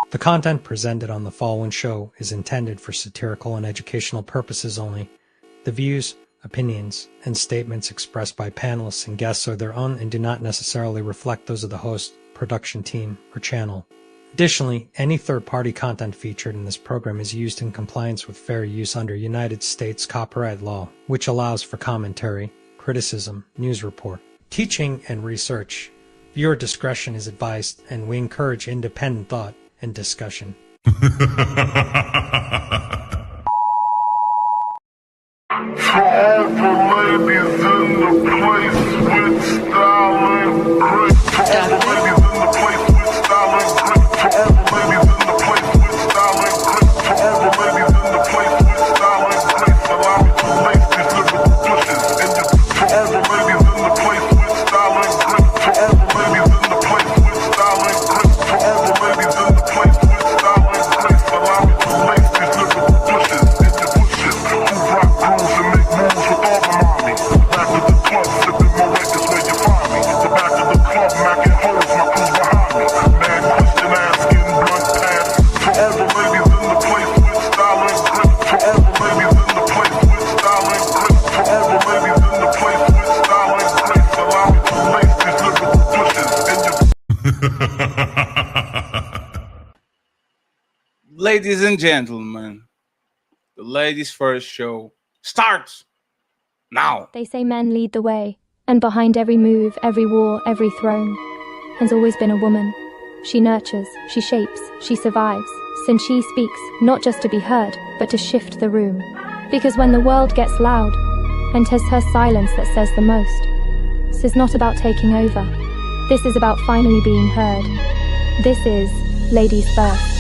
The content presented on the following show is intended for satirical and educational purposes only. The views, opinions, and statements expressed by panelists and guests are their own and do not necessarily reflect those of the host, production team, or channel. Additionally, any third-party content featured in this program is used in compliance with fair use under United States copyright law, which allows for commentary, criticism, news report, teaching, and research. Viewer discretion is advised, and we encourage independent thought and discussion. For all the ladies in the place with style and grace. For all the ladies in the place with style and grace. For all the ladies in the place with style and grace. For all the ladies in the place with style and grace. Allow me to lace these lyrical bushes in your. For all the ladies in the place with style and grace. For all the ladies in the place with style and grace. For all the ladies in the place with style and grace. Allow me to lace these lyrical bushes in your bushes. Who rock grooves and make moves with all the mommy. Back to the club, sipping my records where you find me. The back of the club, knocking holes, my crew's behind me. Man, question asking, blunt pass. For all the ladies in the place with style and grip. For all the ladies in the place with style and grip. For all the ladies in the place with style and grace. Allow me to lace these lyrical bushes in your. Ladies and gentlemen, the Ladies First show starts now. They say men lead the way, and behind every move, every war, every throne, has always been a woman. She nurtures, she shapes, she survives, since she speaks, not just to be heard, but to shift the room. Because when the world gets loud, and 'tis her silence that says the most, this is not about taking over. This is about finally being heard. This is Ladies First.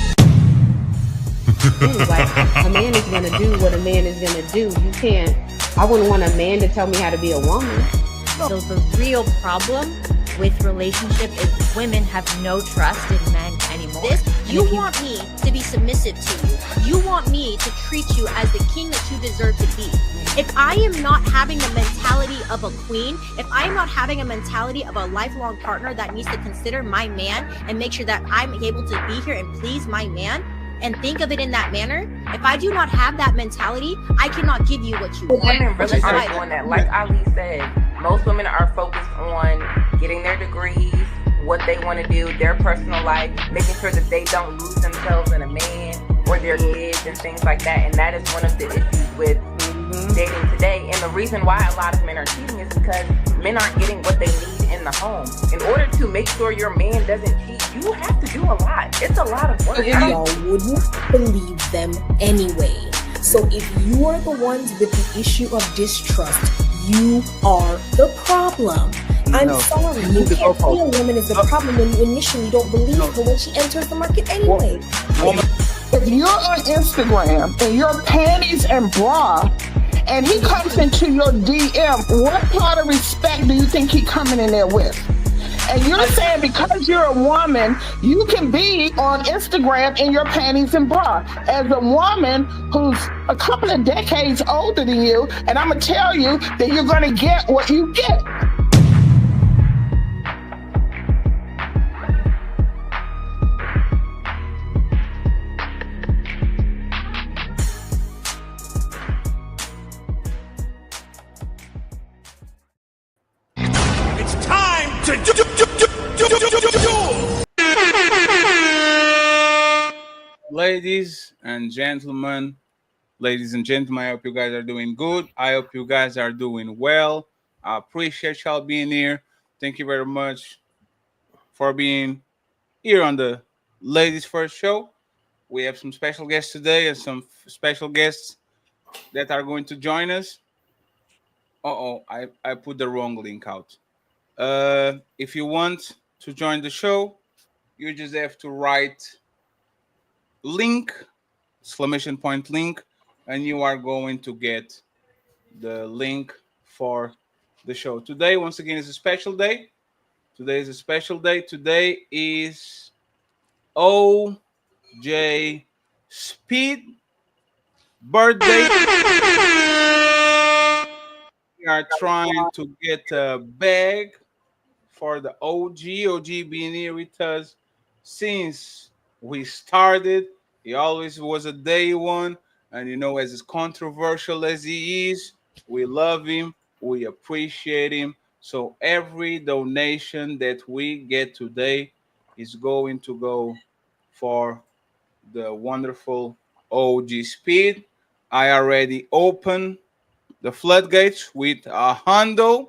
Like, a man is gonna do what a man is gonna do. You can't. I wouldn't want a man to tell me how to be a woman. So the real problem with relationship is women have no trust in men anymore. You want me to be submissive to you. You want me to treat you as the king that you deserve to be. If I am not having the mentality of a queen, if I am not having a mentality of a lifelong partner that needs to consider my man and make sure that I'm able to be here and please my man, and think of it in that manner, if I do not have that mentality, I cannot give you what you want. Women really aren't doing that. Like Ali said, most women are focused on getting their degrees, what they want to do, their personal life, making sure that they don't lose themselves in a man or their kids and things like that. And that is one of the issues with dating today. And the reason why a lot of men are cheating is because men aren't getting what they need in the home. In order to make sure your man doesn't cheat, you have to do a lot. It's a lot of work. Y'all wouldn't believe them anyway. So if you are the ones with the issue of distrust, you are the problem. I'm sorry, you can't say a woman is the problem when you initially don't believe her when she enters the market anyway. If you're on Instagram and you're panties and bra, and he comes into your DM, what part of respect do you think he coming in there with? And you're saying because you're a woman, you can be on Instagram in your panties and bra. As a woman who's a couple of decades older than you, and I'm going to tell you that you're going to get what you get. It's time to do. Ladies and gentlemen, I hope you guys are doing good. I hope you guys are doing well. I appreciate y'all being here. Thank you very much for being here on the Ladies First show. We have some special guests today and some special guests that are going to join us. I put the wrong link out. If you want to join the show, you just have to write link, !link, and you are going to get the link for the show. Today, once again, is a special day. Today is OJ Speed birthday. We are trying to get a bag for the OG being here with us since we started. He always was a day one. And as controversial as he is, we love him. We appreciate him. So every donation that we get today is going to go for the wonderful OG Speed. I already opened the floodgates with a hundo.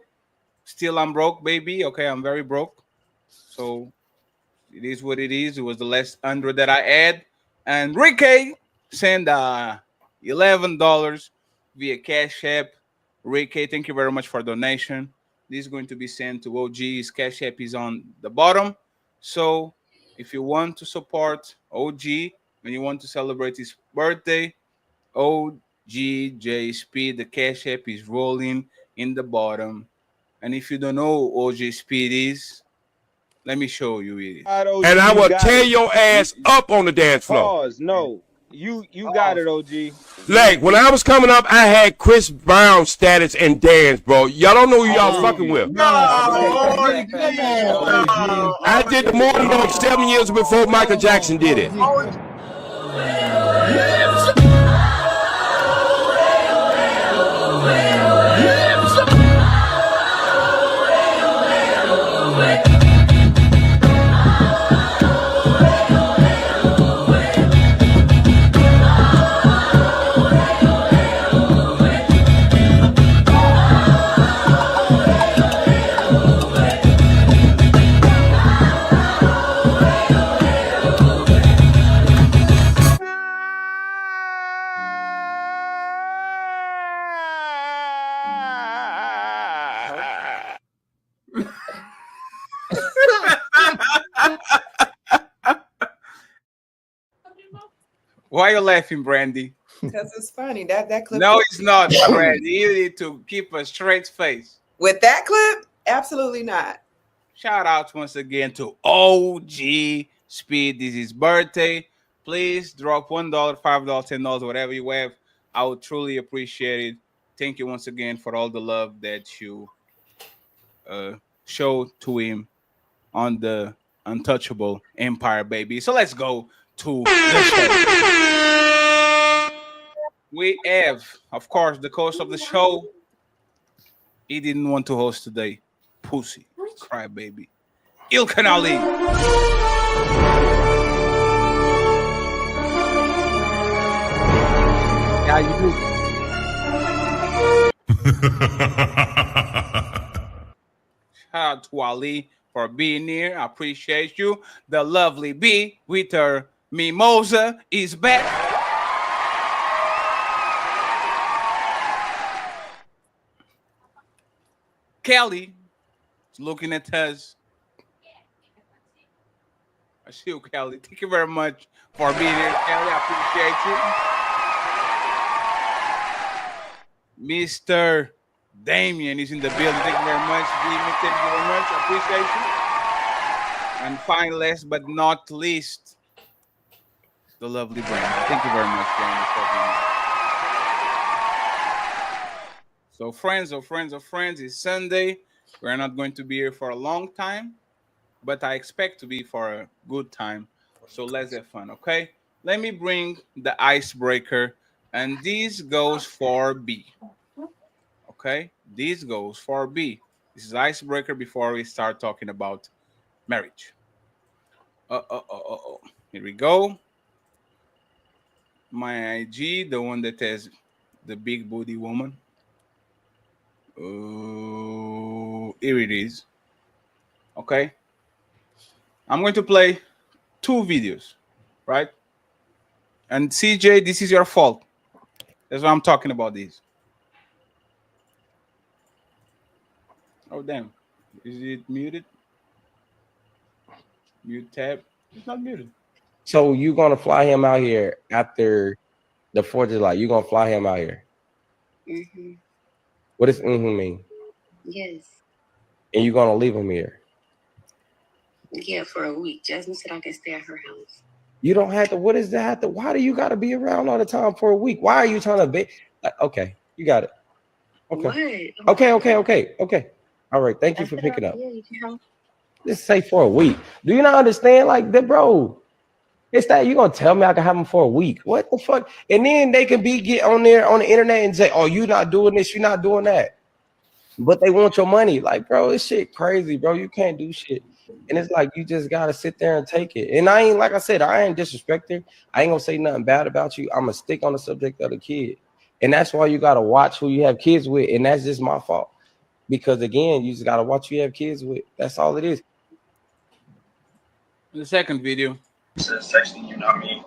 Still, I'm broke, baby. Okay, I'm very broke. So it is what it is. It was the last 100 that I had. And Ricky sent $11 via Cash App. Ricky, thank you very much for donation. This is going to be sent to OG's Cash App is on the bottom. So if you want to support OG and you want to celebrate his birthday, OGJ Speed, the Cash App is rolling in the bottom. And if you don't know who OG Speed is, let me show you it. And I will tear your ass up on the dance floor. Pause. No. You got it, OG. Like, when I was coming up, I had Chris Brown status and dance, bro. Y'all don't know who y'all fucking with. I did the morning dog 7 years before Michael Jackson did it. Why are you laughing, Brandy? Because it's funny. That clip. No, it's not, Brandy. You need to keep a straight face. With that clip, absolutely not. Shout out once again to OG Speed. This is his birthday. Please drop $1, $5, $10, whatever you have. I would truly appreciate it. Thank you once again for all the love that you showed to him on the Untouchable Empire, baby. So let's go to the show. We have, of course, the host of the show. He didn't want to host today. Pussy. Cry, baby. Ilkan Ali. How you do? Shout out to Ali for being here. I appreciate you. The lovely B with her mimosa is back. Kelly is looking at us. I see you, Kelly. Thank you very much for being here, Kelly. I appreciate you. Mr. Damien is in the building. Thank you very much. Damien, thank you very much. I appreciate you. And finally, last but not least, the lovely Brandon. Thank you very much, Brandon, for being here. So, friends, it's Sunday. We're not going to be here for a long time, but I expect to be for a good time. So let's have fun, okay? Let me bring the icebreaker, and this goes for B. Okay? This goes for B. This is icebreaker before we start talking about marriage. Here we go. My IG, the one that has the big booty woman. Here it is. Okay. I'm going to play 2 videos, right? And CJ, this is your fault. That's why I'm talking about this. Oh, damn. Is it muted? Mute tab. It's not muted. So you gonna fly him out here after the 4th of July? You gonna fly him out here? Mm-hmm. What does mean? Yes. And you gonna leave him here? Yeah, for a week. Jasmine said I can stay at her house. You don't have to. What is that? Why do you got to be around all the time for a week? Why are you trying to be? Okay, you got it. Okay. What? Okay. All right. Thank you for picking up. Let's say for a week. Do you not understand? Like that, bro. It's that you gonna tell me I can have them for a week? What the fuck? And then they can get on there on the internet and say, "Oh, you not doing this, you not doing that," but they want your money. Like, bro, this shit crazy, bro. You can't do shit, and it's like you just gotta sit there and take it. And I ain't like I said, I ain't disrespecting. I ain't gonna say nothing bad about you. I'm gonna stick on the subject of the kid, and that's why you gotta watch who you have kids with, and that's just my fault because again, you just gotta watch who you have kids with. That's all it is. The second video. Says sexting you, not me.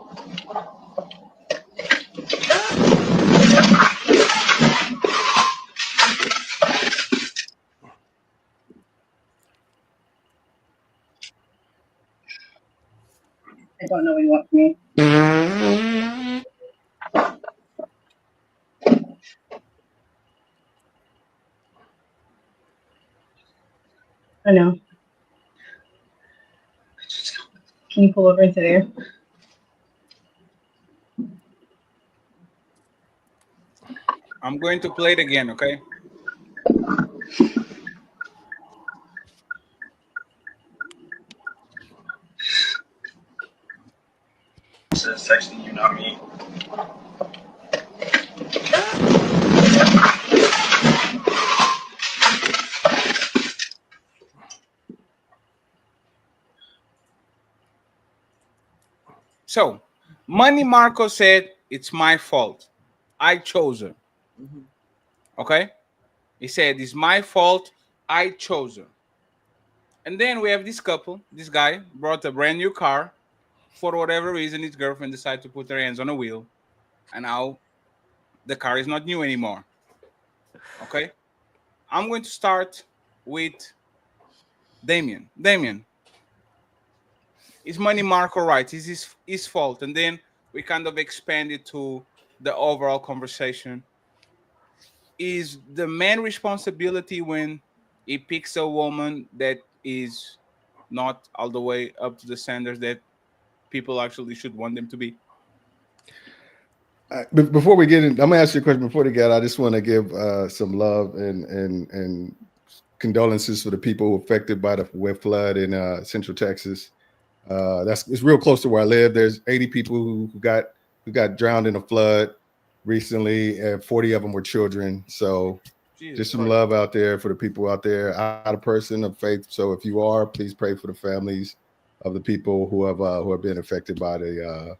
I don't know what he wants from me. I know. Can you pull over into there? I'm going to play it again, okay? Says sexting you, not me. So, Money Marco said, it's my fault. I chose her. Okay? He said, it's my fault. I chose her. And then we have this couple. This guy brought a brand new car. For whatever reason, his girlfriend decided to put her hands on the wheel. And now the car is not new anymore. Okay? I'm going to start with Damien. Damien, is Money Marco right? Is his fault? And then we kind of expand it to the overall conversation. Is the man responsibility when he picks a woman that is not all the way up to the standards that people actually should want them to be? Before we get in, I'm gonna ask you a question. Before we get, I just want to give some love and condolences for the people affected by the wet flood in Central Texas. It's real close to where I live. There's 80 people who got drowned in a flood recently, and 40 of them were children. So just some love out there for the people out there. I'm not a person of faith, so if you are, please pray for the families of the people who have been affected by the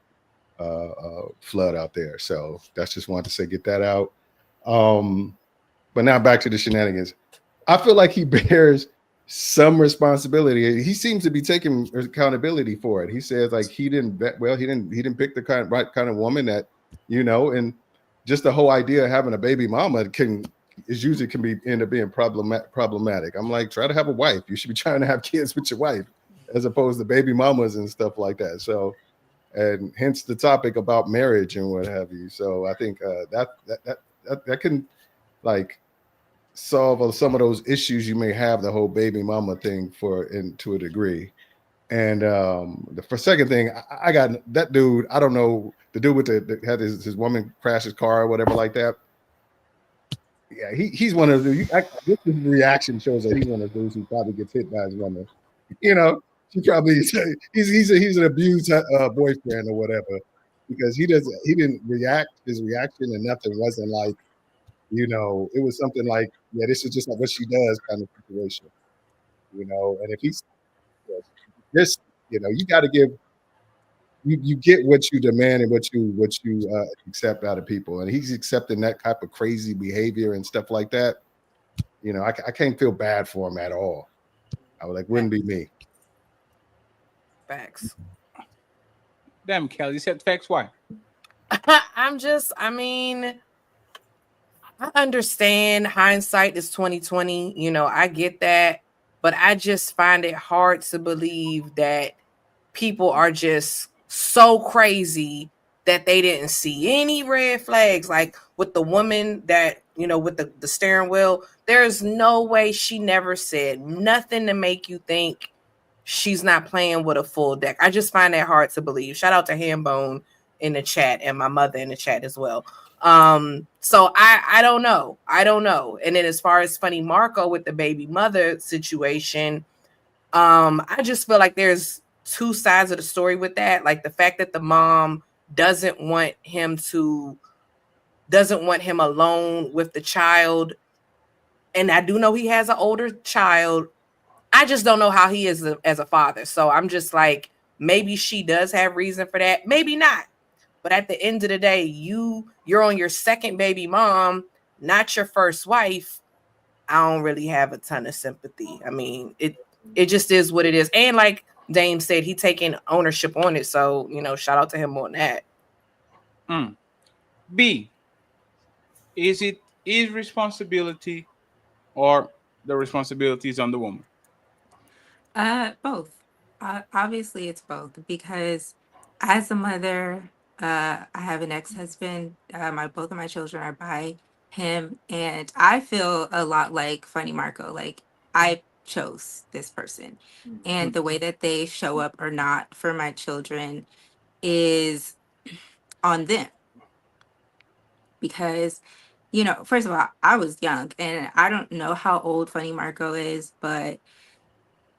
flood out there. So that's just wanted to say, get that out. But now back to the shenanigans. I feel like he bears some responsibility. He seems to be taking accountability for it. He says like he didn't pick the right kind of woman that, and just the whole idea of having a baby mama can end up being problematic. I'm like, try to have a wife. You should be trying to have kids with your wife as opposed to baby mamas and stuff like that. So, and hence the topic about marriage and what have you. So I think that can like solve some of those issues you may have, the whole baby mama thing to a degree. And the second thing, I got that dude. I don't know, the dude with had his woman crash his car or whatever like that. Yeah, he's one of the. This reaction shows that he's one of those who probably gets hit by his woman. She probably he's an abused boyfriend or whatever, because he didn't react. His reaction and nothing wasn't like, it was something like, yeah, this is just like what she does kind of situation, And if he's this, you got to give. You get what you demand and what you accept out of people, and he's accepting that type of crazy behavior and stuff like that. I can't feel bad for him at all. I would wouldn't be me. Facts. Damn, Kelly, you said facts. Why? I understand hindsight is 2020. I get that, but I just find it hard to believe that people are just so crazy that they didn't see any red flags. Like with the woman that, with the steering wheel, there's no way she never said nothing to make you think she's not playing with a full deck. I just find that hard to believe. Shout out to Hambone in the chat and my mother in the chat as well. So I don't know. And then as far as Funny Marco with the baby mother situation, I just feel like there's two sides of the story with that. Like the fact that the mom doesn't want him alone with the child. And I do know he has an older child. I just don't know how he is as a father. So I'm just like, maybe she does have reason for that. Maybe not. But at the end of the day, you're on your second baby mom, not your first wife. I don't really have a ton of sympathy. I mean, it just is what it is. And like Dame said, he taking ownership on it. So, shout out to him on that. B, is it his responsibility or the responsibility is on the woman? Both. Obviously, it's both because as a mother, I have an ex-husband. Both of my children are by him, and I feel a lot like Funny Marco. Like I chose this person, and the way that they show up or not for my children is on them. Because, first of all, I was young, and I don't know how old Funny Marco is, but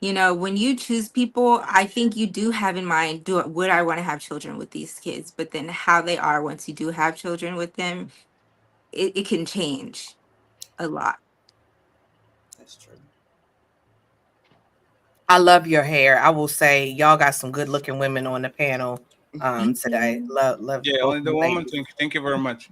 when you choose people, I think you do have in mind, would I want to have children with these kids? But then how they are once you do have children with them, it can change a lot. That's true. I love your hair. I will say y'all got some good looking women on the panel today. Love Yeah, only the woman. Thank you very much.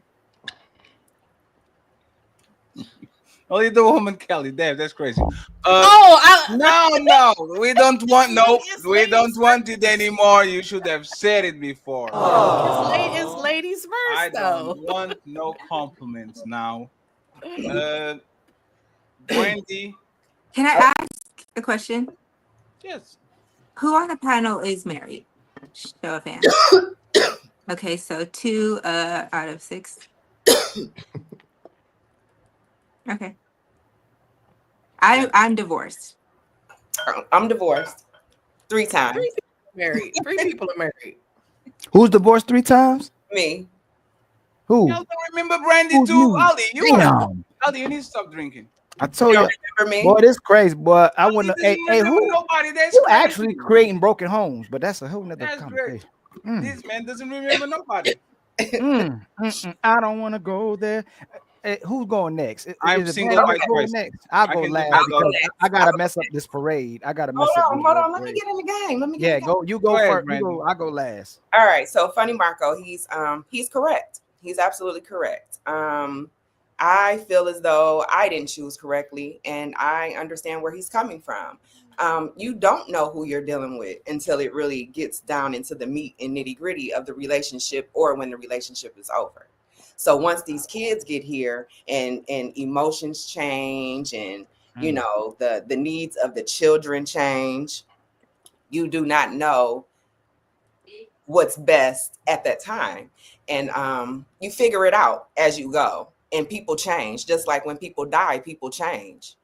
Only the woman, Kelly. Damn, that's crazy. No, we don't want we don't want it anymore. You should have said it before. It's ladies first. I don't want no compliments now. Wendy. Can I ask a question? Yes. Who on the panel is married? Show of hands. Okay, so 2 out of 6. Okay. I'm divorced. I'm divorced 3 times. 3 people are married. 3 people are married. Who's divorced 3 times? Me. Who? Y'all don't remember Brandy Who's too? me? Ali, Damn. Ali, you need to stop drinking. I told you, remember me? boy, this crazy, boy. I want to. Hey, Remember nobody. That's who crazy. actually creating broken homes? But that's a whole nother That's conversation. This man doesn't remember nobody. I don't want to go there. Who's going next? I'm Is it single Brandy white going person. next? I'll go can do last that. because I gotta mess up this parade. I gotta mess up. Hold on. Let me get in the game. Go. You go ahead, first. Brandy. I go last. All right. So Funny Marco, he's correct. He's absolutely correct. I feel as though I didn't choose correctly, and I understand where he's coming from. You don't know who you're dealing with until it really gets down into the meat and nitty gritty of the relationship, or when the relationship is over. So once these kids get here and emotions change and the needs of the children change, you do not know what's best at that time. And you figure it out as you go. And people change. Just like when people die, people change.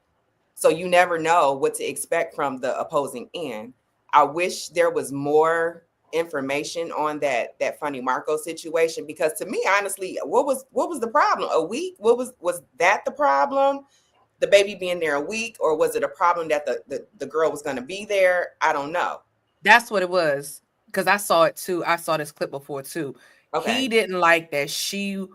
So you never know what to expect from the opposing end. I wish there was more information on that Funny Marco situation, because to me, honestly, what was the problem? A week? Was that the problem? The baby being there a week, or was it a problem that the girl was going to be there? I don't know. That's what it was, because I saw it too. I saw this clip before too. Okay. He didn't like that she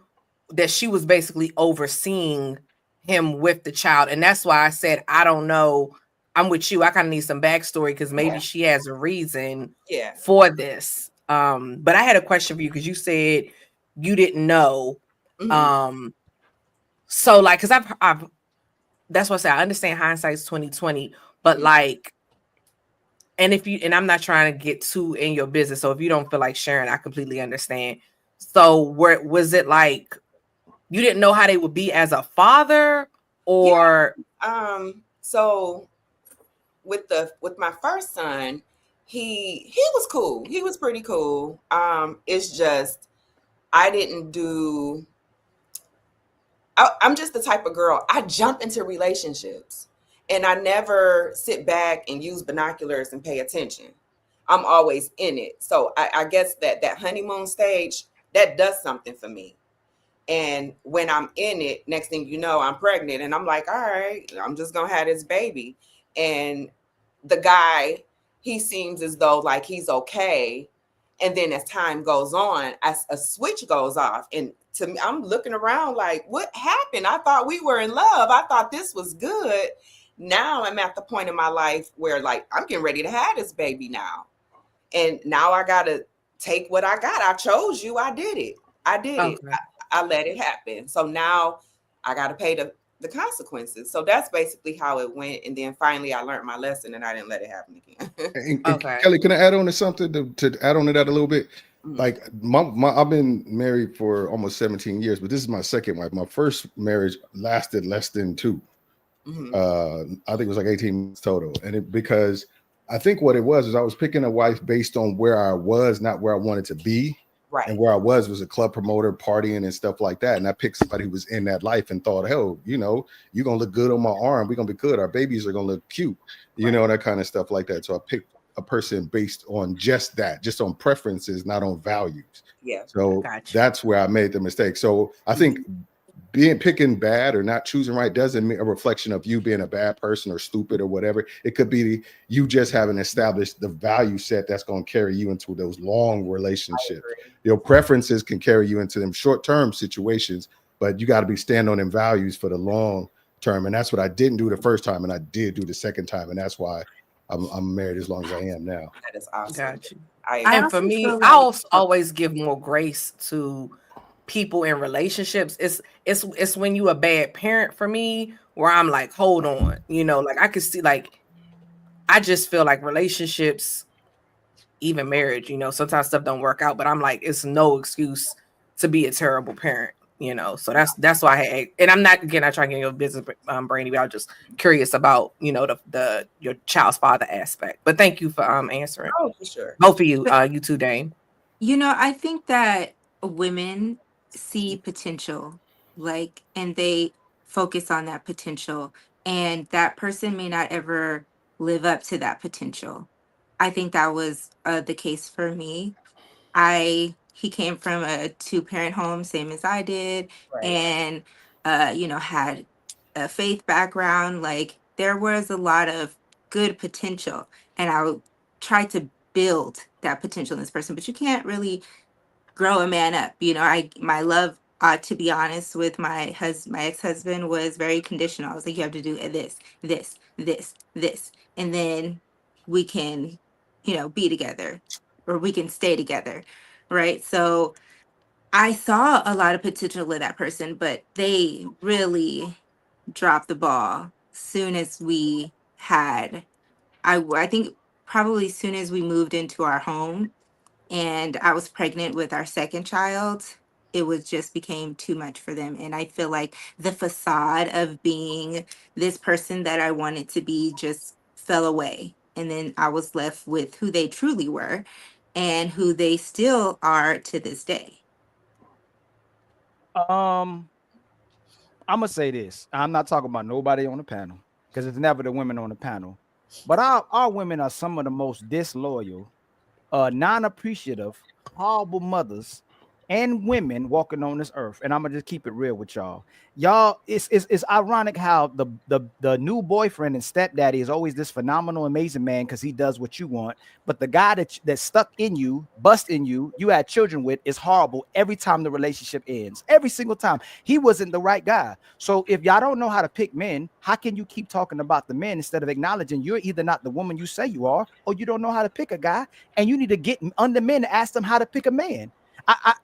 was basically overseeing him with the child, and that's why I said I don't know. I'm with you. I kind of need some backstory, because maybe she has a reason for this. But I had a question for you, because you said you didn't know. So like, because I've that's what I said. I understand hindsight's 2020, but like, and I'm not trying to get too in your business, so if you don't feel like sharing, I completely understand. So was it like you didn't know how they would be as a father, or so with my first son, he was cool. He was pretty cool. It's just I'm just the type of girl, I jump into relationships and I never sit back and use binoculars and pay attention. I'm always in it. So I guess that honeymoon stage, that does something for me. And when I'm in it, next thing you know, I'm pregnant, and I'm like, all right, I'm just gonna have this baby. And the guy he seems as though like he's okay. And then as time goes on, as a switch goes off, and to me, I'm looking around like, what happened? I thought we were in love. I thought this was good. Now I'm at the point in my life where like I'm getting ready to have this baby now. And now I gotta take what I got. I chose you. I did it. I did it. I let it happen. So now I gotta pay the consequences. So that's basically how it went. And then finally I learned my lesson and I didn't let it happen again. And Kelly, can I add on to something to add on to that a little bit? Like I've been married for almost 17 years, but this is my second wife. My first marriage lasted less than 2. I think it was like 18 months total. And because I think what it was is I was picking a wife based on where I was, not where I wanted to be. Right. And where I was a club promoter, partying and stuff like that. And I picked somebody who was in that life and thought, hell, you know, you're going to look good on my arm. We're going to be good. Our babies are going to look cute, you know, that kind of stuff like that. So I picked a person based on just that, just on preferences, not on values. Yeah. So that's where I made the mistake. So I think picking bad or not choosing right doesn't mean a reflection of you being a bad person or stupid or whatever. It could be you just haven't established the value set that's going to carry you into those long relationships. Your preferences can carry you into them short-term situations, but you got to be stand on them values for the long term. And that's what I didn't do the first time, and I did do the second time, and that's why I'm married as long as I am now. That is awesome. Gotcha. I And for me, I also always give more grace to people in relationships. It's when you a bad parent for me where I'm like, hold on, you know, like I could see, like I just feel like relationships, even marriage, you know, sometimes stuff don't work out, but I'm like, it's no excuse to be a terrible parent, you know. So that's why and I'm not, again, I try to get your business, Brandy, but I was just curious about, you know, the your child's father aspect. But thank you for answering. Oh, for sure. Both of you, you two, Dame. You know, I think that women see potential, like, and they focus on that potential, and that person may not ever live up to that potential. I think that was the case for me. He came from a 2-parent home, same as I did, and you know, had a faith background. Like there was a lot of good potential, and I would try to build that potential in this person, but you can't really grow a man up. You know, my love, to be honest, with my ex-husband was very conditional. I was like, you have to do this, this, this, this, and then we can, you know, be together, or we can stay together, right? So I saw a lot of potential in that person, but they really dropped the ball soon as we had, I think probably soon as we moved into our home and I was pregnant with our second child, it was just became too much for them. And I feel like the facade of being this person that I wanted to be just fell away. And then I was left with who they truly were and who they still are to this day. I'm gonna say this. I'm not talking about nobody on the panel because it's never the women on the panel. But our women are some of the most disloyal, non-appreciative, horrible mothers and women walking on this earth. And I'm gonna just keep it real with y'all. Y'all, it's ironic how the new boyfriend and stepdaddy is always this phenomenal, amazing man because he does what you want. But the guy that's stuck in you, bust in you, you had children with, is horrible every time the relationship ends. Every single time. He wasn't the right guy. So if y'all don't know how to pick men, how can you keep talking about the men instead of acknowledging you're either not the woman you say you are, or you don't know how to pick a guy, and you need to get under men and ask them how to pick a man.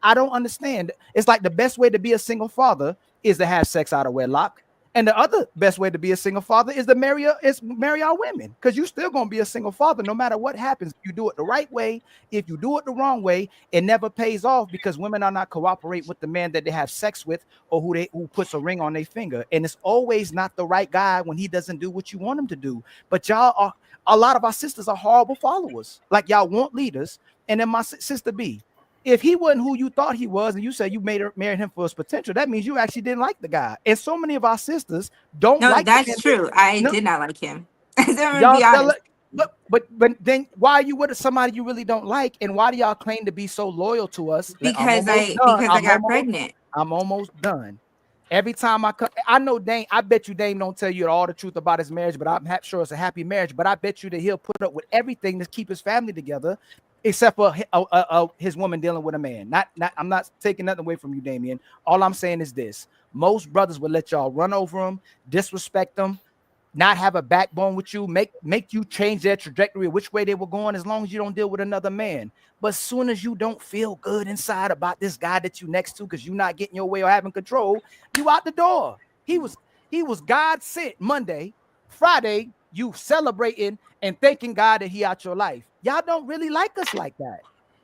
I don't understand. It's like the best way to be a single father is to have sex out of wedlock. And the other best way to be a single father is to marry our women, because you're still going to be a single father no matter what happens. If you do it the right way, if you do it the wrong way, it never pays off because women are not cooperating with the man that they have sex with or who puts a ring on their finger. And it's always not the right guy when he doesn't do what you want him to do. But a lot of our sisters are horrible followers. Like y'all want leaders. And then my sister B, if he wasn't who you thought he was, and you said you married him for his potential, that means you actually didn't like the guy. And so many of our sisters don't like. No, that's true. I did not like him. I'm gonna be honest. But then why are you with somebody you really don't like, and why do y'all claim to be so loyal to us? Because I got pregnant. I'm almost done. Every time I know Dame, I bet you Dame don't tell you all the truth about his marriage, but I'm sure it's a happy marriage. But I bet you that he'll put up with everything to keep his family together, except for his woman dealing with a man. I'm not taking nothing away from you, Damien. All I'm saying is this: most brothers will let y'all run over them, disrespect them, not have a backbone with you, make you change their trajectory, which way they were going, as long as you don't deal with another man. But as soon as you don't feel good inside about this guy that you next to because you're not getting your way or having control, you out the door. He was God sent Monday. Friday, you celebrating and thanking God that he out your life. Y'all don't really like us like that.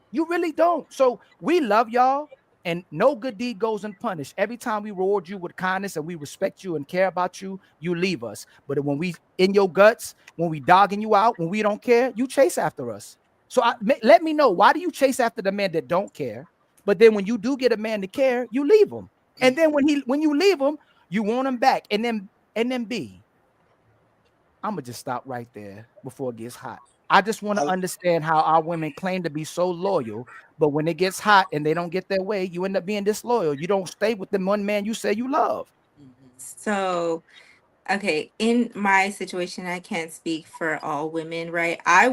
You really don't. So we love y'all. And no good deed goes unpunished. Every time we reward you with kindness and we respect you and care about you, you leave us. But when we in your guts, when we dogging you out, when we don't care, you chase after us. So let me know, why do you chase after the man that don't care? But then when you do get a man to care, you leave him. And then when you leave him, you want him back. And then B, I'm gonna just stop right there before it gets hot. I just want to understand how our women claim to be so loyal, but when it gets hot and they don't get their way, you end up being disloyal. You don't stay with the one man you say you love. So, okay, in my situation, I can't speak for all women, right? I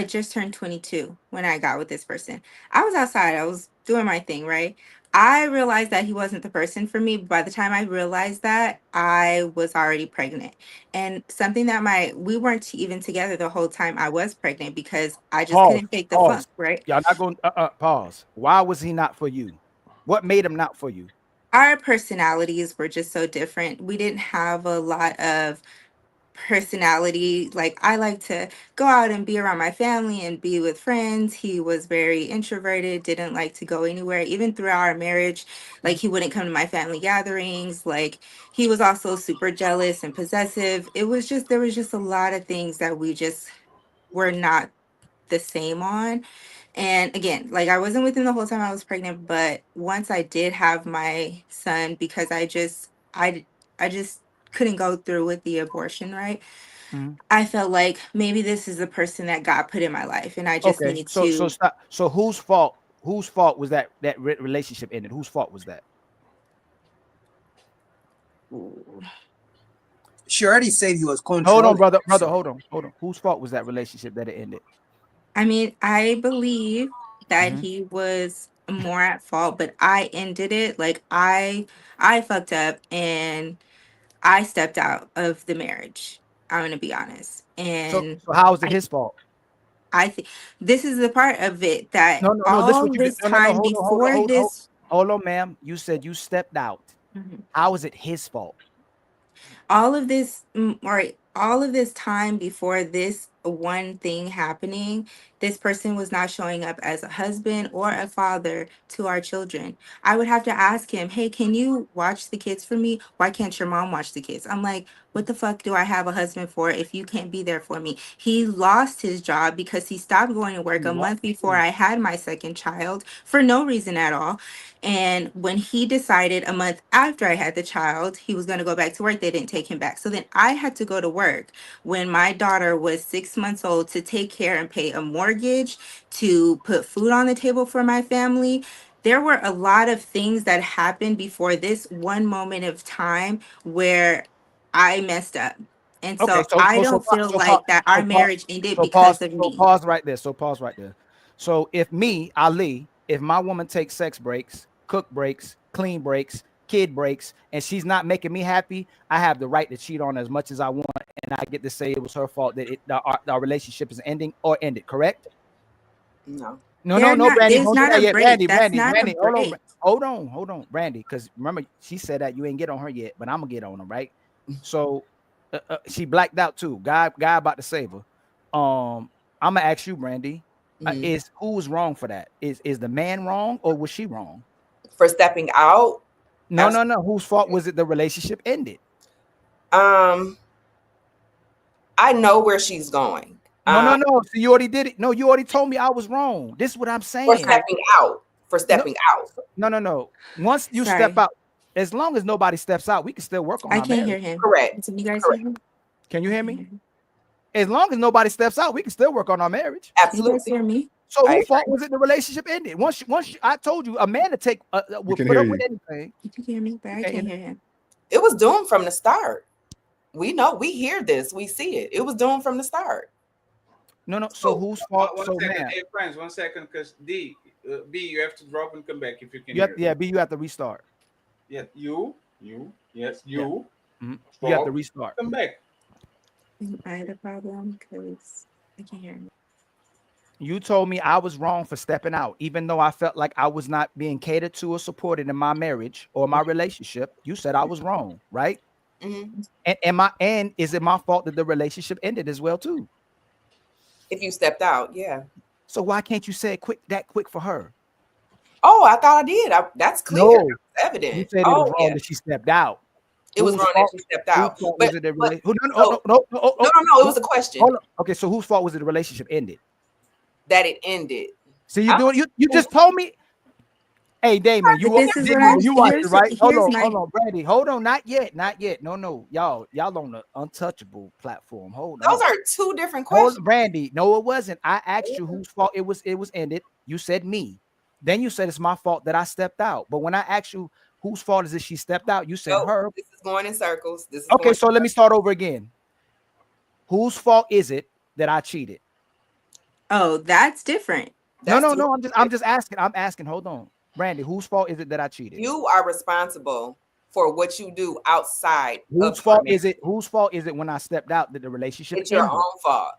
just turned 22 when I got with this person. I was outside, I was doing my thing, right? I realized that he wasn't the person for me. By the time I realized that, I was already pregnant. And something that we weren't even together the whole time I was pregnant because I just couldn't fake the funk, right? Y'all not going pause. Why was he not for you? What made him not for you? Our personalities were just so different. We didn't have a lot of personality. Like, I like to go out and be around my family and be with friends. He was very introverted, didn't like to go anywhere. Even throughout our marriage, like, he wouldn't come to my family gatherings. Like, he was also super jealous and possessive. There was just a lot of things that we just were not the same on. And again, like, I wasn't with him the whole time I was pregnant, but once I did have my son, because I just couldn't go through with the abortion, right? I felt like maybe this is the person that God put in my life, and I just needed to. So stop. So whose fault was that relationship ended? Whose fault was that? She already said he was controlling. Hold on, brother. Hold on. Whose fault was that relationship that it ended? I mean, I believe that he was more at fault, but I ended it. Like, I fucked up and I stepped out of the marriage. I'm gonna be honest. And so how is it his fault? I think this is the part of it that No. Hold on, ma'am. You said you stepped out. How is it his fault? All of this time before this one thing happening, this person was not showing up as a husband or a father to our children. I would have to ask him, hey, can you watch the kids for me? Why can't your mom watch the kids? I'm like, what the fuck do I have a husband for if you can't be there for me? He lost his job because he stopped going to work a month before I had my second child for no reason at all. And when he decided a month after I had the child, he was going to go back to work, they didn't take him back. So then I had to go to work when my daughter was 6 months old to take care and pay a mortgage, to put food on the table for my family. There were a lot of things that happened before this one moment of time where I messed up. And so I don't feel like that our marriage ended because of me. Pause right there. So if me, Ali, if my woman takes sex breaks, cook breaks, clean breaks, kid breaks, and she's not making me happy, I have the right to cheat on her as much as I want, and I get to say it was her fault that our relationship is ending or ended, correct? No. No, Brandy. Don't do that yet. Brandy. Hold on, Brandy, because remember, she said that you ain't get on her yet, but I'm gonna get on her, right? So she blacked out too. God about to save her. I'm gonna ask you, Brandy, is who was wrong for that? Is the man wrong or was she wrong for stepping out? No. Whose fault was it the relationship ended? I know where she's going. No. So you already did it. No, you already told me I was wrong. This is what I'm saying. For stepping out. No. Once you step out, as long as nobody steps out, we can still work on our marriage. I can't hear him. Correct. Can you guys hear him? Can you hear me? As long as nobody steps out, we can still work on our marriage. Absolutely. You guys hear me? So whose fault was it the relationship ended? Once I told you, a man to take will put up with anything. You can hear me, but I can't hear him. It was doomed from the start. We know, we hear this, we see it. It was doomed from the start. No. So whose fault? One So second. man, Hey, friends, 1 second, because B, you have to drop and come back if you can. B, you have to restart. Yeah, you. Yes, you. Yeah. You have to Stop, restart. Come back. I had a problem because I can't hear him. You told me I was wrong for stepping out, even though I felt like I was not being catered to or supported in my marriage or my relationship. You said I was wrong, right? Mm-hmm. And is it my fault that the relationship ended as well too? If you stepped out, yeah. So why can't you say it that quick for her? Oh, I thought I did. That's clear. No, That's evident. you said it was wrong that she stepped out. It was wrong that she stepped out. No. No. It was a question. Hold on. Okay, so whose fault was it the relationship ended? That it ended. So you just told me. Hey, Damon, you watch it, right? Hold on, Brandy. Hold on, not yet. No, y'all on the untouchable platform. Hold on. Those are two different questions. Brandy, no, it wasn't. I asked you whose fault it was ended. You said me. Then you said it's my fault that I stepped out. But when I asked you whose fault is it she stepped out, you said her. This is going in circles. Okay, so let me start over again. Whose fault is it that I cheated? Oh, that's different. No. I'm just asking. I'm asking. Hold on. Brandy, whose fault is it that I cheated? You are responsible for what you do outside. Whose fault is it? Whose fault is it when I stepped out that the relationship It's your own fault.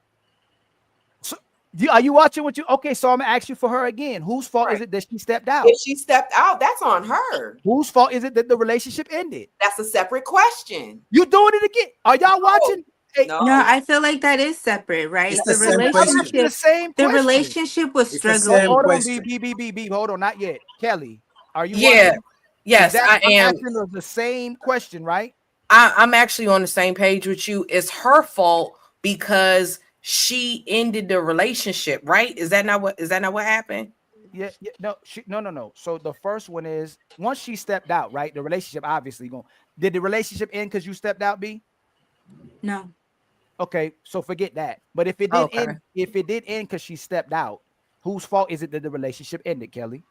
So, are you watching what you? Okay, so I'm gonna ask you for her again. Whose fault is it that she stepped out? If she stepped out, that's on her. Whose fault is it that the relationship ended? That's a separate question. You doing it again? Are y'all watching? No, I feel like that is separate, right? It's the same the question. relationship was struggling. Hold on, B. Hold on, not yet. Kelly, are you? Yeah. watching? Yes, I am. Asking the same question, right? I'm actually on the same page with you. It's her fault because she ended the relationship, right? Is that not what happened? Yeah, no. So the first one is once she stepped out, right? The relationship obviously going. Did the relationship end because you stepped out, B? No. Okay, so forget that. But if it did end, because she stepped out, whose fault is it that the relationship ended, Kelly?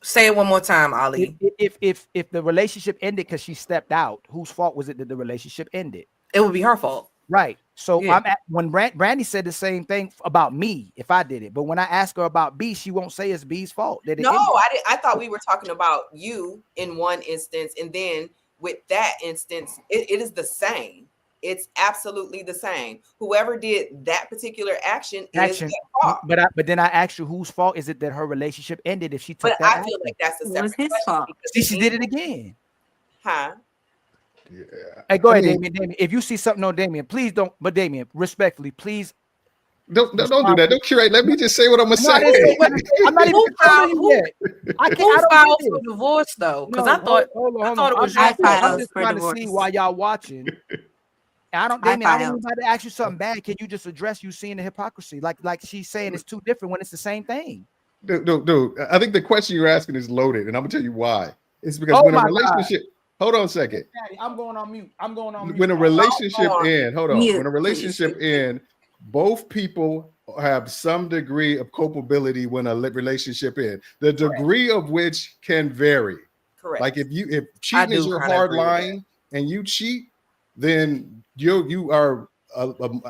Say it one more time, Ali. If the relationship ended because she stepped out, whose fault was it that the relationship ended? It would be her fault. Right. So when Brandy said the same thing about me, if I did it, but when I ask her about B, she won't say it's B's fault. I thought we were talking about you in one instance, and then with that instance, it is the same. It's absolutely the same. Whoever did that particular action is their fault. But then I asked you whose fault is it that her relationship ended if she took But that I feel like that's a separate his fault. See, she did it again. Huh? Yeah. Hey, go ahead, Damien. If you see something on Damien, please don't. But Damien, respectfully, please. Don't do that. Don't curate. Let me just say what I'm gonna say. I'm not even telling you yet. I can't. Who filed for divorce though? Because I thought it was I'm just trying to see why y'all watching. I don't even about to ask you something bad. Can you just address you seeing the hypocrisy? Like she's saying it's too different when it's the same thing. Dude, I think the question you're asking is loaded, and I'm gonna tell you why. It's because when a relationship. Hold on a second. I'm going on mute. When a relationship ends, hold on. When a relationship ends, both people have some degree of culpability when a relationship ends. The degree of which can vary. Correct. Like if cheating is your hard line and you cheat, then you are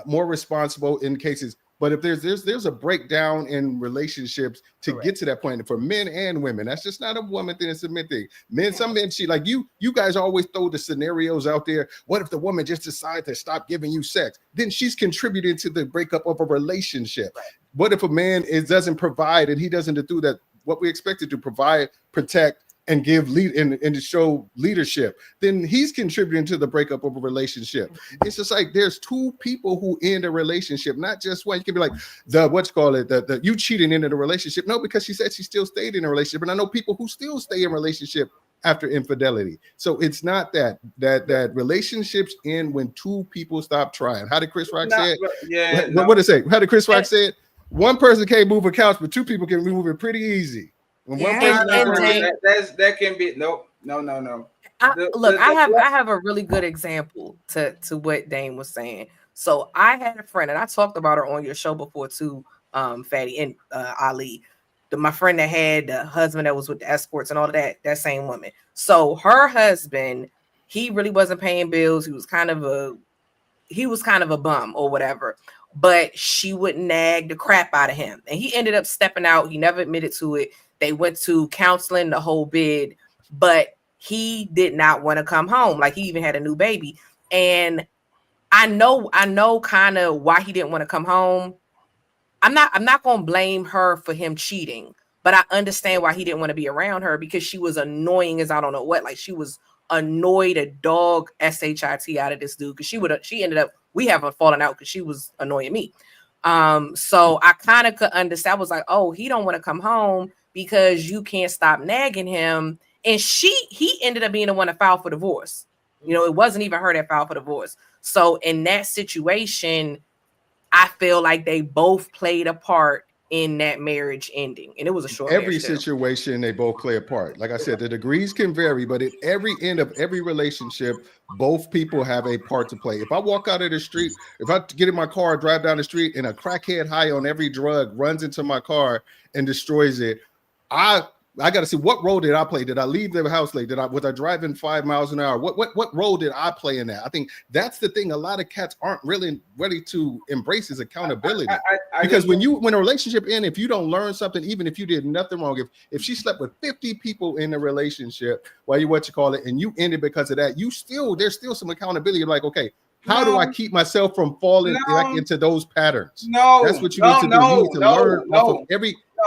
more responsible in cases. But if there's a breakdown in relationships to get to that point for men and women, that's just not a woman thing, it's a men thing. Some men cheat. Like you guys always throw the scenarios out there. What if the woman just decides to stop giving you sex? Then she's contributing to the breakup of a relationship. Right. What if a man doesn't provide and he doesn't do that? What we expected to provide, protect, and give lead and to show leadership, then he's contributing to the breakup of a relationship. It's just like there's two people who end a relationship, not just one. You can be like the you cheating into the relationship. No, because she said she still stayed in a relationship, and I know people who still stay in relationship after infidelity. So it's not that relationships end when two people stop trying. How did Chris Rock say it? Yeah. What did it say? How did Chris Rock say it? One person can't move a couch, but two people can move it pretty easy. That can be no. I have a really good example to what Dame was saying. So I had a friend, and I talked about her on your show before too, Fatty and Ali. My friend that had the husband that was with the escorts and all of that same woman. So her husband, he really wasn't paying bills. He was kind of a bum or whatever, but she would nag the crap out of him. And he ended up stepping out. He never admitted to it. They went to counseling, the whole bid, but he did not want to come home. Like, he even had a new baby. And I know kind of why he didn't want to come home. I'm not going to blame her for him cheating, but I understand why he didn't want to be around her, because she was annoying as I don't know what. Like, she was annoyed a dog shit out of this dude, because she ended up, we haven't fallen out because she was annoying me. So I kind of could understand. I was like, oh, he don't want to come home because you can't stop nagging him. And he ended up being the one to file for divorce. You know, it wasn't even her that filed for divorce. So in that situation, I feel like they both played a part in that marriage ending, and it was a short Every marriage too. situation, they both play a part. Like I said, the degrees can vary, but at every end of every relationship, both people have a part to play. If I walk out of the street, if I get in my car, drive down the street, and a crackhead high on every drug runs into my car and destroys it, I got to see, what role did I play? Did I leave the house late? Was I driving 5 miles an hour? What role did I play in that? I think that's the thing. A lot of cats aren't really ready to embrace is accountability. Because when a relationship ends, if you don't learn something, even if you did nothing wrong, if she slept with 50 people in a relationship, and you ended because of that, there's still some accountability. Like, okay, how do I keep myself from falling back into those patterns? That's what you need to do. You need to learn off of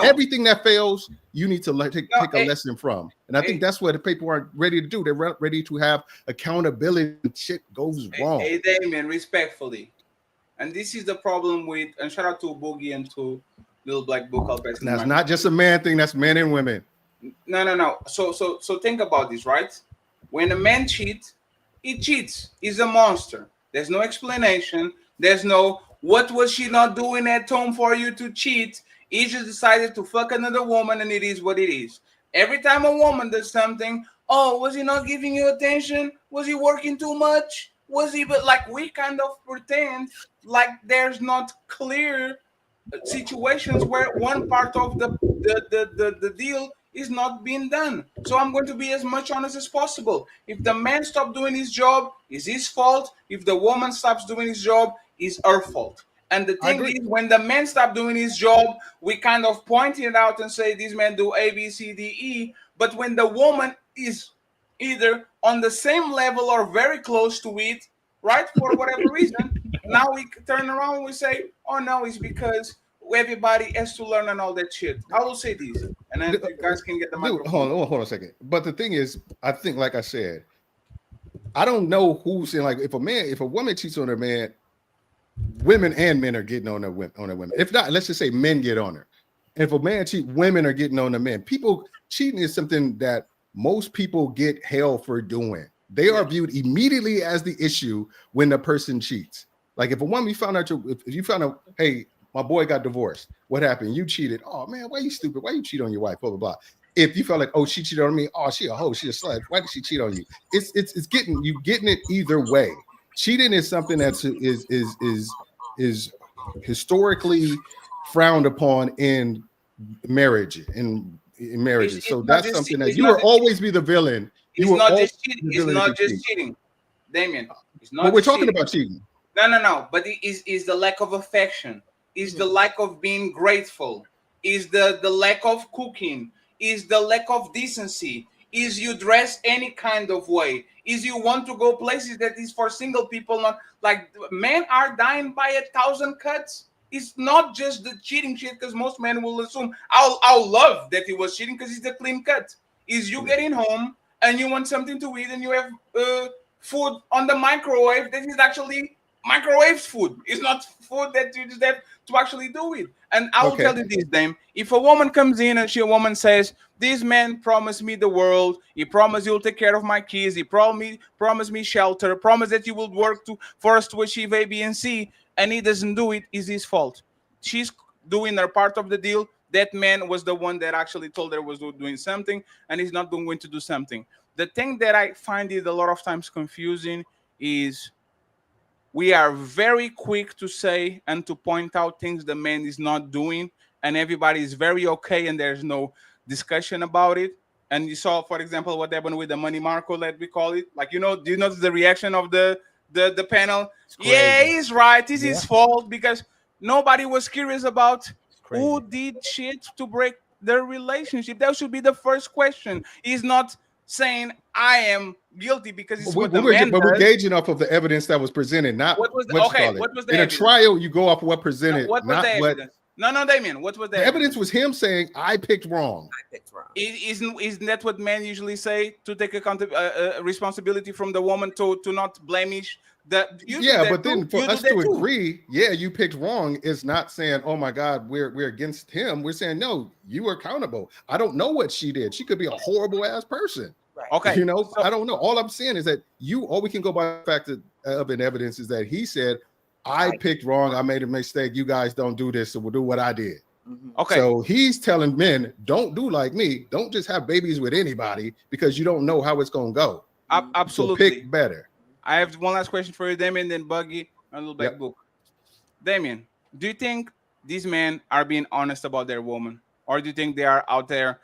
everything that fails. You need to take a lesson from. And I think that's what the people aren't ready to do. They're ready to have accountability when shit goes wrong. Hey, Damien, respectfully. And this is the problem with, and shout out to Boogie and to Little Black Book. That's not just a man thing, that's men and women. No. So think about this, right? When a man cheats, he cheats. He's a monster. There's no explanation. There's no, what was she not doing at home for you to cheat? He just decided to fuck another woman, and it is what it is. Every time a woman does something, oh, was he not giving you attention? Was he working too much? Was he, but like, we kind of pretend like there's not clear situations where one part of the deal is not being done. So I'm going to be as much honest as possible. If the man stopped doing his job, it's his fault. If the woman stops doing his job, it's her fault. And the thing is, when the man stopped doing his job, we kind of point it out and say, these men do A, B, C, D, E. But when the woman is either on the same level or very close to it, right, for whatever reason, now we turn around and we say, oh, no, it's because everybody has to learn and all that shit. I will say this, and then you guys can get the microphone. Hold on a second. But the thing is, I think, like I said, I don't know who's in, like, if a woman cheats on a man, women and men are getting on a women. If not, let's just say men get on her. If a man cheats, women are getting on the men. People cheating is something that most people get hell for doing. They are viewed immediately as the issue when the person cheats. Like, if a woman, if you found out, hey, my boy got divorced. What happened? You cheated. Oh man, why you stupid? Why you cheat on your wife? Blah blah blah. If you felt like, oh, she cheated on me. Oh, she a hoe. She a slut. Why did she cheat on you? It's getting it either way. Cheating is something that's is historically frowned upon in marriage in marriages. So that's something that you will always be the villain. It's not just cheating. It's not just cheating, Damien. It's not. But we're talking about cheating. No. But it is the lack of affection. Is the lack of being grateful. Is the lack of cooking. Is the lack of decency. Is you dress any kind of way. Is you want to go places that is for single people. Not like men are dying by 1,000 cuts. It's not just the cheating shit, because most men will assume I'll love that he was cheating because it's the clean cut. Is you getting home and you want something to eat and you have food on the microwave that is actually microwave food. It's not food that you just have to actually do it. And I will tell you this, Dame. If a woman comes in and a woman says, this man promised me the world, he promised he'll take care of my kids, he promised me shelter, promised that he will work for us to achieve A, B, and C, and he doesn't do it, is his fault. She's doing her part of the deal. That man was the one that actually told her was doing something, and he's not going to do something. The thing that I find it a lot of times confusing is we are very quick to say and to point out things the man is not doing, and everybody is very okay, and there's no discussion about it. And you saw, for example, what happened with the money Marco, let we call it. Like, you know, do you notice the reaction of the panel? Yeah, he's right. It's his fault, because nobody was curious about who did shit to break their relationship. That should be the first question. He's not saying I am guilty because it's what the man But we're does. gauging off of the evidence that was presented, not What was what you call it. what was the In a evidence? trial, you go off of what presented, What was not the what. evidence? No, Damien. What was the The evidence was him saying, "I picked wrong." I picked wrong. Isn't that what men usually say, to take responsibility from the woman, to not blemish the? Yeah, but then for us to agree, yeah, you picked wrong, is not saying, "Oh my God, we're against him." We're saying, "No, you are accountable." I don't know what she did. She could be a horrible ass person. Right. Okay. You know, I don't know. All I'm saying is that all we can go by the fact of an evidence is that he said, "I picked wrong. I made a mistake. You guys don't do this, so we'll do what I did." Okay. So he's telling men, don't do like me. Don't just have babies with anybody, because you don't know how it's going to go. Absolutely. So pick better. I have one last question for you, Damien, then Buggy, and Little Black Book. Damien, do you think these men are being honest about their woman? Or do you think they are out there,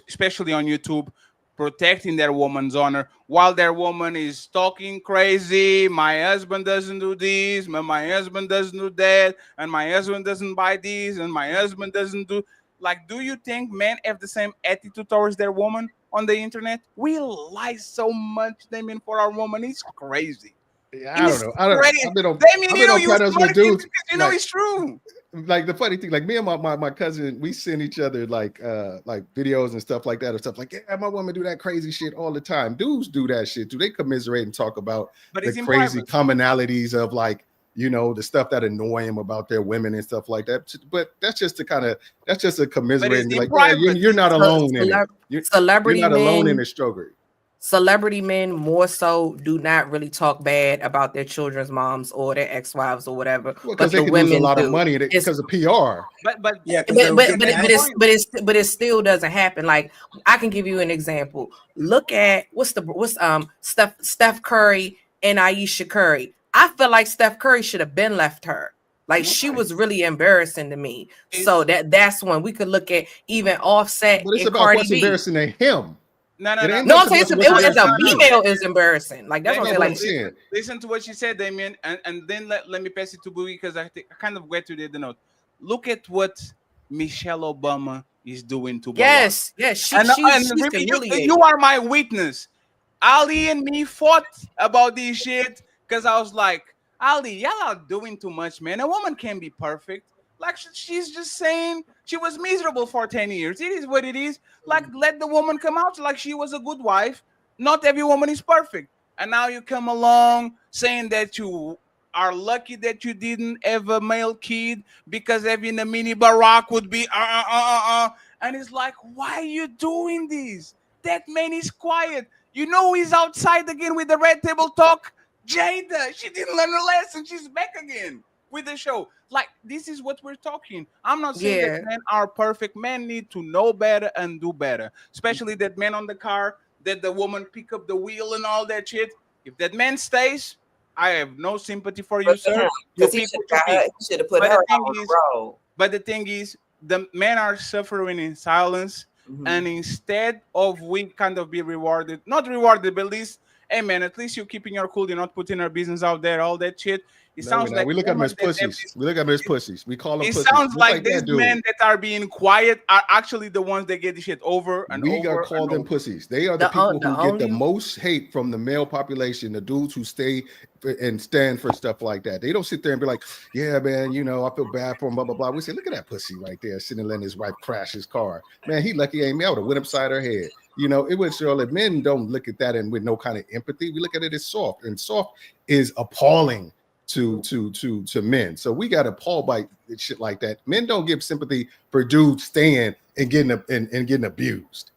especially on YouTube, protecting their woman's honor while their woman is talking crazy? My husband doesn't do this, my husband doesn't do that, and my husband doesn't buy this, and my husband doesn't do. Like, do you think men have the same attitude towards their woman on the internet? We lie so much, Damien, for our woman. It's crazy. Yeah, I don't know. I've been on panels with dudes. You know, it's true. Like the funny thing, like me and my cousin, we send each other like videos and stuff like that, or stuff like, yeah, my woman do that crazy shit all the time. Dudes do that shit too. They commiserate and talk about the crazy commonalities of, like, you know, the stuff that annoy him about their women and stuff like that. But that's just a commiserating, like, yeah, you're not alone in it. Celebrity you're not alone in men- the struggle. Celebrity men more so do not really talk bad about their children's moms or their ex-wives or whatever. Because they can lose a lot of money because of PR. But it still doesn't happen. Like, I can give you an example. Look at what's Steph Curry and Ayesha Curry. I feel like Steph Curry should have been left her. Like, she was really embarrassing to me. So that's when we could look at even Offset. But it's and about Cardi what's B. embarrassing to him. No, I'm saying it's a female is embarrassing. Like, that's what I'm saying. Like, listen to what she said, Damien, and then let me pass it to Boogie, because I kind of went to the note. Look at what Michelle Obama is doing to Barack. Yes, you are my witness. Ali and me fought about this shit because I was like, Ali, y'all are doing too much, man. A woman can't be perfect. Like, she's just saying she was miserable for 10 years. It is what it is. Like, let the woman come out like she was a good wife. Not every woman is perfect. And now you come along saying that you are lucky that you didn't have a male kid, because having a mini Barack would be And it's like, why are you doing this? That man is quiet. You know he's outside again with the Red Table Talk. Jada, she didn't learn her lesson. She's back again with the show. Like, this is what we're talking. I'm not saying that men are perfect. Men need to know better and do better. Especially that man on the car, that the woman pick up the wheel and all that shit. If that man stays, I have no sympathy for you, sir. Because he should have put her on the road. But the thing is, the men are suffering in silence. And instead of we kind of be rewarded, not rewarded, but at least, hey man, at least you're keeping your cool, you're not putting our business out there, all that shit. It sounds like we look at them as pussies. We look at them as pussies. We call them pussies. It sounds like these men that are being quiet are actually the ones that get the shit over and over. We gotta call them pussies. They are the people who get the most hate from the male population, the dudes who stay and stand for stuff like that. They don't sit there and be like, yeah, man, you know, I feel bad for him, blah, blah, blah. We say, look at that pussy right there sitting and letting his wife crash his car. Man, he lucky ain't me. I would have went upside her head. You know, it was Charlotte. Men don't look at that and with no kind of empathy. We look at it as soft, and soft is appalling to men. So we got appalled by shit like that. Men don't give sympathy for dudes staying and getting abused.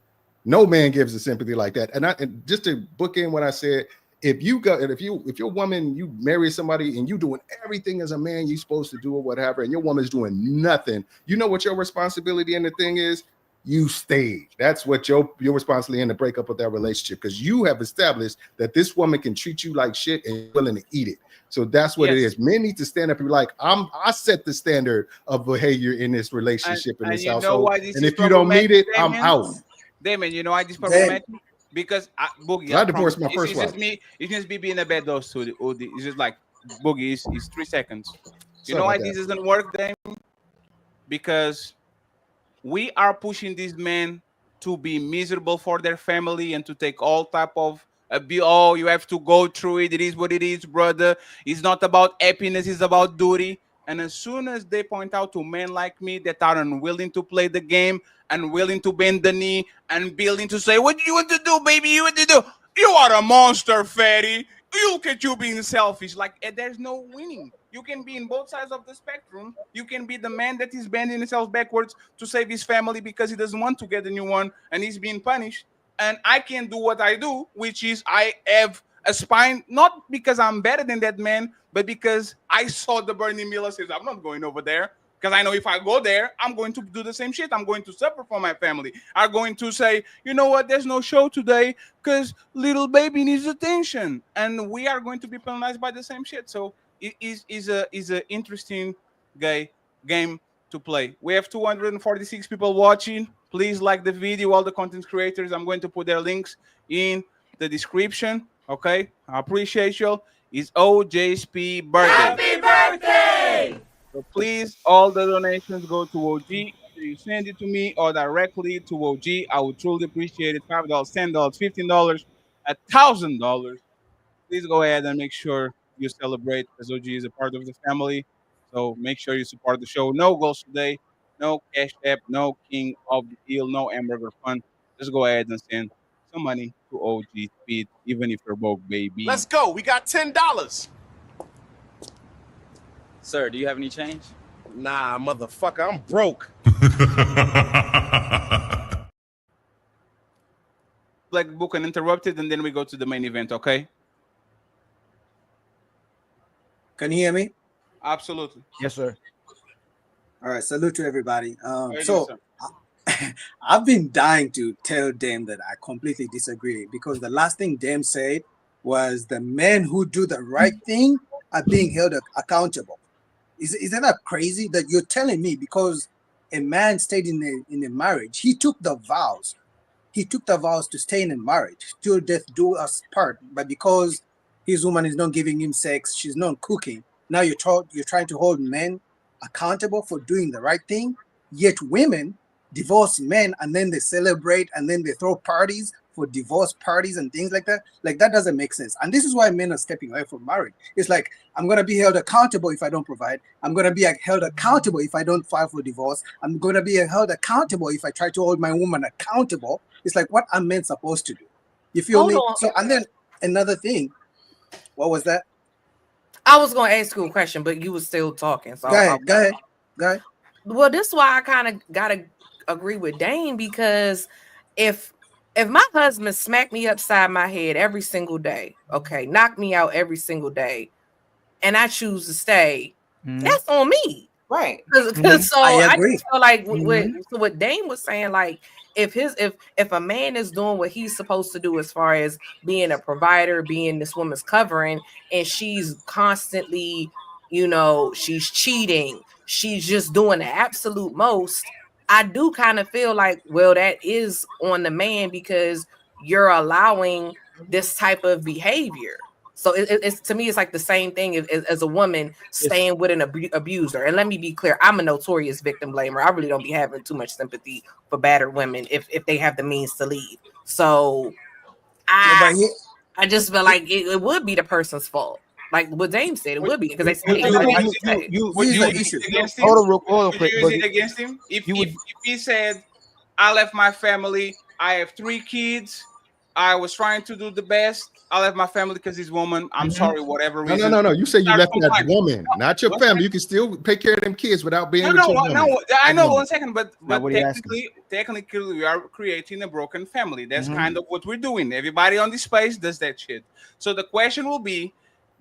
No man gives a sympathy like that. And just to book in what I said, if your woman, you marry somebody and you doing everything as a man you're supposed to do or whatever, and your woman's doing nothing, you know what your responsibility in the thing is? you stayed. That's what your responsibility in the breakup of that relationship, because you have established that this woman can treat you like shit and you're willing to eat it. So that's what it is. Men need to stand up and be like, I set the standard of behavior in this relationship, in And this you know household. why this And is if you don't meet problematic, it, I'm out. Damon, you know why this is problematic? Because Boogie, I divorced my first it's wife. just me. It's just me being a bad dose to the OD. It's just like Boogie is 3 seconds. You Something know why like this that. doesn't work, Damon? Because we are pushing these men to be miserable for their family and to take all type of abuse. Oh, you have to go through it. It is what it is, brother. It's not about happiness. It's about duty. And as soon as they point out to men like me that are unwilling to play the game, unwilling to bend the knee, and willing to say, "What do you want to do, baby? You want to do? You are a monster, fatty. Look at you being selfish." Like, there's no winning. You can be in both sides of the spectrum. You can be the man that is bending himself backwards to save his family because he doesn't want to get a new one and he's being punished. And I can do what I do, which is I have a spine, not because I'm better than that man, but because I saw the Bernie Miller says, I'm not going over there. Because I know if I go there, I'm going to do the same shit. I'm going to suffer for my family. I'm going to say, you know what, there's no show today because little baby needs attention. And we are going to be penalized by the same shit. So it is a interesting game to play. We have 246 people watching. Please like the video, all the content creators. I'm going to put their links in the description. Okay, I appreciate you. It's OJ's birthday. Happy birthday! So please, all the donations go to OG. Either you send it to me or directly to OG. I would truly appreciate it. $5, $10, $15, $1,000. Please go ahead and make sure you celebrate, as OG is a part of the family. So make sure you support the show. No goals today, no cash app, no king of the deal, no hamburger fund. Just go ahead and send some money to OG Speed, even if you're broke, baby. Let's go. We got $10. Sir, do you have any change? Nah, motherfucker, I'm broke. Black Book Uninterrupted, and then we go to the main event, okay? Can you hear me? Absolutely. Yes, sir. All right. Salute to everybody. Very So good, I've been dying to tell Dame that I completely disagree, because the last thing Dame said was the men who do the right thing are being held accountable. Isn't that crazy that you're telling me because a man stayed in a marriage, he took the vows. He took the vows to stay in a marriage, till death do us part. But because his woman is not giving him sex, she's not cooking, now you're trying to hold men accountable for doing the right thing. Yet women divorce men and then they celebrate and then they throw parties for divorce parties and things like that. Like, that doesn't make sense. And this is why men are stepping away from marriage. It's like, I'm going to be held accountable if I don't provide. I'm going to be held accountable if I don't file for divorce. I'm going to be held accountable if I try to hold my woman accountable. It's like, what are men supposed to do? You feel Hold me? on. So, and then another thing, what was that? I was going to ask you a question, but you were still talking. So Go ahead. Well, this is why I kind of got to agree with Dane, because if my husband smacked me upside my head every single day, okay, knock me out every single day, and I choose to stay, that's on me. Right. So I agree. just feel like what Dane was saying, like, if a man is doing what he's supposed to do as far as being a provider, being this woman's covering, and she's constantly, she's cheating, she's just doing the absolute most, I do kind of feel like, well, that is on the man, because you're allowing this type of behavior. So it's to me, it's like the same thing as a woman staying with an abuser. And let me be clear, I'm a notorious victim blamer. I really don't be having too much sympathy for battered women if they have the means to leave. So I just feel like it would be the person's fault. Like what Dame said, it would be, because they say Would you use it against him? Hold on, Would you use it against him? If he said, I left my family, I have 3 kids, I was trying to do the best, I left my family because this woman, I'm sorry, whatever reason. No. You say you left that woman, not your family. You can still take care of them kids without being with your woman. No, I know, 1 second, but technically we are creating a broken family. That's kind of what we're doing. Everybody on this space does that shit. So the question will be,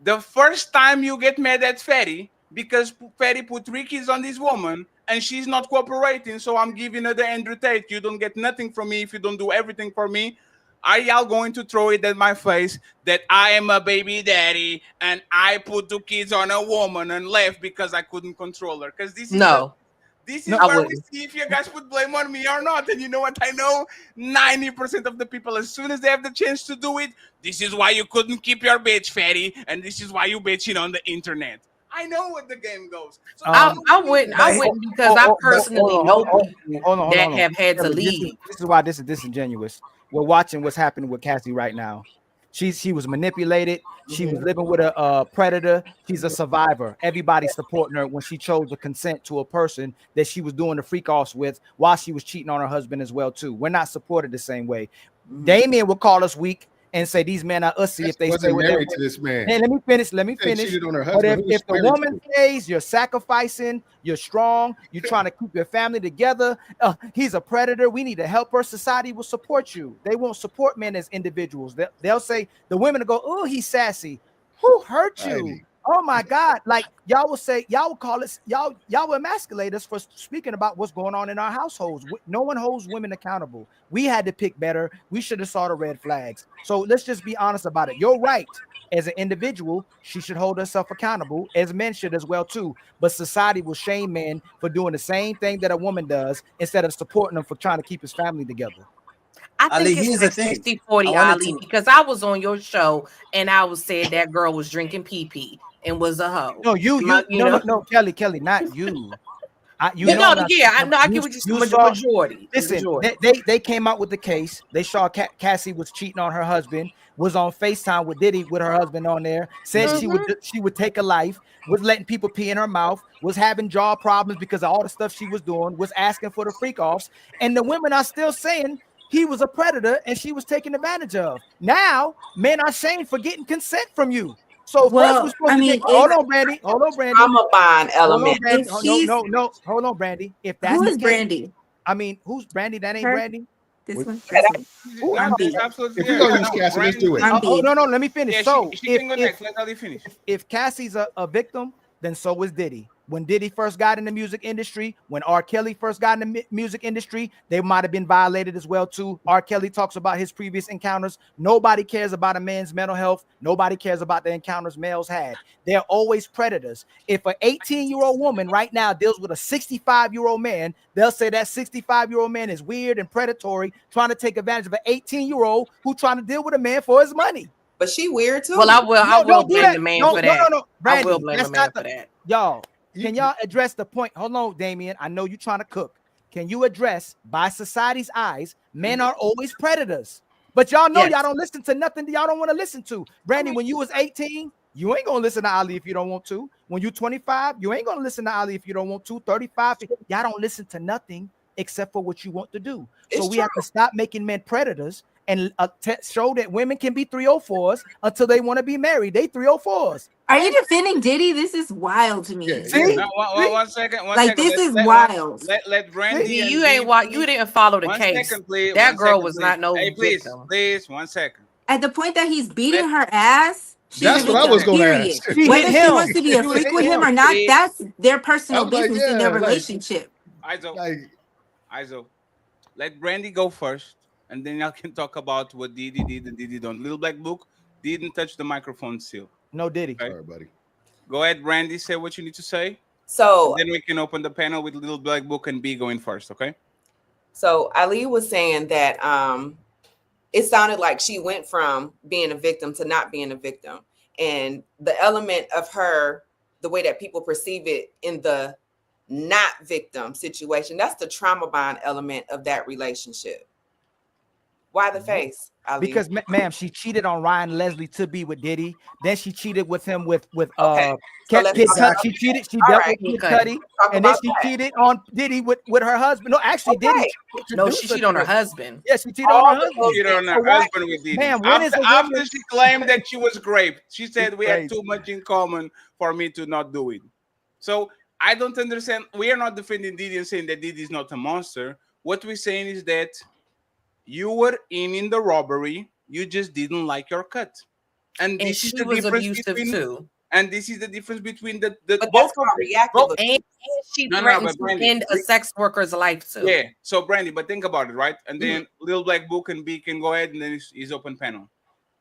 the first time you get mad at Fatty, because Fatty put 3 kids on this woman and she's not cooperating. So I'm giving her the Andrew Tate. You don't get nothing from me if you don't do everything for me. Are y'all going to throw it at my face that I am a baby daddy and I put 2 kids on a woman and left because I couldn't control her? Because this is this is I where we wouldn't. see if you guys put blame on me or not. And you know what? I know 90% of the people, as soon as they have the chance to do it, this is why you couldn't keep your bitch, Fatty, and this is why you bitching on the internet. I know what the game goes. So I wouldn't because I personally know people that have had to Kelly, leave. This is why this is disingenuous. We're watching what's happening with Cassie right now. She was manipulated. She was living with a predator. She's a survivor. Everybody's supporting her when she chose to consent to a person that she was doing the freak offs with while she was cheating on her husband as well too. We're not supported the same way. Damien will call us weak and say these men are ussy if they stay Wasn't with married their to this man. Hey, let me finish. She cheated on her But husband. Who was if the she married woman says you're sacrificing, you're strong, you're trying to keep your family together, he's a predator. We need to help her. Society will support you. They won't support men as individuals. They'll say the women will go, "Oh, he's sassy." Who hurt you? Oh my God! Like y'all will say, y'all will call it, y'all will emasculate us for speaking about what's going on in our households. No one holds women accountable. We had to pick better. We should have saw the red flags. So let's just be honest about it. You're right. As an individual, she should hold herself accountable, as men should as well too. But society will shame men for doing the same thing that a woman does instead of supporting them for trying to keep his family together. I Ali, think it's here's the like thing. 60-40, I wanted Ali, to- because I was on your show and I was said that girl was drinking pee and was a hoe. No, you know? no, Kelly, not you. I get what you're majority. Listen, Majority. they came out with the case. They saw Cassie was cheating on her husband, was on FaceTime with Diddy with her husband on there, said she would take a life, was letting people pee in her mouth, was having jaw problems because of all the stuff she was doing, was asking for the freak offs, and the women are still saying he was a predator and she was taken advantage of. Now, men are shamed for getting consent from you. So first we're supposed to get hold on, Brandy. Trauma bond Hold on, element. Brandy. No. Hold on, Brandy. If that's Who the is case, Brandy? I mean, who's Brandy? That ain't Her? Brandy. This one. Ooh, I'm B. If you're gonna use Cassie, let's do it. Oh, no, let me finish. Yeah, So she can go next. Let Ali finish. if Cassie's a victim, then so is Diddy. When Diddy first got in the music industry, when R. Kelly first got in the music industry, they might have been violated as well too. R. Kelly talks about his previous encounters. Nobody cares about a man's mental health. Nobody cares about the encounters males had. They're always predators. If an 18-year-old woman right now deals with a 65-year-old man, they'll say that 65-year-old man is weird and predatory, trying to take advantage of an 18-year-old who trying to deal with a man for his money. But she weird too. Well, I will blame the man for that. No. I Brandy, will blame the man for that. Y'all, can y'all address the point? Hold on, Damien. I know you're trying to cook. Can you address, by society's eyes, men are always predators? But y'all know y'all don't listen to nothing y'all don't want to listen to. Brandy, when you was 18, you ain't gonna listen to Ali if you don't want to. When you 25, you ain't gonna listen to Ali if you don't want to. 35, y'all don't listen to nothing except for what you want to do. So we have to stop making men predators and show that women can be 304s until they want to be married. They 304s. Are you defending Diddy? This is wild to me. See? No, one second. This is wild. Let Brandy. You didn't follow the case. Second, please. That girl was not no victim. Please, 1 second. At the point that he's beating her ass, That's what I was going to ask. Whether she wants to be a freak with him or not, that's their personal I'm like, business in their yeah, like- relationship. Izo, let Brandy go first, and then y'all can talk about what Diddy did and Diddy don't. Little Black Book didn't touch the microphone still. No Diddy. Okay? Sorry, buddy. Go ahead, Brandy. Say what you need to say. So and then we can open the panel with Little Black Book and B going first. Okay. So Ali was saying that it sounded like she went from being a victim to not being a victim, and the element of her, the way that people perceive it in the not victim situation, that's the trauma bond element of that relationship. Why the face, Ali? Because ma'am, she cheated on Ryan Leslie to be with Diddy. Then she cheated with him with So let's Kid talk Cudi. about- She cheated. She All dealt right, with Kid Cudi. Cudi, Talk and then about she that. cheated on Diddy with her husband. No, actually, Diddy. No, she introduced cheated on her to it. husband. Yeah, she cheated on her husband. Cheated on So her why- husband with Diddy. Ma'am, when is a after woman? she claimed that she was raped, she said we had crazy. too much in common for me to not do it. So I don't understand. We are not defending Diddy and saying that Diddy is not a monster. What we're saying is that you were in the robbery. You just didn't like your cut, and this she is the was difference abusive between, too. And this is the difference between the But both that's of called them. reactive And she No, threatened but to Brandy, end a sex worker's life too. yeah. So Brandy, but think about it, right? And Mm-hmm. then Little Black Book and B can go ahead, and then he's open panel.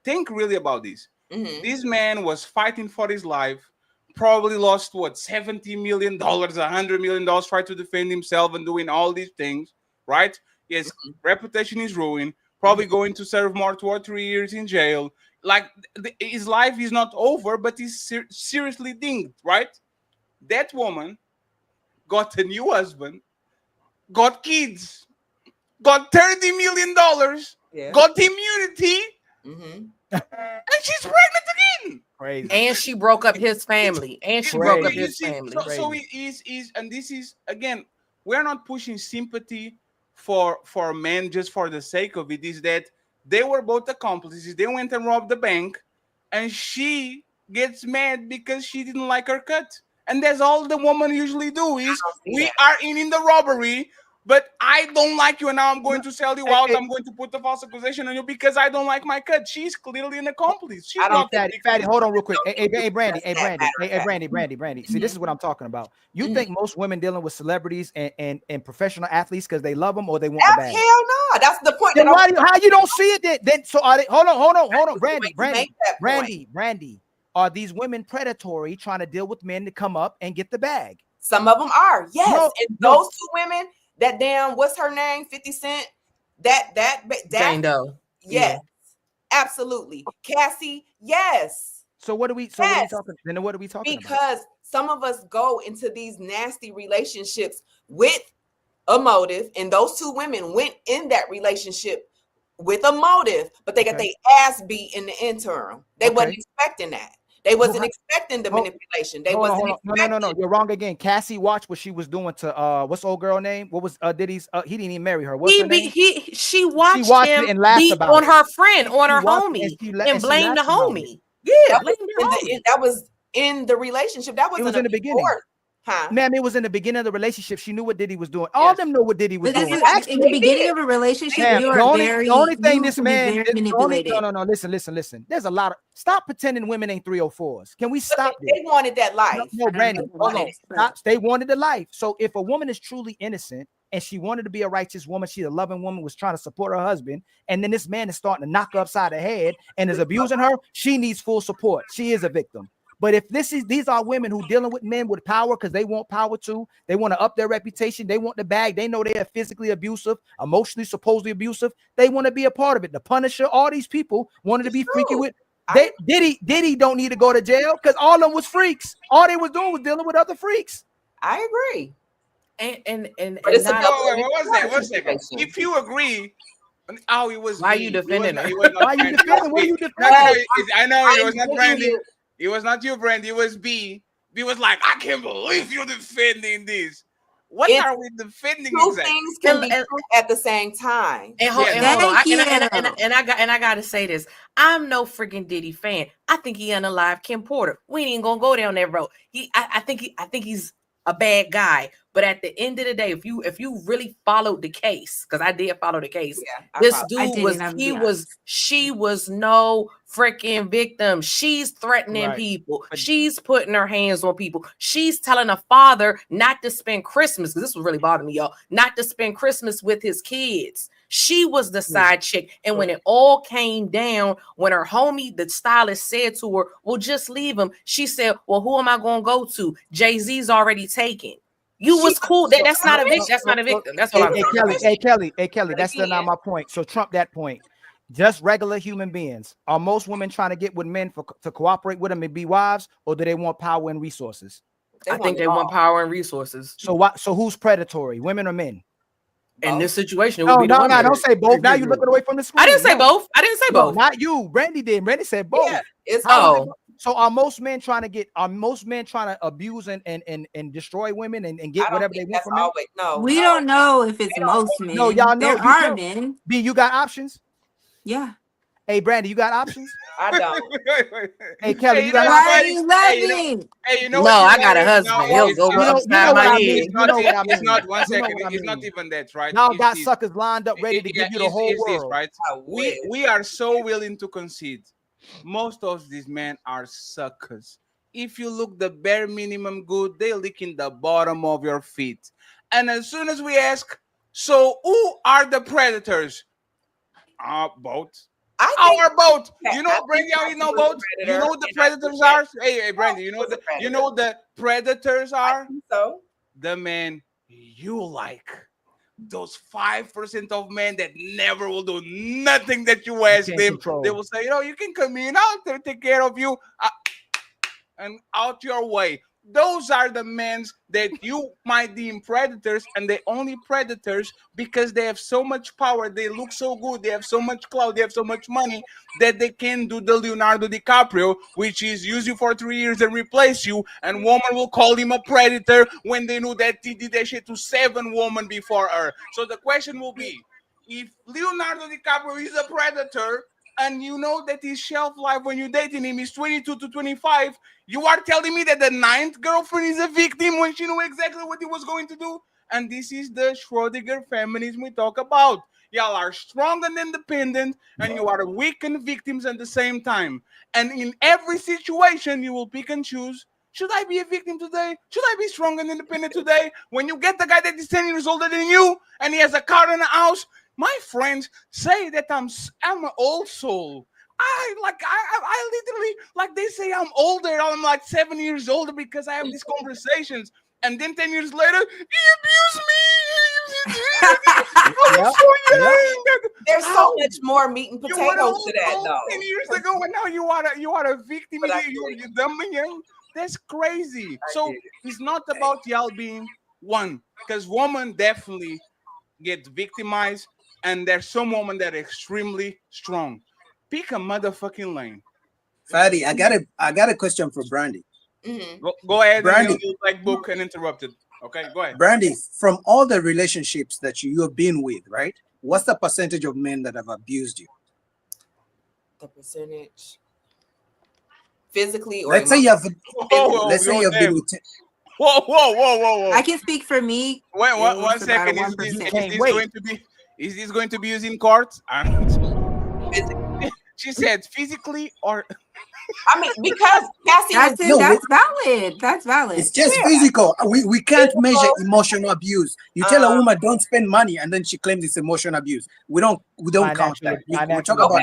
Think really about this. Mm-hmm. This man was fighting for his life. Probably lost what, $70 million, $100 million, tried to defend himself and doing all these things, right? His reputation is ruined. Probably going to serve more 2 or 3 years in jail. Like his life is not over, but he's seriously dinged, right? That woman got a new husband, got kids, got $30 million, Yeah. got immunity, Mm-hmm. and she's pregnant again. Crazy. And she broke up his family. And she broke up his family. So it is, and this is again, we're not pushing sympathy for men just for the sake of it. Is that they were both accomplices. They went and robbed the bank, and she gets mad because she didn't like her cut. And that's all the woman usually do is we are in the robbery, but I don't like you, and now I'm going to sell you out. I'm going to put the false accusation on you because I don't like my cut. She's clearly an accomplice. She's not Fatty, hold on real quick. Hey, Brandy. See, this is what I'm talking about. You think most women dealing with celebrities and professional athletes because they love them or they want the bag? Hell no, that's the point. Then how you don't see it? Then so are they? Hold on, Brandy. Are these women predatory trying to deal with men to come up and get the bag? Some of them are, yes. No, and those two women, that damn, what's her name? 50 Cent. That Jane Doe. Yes, absolutely. Cassie, yes. So what are we? So what are we talking? Then what are we talking about? Because some of us go into these nasty relationships with a motive, and those two women went in that relationship with a motive, but they got their ass beat in the interim. They wasn't expecting that. They wasn't expecting the manipulation. They wasn't. No. You're wrong again. Cassie watched what she was doing to what's the old girl name? What was Diddy's? He didn't even marry her. What's her name? She watched him it and laughed beat about on it. her friend, on her She watched it homie, and she and blamed the laughed about homie. it. Yeah, that was in the relationship. That It wasn't was in the beginning. Huh? Ma'am, it was in the beginning of the relationship. She knew what Diddy was doing. All of them know what Diddy was doing. In the beginning of a relationship, Ma'am, you the are only thing you this can be man very manipulated. no, listen. There's a lot of stop pretending women ain't 304s. Can we stop this? They wanted that life. No, Brandy, hold on. Stop. They wanted the life. So if a woman is truly innocent and she wanted to be a righteous woman, she's a loving woman, was trying to support her husband, and then this man is starting to knock her upside the head and is abusing her, she needs full support. She is a victim. But if these are women who dealing with men with power because they want power too, they want to up their reputation, they want the bag, they know they are physically abusive, emotionally, supposedly abusive, they want to be a part of it. The Punisher, all these people wanted to be freaky with. Diddy don't need to go to jail because all of them was freaks. All they was doing was dealing with other freaks. I agree. And But it's one second. If you agree. Oh, it was. Why are you defending her? Why you defending? What are you defending? I know it was not Brandy. It was not you, Brandy. It was B. B was like, I can't believe you're defending this. What are we defending? Two things can be true at the same time. And hold on. I gotta say this. I'm no freaking Diddy fan. I think he unalive Kim Porter. We ain't even gonna go down that road. I think he's a bad guy. But at the end of the day, if you really followed the case, because I did follow the case, she was no freaking victim. She's threatening people. She's putting her hands on people. She's telling a father not to spend Christmas, because this was really bothering me, y'all, not to spend Christmas with his kids. She was the side chick. And when it all came down, when her homie, the stylist, said to her, well, just leave him, she said, well, who am I going to go to? Jay-Z's already taken. You was cool. That's not a victim. That's not a victim. That's what I'm saying. Hey, Kelly, that's still not my point. So trump that point. Just regular human beings. Are most women trying to get with men to cooperate with them and be wives, or do they want power and resources? I think they want power and resources. So who's predatory, women or men? In this situation, it no, would be the women. don't say both. Now you're looking away from the screen. I didn't say both. I didn't say both. Not you. Brandy did. Brandy said both. Yeah, so are most men trying to abuse and destroy women and get whatever they want from men? We don't know if it's most men. No, y'all know. There are men. B, you got options? Yeah. Hey, Brandy, you got options? I don't. Hey, Kelly, you got Why are options? you laughing? Hey, you know no, I got a husband. He'll go upside my head. It's not 1 second. It's not even that, right? Y'all got suckers lined up ready to give you the whole world. Right? We are so willing to concede. Most of these men are suckers. if you look the bare minimum good, they lick in the bottom of your feet. And as soon as we ask, so who are the predators? Both. Our boat. You know, Brandy, you know boat. You know who the predators are. Hey, Brandy, you know the predators are. So the men you like. Those 5% of men that never will do nothing that you ask them. They will say, you can come in, I'll take care of you. And out your way. Those are the men that you might deem predators, and they only predators because they have so much power, they look so good, they have so much clout, they have so much money that they can do the Leonardo DiCaprio, which is use you for 3 years and replace you, and woman will call him a predator when they knew that he did that shit to 7 women before her. So the question will be, if Leonardo DiCaprio is a predator, and you know that his shelf life when you're dating him is 22 to 25, you are telling me that the 9th girlfriend is a victim when she knew exactly what he was going to do? And this is the Schrodinger feminism we talk about. Y'all are strong and independent, and you are weak and victims at the same time. And in every situation, you will pick and choose. Should I be a victim today? Should I be strong and independent today? When you get the guy that is 10 years older than you, and he has a car and a house, my friends say that I'm an old soul. I literally, like, they say I'm older. I'm like 7 years older because I have these conversations. And then 10 years later, he abused me. I was so young. There's so much more meat and potatoes to that, though. 10 years ago, and now you are a victim. You're dumb and young. That's crazy. So it's not about y'all being one, because women definitely get victimized, and there's some women that are extremely strong. Pick a motherfucking lane. Fadi, I got a question for Brandy. Mm-hmm. Go ahead, Brandy. and you'll like book uninterrupted. Okay, go ahead. Brandy, from all the relationships that you've been with, right? What's the percentage of men that have abused you? The percentage, physically or let's say you have. Whoa, let's say you've been with. Whoa. I can speak for me. Wait, one It's about second. 1%. Is this going to be used in court? She said physically or. I mean, because Cassie, that's valid. That's valid. It's just physical. We can't measure emotional abuse. You tell a woman don't spend money, and then she claims it's emotional abuse. We don't count that. We talk about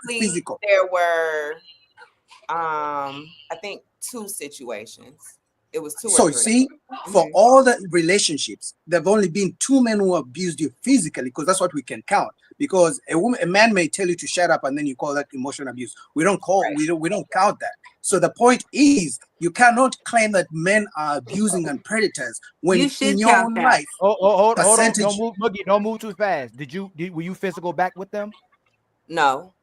physical. There were, I think 2 situations. It was 2 So or 3. see, for all the relationships, there've only been 2 men who abused you physically, because that's what we can count. Because a man may tell you to shut up, and then you call that emotional abuse. We don't count that. So the point is, you cannot claim that men are abusing and predators when You should in your count own that. life. Hold on. percentage- Don't move, Moogie, don't move too fast. Were you physical back with them? No.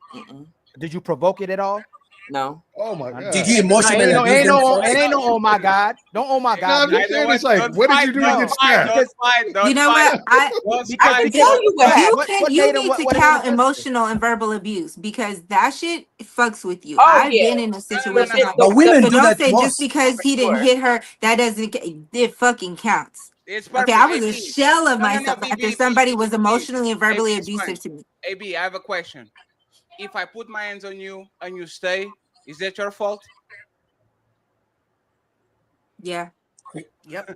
Did you provoke it at all? No. Oh my God. Did you emotionally abuse them? Ain't no oh my God. Don't oh my God. No, I'm just saying, it's like, what did you do to get stabbed? You know what? I can tell you what happened. You need to count emotional and verbal abuse, because that shit fucks with you. Oh, I've yeah. been in a situation like But that. women So do don't that say to just us. because he didn't hit her, that doesn't. It fucking counts. It's Okay, perfect. I was a AB. shell of No, myself B, after B, somebody B, was B. emotionally and verbally AB, it's fine. abusive to me. AB, I have a question. If I put my hands on you and you stay, is that your fault? Yeah. Yep.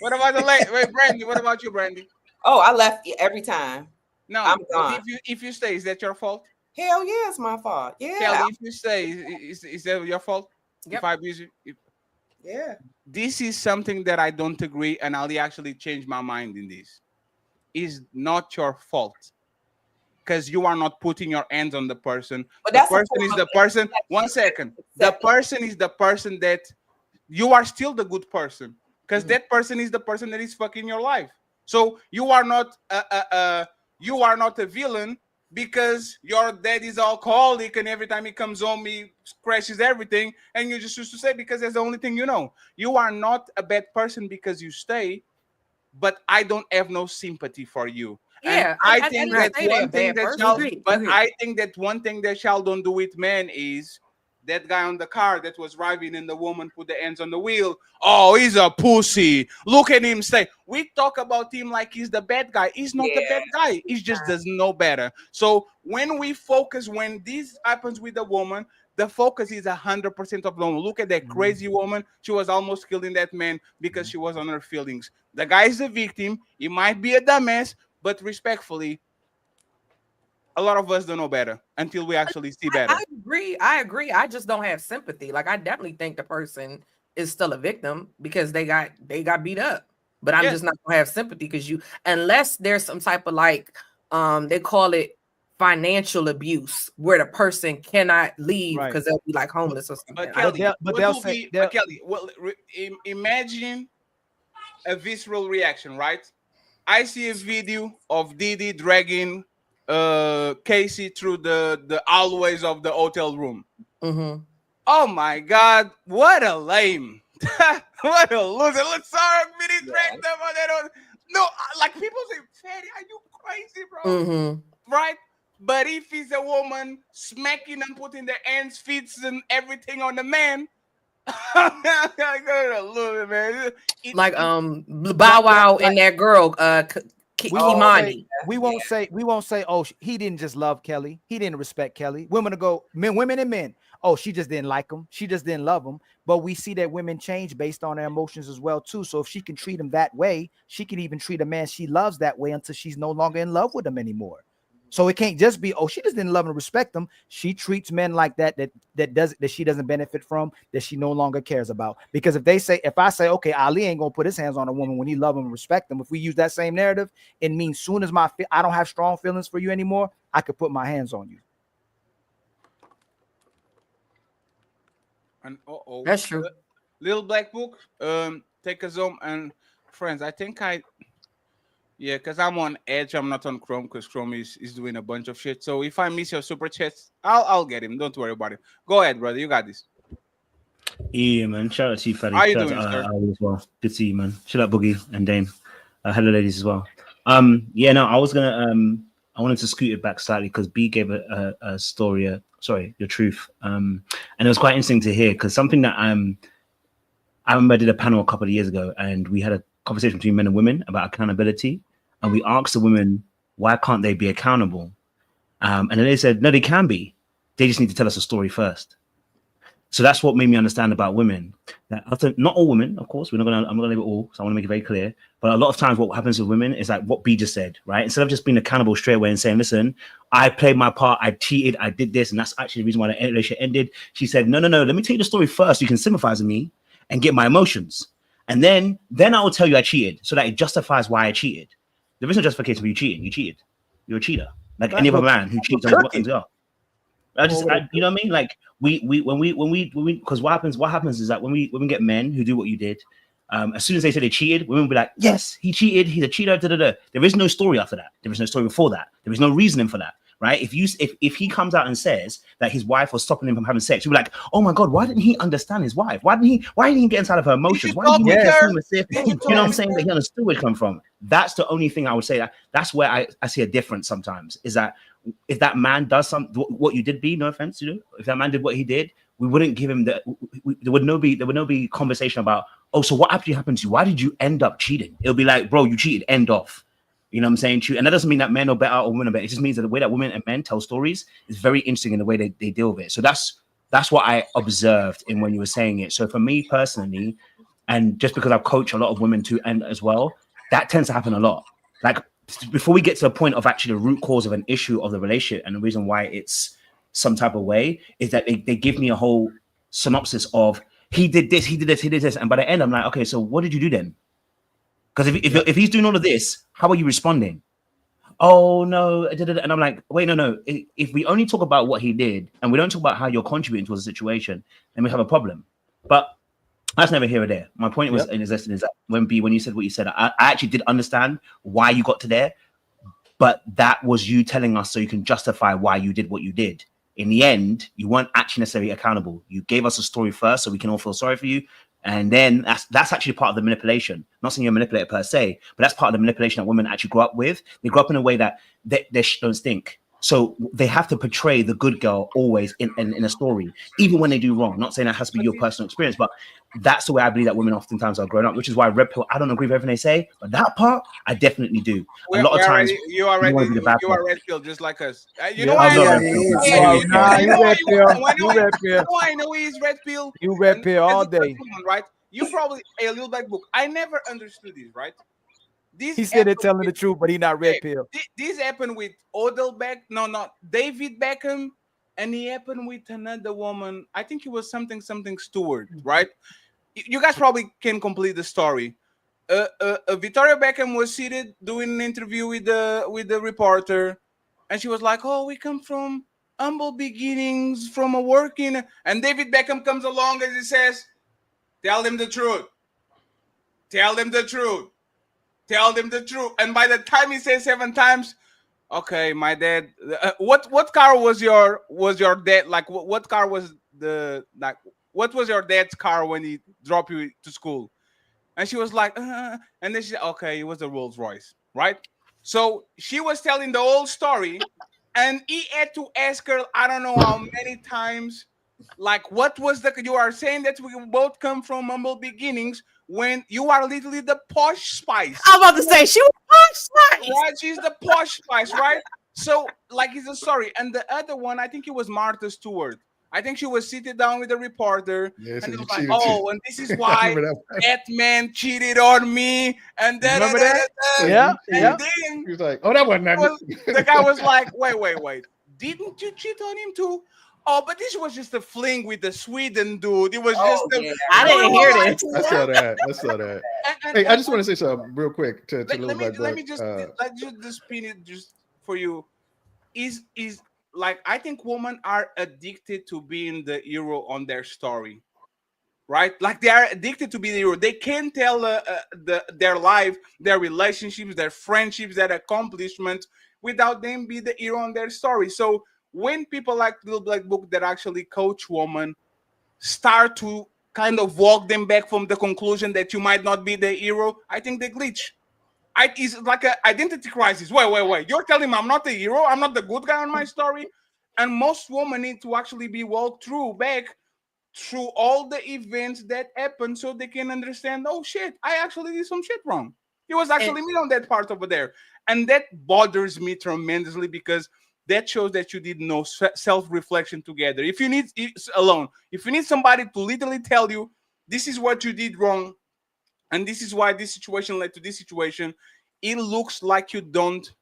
What about the late? Wait, Brandy. What about you, Brandy? Oh, I left every time. No, I'm but gone. if you stay, is that your fault? Hell yeah, it's my fault. Yeah. Kelly, if you stay, is that your fault? Yep. If I abuse you? Yeah. This is something that I don't agree, and I'll actually change my mind in this. Is not your fault, because you are not putting your hands on the person. But The that's a person form is of the person. acceptance. 1 second. The person is the person that you are still the good person, because that person is the person that is fucking your life. So you are not a villain because your dad is alcoholic and every time he comes home he crashes everything, and you just used to say because that's the only thing you know. You are not a bad person because you stay, but I don't have no sympathy for you. Yeah, And I think didn't that say they're a one thing bad that person. y'all, Agreed, but agreed. I think that one thing that y'all don't do with men is that guy on the car that was driving and the woman put the hands on the wheel. Oh, he's a pussy. Look at him stay. We talk about him like he's the bad guy. He's not the bad guy. He just doesn't know better. So when we focus, when this happens with the woman, the focus is 100% of the woman. Look at that crazy woman. She was almost killing that man because she was on her feelings. The guy is a victim. He might be a dumbass, but respectfully, a lot of us don't know better until we actually see better. I agree. I just don't have sympathy. Like, I definitely think the person is still a victim because they got beat up. But I'm just not gonna have sympathy because unless there's some type of like they call it financial abuse where the person cannot leave because they'll be like homeless or something. But Kelly, Kelly, well, imagine a visceral reaction, right? I see a video of Didi dragging Casey through the hallways of the hotel room. Oh my God, what a lame. What a loser. Let's sorry, mini drag them on that. No, like people say, Fatty, are you crazy, bro? Right? But if he's a woman smacking and putting their hands, feet, and everything on the man, man. Like Bow Wow and that girl, Kimani. We won't say, oh, he didn't just love Kelly. He didn't respect Kelly. Women and men. Oh, she just didn't like him. She just didn't love him. But we see that women change based on their emotions as well, too. So if she can treat him that way, she can even treat a man she loves that way until she's no longer in love with him anymore. So it can't just be, oh, she just didn't love and respect them. She treats men like that she doesn't benefit from, that she no longer cares about. Because if I say, okay, Ali ain't gonna put his hands on a woman when he love him and respect them, if we use that same narrative, it means soon as I don't have strong feelings for you anymore, I could put my hands on you. And that's true. Little Black Book, take us home. And friends, I think because I'm on Edge, I'm not on Chrome because Chrome is doing a bunch of shit. So if I miss your super chats, I'll get him. Don't worry about it. Go ahead, brother. You got this. Yeah, man. Shout out to you, Fatty. How you doing, sir? As well. Good to see you, man. Shout out Boogie and Dame. Hello, ladies, as well. Yeah, no, I was gonna I wanted to scoot it back slightly because B gave a story, your truth. And it was quite interesting to hear because something that I remember I did a panel a couple of years ago and we had a conversation between men and women about accountability. And we asked the women, why can't they be accountable? And then they said, no, they can be. They just need to tell us a story first. So that's what made me understand about women. That after, not all women, of course, I'm not gonna leave it all, so I want to make it very clear. But a lot of times what happens with women is like what B just said, right? Instead of just being accountable straight away and saying, listen, I played my part, I cheated, I did this, and that's actually the reason why the relationship ended. She said, no, let me tell you the story first so you can sympathize with me and get my emotions. And then I will tell you I cheated so that it justifies why I cheated. There is no justification for you cheating. You cheated. You're a cheater. Like any other man who cheats on his wife. You know what I mean? Like when we because what happens is that when we get men who do what you did, as soon as they say they cheated, women will be like, yes, he cheated, he's a cheater. There is no story after that. There is no story before that. There is no reasoning for that. Right? If he comes out and says that his wife was stopping him from having sex, you'll be like, oh my God, why didn't he understand his wife? Why didn't he get inside of her emotions? Why didn't he make her feel safe? You know what I'm saying? That he understood where it come from. That's the only thing I would say. That's where I see a difference sometimes. Is that if that man does what you did, no offense, if that man did what he did, we wouldn't give him there would no be conversation about, oh, so what actually happened to you? Why did you end up cheating? It'll be like, bro, you cheated, end off. You know what I'm saying? And that doesn't mean that men are better or women are better. It just means that the way that women and men tell stories is very interesting in the way they deal with it. So that's what I observed in when you were saying it. So for me personally, and just because I've coached a lot of women too, and as well, that tends to happen a lot. Like before we get to the point of actually the root cause of an issue of the relationship and the reason why it's some type of way is that they give me a whole synopsis of he did this, he did this, he did this. And by the end, I'm like, okay, so what did you do then? Because if he's doing all of this, how are you responding? Oh, no. And I'm like, wait, no. If we only talk about what he did and we don't talk about how you're contributing towards the situation, then we have a problem. But that's never here or there. My point was in existence is that when you said what you said, I actually did understand why you got to there, but that was you telling us so you can justify why you did what you did. In the end, you weren't actually necessarily accountable. You gave us a story first so we can all feel sorry for you. And then that's actually part of the manipulation. Not saying you're a manipulator per se, but that's part of the manipulation that women actually grow up with. They grow up in a way that they don't think. So they have to portray the good girl always in a story, even when they do wrong. Not saying that has to be your personal experience, but that's the way I believe that women oftentimes are growing up, which is why red pill, I don't agree with everything they say, but that part I definitely do. A lot of times you want to be the bad person. red pill just like us. You Yeah, know why? I'm not yeah, red pill. he is. I hear you. Nah, you red pill. You red You pill. know why I know he is red pill? You red pill all day. Right? You probably a little black book. I never understood this, right? He said they're telling the truth, but he not red pill. This happened with Odell not David Beckham, and he happened with another woman. I think it was something Stewart, right? You guys probably can complete the story. Victoria Beckham was seated doing an interview with the reporter, and she was like, "Oh, we come from humble beginnings, from a working." And David Beckham comes along and he says, "Tell them the truth. Tell them the truth. Tell them the truth." And by the time he says 7 times, okay, my dad. What car was your dad? Like what car was what was your dad's car when he dropped you to school? And she was like, and then she said, okay, it was a Rolls Royce, right? So she was telling the whole story, and he had to ask her, I don't know how many times, like, what was you are saying that we both come from humble beginnings when you are literally the posh spice. I'm about to say she was posh spice. Right? She's the posh spice, right? So, like, it's a story. And the other one, I think it was Martha Stewart. I think she was seated down with a reporter, Yeah, and so it was you like, cheated "Oh, too. and this is I why remember that. that man cheated on me." And then, Remember that? Yeah, yeah. then He was like, "Oh, that wasn't nothing." the guy was like, "Wait, didn't you cheat on him too?" Oh, but this was just a fling with the Sweden dude. It was just I didn't hear this. I saw that. Hey, I just want to say something real quick to Little Black Book. let me just spin it just for you. Is like, I think women are addicted to being the hero on their story, right? Like they are addicted to be the hero. They can't tell their life, their relationships, their friendships, their accomplishments without them be the hero on their story. So when people like Little Black Book that actually coach women start to kind of walk them back from the conclusion that you might not be the hero, I think they glitch. It's like an identity crisis. Wait. You're telling me I'm not the hero? I'm not the good guy on my story? And most women need to actually be walked through all the events that happen so they can understand, oh shit, I actually did some shit wrong. It was actually me on that part over there. And that bothers me tremendously because that shows that you did no self-reflection together. If you need somebody to literally tell you, this is what you did wrong, and this is why this situation led to this situation, it looks like you don't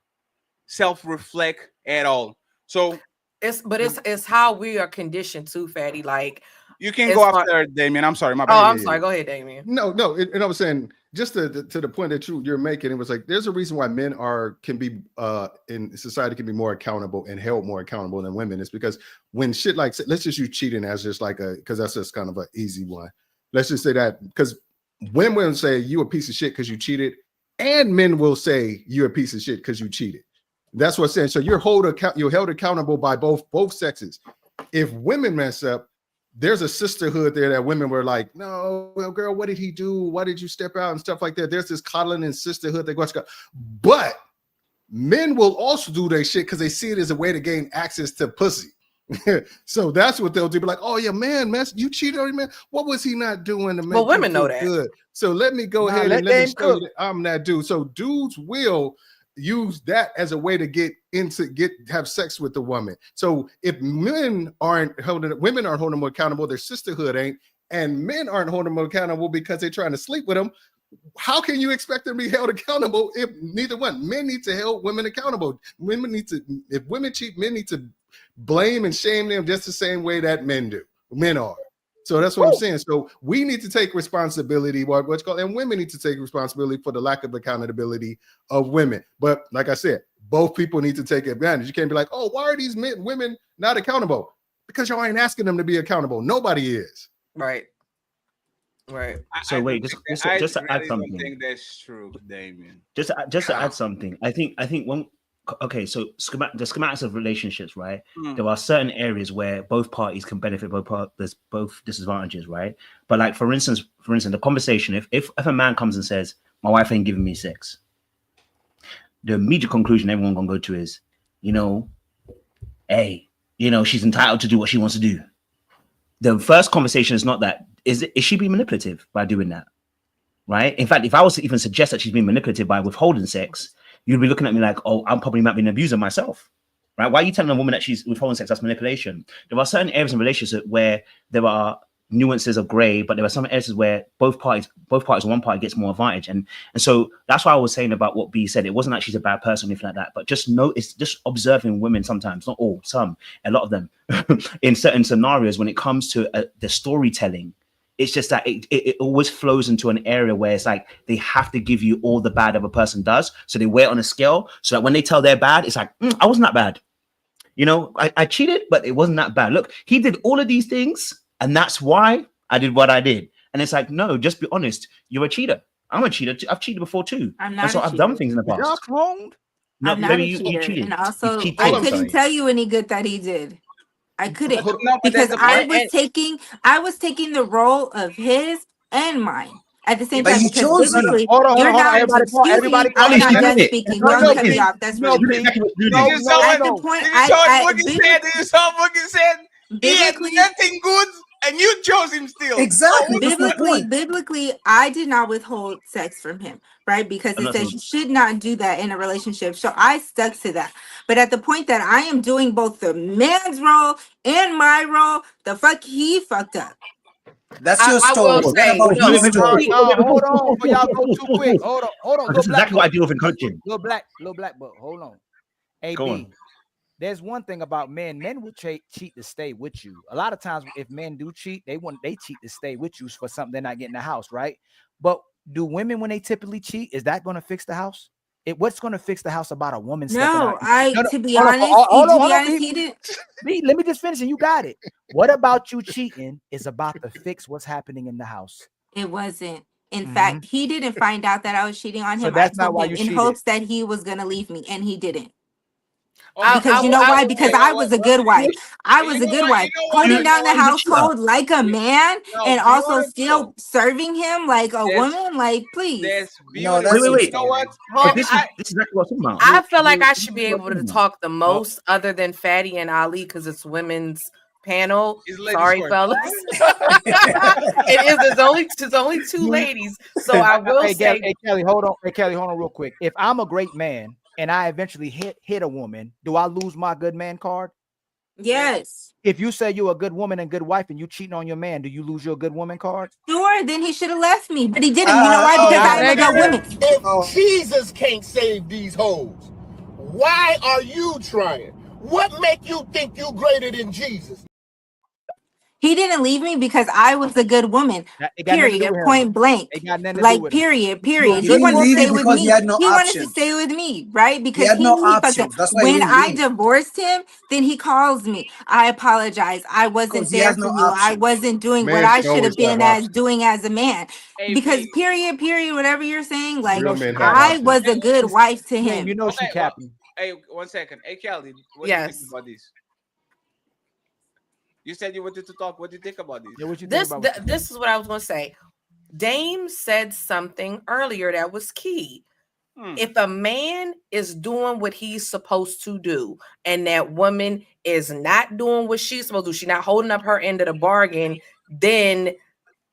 self-reflect at all. So it's how we are conditioned too, Fatty. Like, you can go after Damien. I'm sorry, my bad. Oh, I'm sorry. Go ahead, Damien. No, and I was saying just to the point that you're making, it was like there's a reason why men can be in society can be more accountable and held more accountable than women. It's because when shit like, let's just use cheating as just like because that's just kind of an easy one. Let's just say that because women will say you a piece of shit because you cheated, and men will say you're a piece of shit because you cheated. That's what I'm saying. So you're held accountable by both sexes. If women mess up, there's a sisterhood there that women were like, no, well, girl, what did he do? Why did you step out and stuff like that? There's this coddling and sisterhood that goes. But men will also do their shit because they see it as a way to gain access to pussy. So that's what they'll do. Be like, oh yeah, man, you cheated on him, man. What was he not doing to make well, women you feel know that. Good? So let me go ahead and let me show you that I'm that dude. So dudes will use that as a way to have sex with the woman. So if women aren't holding them accountable, their sisterhood ain't, and men aren't holding them accountable because they're trying to sleep with them, how can you expect them to be held accountable if neither one? Men need to hold women accountable. If women cheat, men need to blame and shame them just the same way that men are. So that's what I'm saying. So we need to take responsibility, and women need to take responsibility for the lack of accountability of women. But like I said, both people need to take advantage. You can't be like, oh, why are these women not accountable? Because y'all ain't asking them to be accountable. Nobody is. Right. So wait, just to add something. I think that's true, Damien. Just to add something. I think when so the schematics of relationships, right? There are certain areas where both parties can benefit. There's both disadvantages, right? But like for instance, the conversation, if a man comes and says, my wife ain't giving me sex, the immediate conclusion everyone gonna go to is, hey, she's entitled to do what she wants to do. The first conversation is not that. Is she being manipulative by doing that? Right? In fact, if I was to even suggest that she's being manipulative by withholding sex, you'd be looking at me like, oh, I'm probably might be an abuser myself. Right? Why are you telling a woman that she's withholding sex? That's manipulation. There are certain areas in relationships where there are nuances of gray, but there are some areas where both parties, one party gets more advantage. And so that's why I was saying about what B said. It wasn't like she's a bad person or anything like that, but just it's just observing women sometimes, not all, a lot of them, in certain scenarios when it comes to the storytelling. It's just that it always flows into an area where it's like they have to give you all the bad of a person does. So they weigh it on a scale so that when they tell they're bad, it's like, I wasn't that bad. I cheated, but it wasn't that bad. Look, he did all of these things, and that's why I did what I did. And it's like, no, just be honest. You're a cheater. I'm a cheater. I've cheated before too. I'm not. I've done things in the past. Y'all cloned? No, I'm not maybe a you cheater. cheated. And also, You I couldn't tell you any good that he did. I couldn't No, but because that's the I point. was taking the role of his and mine at the same But time. you Because chose him. biblically, Hold on. you're not. Everybody, Excuse me, I'm not done speaking. Don't cut me off. That's rude. Did you saw At what the point, Did you saw what Boogie biblically- said? Did you saw what Boogie said? He had Biblically- nothing good, and you chose him still. Exactly. That's my point. Biblically, I did not withhold sex from him, right? Because I'm it not says saying- you should not do that in a relationship. So I stuck to that. But at the point that I am doing both the man's role and my role, the fuck he fucked up. That's your I will story. say, What about no, his story? Hold on, before y'all go too quick. Hold on. This is exactly what I deal with in coaching. Little black book. Hold on. Go AB. on. There's one thing about men. Men will cheat to stay with you. A lot of times, if men do cheat, they cheat to stay with you for something they're not getting in the house, right? But do women, when they typically cheat, is that going to fix the house? What's going to fix the house about a woman stepping No, out? to be honest, he didn't. Let me just finish and you got it. What about you cheating is about to fix what's happening in the house? It wasn't. In fact, he didn't find out that I was cheating on So him. that's I not told why him you in cheated. hopes that he was going to leave me, and he didn't. I- Because I- you know I- why? Because I was a good wife. I was a good wife, holding down the You household like a man, and also still beautiful. serving him like a woman. Like, please. That's No, beautiful. that's Wait. You know what? But this is exactly what I'm talking about. I feel like I This should is be what I'm able to talking about. talk the most other than Fatty and Ali because it's women's panel. It's ladies Sorry, first. fellas. There's only two ladies. So I will say, Hey Kelly, hold on real quick. If I'm a great man and I eventually hit a woman, do I lose my good man card? Yes. If you say you're a good woman and good wife and you cheating on your man, do you lose your good woman card? Sure, then he should have left me, but he didn't. You know why? Because I am a good woman. If Jesus can't save these hoes, why are you trying? What make you think you greater than Jesus? He didn't leave me because I was a good woman. It got nothing to do Period. with him. Point blank. It got nothing to do Like with him. period. He He didn't wanted to leave stay you with because me. he had no He wanted to options. stay with me, right? Because had no fucked options. up. That's why he When didn't I leave. divorced him, then he calls me. I apologize. I wasn't Because he there has for no you. I options. wasn't doing Man what I should should have always been have as options. doing as a man. Hey, Because B, period, whatever you're saying, like Real men have I options. was a good wife to Man, you him. know she capping. Hey, 1 second. Hey, Kelly, what do you think yes. about this? You said you wanted to talk. What do you think about this? Yeah, what you think This about what you this is what I was going to say. Dame said something earlier that was key. If a man is doing what he's supposed to do and that woman is not doing what she's supposed to do, she's not holding up her end of the bargain, then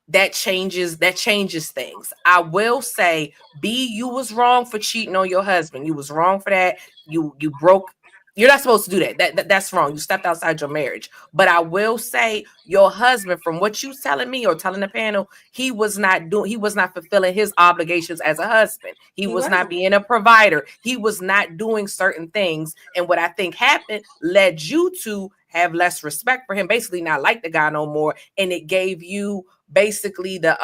that changes things. I will say, B, you was wrong for cheating on your husband. You was wrong for that. You broke. You're not supposed to do that. That's wrong. You stepped outside your marriage. But I will say, your husband, from what you telling me or telling the panel, he was not fulfilling his obligations as a husband. He was not wasn't. being a provider. He was not doing certain things. And what I think happened led you to have less respect for him, basically not like the guy no more. And it gave you basically the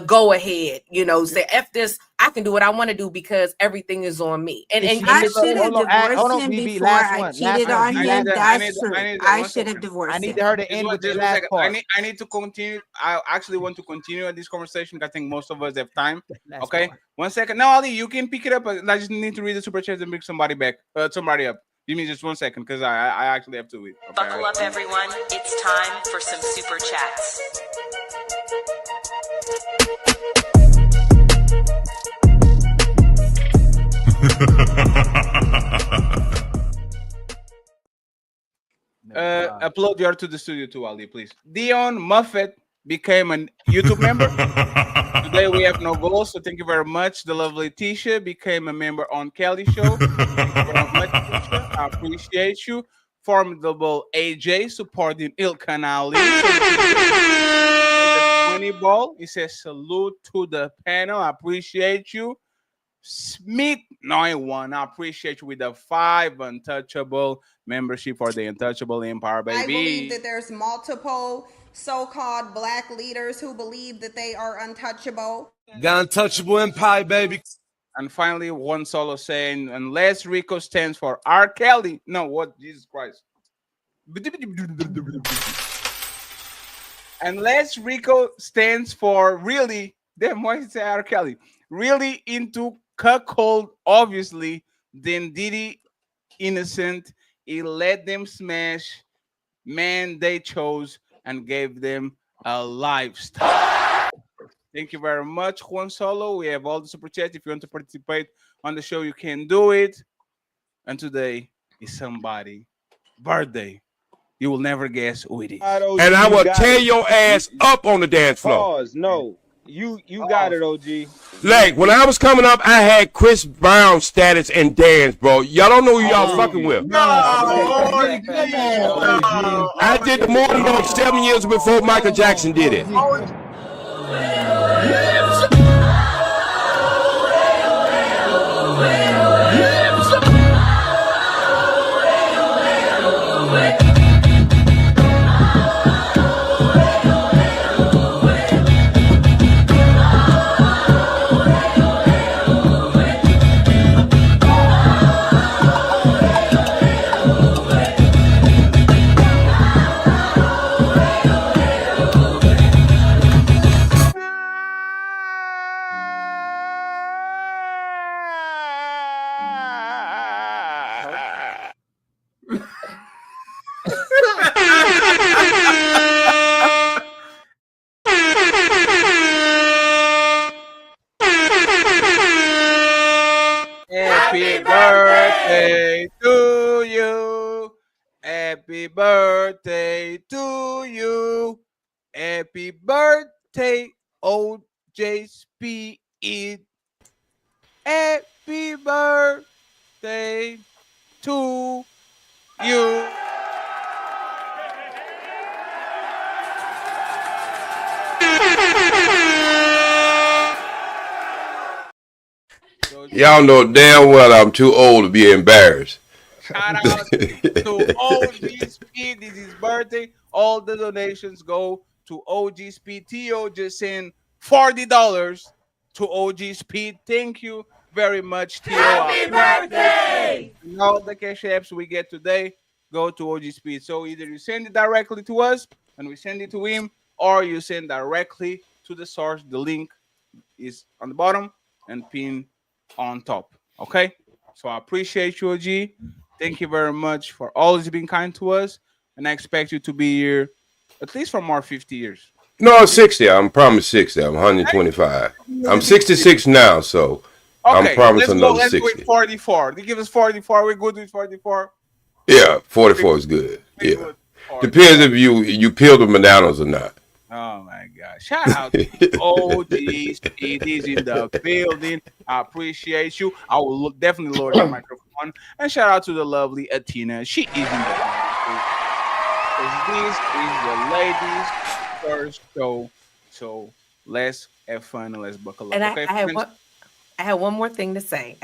go ahead, say F this, I can do what I want to do because everything is on me. And I should have divorced hold on, him BB, before last I one, cheated last on one. him. That's true. I one should have second. divorced I need him. her to end with the last part. I need to continue. I actually want to continue this conversation. I think most of us have time. Last Okay, part. 1 second. No, Ali, you can pick it up. But I just need to read the super chat and bring somebody up. Give me just 1 second because I actually have to read. Okay, Buckle up, everyone. It's time for some super chats. Upload your to the studio too, Ali, please. Dion Muffet became a YouTube member. Today we have no goals, so thank you very much. The lovely Tisha became a member on Kelly Show. Thank you very much, Tisha. I appreciate you. Formidable AJ supporting Ilkan Ali. The 20 ball. He says salute to the panel. I appreciate you. Smith 91. I appreciate you with the 5 untouchable membership for the Untouchable Empire, baby. I believe that there's multiple so-called black leaders who believe that they are untouchable. Got Untouchable Empire, baby. And finally, one solo saying, unless Rico stands for R. Kelly. No, what? Jesus Christ. Unless Rico stands for really, then why did he say R. Kelly? Really into cuckold, obviously, then Diddy innocent. He let them smash. Man, they chose and gave them a lifestyle. Thank you very much, Juan Solo. We have all the super chat. If you want to participate on the show, you can do it. And today is somebody's birthday. You will never guess who it is. And I will tear your ass up on the dance floor. Pause. No. You got it, OG. Like, when I was coming up, I had Chris Brown status and dance, bro. Y'all don't know who y'all fucking with. I did the more than 7 years before Michael Jackson did it. Happy birthday to you. Happy birthday to you. Happy birthday, OJ Speed. Happy birthday to you. Y'all know damn well I'm too old to be embarrassed. Shout out to OG Speed. This is his birthday. All the donations go to OG Speed. Tio just sent $40 to OG Speed. Thank you very much, Tio. Happy birthday! And all the cash apps we get today go to OG Speed. So either you send it directly to us and we send it to him, or you send directly to the source. The link is on the bottom and pinned on top. Okay? So I appreciate you, OG. Thank you very much for always being kind to us. And I expect you to be here at least for more 50 years. No, 60. I'm promised 60. I'm 125. I'm 66 now, so I'm promised another 60. Let's go with 44. They give us 44. We're good with 44. Yeah, 44 is good. Yeah. Depends if you peel the bananas or not. Oh my God. Shout out to OG Speed. He's in the building. I appreciate you. I will definitely lower the microphone. And shout out to the lovely Atina. She is in the building. This is the ladies' first show. So let's have fun and let's buckle up. And okay, I had one more thing to say.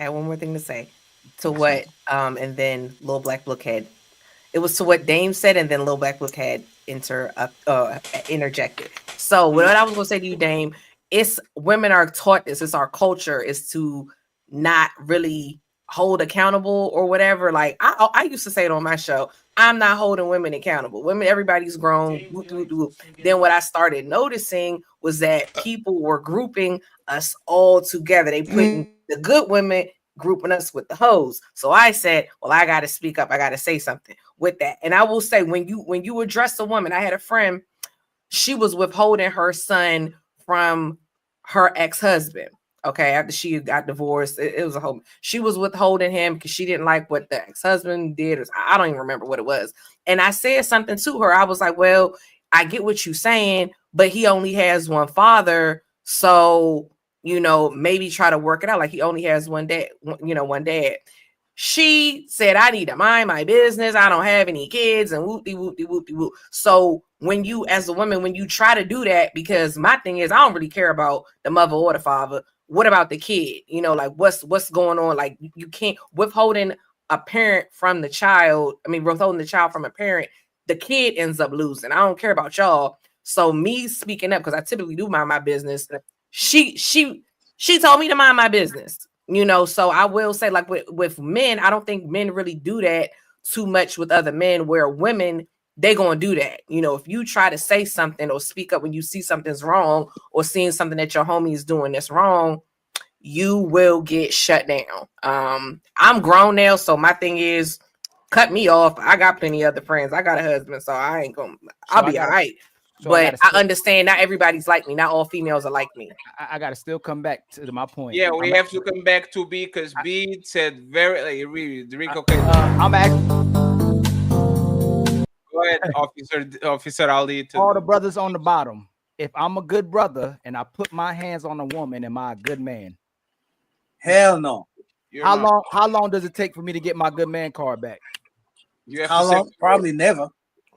To what and then Lil Black Book had. It was to what Dame said, and then Lil Black Book had interjected. So what I was gonna say to you, Dame, it's women are taught this. It's our culture is to not really hold accountable or whatever. Like I used to say it on my show. I'm not holding women accountable. Women, everybody's grown. Then what I started noticing was that people were grouping us all together. They put the good women grouping us with the hoes. So I said, well, I got to speak up. I got to say something with that. And I will say, when you address a woman, I had a friend, she was withholding her son from her ex-husband. Okay, after she got divorced, it was a whole. She was withholding him because she didn't like what the ex-husband did. Or I don't even remember what it was. And I said something to her. I was like, "Well, I get what you're saying, but he only has one father, so maybe try to work it out. Like he only has one dad. One dad." She said, "I need to mind my business. I don't have any kids," and whoopty whoopty whoopty whoop. So when you, as a woman, when you try to do that, because my thing is, I don't really care about the mother or the father. What about the kid? Like what's going on? Like you can't withholding a parent from the child. I mean, withholding the child from a parent, the kid ends up losing. I don't care about y'all. So me speaking up, because I typically do mind my business. She told me to mind my business. So I will say, like with men, I don't think men really do that too much with other men, where women, they gonna do that. If you try to say something or speak up when you see something's wrong or seeing something that your homie is doing that's wrong, you will get shut down. I'm grown now, so my thing is, cut me off. I got plenty of other friends. I got a husband, so I'll be all right. But I understand not everybody's like me. Not all females are like me. I gotta still come back to my point. Yeah, we have to come back to B, because B said very really Rico. I'm actually. Go ahead, Officer Ali. All the brothers on the bottom. If I'm a good brother and I put my hands on a woman, am I a good man? Hell no. How long does it take for me to get my good man card back? You have How to say, long? Probably never.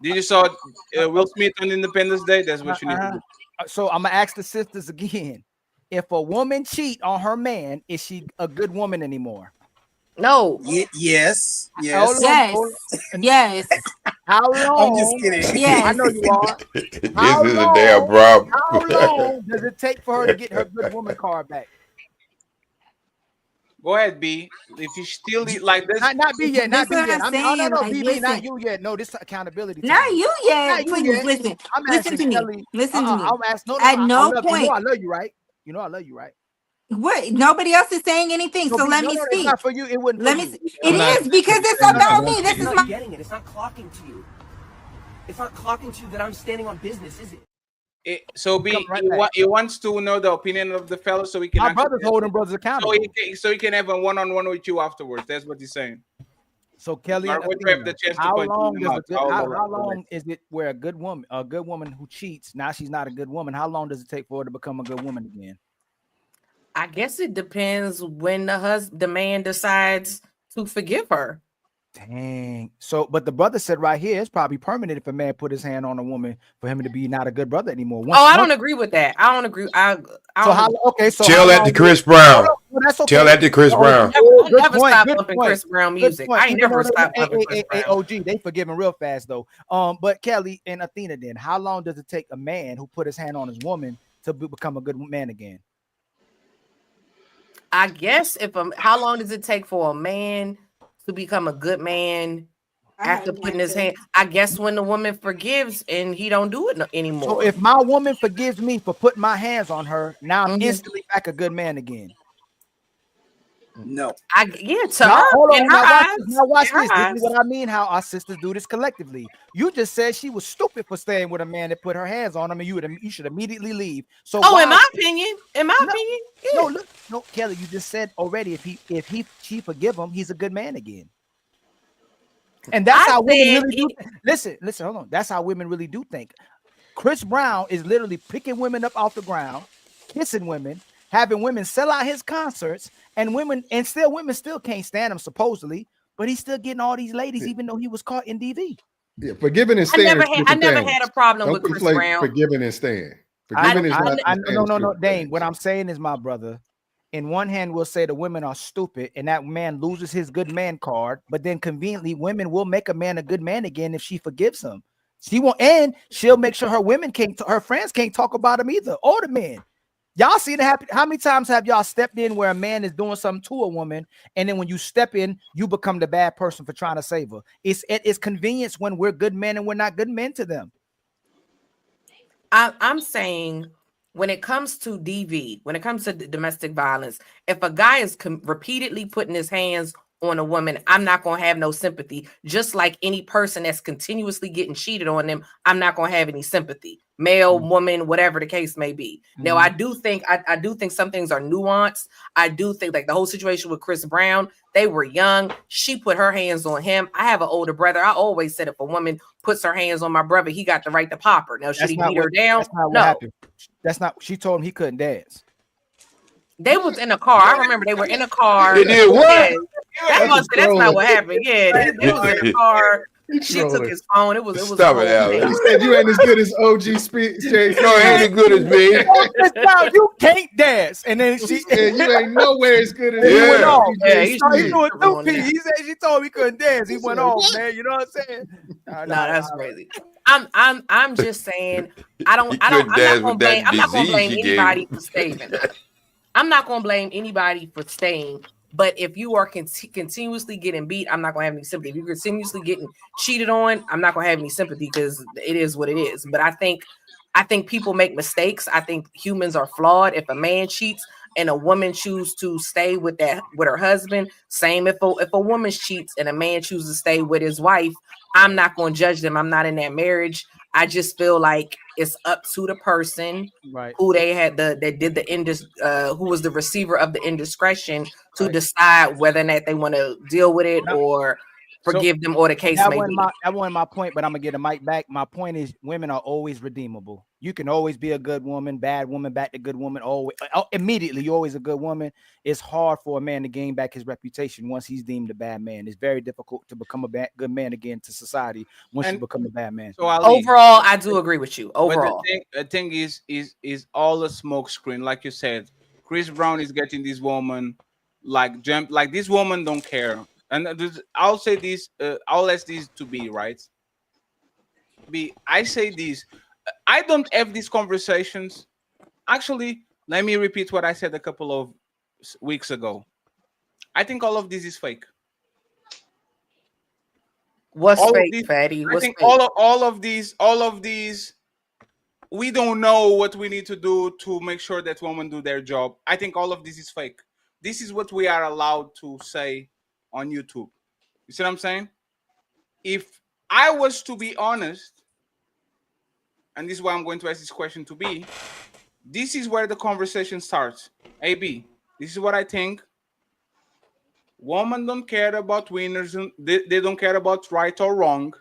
Did you saw Will Smith on Independence Day? That's what you need to do. So I'm gonna ask the sisters again. If a woman cheat on her man, is she a good woman anymore? No. Yes. Yes. How long? I'm just kidding. Yes. I know you are. This is a damn problem. How long does it take for her to get her good woman card back? Go ahead, B. If you still like this, not B yet, not B That's yet. what I'm No, saying, like, BB, listen. not you yet. No, this is accountability. Not time. you yet. Not you Please yet. listen. I'm Listen asking to me. Kelly. Listen to me. I'm asking. At no I point. love you, right? You know I love you, right? What? Nobody else is saying anything. No, So let me it's speak. not for you. It wouldn't. Let for me. you. It is because it's about me. This is my. Getting it. It's not clocking to you. It's not clocking to you that I'm standing on business, is it? So B, he wants to know the opinion of the fellow, so he can. My brother's holding brothers accountable. So he can have a one-on-one with you afterwards. That's what he's saying. So Kelly, how long is it where a good woman who cheats, now she's not a good woman? How long does it take for her to become a good woman again? I guess it depends when the man decides to forgive her. Dang. So, but the brother said right here, it's probably permanent if a man put his hand on a woman for him to be not a good brother anymore. I don't agree with that. I don't agree. So tell that to Chris Brown. That's okay. Tell that to Chris Brown. I'll never stop bumping Chris Brown music. I ain't never stopped bumping Chris Brown. OG, they forgiving real fast though. But Kelly and Athena, then how long does it take a man who put his hand on his woman to become a good man again? I guess how long does it take for a man to become a good man after putting his hand? I guess when the woman forgives and he don't do it anymore. So if my woman forgives me for putting my hands on her, now I'm instantly back a good man again. No. To her in her eyes. Now watch this. This is what I mean, how our sisters do this collectively. You just said she was stupid for staying with a man that put her hands on him, and you should immediately leave. So in my opinion, yeah. No, Kelly, you just said already if she forgive him, he's a good man again. And that's how women really do. Listen, hold on. That's how women really do think. Chris Brown is literally picking women up off the ground, kissing women, having women sell out his concerts, and women still can't stand him supposedly, but he's still getting all these ladies, even though he was caught in DV. Yeah, forgiving and staying. I never had a problem with Chris Brown. Forgiving and staying. Forgiving is not. No, Dane. What I'm saying is, my brother, in one hand, we'll say the women are stupid, and that man loses his good man card. But then, conveniently, women will make a man a good man again if she forgives him. She won't, and she'll make sure her friends can't talk about him either, or the men. Y'all seen it happen? How many times have y'all stepped in where a man is doing something to a woman, and then when you step in, you become the bad person for trying to save her? It's convenience when we're good men and we're not good men to them. I'm saying when it comes to DV, when it comes to domestic violence, if a guy is repeatedly putting his hands on a woman, I'm not going to have no sympathy. Just like any person that's continuously getting cheated on them, I'm not going to have any sympathy. male, woman, whatever the case may be. Now, I do think some things are nuanced. I do think like the whole situation with Chris Brown, they were young. She put her hands on him. I have an older brother. I always said if a woman puts her hands on my brother, he got the right to pop her. Now, should he beat her down? That's not what No. happened. That's not. She told him he couldn't dance. They was in a car. I remember they were in a car. They did what? Yeah, that's not what happened. Yeah, they was in a car. She took his phone. It was Stop it, Alex. He said you ain't as good as OG speech. You ain't as good as me. Now you can't dance, and then she said you ain't nowhere as good as he went Yeah. off. Yeah, He doing 2P. He said she told me he couldn't dance. He went off, man. You know what I'm saying? No, that's crazy. I'm just saying. I'm not gonna blame anybody for staying. I'm not gonna blame anybody for staying. But if you are continuously getting beat, I'm not gonna have any sympathy. If you're continuously getting cheated on, I'm not gonna have any sympathy because it is what it is. But I think people make mistakes. I think humans are flawed. If a man cheats and a woman chooses to stay with her husband, same if a woman cheats and a man chooses to stay with his wife, I'm not gonna judge them. I'm not in that marriage. I just feel like it's up to the person who they had who was the receiver of the indiscretion to decide whether or not they want to deal with it or forgive them or the case may be. That wasn't my point, but I'm gonna get a mic back. My point is women are always redeemable. You can always be a good woman, bad woman, back to good woman. Always immediately, you're always a good woman. It's hard for a man to gain back his reputation once he's deemed a bad man. It's very difficult to become a good man again to society once you become a bad man. So overall, I do agree with you. Overall, but the thing is all a smoke screen, like you said. Chris Brown is getting this woman like this woman don't care. And I'll say this. I'll let this to be right. I say this. I don't have these conversations. Actually, let me repeat what I said a couple of weeks ago. I think all of this is fake. What's fake, Fatty? I think all of these. We don't know what we need to do to make sure that women do their job. I think all of this is fake. This is what we are allowed to say on YouTube. You see what I'm saying? If I was to be honest, and this is why I'm going to ask this question to B, this is where the conversation starts. Hey, B, this is what I think. Women don't care about winners. And they don't care about right or wrong.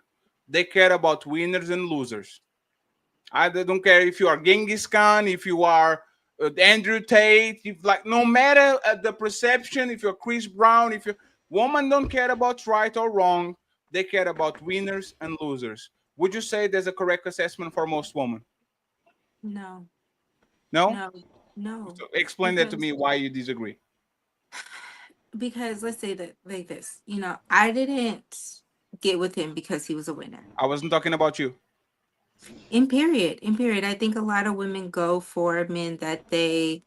They care about winners and losers. They don't care if you are Genghis Khan, if you are Andrew Tate, no matter the perception, if you're Chris Brown, women don't care about right or wrong. They care about winners and losers. Would you say there's a correct assessment for most women? No. No? No. So explain that to me why you disagree. Because let's say that like this, I didn't get with him because he was a winner. I wasn't talking about you. In period. I think a lot of women go for men that they,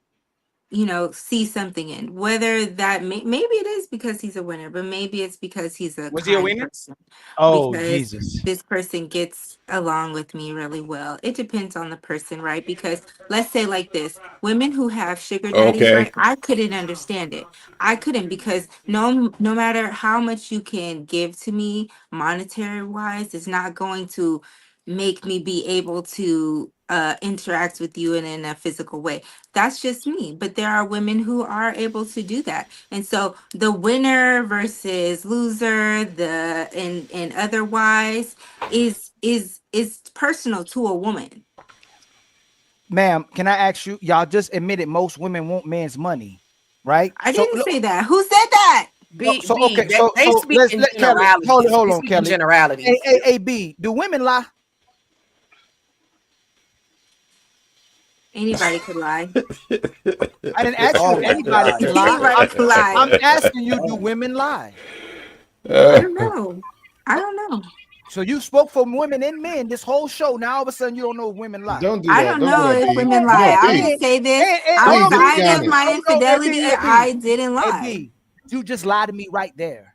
see something in. Whether that maybe it is because he's a winner, but maybe it's because he's a Was he a winner? person. Oh, because Jesus. This person gets along with me really well. It depends on the person, right? Because let's say like this, women who have sugar daddies, right? I couldn't understand it. I couldn't because no matter how much you can give to me monetary wise, it's not going to make me be able to interact with you in a physical way. That's just me. But there are women who are able to do that. And so the winner versus loser, and otherwise is personal to a woman. Ma'am, can I ask you? Y'all just admitted most women want men's money, right? I didn't say that. Who said that? They speak in generalities. Hold on, Kelly. Generalities. Hey, B, do women lie? Anybody could lie. I didn't ask you if anybody could lie. Anybody could lie. I'm asking you, do women lie? I don't know. So you spoke for women and men this whole show. Now all of a sudden you don't know if women lie. Don't do I that. don't know if women lie. I didn't say this. Outside of my infidelity, I didn't lie. You just lied to me right there.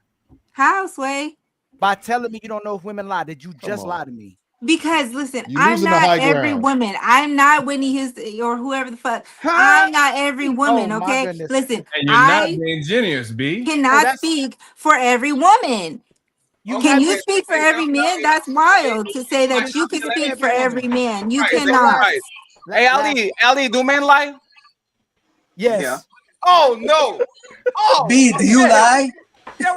How, Sway? By telling me you don't know if women lie. Did you just lie to me? Because listen, I'm not every woman. I'm not Whitney Houston or whoever the fuck. I'm not every woman. Okay, listen. And you're not being generous, B. Cannot speak for every woman. Can you speak for every man? That's wild to say that you can speak for every man. You cannot. Hey, Ali, do men lie? Yes. Yeah. Oh no. Oh. B, do you lie? That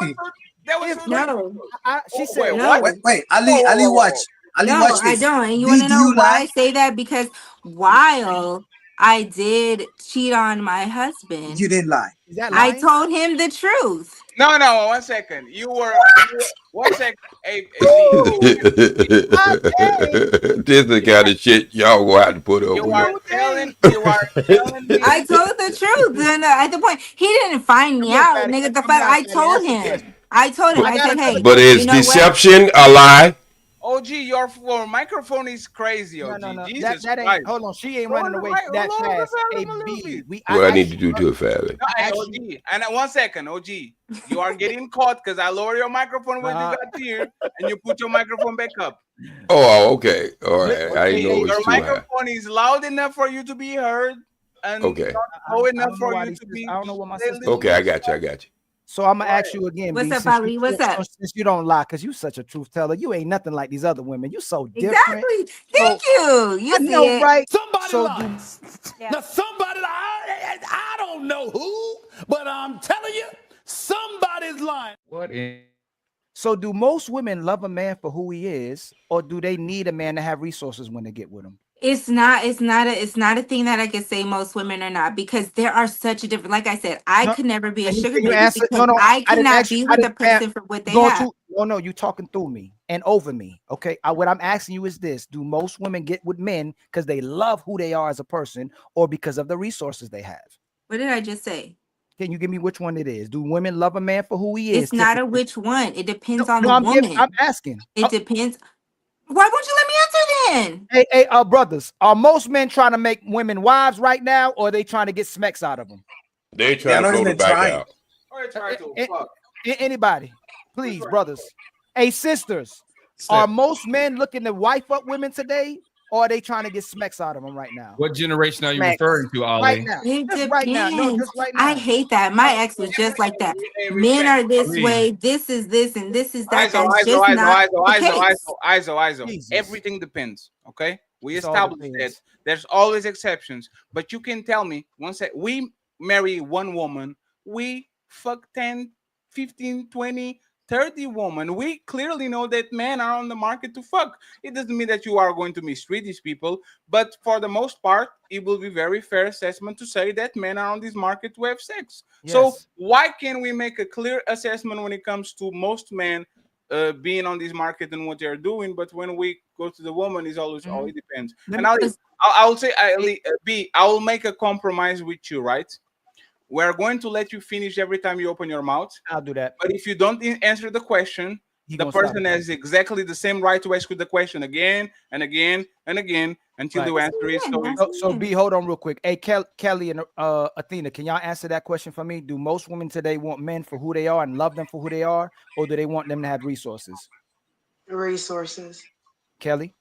was no. She said no. Wait, Ali, watch. Ali, no, watch I this. don't. And you B, want to do know you why lie? I say that? Because while I did cheat on my husband, You didn't lie. Is that I lying? told him the truth. No, 1 second. You were 1 second. Hey, This is the kind of shit y'all will have to put up you with. are telling me. I told the truth. And at the point, he didn't find me out, nigga. The fuck, I told him. I said, hey, But is you know deception a lie? OG, your microphone is crazy, OG. No. Jesus That Christ. ain't. Hold on, she ain't running away that fast. Hey, B, What I need to do to it, Fabi? No, hey, OG, and 1 second, OG, you are getting caught because I lower your microphone when you got here, and you put your microphone back up. Oh, okay. All right. I didn't know it was Your too high. microphone is loud enough for you to be heard, and Okay. not low enough for you to be. I don't know what my sister. Okay, I got you. So I'm gonna ask you again. What's B, up, since Ali? you- What's up? Since you don't lie, because you such a truth teller. You ain't nothing like these other women. You so different. Exactly. Thank you. You I see know, it. right? Somebody So lies. Now somebody I don't know who, but I'm telling you, somebody's lying. So do most women love a man for who he is, or do they need a man to have resources when they get with him? It's not a thing that I can say most women are not, because there are such a different, like I said, I could never be a Can sugar you baby answer? because I cannot be with a person for what they have. No, you talking through me and over me. Okay. What I'm asking you is this: do most women get with men because they love who they are as a person, or because of the resources they have? What did I just say? Can you give me which one it is? Do women love a man for who he is? It's not a which one. It depends on the I'm woman. I'm asking. It depends. Why won't you let me answer then? Hey, brothers, are most men trying to make women wives right now, or are they trying to get smacks out of them? They trying to throw the back out. Anybody, please, brothers. Hey, sisters, are most men looking to wife up women today, or are they trying to get smacks out of them right now? What generation are you Smacks. referring to, Ali? Right now. It Just right now. No, depends. just right now. I hate that. My ex was just like that. Men are this way. This is this, and this is that. That's just not the case. Everything depends. Okay, we It's all established that depends. there's always exceptions, but you can tell me once that we marry one woman, we fuck 10, 15, 20, 30 women. We clearly know that men are on the market to fuck. It doesn't mean that you are going to mistreat these people, but for the most part, it will be very fair assessment to say that men are on this market to have sex. So Yes. why can't we make a clear assessment when it comes to most men being on this market and what they're doing? But when we go to the woman, it's always all it depends. And I'll say, B, I will make a compromise with you, right? We're going to let you finish every time you open your mouth. I'll do that. But if you don't answer the question, the gonna stop person has exactly the same right to ask you the question again and again and again until you answer it. So B, hold on real quick. Hey, Kelly and Athena, can y'all answer that question for me? Do most women today want men for who they are and love them for who they are, or do they want them to have resources? Resources. Kelly?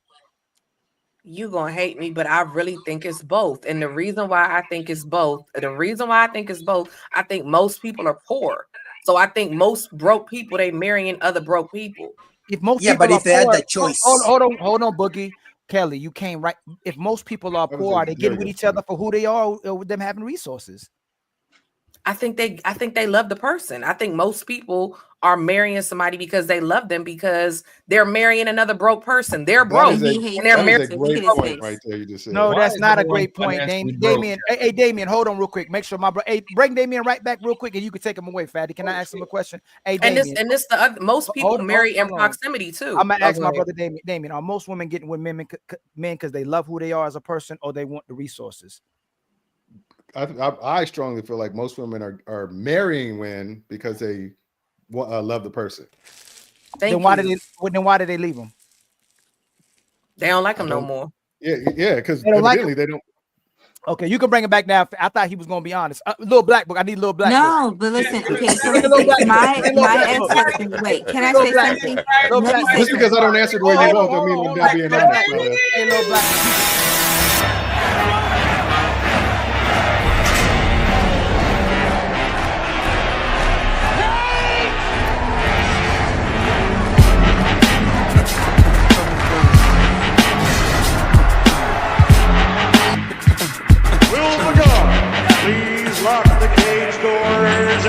You gonna hate me, but I really think it's both. And the reason why I think it's both, I think most people are poor. So I think most broke people, they marrying other broke people. If most Yeah, people but are if they had poor, the choice. hold on, Boogie. Kelly, you came right. If most people are poor, are they getting with each other for who they are, or with them having resources? I think they love the person. I think most people are marrying somebody because they love them, because they're marrying another broke person. They're broke and they're married. That is a great point right there. You just said. No, that's not a great point, Damien. Hey, Damien, hold on real quick. Make sure my bro. Hey, bring Damien right back real quick, and you can take him away, Fatty. Can I ask him a question? Hey, Damien. And this the other, most people marry in proximity too. I'm gonna ask my brother Damien. Damien, are most women getting with men because they love who they are as a person, or they want the resources? I strongly feel like most women are marrying men because they love the person. Then why did they leave them? They don't like him no more. Yeah, because evidently they don't. Okay, you can bring it back now. I thought he was gonna be honest. Little black book. I need little black. No, book. but listen. Okay, so my ex-husband. Wait, can I say something? Just because I don't answer the way you want, I mean I'm not being honest. Hey, little black.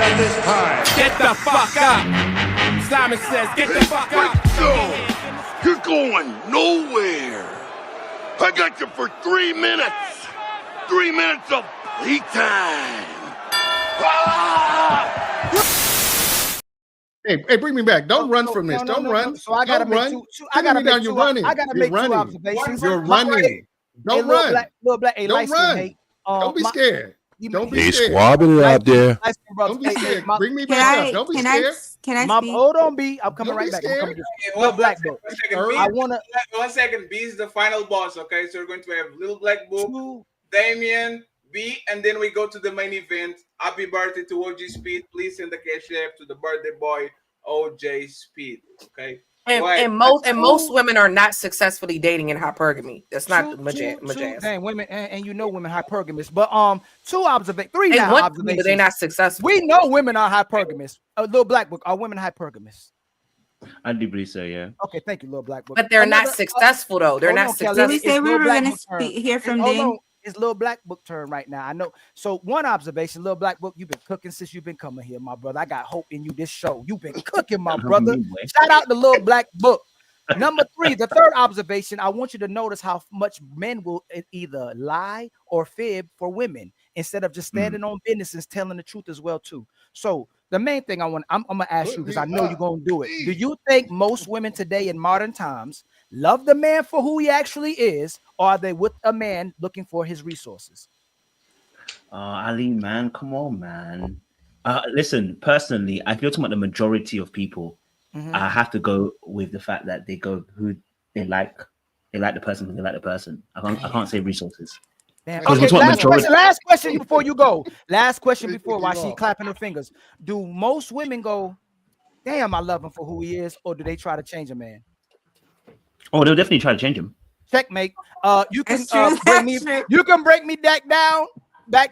at this time. Get the fuck up. Simon says, get the fuck up. No, you're going nowhere. I got you for 3 minutes. 3 minutes of playtime. Hey, bring me back. Don't run from this. Don't run. So I gotta make two. I gotta make two. I gotta make two observations. You're running. Don't run. Little black. Don't run. Don't be scared. Don't be They scared. swabbing it out there. Don't be scared. Bring me back up. Don't be scared. Can I speak? Hold on, B. I'm coming right back. Little black book. I wanna. 1 second. B is the final boss. Okay, so we're going to have Little Black Book, Damien, B, and then we go to the main event. Happy birthday to OG Speed. Please send the cash app to the birthday boy OJ Speed. Okay. And most women are not successfully dating in hypergamy. That's not the majaz. Dang, women, and you know women hypergamous. But three they now observations. But they're not successful. We know women are hypergamous. Little black book, are women hypergamous? I do believe so, yeah. Okay, thank you, Little Black Book. But they're not successful though. They're not successful. We said we were going to hear from Dame. It's Little Black Book turn right now. I know. So one observation, Little Black Book, you've been cooking since you've been coming here, my brother. I got hope in you this show. You've been cooking, my brother. Shout out to Little Black Book. Number 3, the third observation, I want you to notice how much men will either lie or fib for women instead of just standing on business and telling the truth as well too. So the main thing I'm gonna ask you, because I know you're gonna do it. Do you think most women today in modern times love the man for who he actually is, or are they with a man looking for his resources? Ali, man, come on, man. Listen, personally, I feel talking about the majority of people. I have to go with the fact that they go who they like. They like the person who they like the person. I can't say resources. Okay, last question before you go. Last question before while she clapping her fingers. Do most women go, damn, I love him for who he is, or do they try to change a man? Oh, they'll definitely try to change him. Checkmate. You can break me down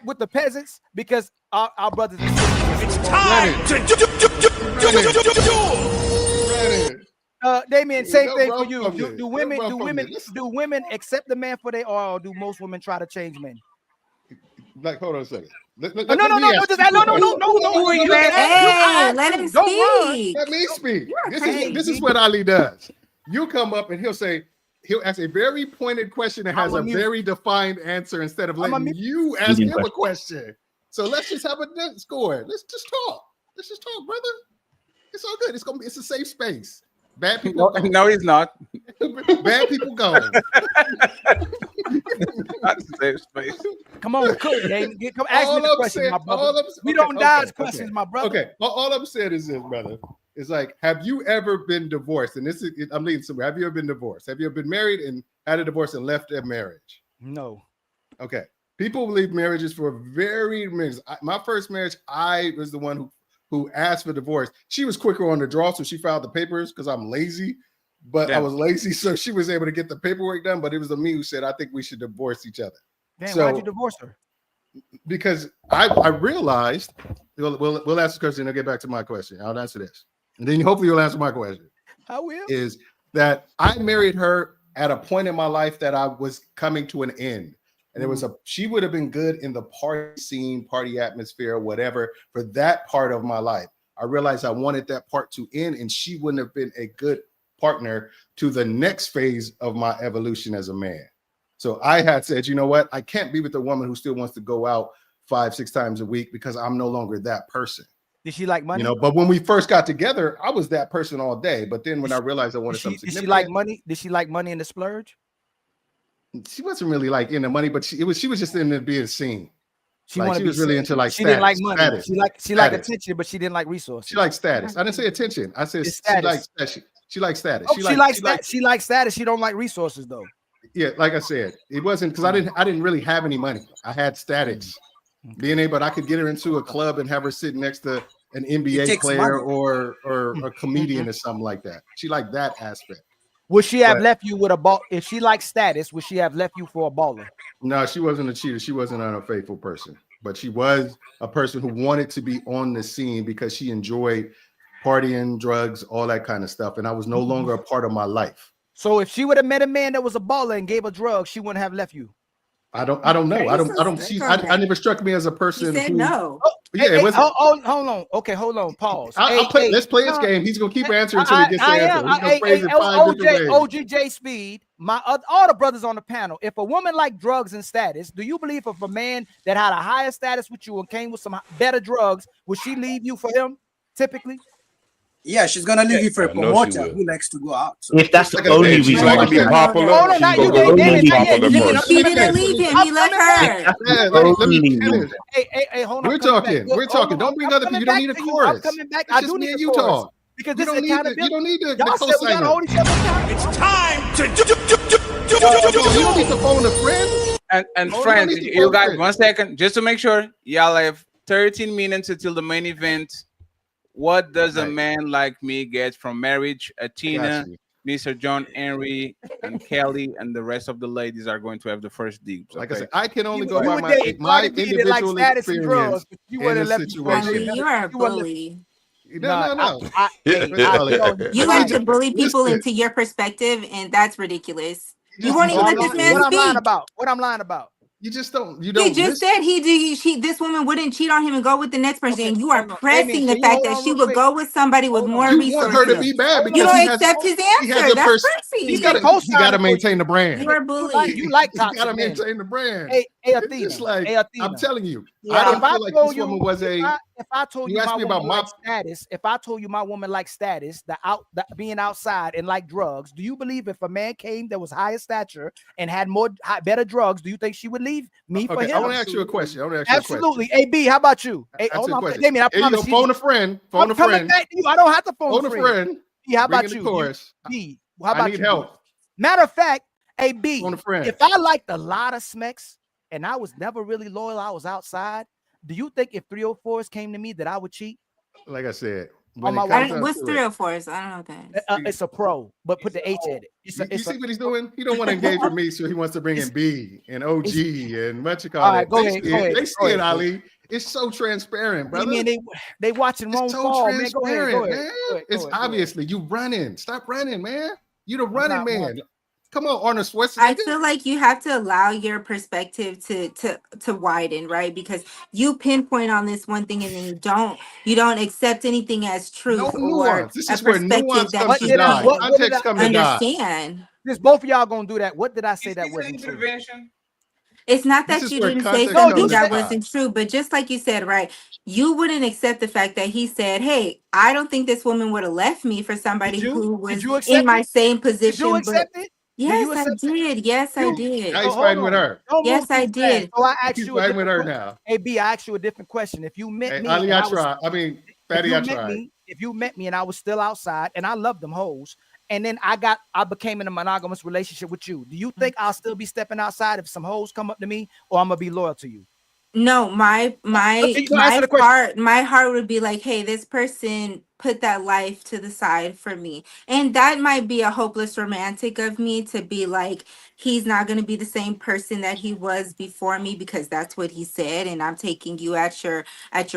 with the peasants, because our brothers and sisters. It's time Damien, same thing for you. Do women accept the man for they are, or do most women try to change men? Like, hold on a second. No. Hey, let him speak. Let me speak. This is what Ali does. You come up and he'll ask a very pointed question that has a very defined answer instead of letting you ask him a question. So let's just have a score. Let's just talk. Brother. It's all good. It's a safe space. Bad people. No, he's not. Bad people go. Safe space. Come on, cook. Come ask me the question, my brother. We don't dodge questions, my brother. Okay. All I'm saying is this, brother. It's like, have you ever been divorced? And I'm leading somewhere. Have you ever been divorced? Have you ever been married and had a divorce and left a marriage? No. Okay. People leave marriages for very reasons. My first marriage, I was the one who asked for divorce. She was quicker on the draw, so she filed the papers because I'm lazy. But I was lazy, so she was able to get the paperwork done. But it was me who said, I think we should divorce each other. Damn, why'd you divorce her? Because I realized, we'll ask the question and I'll get back to my question. I'll answer this. And then hopefully you'll answer my question. I will. Is that I married her at a point in my life that I was coming to an end. And she would have been good in the party scene, party atmosphere, whatever, for that part of my life. I realized I wanted that part to end, and she wouldn't have been a good partner to the next phase of my evolution as a man. So I had said, you know what? I can't be with a woman who still wants to go out 5-6 times a week because I'm no longer that person. Did she like money? But when we first got together, I was that person all day. But then when I realized I wanted something significant. Did she like money? Did she like money in the splurge? She wasn't really like into money, but she was just into being seen. She was really into like she status, didn't like money. Status, she liked attention, but she didn't like resources. She liked status. I didn't say attention. I said she likes status. Oh, she likes status. She don't like resources though. Yeah, like I said, it wasn't because I didn't really have any money. I had status. Being able, I could get her into a club and have her sit next to an NBA player or a comedian or something like that. She liked that aspect. Would she have left you with a ball? If she liked status, would she have left you for a baller? No, she wasn't a cheater. She wasn't an unfaithful person, but she was a person who wanted to be on the scene because she enjoyed partying, drugs, all that kind of stuff. And I was no longer a part of my life. So if she would have met a man that was a baller and gave her drugs, she wouldn't have left you. I don't know. I don't see. I never struck me as a person. He said no. Yeah, hold on. Okay, hold on. Pause. I'll play. Let's play his game. He's gonna keep answering until he gets the answer. He's gonna phrase it 5 different ways. OGJ Speed, all the brothers on the panel. If a woman like drugs and status, do you believe if a man that had a higher status with you and came with some better drugs, would she leave you for him? Typically. Yeah, she's gonna leave you for a promoter who likes to go out. So if that's the only reason, she's like to be popular. Hold on, She's gonna go be popular first. He didn't leave him. He left her. Let me finish. Hey, hold on. We're talking. Don't bring other people. You don't need a chorus. I'm coming back. I do need you talk. Because you this is accountability. You don't need to Y'all said we gotta hold each other accountable. It's time to You don't need to phone a friend. And friends, you guys, 1 second, just to make sure, y'all have 13 minutes until the main event. What does a man like me get from marriage? Atina, Mr. John Henry, and Kelly, and the rest of the ladies are going to have the first dibs. Like I said, I can only go by my individual experience in this situation. You are a bully. No. You like to bully people into your perspective, and that's ridiculous. You won't even let this man speak. What I'm lying about? You just don't. He just said this woman wouldn't cheat on him and go with the next person. And you are pressing the fact that she would go with somebody with more resources. You want her to be bad because you don't accept his answer. That's pressing. He's got to maintain the brand. You are bullying. You like toxic. Got to maintain the brand. Hey, Athena. Athena. I'm telling you, I don't feel like this woman was a. If I told you my woman like status, if I told you my woman like status, being outside and like drugs, do you believe if a man came that was higher stature and had better drugs, do you think she would leave me for him? I want to ask you a question. Absolutely. AB, how about you? Hey, hold on, Damien, I promise you. Phone a friend. Phone a friend. Back to you. I don't have to phone a friend. B, how about you? B, how about you? I need help. Matter of fact, AB, phone a friend. If I liked a lot of smecks and I was never really loyal, I was outside. Do you think if 304s came to me that I would cheat? Like I said, what's 304s? I don't know what that is. It's a pro, but put the H at it. You see what he's doing? He don't want to engage with me, so he wants to bring in B and OG and what you call all right, it. Go ahead. They see it, Ali. It's so transparent, brother. I mean, they watching Rome fall, man. Go ahead. It's obviously you running. Stop running, man. You the running man. Come on, Arnold Schwarzenegger. I feel like you have to allow your perspective to widen, right? Because you pinpoint on this one thing and then you don't accept anything as truth. No nuance. This is where nuance comes to die. Context comes to die. This both of y'all gonna do that. What did I say that wasn't true? It's not that you didn't say something that wasn't true, but just like you said, right? You wouldn't accept the fact that he said, "Hey, I don't think this woman would have left me for somebody who was in my same position." Did you accept it? Yes, I did. Yes, I did. Now he's fighting with her. Yes, I did. So I asked he's you fighting with her now. Hey, B, I asked you a different question. If you met me, Ali, I tried. Fatty, I tried. If you met me and I was still outside and I loved them hoes, and then I became in a monogamous relationship with you, do you think I'll still be stepping outside if some hoes come up to me, or I'm gonna be loyal to you? No, my heart would be like, hey, this person put that life to the side for me. And that might be a hopeless romantic of me to be like, he's not going to be the same person that he was before me because that's what he said. And I'm taking you at your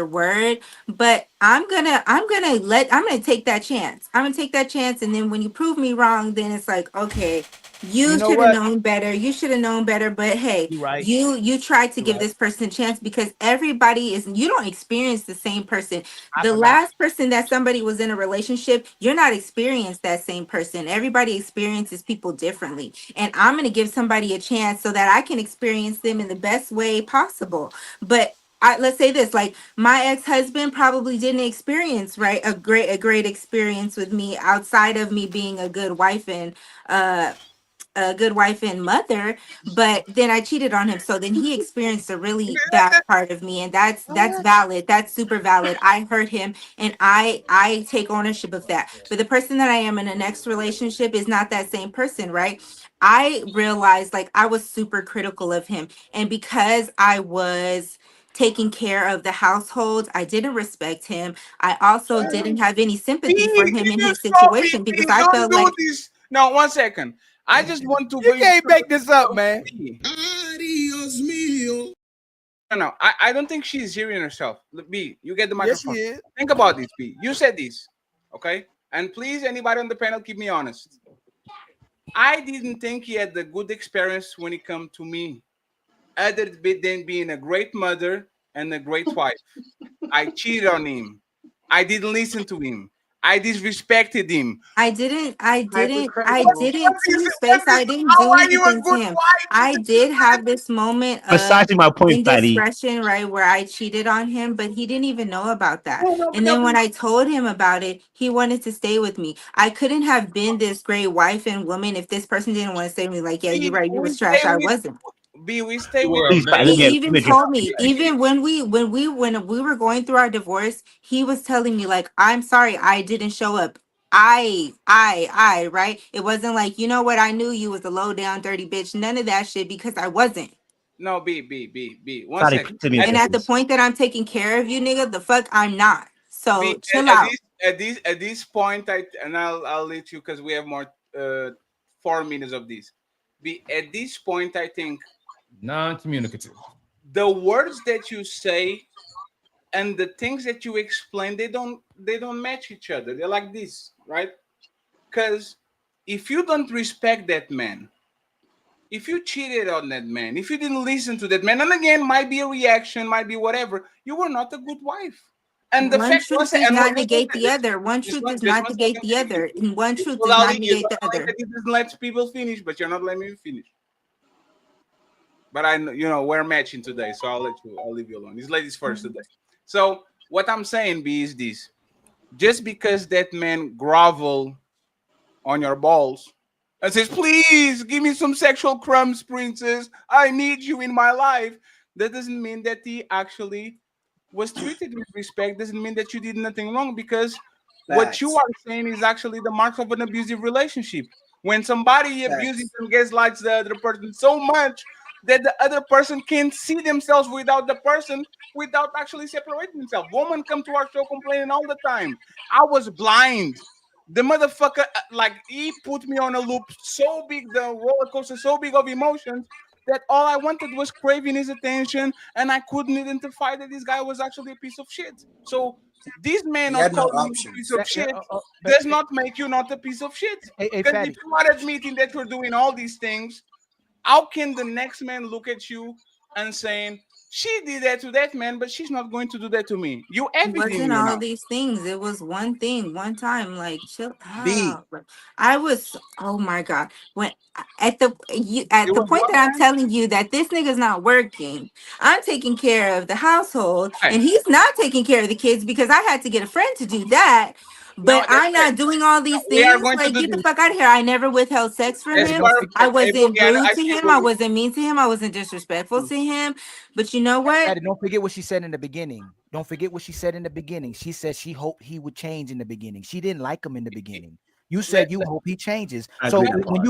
word. But I'm going to take that chance. I'm going to take that chance. And then when you prove me wrong, then it's like, okay, you should have known better. You should have known better. But hey, you tried to give this person a chance because you don't experience the same person. The last person that somebody was in a relationship, you're not experienced that same person. Everybody experiences people differently. And I'm going to give somebody a chance so that I can experience them in the best way possible. But let's say this, like my ex-husband probably didn't experience a great experience with me outside of me being a good wife and mother, but then I cheated on him. So then he experienced a really bad part of me, and that's valid. That's super valid. I hurt him, and I take ownership of that. But the person that I am in the next relationship is not that same person, right? I realized I was super critical of him, and because I was taking care of the household, I didn't respect him. I also didn't have any sympathy for him in his situation because I felt like. No, 1 second. I just want to. You can't make this up, man. No, I don't think she's hearing herself. B, you get the microphone. Yes, she is. Think about this, B. You said this, okay? And please, anybody on the panel, keep me honest. I didn't think he had a good experience when it come to me, other than being a great mother and a great wife. I cheated on him. I didn't listen to him. I disrespected him. I didn't Hypocritical. to his face. I didn't How do are you a anything to good him. wife? I did have this moment of Precisely my point, Patty. indiscretion, right, where I cheated on him, but he didn't even know about that. No, no, And no, then when but- I told him about it, he wanted to stay with me. I couldn't have been this great wife and woman if this person didn't want to stay with me. Like, yeah, you're right, you we was trash. stay I with wasn't. we stay You with were a Please, Patty, very He let even me address told me, even when we were going through our divorce, he was telling me like, I'm sorry, I didn't show up. Right? It wasn't like, you know what, I knew you was a low down dirty bitch. None of that shit, because I wasn't. No, B. One Patty, second. let me And address at the this. point that I'm taking care of you, nigga, the fuck I'm not. So B, chill out. at this point, I'll let you because we have more 4 minutes of this. B, at this point, I think non-communicative. the words that you say and the things that you explain, they don't match each other. They're like this, right? Because if you don't respect that man, if you cheated on that man, if you didn't listen to that man, and again, might be a reaction, might be whatever, you were not a good wife. And the One fact truth was, does and not negate the other. One just truth does just not one negate second, the other. And one truth does well, not negate the other. It doesn't let people finish, but you're not letting me finish. But I know, we're matching today, so I'll leave you alone. These ladies first today. So what I'm saying, B, is this: just because that man grovel on your balls and says, "Please give me some sexual crumbs, princess. I need you in my life," that doesn't mean that he actually was treated with respect. Doesn't mean that you did nothing wrong, because what you Facts. are saying is actually the mark of an abusive relationship. When somebody abuses and gaslights the other person so much that the other person can't see themselves without the person, without actually separating themselves. Women come to our show complaining all the time. I was blind. The motherfucker, like, he put me on a loop so big, the roller coaster so big of emotions, that all I wanted was craving his attention, and I couldn't identify that this guy was actually a piece of shit. So this man He not had no calling you a piece options. of shit does not make you not a piece of shit. Hey, Because Fatty. if you are admitting that you're doing all these things, how can the next man look at you and saying, she did that to that man, but she's not going to do that to me? You have It it in wasn't you all now. these things. It was one thing, one time. Like, chill B. out. I was, oh my god. When at the You was point what, that I'm man? telling you that this nigga's not working, I'm taking care of the household, Right. and he's not taking care of the kids because I had to get a friend to do that. No, But that's I'm right. not doing all these We are things. going to Like, do get the this. fuck out of here. I never withheld sex from That's him. part of I hey, wasn't Boogie, I rude to see you, him. I Boogie. wasn't mean to him. I wasn't disrespectful to him. But you know what? Patty, don't forget what she said in the beginning. Don't forget what she said in the beginning. She said she hoped he would change in the beginning. She didn't like him in the beginning. You said you hope he changes. I So agree with that when part.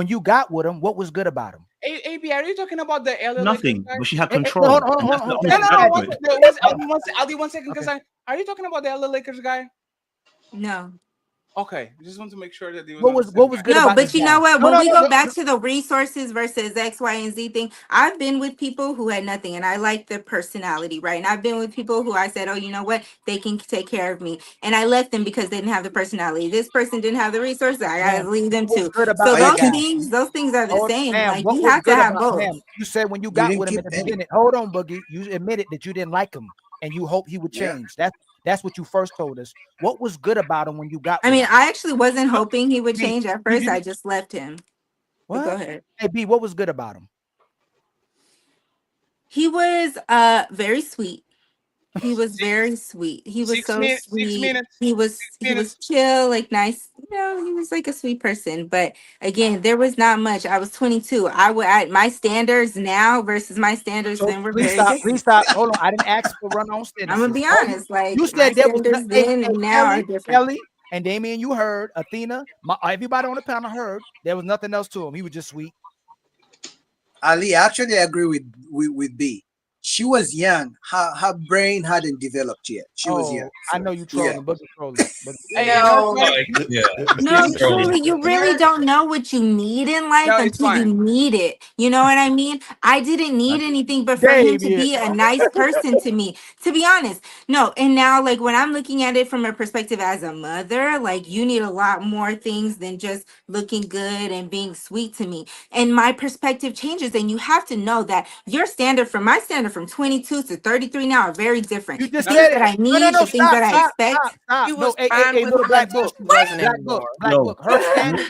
you got with him, what was good about him? Hey, AB, are you talking about the LA Lakers Nothing, guy? but she had Hold control. on, And that's the No, honest no, no. argument. Aldi, 1 second, because are you talking about the LA Lakers guy? No. Okay, just want to make sure that he was What on the was same what was guy. good No, about this but you guy? know what? No, When no, we no, go no, back no. to the resources versus X, Y, and Z thing, I've been with people who had nothing, and I like their personality, right? And I've been with people who I said, oh, you know what? They can take care of me. And I left them because they didn't have the personality. This person didn't have the resources. I gotta Ma'am, leave them what was too. good about So Why you that those guy? keep things are the Hold, same. ma'am, Like, what you was have to good have about both. ma'am? You said when you you got didn't with him keep in the Penny? beginning. Hold on, Boogie. You admitted that you didn't like him and you hoped he would Yeah. change. That's what you first told us. What was good about him when you got I with mean, him? I actually wasn't hoping he would B, change at you first. I didn't just left him. But go what? ahead. Hey B, what was good about him? He was very sweet. He was very sweet. He was Six so minutes. 6 sweet. minutes. He 6 was minutes. chill, like nice. You know, he was like a sweet person. But again, there was not much. I was 22. I would at my standards now versus my standards So then were please very stop. different. Please stop. Hold on. I didn't ask for run on I'm gonna sentences. be Oh, honest. Like you my said there was no, standards then and now are different. Kelly and Damien. You heard Athena. Everybody on the panel heard there was nothing else to him. He was just sweet. Ali, I actually agree with B. She was young. Her brain hadn't developed yet. She was young. I know you Yeah. trolling, but trolling. But Hey, you know what? No, truly, you really don't know what you need in life No, it's until you fine. need it. You know what I mean? I didn't need anything but for him to Damien. be a nice person to me, to be honest. No, and now, like, when I'm looking at it from a perspective as a mother, like, you need a lot more things than just looking good and being sweet to me. And my perspective changes, and you have to know that your standard from my standard from 22 to 33 now are very different. You just Things said that it. I need, the things that I expect. Stop. He was No, fine with little her black until book. she wasn't Black anymore. book.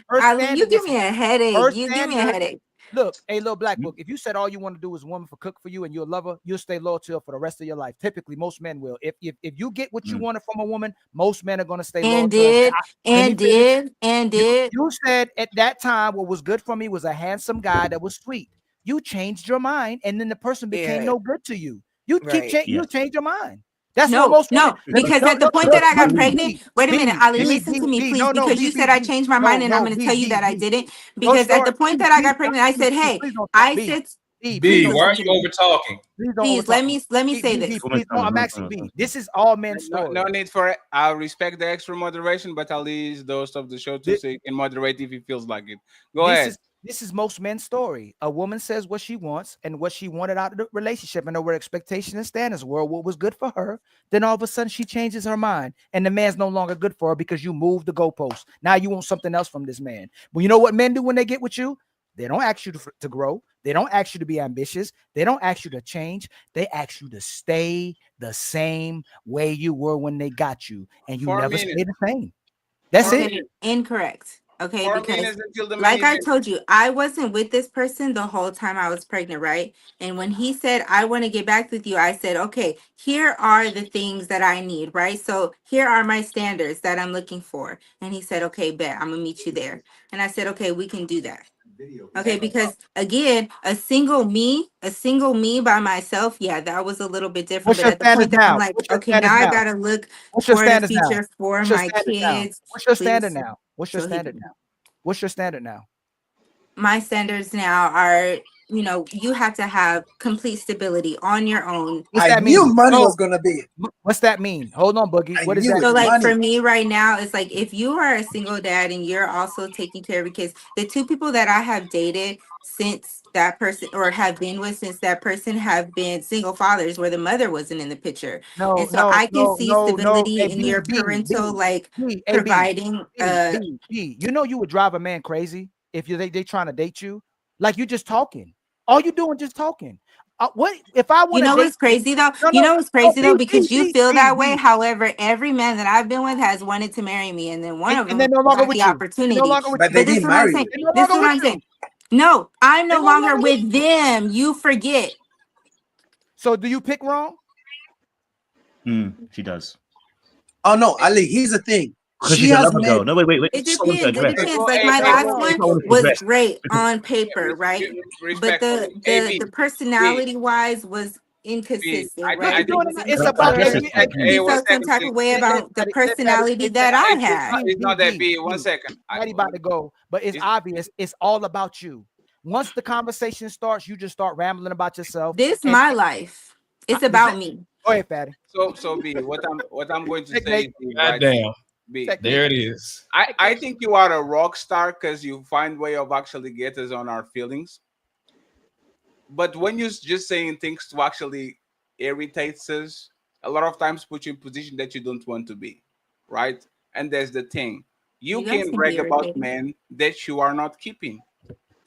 Her Ali, you standard give me a headache. You give me a headache. Look, a little black book. If you said all you want to do is a woman for cook for you and you'll love her, you'll stay loyal to her for the rest of your life. Typically, most men will. If you get what you wanted from a woman, most men are going to stay loyal to her. You said at that time what was good for me was a handsome guy that was sweet. You changed your mind, and then the person became no good to you. You you change your mind. That's what most women. Because at the point that I got pregnant, wait a minute, Ali, listen to me, please, because you said I changed my mind, and I'm going to tell you that I didn't. Because at the point that I got pregnant, I said, hey, I said, B, why are you over talking? Please let me say this. Please, no, I'm asking B. This is all men's story. No need for it. I'll respect the extra moderation, but Ali is the host of the show too, so he can moderate if he feels like it. Go ahead. This is most men's story. A woman says what she wants and what she wanted out of the relationship and where expectation and standards were, what was good for her. Then all of a sudden she changes her mind and the man's no longer good for her because you moved the goalpost. Now you want something else from this man. But you know what men do when they get with you? They don't ask you to grow. They don't ask you to be ambitious. They don't ask you to change. They ask you to stay the same way you were when they got you. And you never stay the same. That's it. Incorrect. Okay, because like I told you, I wasn't with this person the whole time I was pregnant, right? And when he said, I want to get back with you, I said, okay, here are the things that I need, right? So here are my standards that I'm looking for. And he said, okay, bet, I'm gonna meet you there. And I said, okay, we can do that. Okay, because again, a single me by myself, yeah, that was a little bit different. But at the point that I'm like, okay, now I gotta look for the future for my kids. What's your standard now? What's your standard now? What's your standard now? My standards now are, you have to have complete stability on your own. What's that mean? Money was gonna be. What's that mean? Hold on, Boogie. What is that? So like for me right now, it's like if you are a single dad and you're also taking care of your kids, the two people that I have dated since that person or have been with since that person have been single fathers where the mother wasn't in the picture. And so I can see stability in your parental providing You know you would drive a man crazy if they trying to date you. Like you just talking. All you doing just talking. What if I want to? What's crazy though? What's crazy though? Because you feel that way. However, every man that I've been with has wanted to marry me, and then one of them no longer got with the opportunity. But this is what I'm saying. This is what I'm saying. No, I'm no longer with them. You forget. So do you pick wrong? She does. Oh no, Ali. Here's the thing. She has made... No, wait. It depends. Like my last one was great on paper, right? But the personality wise was inconsistent, right? It's about he felt some type of way about the personality that I had. It's not that big. 1 second. I'm about to go, but it's obvious. It's all about you. Once the conversation starts, you just start rambling about yourself. This is my life. It's about me. Go ahead, Fatty. So B, what I'm going to say is goddamn. B. There it is. I think you are a rock star because you find way of actually get us on our feelings. But when you're just saying things to actually irritate us, a lot of times put you in position that you don't want to be, right? And there's the thing. You can brag about men that you are not keeping.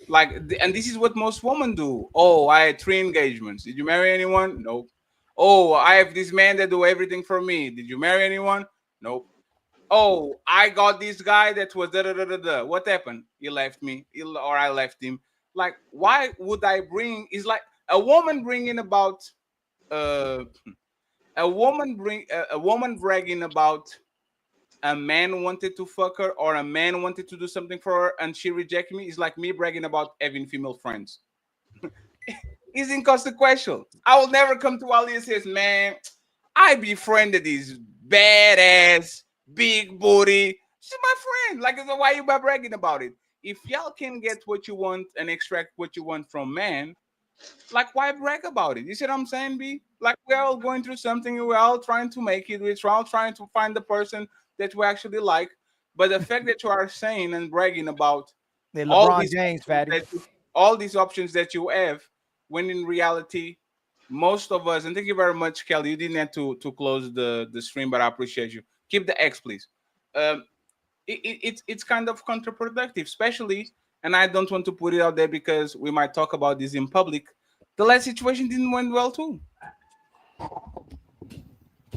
And this is what most women do. Oh, I had 3 engagements. Did you marry anyone? Nope. Oh, I have this man that do everything for me. Did you marry anyone? Nope. Oh, I got this guy that was da-da-da-da-da. What happened? He left me, or I left him. Like, why would I bring? It's like a woman bringing about, a woman bragging about a man wanted to fuck her or a man wanted to do something for her and she rejected me. It's like me bragging about having female friends. It's inconsequential. I will never come to Ali and say, man, I befriended this badass, big booty. She's my friend. Like, so why you bragging about it? If y'all can get what you want and extract what you want from man, like, why brag about it? You see what I'm saying, B? Like, we're all going through something. We're all trying to make it. We're all trying to find the person that we actually like. But the fact that you are saying and bragging about all these options that you have, when in reality, most of us, and thank you very much, Kelly. You didn't have to close the stream, but I appreciate you. Keep the X, please. It's kind of counterproductive, especially, and I don't want to put it out there because we might talk about this in public, the last situation didn't went well too.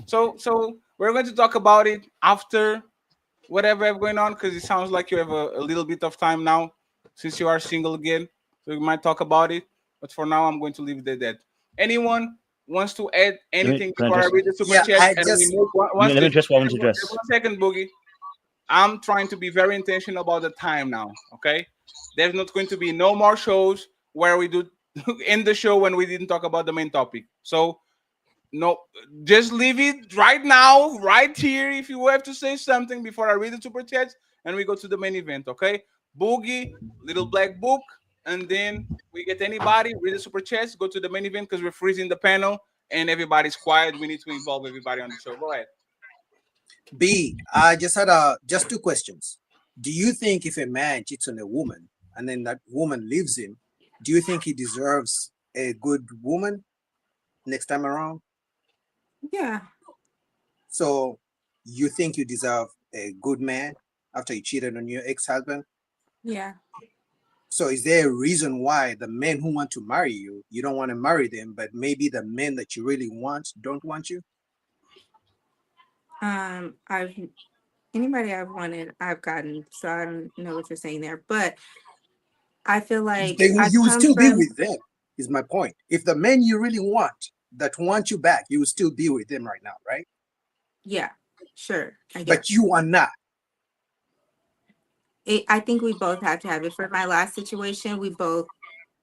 So we're going to talk about it after whatever going on, because it sounds like you have a little bit of time now since you are single again. So we might talk about it. But for now, I'm going to leave it at that. Anyone wants to add anything Can I before I just- read the super Yeah, chat? I And just- we move Let me address what I want to address. Just 1 second, Boogie. I'm trying to be very intentional about the time now. Okay, there's not going to be no more shows where we do end the show when we didn't talk about the main topic. So no, just leave it right now, right here. If you have to say something before I read the super chats, and we go to the main event. Okay, Boogie, Little Black Book, and then we get anybody read the super chats. Go to the main event because we're freezing the panel and everybody's quiet. We need to involve everybody on the show. Go ahead. B, I just had just two questions. Do you think if a man cheats on a woman and then that woman leaves him, do you think he deserves a good woman next time around? Yeah. So you think you deserve a good man after you cheated on your ex-husband? Yeah. So is there a reason why the men who want to marry you, you don't want to marry them, but maybe the men that you really want don't want you? Anybody I've wanted, I've gotten. So I don't know what you're saying there, but I feel like You will still be with them, is my point. If the men you really want that want you back, you will still be with them right now, right? Yeah, sure. But you are not. I think we both had to have it. For my last situation, we both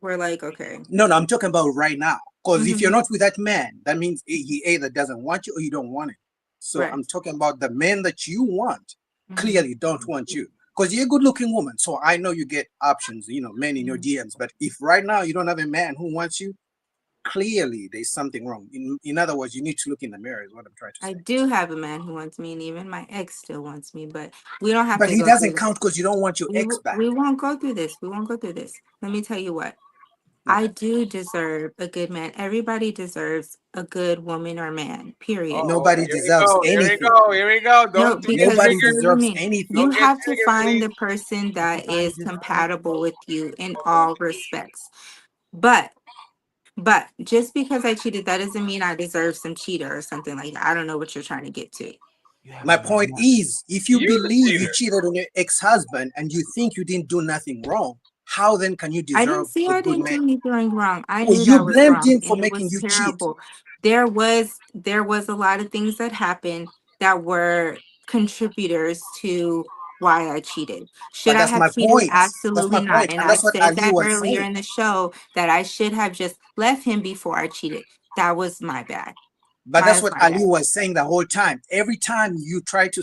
were like, okay. No, I'm talking about right now. Because if Mhm. you're not with that man, that means he either doesn't want you or you don't want him. So Right. I'm talking about the men that you want clearly don't want you. Because you're a good looking woman. So I know you get options, men in your DMs. But if right now you don't have a man who wants you, clearly there's something wrong. In other words, you need to look in the mirror, is what I'm trying to say. I do have a man who wants me, and even my ex still wants me, but we don't have But to he go doesn't through count because you don't want your ex back. We won't go through this. We won't go through this. Let me tell you what. I do deserve a good man. Everybody deserves a good woman or man, period. Nobody deserves anything. Here we go. No, Don't because Nobody this is what I deserves mean. anything. You Don't get have to triggered, find please. the person that is compatible with you in all respects. But just because I cheated, that doesn't mean I deserve some cheater or something like that. I don't know what you're trying to get to. My point is, if you You're the believe you cheater. cheated on your ex-husband and you think you didn't do nothing wrong, how then can you I deserve didn't see a I good didn't do man? anything wrong. I Well, knew you that was blamed wrong, him for and it making was you cheat. terrible. There was a lot of things that happened that were contributors to why I cheated. Should But I that's have my cheated? point. That's Absolutely my not. point. And And I that's what said Ali that was earlier saying. in the show that I should have just left him before I cheated. That was my bad. But that's what My Ali bad. was saying the whole time. Every time you try to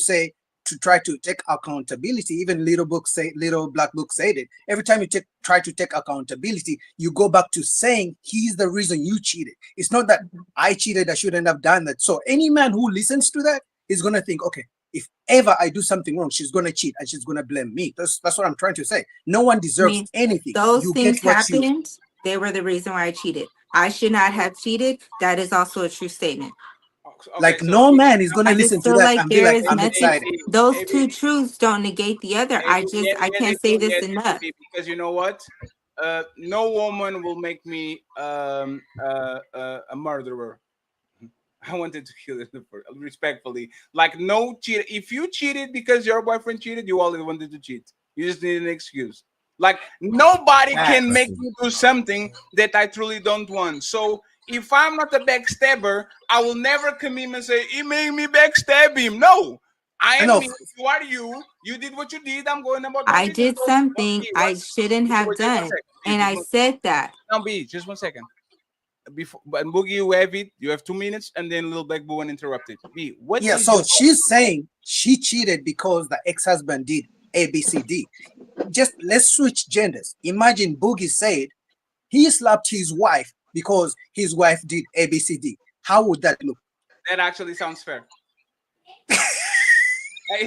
take accountability, even little black book said it. Every time you try to take accountability, you go back to saying he's the reason you cheated. It's not that I cheated, I shouldn't have done that. So any man who listens to that is gonna think, okay, if ever I do something wrong, she's gonna cheat and she's gonna blame me. That's what I'm trying to say. No one I deserves mean, anything. those You things get what you. happened. They were the reason why I cheated. I should not have cheated. That is also a true statement. Like no man is gonna I just listen to feel that like and be there like, is I'm nothing. excited. Those two truths don't negate the other. I can't say this Yes, enough. because you know what? No woman will make me a murderer. I wanted to kill it respectfully. Like no cheat. If you cheated because your boyfriend cheated, you always wanted to cheat. You just need an excuse. Like nobody can make me do something that I truly don't want. So if I'm not a backstabber, I will never come in and say he made me backstab him. No, I am me. You are you. You did what you did. I'm going about my I business. did something I shouldn't have Just one done, second. and I said that. Now, B, just 1 second. Before, but Boogie, you have it. You have 2 minutes, and then Little Black Boo and interrupted. B, what? Yeah, is so your- she's saying she cheated because the ex-husband did ABCD. Just let's switch genders. Imagine Boogie said he slapped his wife because his wife did ABCD. How would that look? That actually sounds fair.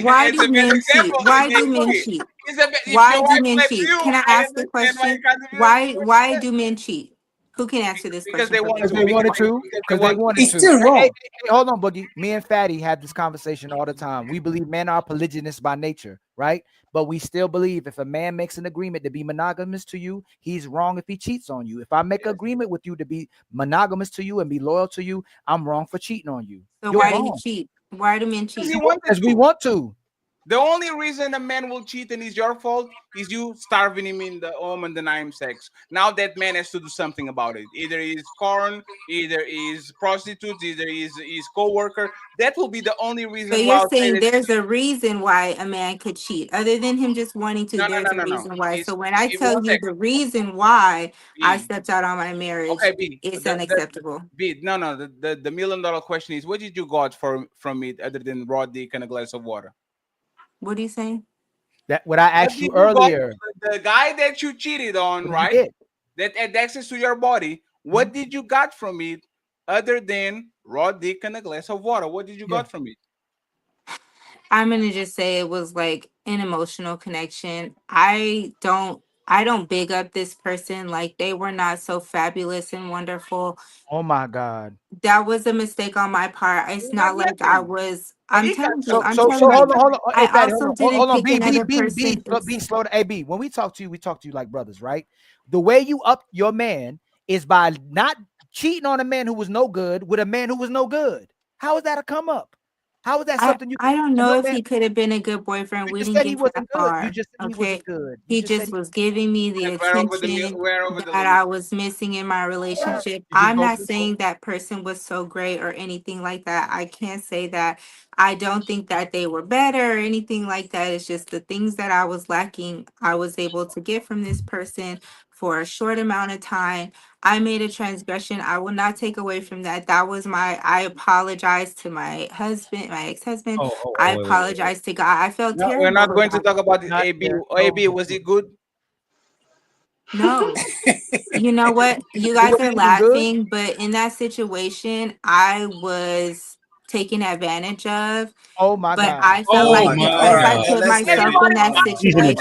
Why It's do a bad men cheat? example. Why It's do men Boogie. cheat? If Why your do wife men slaps cheat? you, Can I I ask a understand why you question? can't do that. Why do men cheat? Who can answer this Because question? they for me? wanted Because they wanted to. Because they wanted It's to. still wrong. Hey, hold on, Boogie. Me and Fatty have this conversation all the time. We believe men are polygynous by nature, right? But we still believe if a man makes an agreement to be monogamous to you, he's wrong if he cheats on you. If I make an agreement with you to be monogamous to you and be loyal to you, I'm wrong for cheating on you. So You're why do you wrong. cheat? Why do men cheat? Because we want to. The only reason a man will cheat and it's your fault is you starving him in the home and deny him sex. Now that man has to do something about it. Either he's corn, either he's prostitutes, either he's co-worker. That will be the only So reason why you're I'll say saying that. there's a reason why a man could cheat, other than him just wanting to. No. There's a reason why. It's, So when I it tell won't you take. the reason why I B. stepped out on my marriage, Okay, B. it's The unacceptable. B. No. The $1 million question is, what did you got from it other than raw dick and a glass of water? What are you saying? That what I asked you earlier. The guy that you cheated on, What did you right? get? That had access to your body. What did you got from it other than raw dick and a glass of water? What did you got from it? I'm gonna just say it was like an emotional connection. I don't big up this person, like they were not so fabulous and wonderful. Oh my God. That was a mistake on my part. It's not like I was. I'm telling you. I'm So telling hold you. on. Hey, I Fatty, also hold didn't on. pick another B, person. be slow to AB. When we talk to you, we talk to you like brothers, right? The way you up your man is by not cheating on a man who was no good with a man who was no good. How is that a come up? How is that something you? I don't and know your if man, he could have been a good boyfriend. you We just didn't said he get that wasn't good. far. You just said he Okay. wasn't good. He just was giving me the attention that I was missing in my relationship. I'm not saying that person was so great or anything like that. I can't say that. I don't think that they were better or anything like that. It's just the things that I was lacking, I was able to get from this person for a short amount of time. I made a transgression. I will not take away from that. I apologize to my husband, my ex-husband. I apologize to God. I felt No, terrible. we're not going to about talk about the Not AB. there. AB, was it good? No. You know what? You guys are laughing, but in that situation, I was taken advantage of. Oh my But God. I felt like because I put Let's leave myself it in that alone. situation.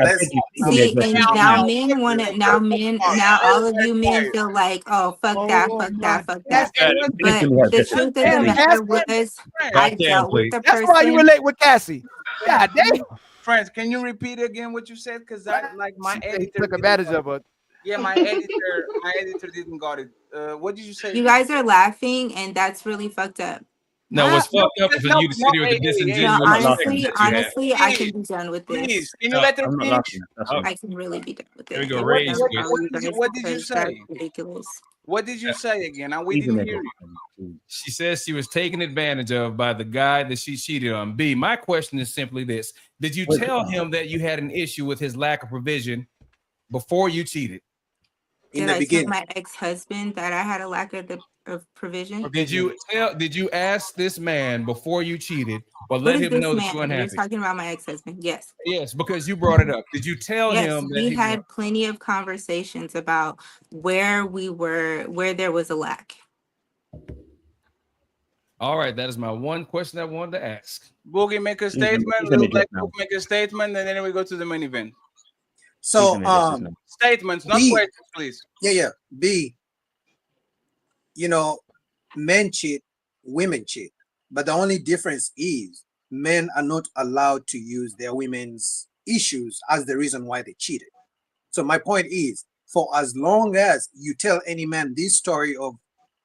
Let's See, and now men want to, now all of you men Quiet. feel like, oh, fuck that, fuck that, fuck that. Okay, But the truth of the matter was, I dealt with the That's why you person. relate with Cassie. God damn. Friends, can you repeat again what you said? Because I like my She said he editor took didn't advantage got of her. it. Yeah, my editor didn't got it. What did you say? You guys are laughing, and that's really fucked up. No, what's fucked up is for you to sit here with the disingenuous No, statement that you have. honestly, I can be done with this. Please, can you let her I'm not finish? laughing. That's all. I can really be done with Here we it. go, And Ray. I'm sorry, you guys, What did you because that's say? ridiculous. What did you say again? We Even didn't if hear it's- you. She says she was taken advantage of by the guy that she cheated on. B, my question is simply this. Did you tell him that you had an issue with his lack of provision before you cheated? Did I tell my ex-husband that I had a lack of provision? Did you ask this man before you cheated or What let is him this know that you were man? You're unhappy? talking about my ex-husband. Yes. Yes, because you brought it up. Did you tell Yes, him that we he had plenty of conversations about where we were, where there was a lack. All right, that is my one question I wanted to ask. Boogie, make a statement. Little Black Book, make a statement, and then we go to the main event. So statements, not B, questions, please. Yeah. B, men cheat, women cheat. But the only difference is men are not allowed to use their women's issues as the reason why they cheated. So my point is, for as long as you tell any man this story of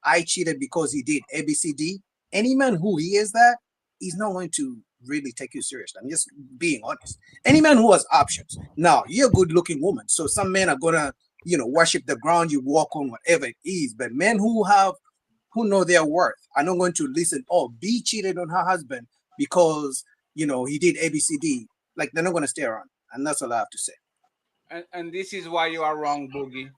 I cheated because he did ABCD, any man who hears that is not going to really take you seriously. I'm just being honest. Any man who has options. Now, you're a good looking woman. So some men are gonna, worship the ground you walk on, whatever it is. But men who know their worth are not going to listen, oh, B cheated on her husband because he did ABCD. Like, they're not gonna stay around. And that's all I have to say. And this is why you are wrong, Boogie.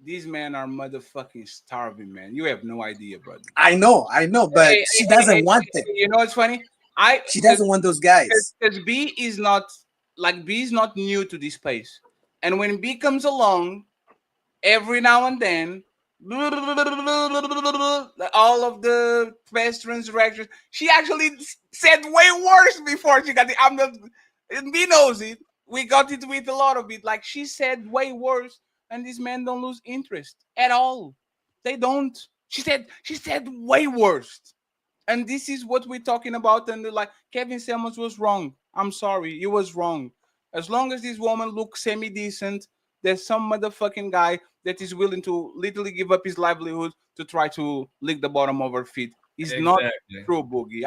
These men are motherfucking starving, man. You have no idea, brother. I know, but she doesn't want them. You know what's funny? She doesn't want those guys. Because B is not new to this place. And when B comes along, every now and then, all of the past transactions, she actually said way worse before she got the. B knows it. We got it with a lot of it. Like, she said way worse and these men don't lose interest at all. They don't. She said way worse. And this is what we're talking about. And they're like, Kevin Samuels was wrong. I'm sorry, he was wrong. As long as this woman looks semi-decent, there's some motherfucking guy that is willing to literally give up his livelihood to try to lick the bottom of her feet. It's not true, Boogie.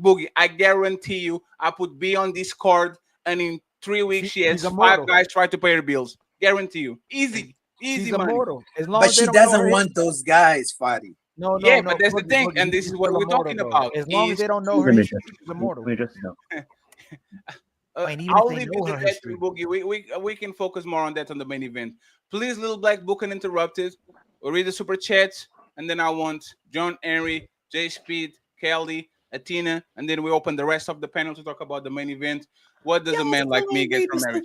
Boogie, I guarantee you, I put B on Discord, and in 3 weeks she has 5 guys try to pay her bills. Guarantee you. Easy She's money. immortal. As long But as they she don't know doesn't her want those guys, Fadi. No, Yeah, but that's the thing, and this she's is what still we're immortal, talking though. about. As long as they don't know her Let me history, she's immortal. let me address it now. And even I'll if they leave know you her to that, history. Boogie. We can focus more on that on the main event. Please, Little Black Book Uninterrupted. We'll read the super chats, and then I want John Henry, Jay Speed, Kelly, Atina, and then we open the rest of the panel to talk about the main event. What does a man like me get from marriage?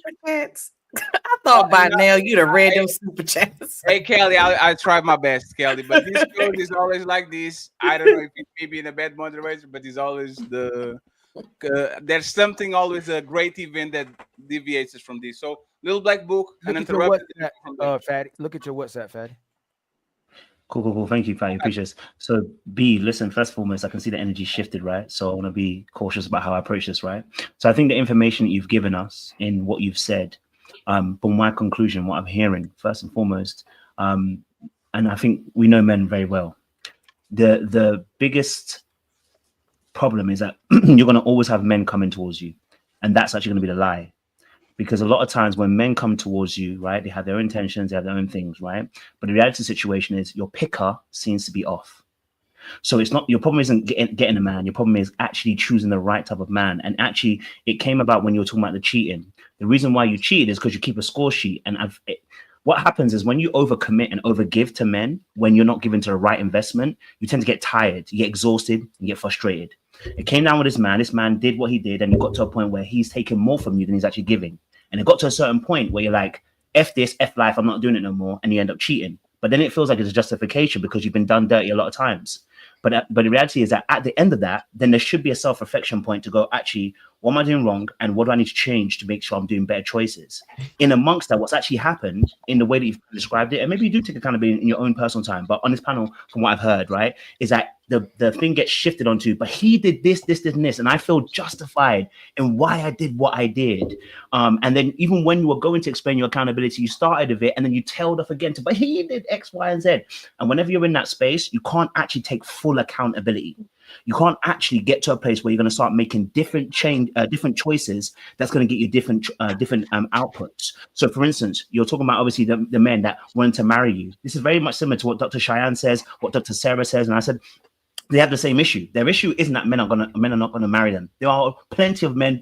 I thought by now you'd have read them super chats. Hey, Kelly, I tried my best, Kelly, but this show is always like this. I don't know if it's me being a bad moderator, but it's always there's something always a great event that deviates us from this. So, Little Black Book, Look and at your interrupted. WhatsApp, Fatty. Look at your WhatsApp, Fatty. Cool. Thank you, Fatty. Appreciate it. So, B, listen, first and foremost, I can see the energy shifted, right? So I want to be cautious about how I approach this, right? So I think the information that you've given us in what you've said, from my conclusion, what I'm hearing, first and foremost, and I think we know men very well. The biggest problem is that you're going to always have men coming towards you, and that's actually going to be the lie. Because a lot of times when men come towards you, right, they have their own intentions, they have their own things, right? But the reality situation is your picker seems to be off. So it's not, your problem isn't getting a man. Your problem is actually choosing the right type of man. And actually, it came about when you were talking about the cheating. The reason why you cheated is because you keep a score sheet. And what happens is when you overcommit and overgive to men, when you're not given to the right investment, you tend to get tired, you get exhausted, you get frustrated. It came down with this man. This man did what he did, and he got to a point where he's taking more from you than he's actually giving. And it got to a certain point where you're like, F this, F life, I'm not doing it no more. And you end up cheating. But then it feels like it's a justification because you've been done dirty a lot of times. But the reality is that at the end of that, then there should be a self-reflection point to go, actually, what am I doing wrong? And what do I need to change to make sure I'm doing better choices? In amongst that, what's actually happened in the way that you've described it, and maybe you do take accountability in your own personal time, but on this panel, from what I've heard, right, is that the thing gets shifted onto, but he did this, and this, and I feel justified in why I did what I did. And then even when you were going to explain your accountability, you started with it, and then you tailed off again to, but he did X, Y, and Z. And whenever you're in that space, you can't actually take full accountability. You can't actually get to a place where you're going to start making different choices that's going to get you different outputs. So, for instance, you're talking about obviously the men that wanted to marry you. This is very much similar to what Dr. Cheyenne says, what Dr. Sarah says, and I said they have the same issue. Their issue isn't that men are not going to marry them. There are plenty of men.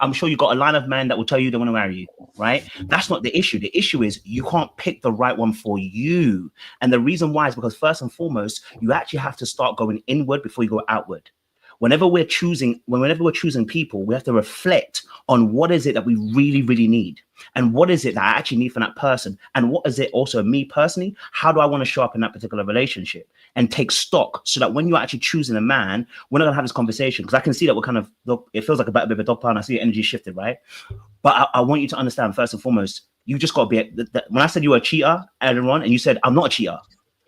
I'm sure you've got a line of men that will tell you they want to marry you, right? That's not the issue. The issue is you can't pick the right one for you. And the reason why is because first and foremost, you actually have to start going inward before you go outward. Whenever we're choosing people, we have to reflect on what is it that we really, really need. And what is it that I actually need from that person? And what is it also me personally? How do I want to show up in that particular relationship? And take stock so that when you're actually choosing a man, we're not going to have this conversation because I can see that we're kind of, it feels like a bit of a dog pound. I see your energy shifted, right? But I want you to understand first and foremost, you just got to be, when I said you were a cheater earlier on and you said, I'm not a cheater.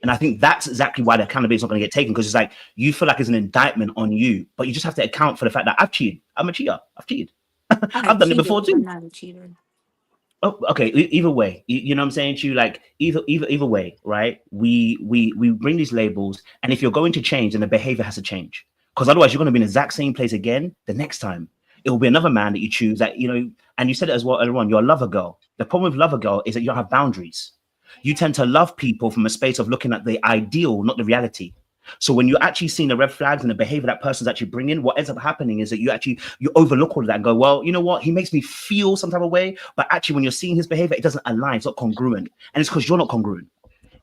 And I think that's exactly why the accountability is not going to get taken because it's like you feel like it's an indictment on you, but you just have to account for the fact that I've cheated. I'm a cheater. I've cheated. I've done it before too. I'm not a cheater. Oh, okay. Either way, you know what I'm saying to you. Like either way, right? We bring these labels, and if you're going to change, then the behavior has to change. Because otherwise, you're going to be in the exact same place again the next time. It will be another man that you choose that and you said it as well earlier on. You're a lover girl. The problem with lover girl is that you don't have boundaries. You tend to love people from a space of looking at the ideal, not the reality. So when you're actually seeing the red flags and the behavior that person's actually bringing, what ends up happening is that you overlook all of that and go, well, you know what? He makes me feel some type of way. But actually, when you're seeing his behavior, it doesn't align. It's not congruent. And it's because you're not congruent.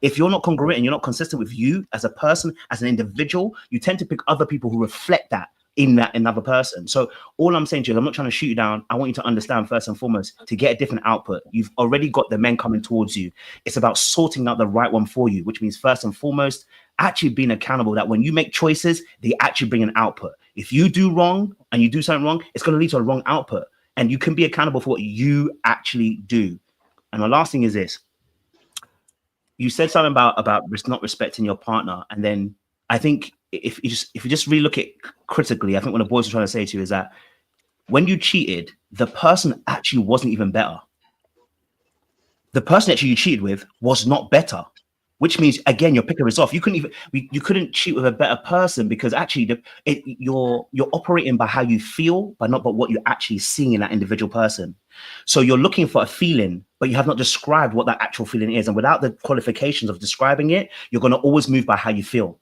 If you're not congruent and you're not consistent with you as a person, as an individual, you tend to pick other people who reflect that in that another person. So all I'm saying to you is I'm not trying to shoot you down. I want you to understand first and foremost, to get a different output, you've already got the men coming towards you. It's about sorting out the right one for you, which means first and foremost, actually being accountable that when you make choices, they actually bring an output. If you do wrong and you do something wrong, it's going to lead to a wrong output. And you can be accountable for what you actually do. And the last thing is this. you said something about not respecting your partner, and then I think if you just really look at it critically, I think what the boys are trying to say to you is that when you cheated, the person actually wasn't even better. The person that you cheated with was not better, which means again you're picking this off. You couldn't cheat with a better person because actually you're operating by how you feel, but not by what you're actually seeing in that individual person. So you're looking for a feeling, but you have not described what that actual feeling is. And without the qualifications of describing it, you're going to always move by how you feel,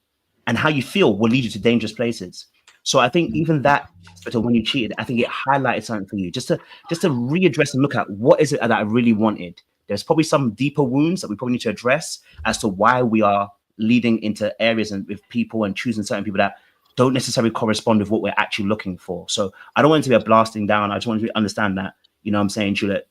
and how you feel will lead you to dangerous places. So I think even that, when you cheated, I think it highlighted something for you, just to readdress and look at what is it that I really wanted. There's probably some deeper wounds that we probably need to address as to why we are leading into areas and with people and choosing certain people that don't necessarily correspond with what we're actually looking for. So I don't want it to be a blasting down. I just want you to understand that, you know what I'm saying, Juliet,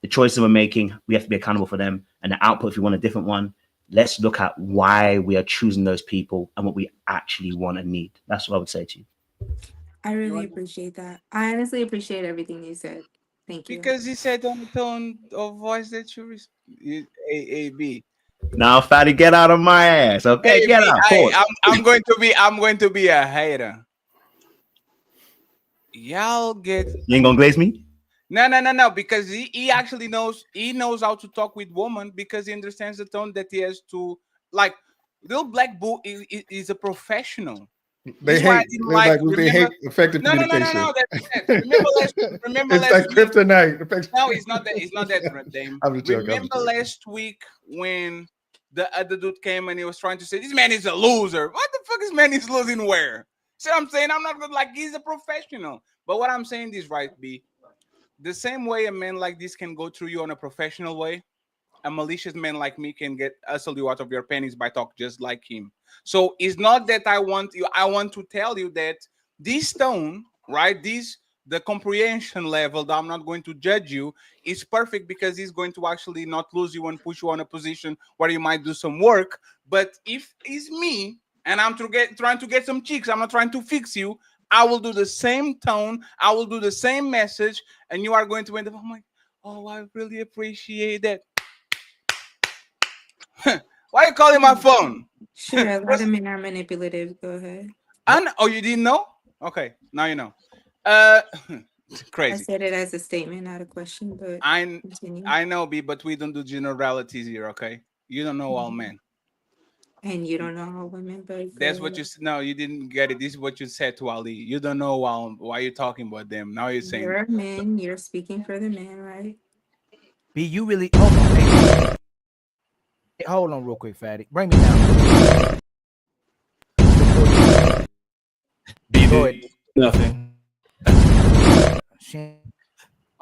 the choices we're making, we have to be accountable for them. And the output, if you want a different one, let's look at why we are choosing those people and what we actually want and need. That's what I would say to you. I really appreciate that. I honestly appreciate everything you said. Thank you. Because he said on the tone of voice that you A-A-B. Now, Fatty, get out of my ass. Okay, Hey, get out. I'm going to be a hater. Y'all get. You ain't gonna glaze me? No. Because he actually knows. He knows how to talk with women because he understands the tone that he has to. Like, Little Black Bull is a professional. They hate. Like they hate effective communication. No. Remember it's last like week. kryptonite. No, it's not that. It's not that, Dame. Remember last week when the other dude came and he was trying to say this man is a loser. What the fuck is man is losing where? See what I'm saying? I'm not gonna he's a professional. But what I'm saying is right, B. The same way a man like this can go through you on a professional way, a malicious man like me can hustle you out of your panties by talk just like him. So it's not that I want to tell you that this tone, right? The comprehension level that I'm not going to judge you is perfect because he's going to actually not lose you and push you on a position where you might do some work. But if it's me and I'm trying to get some chicks, I'm not trying to fix you. I will do the same tone. I will do the same message, and you are going to end up. I'm like, oh, I really appreciate that. Why are you calling my phone? Sure, a lot of men are manipulative. Go ahead. Oh, you didn't know? Okay, now you know. Crazy. I said it as a statement, not a question, but I know, B, but we don't do generalities here, okay? You don't know all men. And you don't know all women, but that's what you said. No, you didn't get it. This is what you said to Ali. You don't know why you're talking about them. Now you're saying you're a man. You're speaking for the man, right? B, you really hold on. Hey, hold on real quick, Fatty. Bring me down. B, nothing.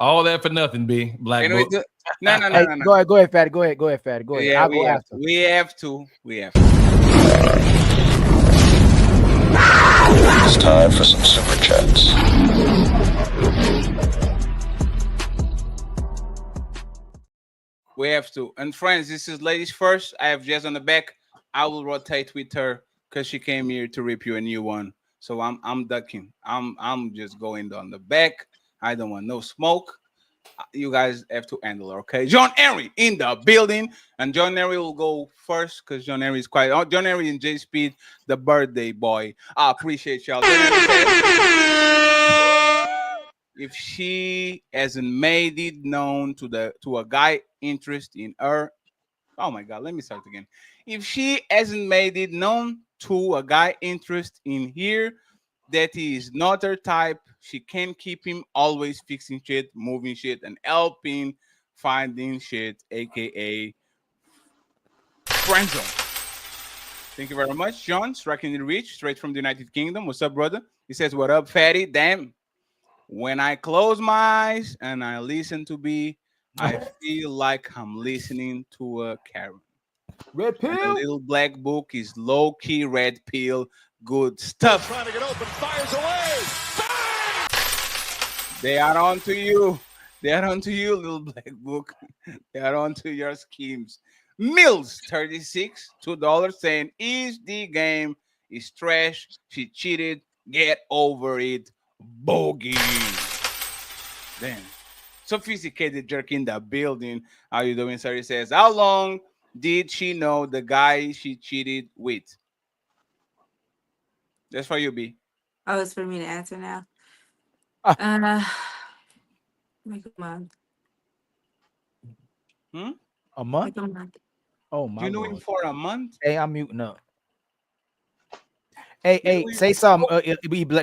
All that for nothing, B. Black book. No. Go ahead, Fatty. Go ahead, Fatty. Go ahead. Yeah, I'll go after. We have to. It's time for some super chats. We have to. And friends, this is ladies first. I have Jess on the back. I will rotate with her because she came here to rip you a new one. So I'm ducking. I'm just going on the back. I don't want no smoke. You guys have to handle her, okay? John Henry in the building, and John Henry will go first because John Henry is quiet. Oh, John Henry and J Speed, the birthday boy. I appreciate y'all. If she hasn't made it known to a guy interest in her, oh my God, let me start again. If she hasn't made it known to a guy interest in here that he is not her type, she can keep him always fixing shit, moving shit, and helping finding shit, aka friend zone. Thank you very much, John. Striking the reach, straight from the United Kingdom. What's up, brother? He says, "What up, fatty? Damn. When I close my eyes and I listen to B, I feel like I'm listening to a Karen. Red pill. And the Little Black Book is low key red pill, good stuff. Trying to get open, fires away. They are on to you. They are on to you, Little Black Book. They are on to your schemes. Mills 36, $2 saying, is the game is trash. She cheated. Get over it. Bogey. Damn. Sophisticated jerk in the building. How you doing, sir? He says, how long did she know the guy she cheated with? That's for you, B. Oh, it's for me to answer now. Like a month. A month? Like a month. Oh my You knew him lord. for a month? Hey, I'm muting up. Hey, say something.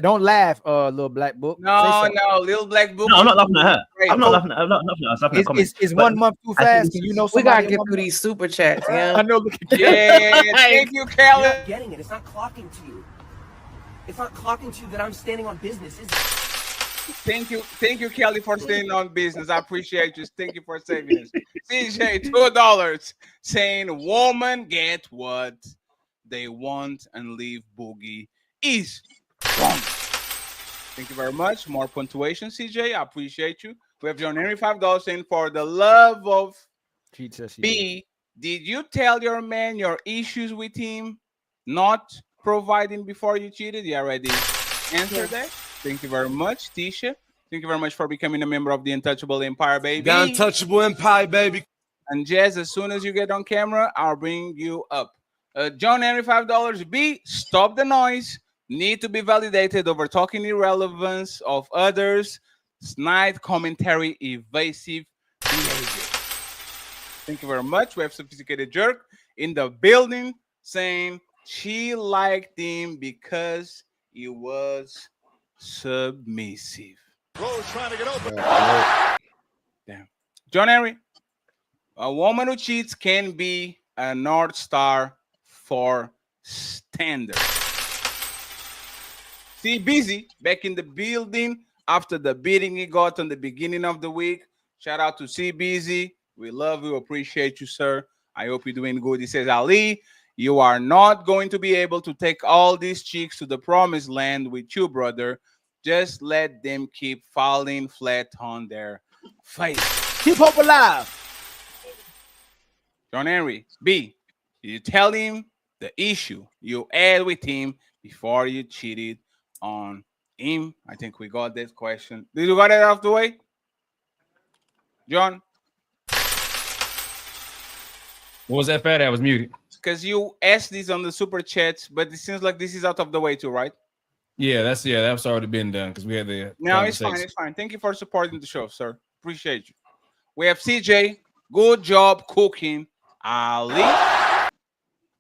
Don't laugh, little black book. No, little black book. No, I'm not laughing at her. Great. I'm not laughing at her. I'm not laughing at her. I was laughing at comments. Is But 1 month too I think fast? this Can you is- know We somebody? gotta in get 1 through month? these super chats, yeah. I know. Look at Yeah, thank you, Kelly. You're not getting it. It's not clocking to you. It's not clocking to you that I'm standing on business, is it? Thank you, Kelly, for staying on business. I appreciate you. Thank you for saving us. CJ, $2 saying, "Woman get what they want and leave Boogie is wrong." Thank you very much. More punctuation, CJ. I appreciate you. We have John Henry, $5 saying, "For the love of B, did you tell your man your issues with him not providing before you cheated?" You already answered that. Thank you very much, Tisha. Thank you very much for becoming a member of the Untouchable Empire, baby. The Untouchable Empire, baby. And Jazz, as soon as you get on camera, I'll bring you up. John Henry, $5. B, stop the noise. Need to be validated over talking irrelevance of others. Snide commentary, evasive behavior. Thank you very much. We have Sophisticated Jerk in the building saying she liked him because he was submissive. Rose trying to get open. Damn. John Henry, a woman who cheats can be a North Star for standards. See, Busy back in the building after the beating he got on the beginning of the week. Shout out to C Busy. We love you, appreciate you, sir. I hope you're doing good. He says, "Ali, you are not going to be able to take all these chicks to the promised land with you, brother. Just let them keep falling flat on their face. Keep hope alive." John Henry, B, did you tell him the issue you had with him before you cheated on him? I think we got that question. Did you got it out of the way? John? What was that, Fat? I was muted. Because you asked this on the super chats, but it seems like this is out of the way too, right? Yeah, that's already been done because we had the No, it's fine. It's fine. Thank you for supporting the show, sir. Appreciate you. We have CJ. Good job cooking. Ali.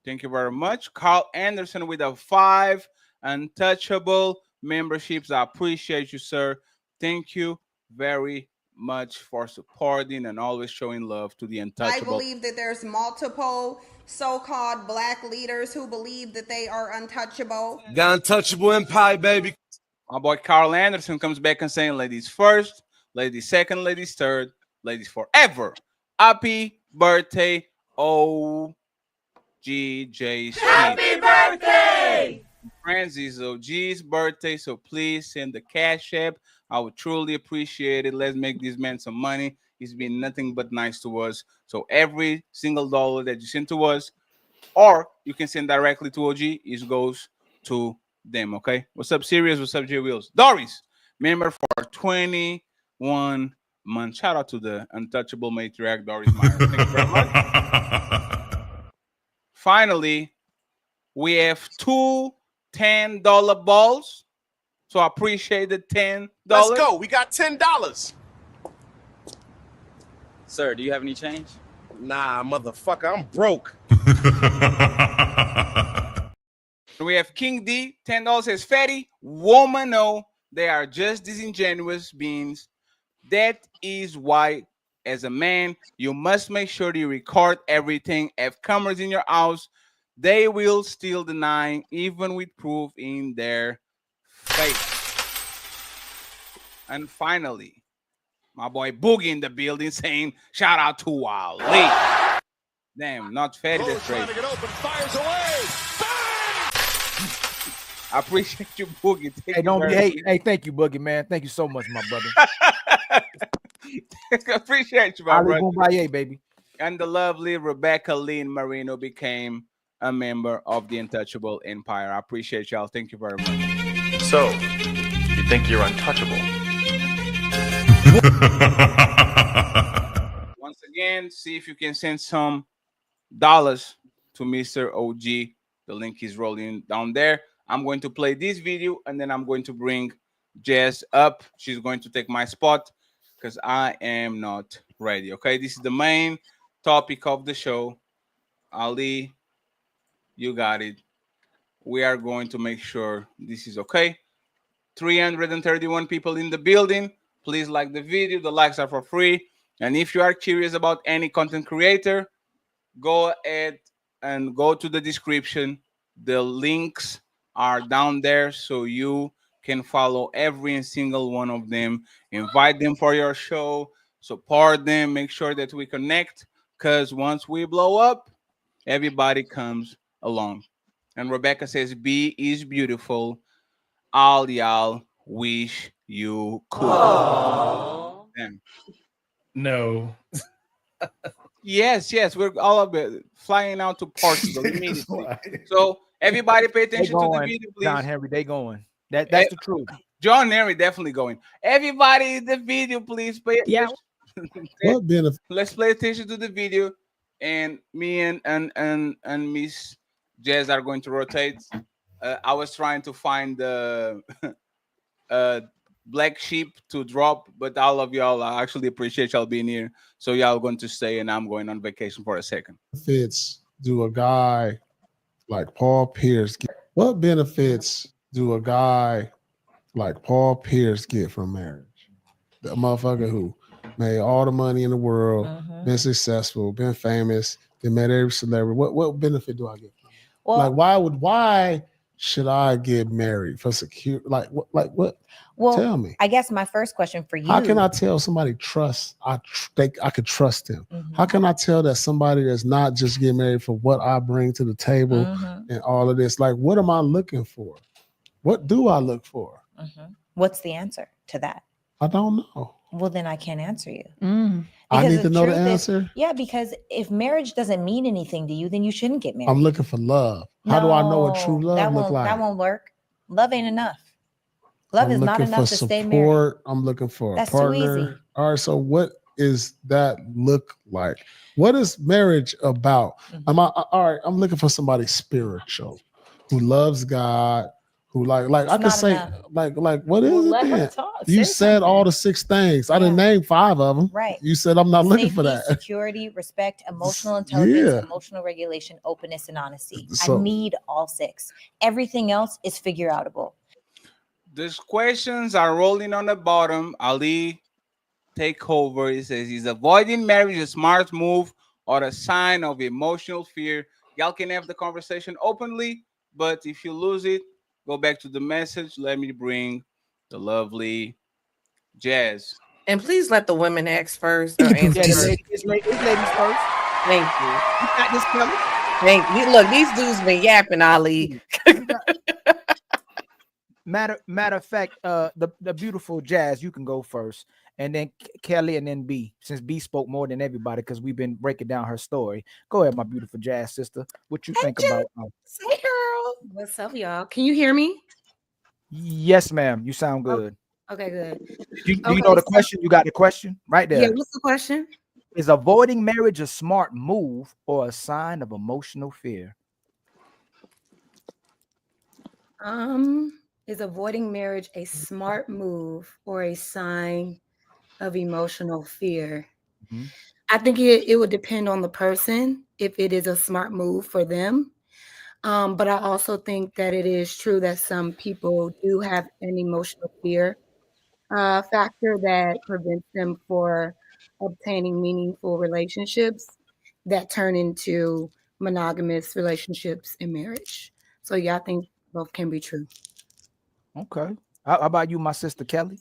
Thank you very much. Carl Anderson with a 5 Untouchable memberships. I appreciate you, sir. Thank you very much for supporting and always showing love to the I Untouchable. believe that there's multiple so-called black leaders who believe that they are untouchable. The Untouchable Empire, baby. My boy Carl Anderson comes back and saying, "Ladies first, ladies second, ladies third, ladies forever. Happy birthday, OGJ. Happy birthday! Friends, it's OG's birthday, so please send the cash app. I would truly appreciate it. Let's make this man some money. He's been nothing but nice to us. So every single dollar that you send to us, or you can send directly to OG, it goes to them, okay? What's up, Sirius? What's up, J Wheels? Doris, member for 21 months. Shout out to the untouchable matriarch, Doris Meyer. Thank you very much. Finally, we have two $10 balls. So I appreciate the $10. Let's go. We got $10. Sir, do you have any change? Nah, motherfucker, I'm broke. We have King D, $10 says, "Fatty, woman, no, they are just disingenuous beings. That is why, as a man, you must make sure you record everything. Have cameras in your house. They will still deny, even with proof in their face." And finally, my boy Boogie in the building saying, "Shout out to Ali." Damn, not Fatty, that's great. Trying to get open, fires away. I appreciate you, Boogie. Thank Hey, you don't be very hate. Hey, thank you, Boogie, man. Thank you so much, my brother. Appreciate you, my Ali brother. Boombaye, baby. And the lovely Rebecca Lynn Marino became a member of the Untouchable Empire. I appreciate y'all. Thank you very much. So, you think you're untouchable? Once again, see if you can send some to Mr. OG. The link is rolling down there. I'm going to play this video and then I'm going to bring Jess up. She's going to take my spot because I am not ready. Okay, this is the main topic of the show. Ali, you got it. We are going to make sure this is okay. 331 people in the building. Please like the video. The likes are for free. And if you are curious about any content creator, go ahead and go to the description. The links are down there so you can follow every single one of them. Invite them for your show. Support them. Make sure that we connect. Because once we blow up, everybody comes along. And Rebecca says, B is beautiful. All y'all wish you could. Damn. No. Yes, we're all of it flying out to Portugal immediately. So everybody pay attention to the video, please. John Henry, they going. That's the truth. John Henry definitely going. Everybody in the video, please pay attention. What benefit? Let's pay attention to the video. And me and Miss Jazz are going to rotate. I was trying to find the black sheep to drop, but all of y'all, I actually appreciate y'all being here. So y'all going to stay, and I'm going on vacation for a second. Benefits do a guy like Paul Pierce get? What benefits do a guy like Paul Pierce get from marriage? The motherfucker who made all the money in the world, been successful, been famous, they met every celebrity. What benefit do I get? Well, like why should I get married for security? Like what? Well, tell me. I guess my first question for you. How can I tell somebody I could trust them? How can I tell that somebody that's not just getting married for what I bring to the table and all of this? Like, what am I looking for? What do I look for? What's the answer to that? I don't know. Well, then I can't answer you. I need to know the answer. Because if marriage doesn't mean anything to you, then you shouldn't get married. I'm looking for love. How do I know what true love look like? That won't work. Love ain't enough. Love is not enough to stay married. I'm looking for That's a partner. too easy. All right. So what is that look like? What is marriage about? I'm looking for somebody spiritual who loves God, who like I could say enough. like what is it then? You said all the 6 things. I didn't name 5 of them. Right. You said I'm not looking for that. Security, respect, emotional intelligence, emotional regulation, openness, and honesty. I need all 6. Everything else is figure outable. These questions are rolling on the bottom. Ali, take over. He says, is avoiding marriage a smart move or a sign of emotional fear? Y'all can have the conversation openly, but if you lose it, go back to the message. Let me bring the lovely Jazz. And please let the women ask first. Or answer first. Ladies first. Thank you. You got this, Kelly? Thank you. Look, these dudes been yapping, Ali. Matter of fact, the beautiful Jazz, you can go first, and then Kelly, and then B. Since B spoke more than everybody, because we've been breaking down her story. Go ahead, my beautiful Jazz sister. What you think about? Hey, girl. What's up, y'all? Can you hear me? Yes, ma'am. You sound good. Okay, good. Do you know the question? You got the question right there. Yeah. What's the question? Is avoiding marriage a smart move or a sign of emotional fear? Is avoiding marriage a smart move or a sign of emotional fear? I think it would depend on the person if it is a smart move for them. But I also think that it is true that some people do have an emotional fear factor that prevents them for obtaining meaningful relationships that turn into monogamous relationships in marriage. So yeah, I think both can be true. Okay. How about you, my sister Kelly?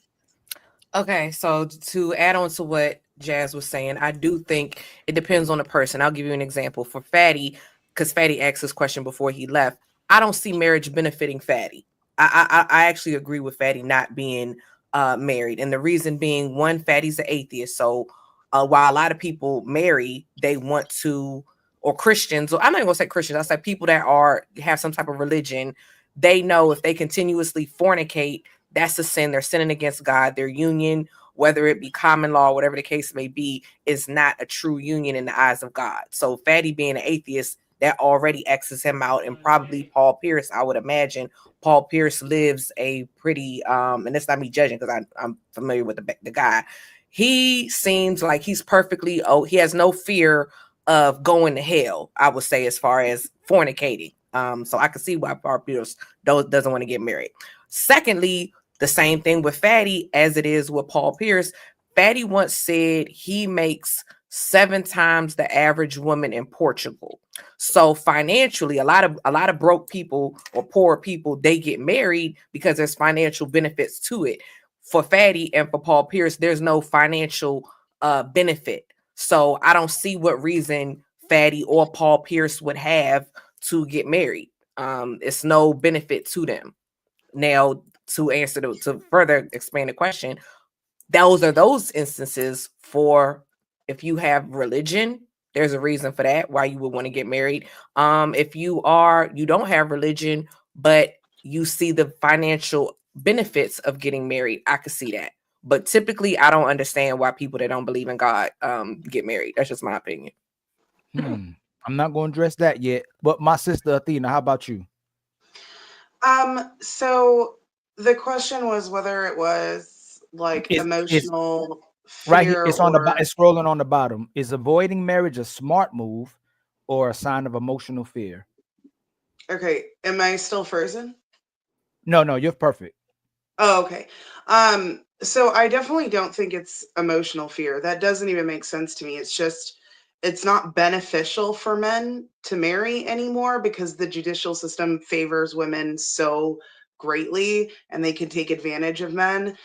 Okay, so to add on to what Jazz was saying, I do think it depends on the person. I'll give you an example for Fatty, because Fatty asked this question before he left. I don't see marriage benefiting Fatty. I actually agree with Fatty not being married, and the reason being, one, Fatty's an atheist. So while a lot of people marry, they want to, or Christians, or I'm not even gonna say Christians, I say people that have some type of religion. They know if they continuously fornicate, that's a sin. They're sinning against God. Their union whether it be common law, whatever the case may be, is not a true union in the eyes of God. So Fatty being an atheist, that already X's him out. And probably Paul Pierce, I would imagine Paul Pierce lives a pretty, and it's not me judging because I'm familiar with the guy. He seems like he's perfectly, he has no fear of going to hell, I would say, as far as fornicating. So I can see why Paul Pierce doesn't want to get married. Secondly, the same thing with Fatty as it is with Paul Pierce. Fatty once said he makes 7 times the average woman in Portugal. So financially, a lot of broke people or poor people, they get married because there's financial benefits to it. For Fatty and for Paul Pierce, there's no financial benefit. So I don't see what reason Fatty or Paul Pierce would have to get married. It's no benefit to them. Now, to further explain the question, those instances for if you have religion, there's a reason for that, why you would want to get married. If you don't have religion, but you see the financial benefits of getting married, I could see that. But typically, I don't understand why people that don't believe in God get married. That's just my opinion. I'm not going to address that yet. But my sister Athena, how about you? So the question was whether it was like emotional fear, right here. It's on the or... it's scrolling on the bottom. Is avoiding marriage a smart move or a sign of emotional fear? Okay, am I still frozen? No, you're perfect. Oh, okay. So I definitely don't think it's emotional fear. That doesn't even make sense to me. It's just, it's not beneficial for men to marry anymore because the judicial system favors women so greatly and they can take advantage of men.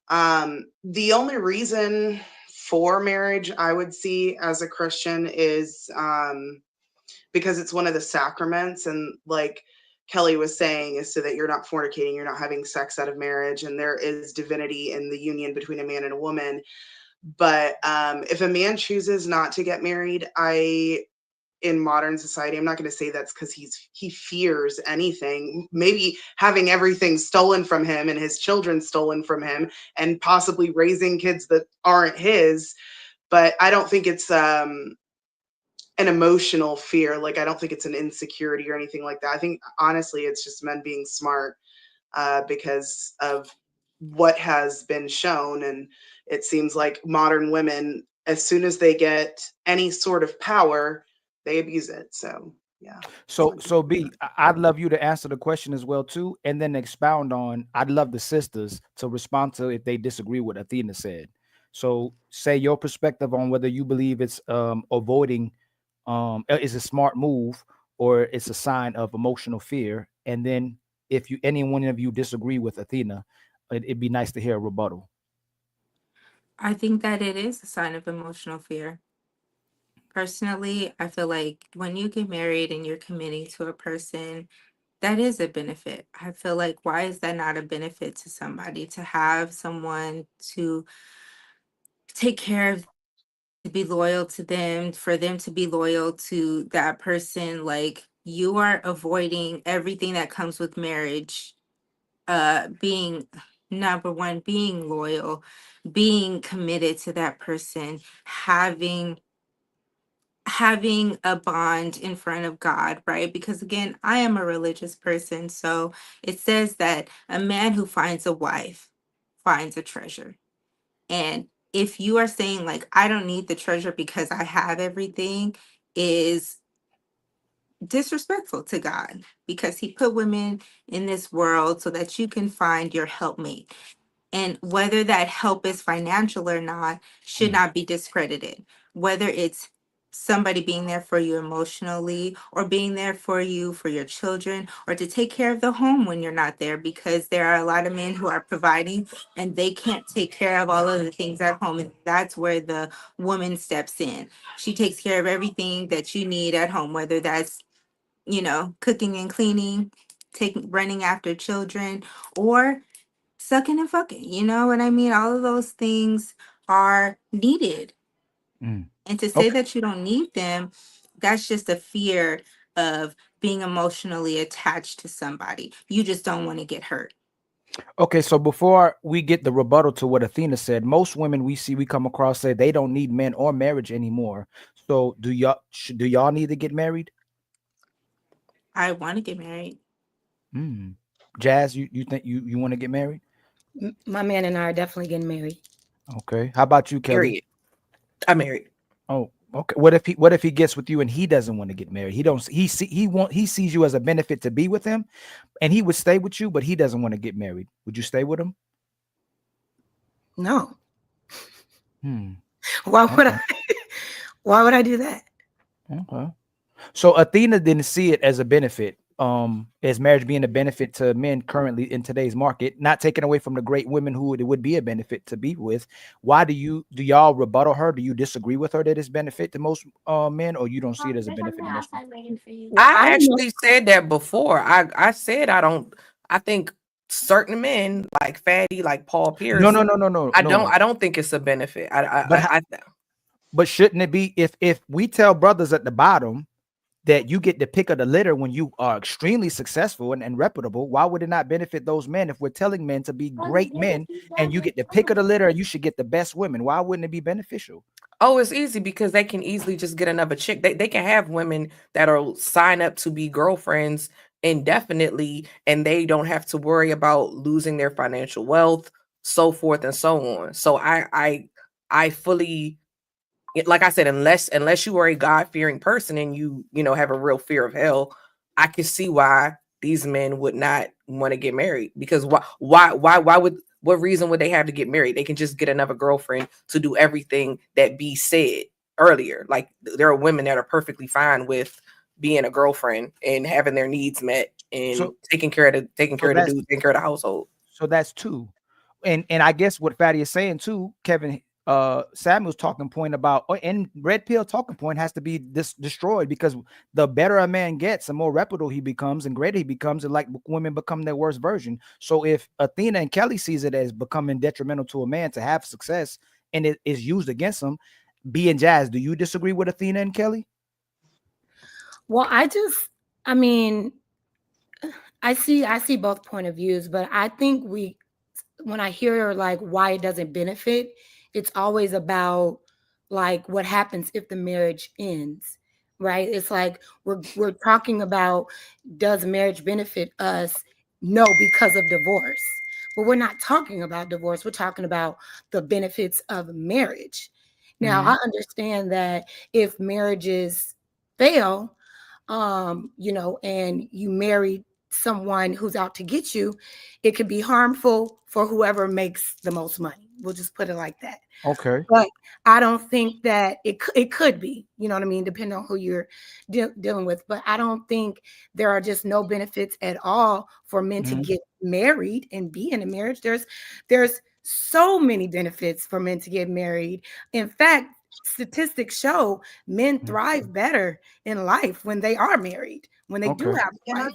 The only reason for marriage I would see as a Christian is because it's one of the sacraments, and like Kelly was saying, is so that you're not fornicating, you're not having sex out of marriage, and there is divinity in the union between a man and a woman. But if a man chooses not to get married, in modern society, I'm not going to say that's because he fears anything. Maybe having everything stolen from him and his children stolen from him, and possibly raising kids that aren't his. But I don't think it's an emotional fear. Like, I don't think it's an insecurity or anything like that. I think honestly it's just men being smart because of what has been shown. And it seems like modern women, as soon as they get any sort of power, they abuse it. So yeah. So B, I'd love you to answer the question as well too, and then expound on. I'd love the sisters to respond to if they disagree with what Athena said. So say your perspective on whether you believe it's avoiding is a smart move or it's a sign of emotional fear. And then if any one of you disagree with Athena, it'd be nice to hear a rebuttal. I think that it is a sign of emotional fear. Personally, I feel like when you get married and you're committing to a person, that is a benefit. I feel like, why is that not a benefit to somebody to have someone to take care of, to be loyal to them, for them to be loyal to that person? Like, you are avoiding everything that comes with marriage, being number one, being loyal, being committed to that person, having a bond in front of God, right? Because again, I am a religious person, so it says that a man who finds a wife finds a treasure. And if you are saying like, I don't need the treasure because I have everything, is disrespectful to God, because he put women in this world so that you can find your helpmate. And whether that help is financial or not should not be discredited. Whether it's somebody being there for you emotionally, or being there for you for your children, or to take care of the home when you're not there, because there are a lot of men who are providing and they can't take care of all of the things at home. And that's where the woman steps in. She takes care of everything that you need at home, whether that's, cooking and cleaning, running after children, or sucking and fucking. You know what I mean? All of those things are needed. And to say that you don't need them, that's just a fear of being emotionally attached to somebody. You just don't want to get hurt. Okay, so before we get the rebuttal to what Athena said, most women we come across say they don't need men or marriage anymore. So do y'all need to get married? I want to get married. Jazz, you think you want to get married? My man and I are definitely getting married. Okay. How about you, Kelly? Period. I'm married. Oh, okay. What if he gets with you and he doesn't want to get married? He sees you as a benefit to be with him, and he would stay with you, but he doesn't want to get married. Would you stay with him? No. Why would I? Why would I do that? Okay. So Athena didn't see it as a benefit, as marriage being a benefit to men currently in today's market, not taken away from the great women who it would be a benefit to be with. Why do y'all rebuttal her? Do you disagree with her that it's benefit to most men, or you don't see it as a benefit to most men? I actually said that before. I said I think certain men like Fatty, like Paul Pierce. No. I don't think it's a benefit. But shouldn't it be if we tell brothers at the bottom that you get the pick of the litter when you are extremely successful and reputable? Why would it not benefit those men if we're telling men to be great men and you get the pick of the litter and you should get the best women? Why wouldn't it be beneficial? Oh, it's easy because they can easily just get another chick. They can have women that are sign up to be girlfriends indefinitely, and they don't have to worry about losing their financial wealth, so forth and so on. So I fully, like I said, unless you are a God-fearing person and you have a real fear of hell, I can see why these men would not want to get married. Because what reason would they have to get married? They can just get another girlfriend to do everything that B said earlier. Like, there are women that are perfectly fine with being a girlfriend and having their needs met and taking care of the dude, taking care of the household. So that's two. And I guess what Fatty is saying too, Kevin, Samuel's talking point about, and Red Pill talking point has to be destroyed, because the better a man gets, the more reputable he becomes and greater he becomes, and like women become their worst version. So if Athena and Kelly sees it as becoming detrimental to a man to have success and it is used against him, B and Jazz, do you disagree with Athena and Kelly? Well, I mean, I see both point of views, but I think when I hear like why it doesn't benefit, it's always about like what happens if the marriage ends, right? It's like we're talking about, does marriage benefit us? No, because of divorce. But we're not talking about divorce. We're talking about the benefits of marriage. Now, I understand that if marriages fail, and you marry someone who's out to get you, it could be harmful for whoever makes the most money. We'll just put it like that. Okay. But I don't think that it could be, you know what I mean, depending on who you're dealing with. But I don't think there are just no benefits at all for men to get married and be in a marriage. There's so many benefits for men to get married. In fact, statistics show men thrive better in life when they are married, when they do have a wife.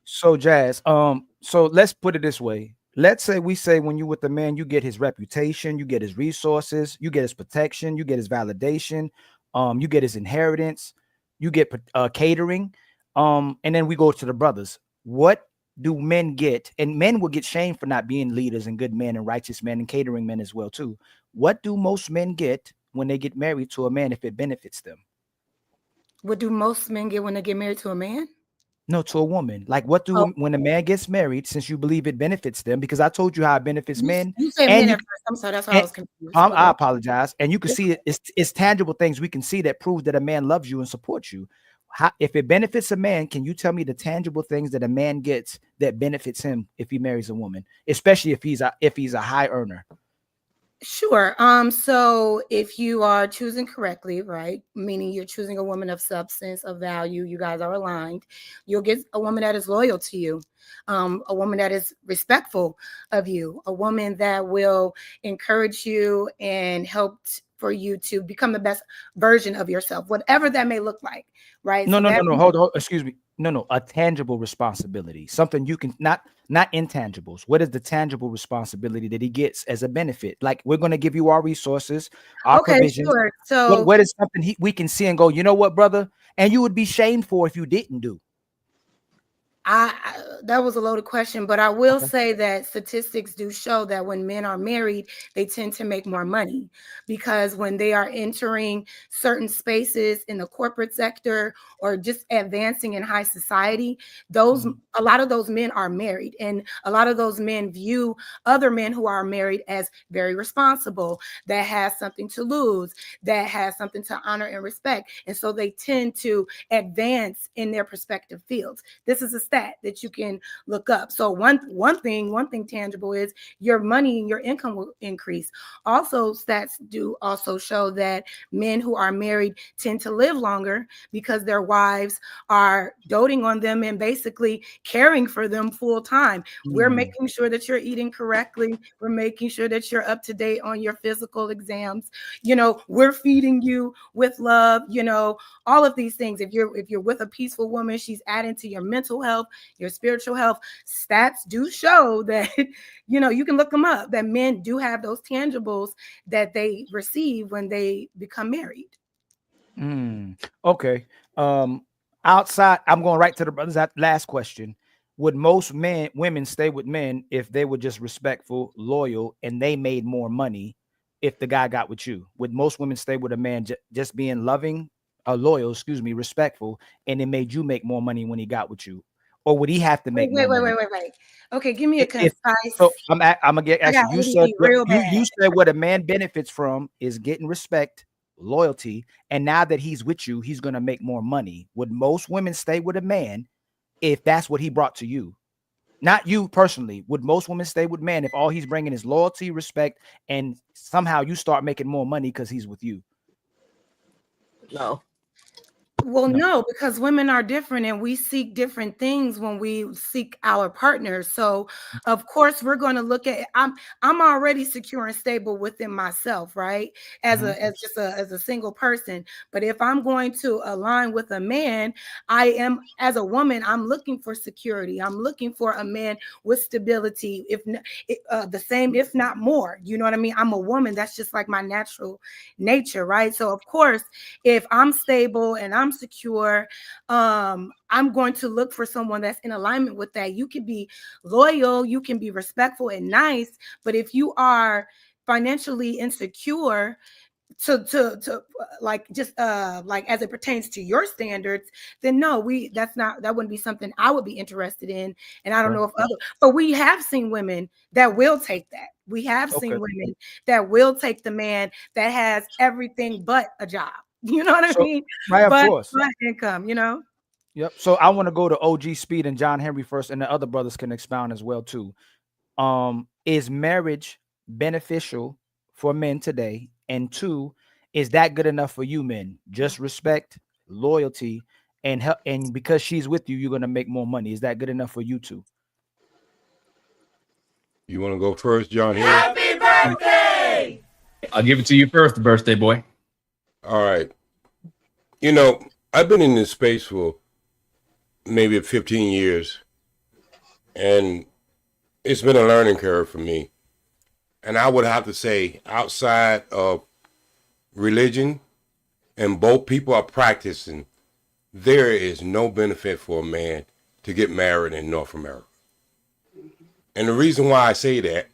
So Jazz, so let's put it this way. Let's say when you're with the man, you get his reputation, you get his resources, you get his protection, you get his validation, you get his inheritance, you get catering, and then we go to the brothers. What do men get? And men will get shamed for not being leaders and good men and righteous men and catering men as well too. What do most men get when they get married to a man if it benefits them? What do most men get when they get married to a man? No, to a woman. Like, when a man gets married, since you believe it benefits them, because I told you how it benefits men. You said men at first. I'm sorry, that's why I was confused. I apologize. And you can see it's tangible things we can see that prove that a man loves you and supports you. If it benefits a man, can you tell me the tangible things that a man gets that benefits him if he marries a woman, especially if he's a high earner? Sure. So if you are choosing correctly, right, meaning you're choosing a woman of substance, of value, you guys are aligned, you'll get a woman that is loyal to you, a woman that is respectful of you, a woman that will encourage you and help for you to become the best version of yourself, whatever that may look like, right? No. Hold on. Excuse me. No. A tangible responsibility, something you can not intangibles. What is the tangible responsibility that he gets as a benefit? Like, we're going to give you our resources, our provisions. Sure. So what is something we can see and go, you know what, brother? And you would be shamed for if you didn't do. That was a loaded question, but I will say that statistics do show that when men are married, they tend to make more money, because when they are entering certain spaces in the corporate sector or just advancing in high society, a lot of those men are married, and a lot of those men view other men who are married as very responsible, that has something to lose, that has something to honor and respect, and so they tend to advance in their respective fields. This is a stat that you can look up. So one thing tangible is your money and your income will increase. Also, stats do also show that men who are married tend to live longer because their wives are doting on them and basically caring for them full time. We're making sure that you're eating correctly. We're making sure that you're up to date on your physical exams. We're feeding you with love, all of these things. If you're with a peaceful woman, she's adding to your mental health, your spiritual health. Stats do show that, you can look them up, that men do have those tangibles that they receive when they become married. Okay. Outside, I'm going right to the brothers. That last question. Would most women stay with men if they were just respectful, loyal, and they made more money if the guy got with you? Would most women stay with a man just being loving, loyal, respectful, and it made you make more money when he got with you? Or would he have to make more money? Wait. Okay, give me a concise. So I'm gonna get I got actually. You said what a man benefits from is getting respect, loyalty, and now that he's with you, he's gonna make more money. Would most women stay with a man if that's what he brought to you? Not you personally. Would most women stay with man if all he's bringing is loyalty, respect, and somehow you start making more money because he's with you? No. Well, no, because women are different and we seek different things when we seek our partners. So, of course, we're going to look at. I'm already secure and stable within myself, right? As a single person. But if I'm going to align with a man, as a woman, I'm looking for security. I'm looking for a man with stability, the same, if not more. You know what I mean? I'm a woman. That's just like my natural nature, right? So, of course, if I'm stable and I'm secure, I'm going to look for someone that's in alignment with that. You can be loyal, you can be respectful and nice, but if you are financially insecure to like just like as it pertains to your standards, then no, that wouldn't be something I would be interested in. And I don't know if but we have seen women that will take that. We have seen women that will take the man that has everything but a job. You know what I mean? Right, of course. But income, Yep. So I want to go to OG Speed and John Henry first, and the other brothers can expound as well too. Is marriage beneficial for men today? And two, is that good enough for you men? Just respect, loyalty, and help, and because she's with you, you're gonna make more money. Is that good enough for you two? You want to go first, John Henry? Happy birthday! I'll give it to you first, birthday boy. All right. I've been in this space for maybe 15 years, and it's been a learning curve for me. And I would have to say, outside of religion, and both people are practicing, there is no benefit for a man to get married in North America. And the reason why I say that,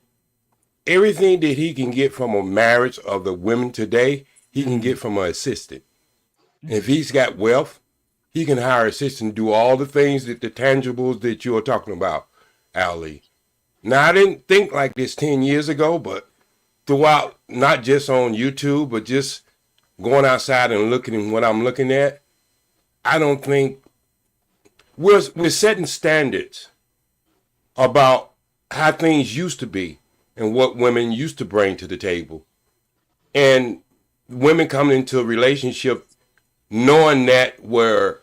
everything that he can get from a marriage of the women today, he can get from an assistant. And if he's got wealth, he can hire an assistant to do all the things that the tangibles that you're talking about, Ali. Now, I didn't think like this 10 years ago, but throughout, not just on YouTube, but just going outside and looking at what I'm looking at, I don't think we're setting standards about how things used to be and what women used to bring to the table. And women coming into a relationship knowing that where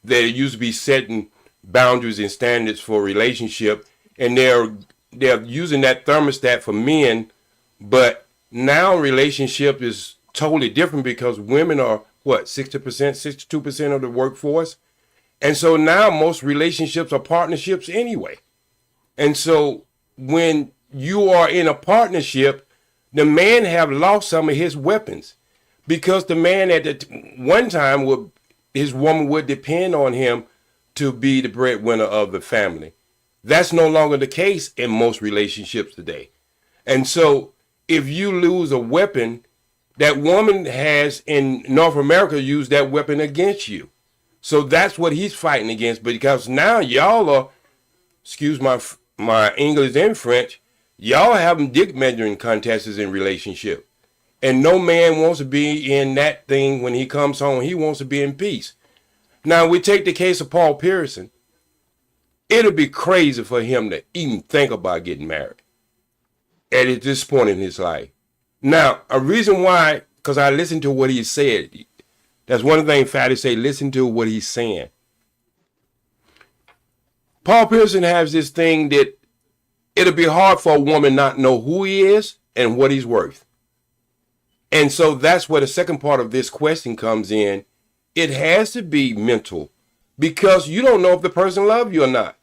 there used to be setting boundaries and standards for a relationship, and they're using that thermostat for men, but now relationship is totally different because women are 60%, 62% of the workforce. And so now most relationships are partnerships anyway. And so when you are in a partnership, the man have lost some of his weapons, because the man at one time his woman would depend on him to be the breadwinner of the family. That's no longer the case in most relationships today. And so if you lose a weapon, that woman has in North America used that weapon against you. So that's what he's fighting against, because now y'all are, excuse my English and French, y'all having dick measuring contests in relationship. And no man wants to be in that thing when he comes home. He wants to be in peace. Now we take the case of Paul Pearson. It'll be crazy for him to even think about getting married at this point in his life. Now, a reason why, because I listened to what he said. That's one thing Fatty say, listen to what he's saying. Paul Pearson has this thing that it'll be hard for a woman not know who he is and what he's worth. And so that's where the second part of this question comes in. It has to be mental, because you don't know if the person loves you or not.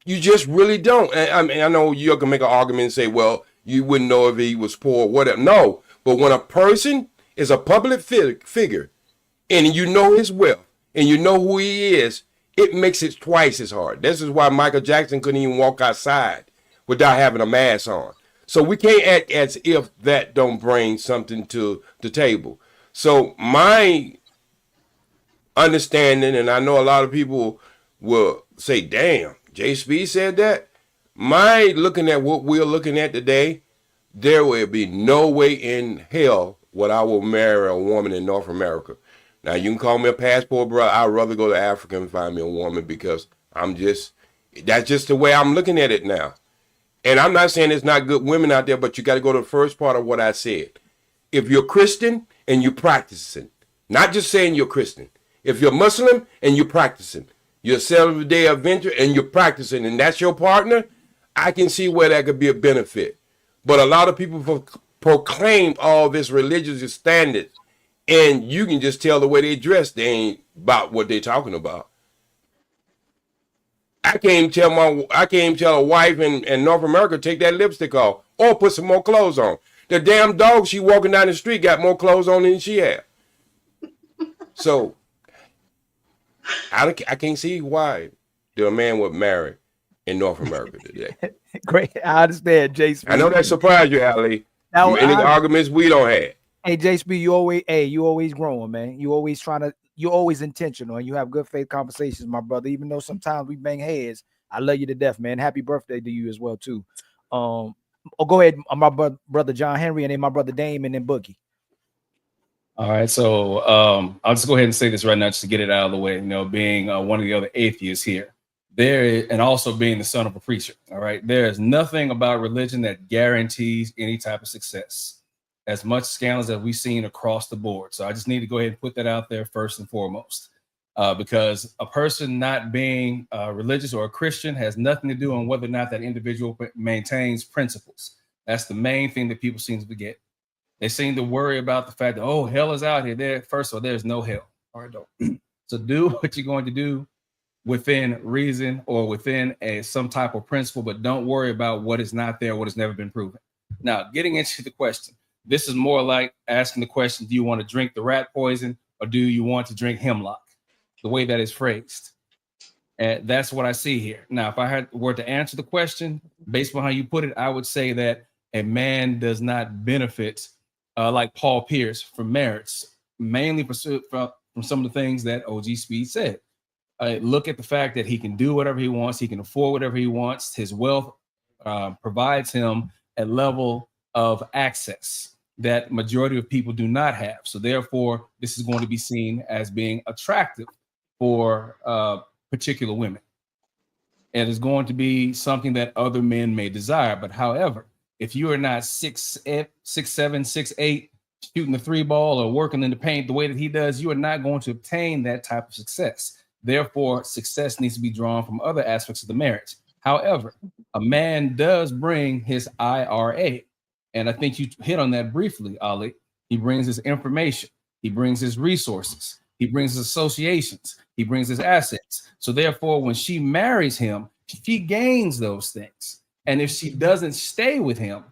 You just really don't. And I mean, I know you're going to make an argument and say, well, you wouldn't know if he was poor or whatever. No, but when a person is a public figure and you know his wealth and you know who he is, it makes it twice as hard. This is why Michael Jackson couldn't even walk outside without having a mask on. So we can't act as if that don't bring something to the table. So my understanding, and I know a lot of people will say, damn, J. Speed said that. My looking at what we're looking at today, there will be no way in hell would I will marry a woman in North America. Now, you can call me a passport, bro. I'd rather go to Africa and find me a woman, because that's just the way I'm looking at it now. And I'm not saying there's not good women out there, but you got to go to the first part of what I said. If you're Christian and you're practicing, not just saying you're Christian. If you're Muslim and you're practicing, you're Seventh-day Adventure and you're practicing, and that's your partner, I can see where that could be a benefit. But a lot of people proclaim all this religious standards, and you can just tell the way they dress, they ain't about what they're talking about. I can't tell a wife in North America take that lipstick off or put some more clothes on. The damn dog she walking down the street got more clothes on than she had. So I can't see why a man would marry in North America today. Great, I understand, Jason. I know that surprised you, Ali. Now, Any arguments we don't have. Hey, JSP, you always growing, man. You always intentional, and you have good faith conversations, my brother. Even though sometimes we bang heads, I love you to death, man. Happy birthday to you as well, too. Go ahead, my brother John Henry, and then my brother Dame, and then Boogie. All right, so I'll just go ahead and say this right now, just to get it out of the way. You know, being one of the other atheists here, and also being the son of a preacher. All right, there is nothing about religion that guarantees any type of success. As much scandals as we've seen across the board. So I just need to go ahead and put that out there first and foremost, because a person not being religious or a Christian has nothing to do on whether or not that individual maintains principles. That's the main thing that people seem to forget. They seem to worry about the fact that, oh, hell is out here. First of all, there's no hell. All right, don't. So do what you're going to do within reason or within some type of principle, but don't worry about what is not there, what has never been proven. Now, getting into the question. This is more like asking the question, do you want to drink the rat poison or do you want to drink hemlock? The way that is phrased. And that's what I see here. Now, if I were to answer the question based on how you put it, I would say that a man does not benefit like Paul Pierce from marriage, mainly from some of the things that OG Speed said. Look at the fact that he can do whatever he wants. He can afford whatever he wants. His wealth provides him a level of access that majority of people do not have. So therefore, this is going to be seen as being attractive for particular women. And it's going to be something that other men may desire. But however, if you are not 6'7", 6'8", shooting the three ball or working in the paint the way that he does, you are not going to obtain that type of success. Therefore, success needs to be drawn from other aspects of the marriage. However, a man does bring his IRA. And I think you hit on that briefly, Ali. He brings his information. He brings his resources. He brings his associations. He brings his assets. So therefore, when she marries him, she gains those things. And if she doesn't stay with him,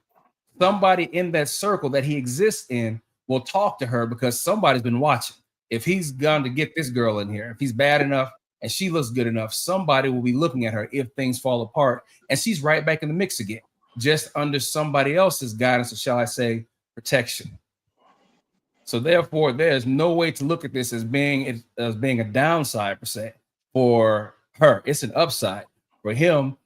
somebody in that circle that he exists in will talk to her because somebody's been watching. If he's gone to get this girl in here, if he's bad enough and she looks good enough, somebody will be looking at her if things fall apart, and she's right back in the mix again, just under somebody else's guidance, or shall I say, protection. So therefore, there's no way to look at this as being a downside per se for her. It's an upside for him,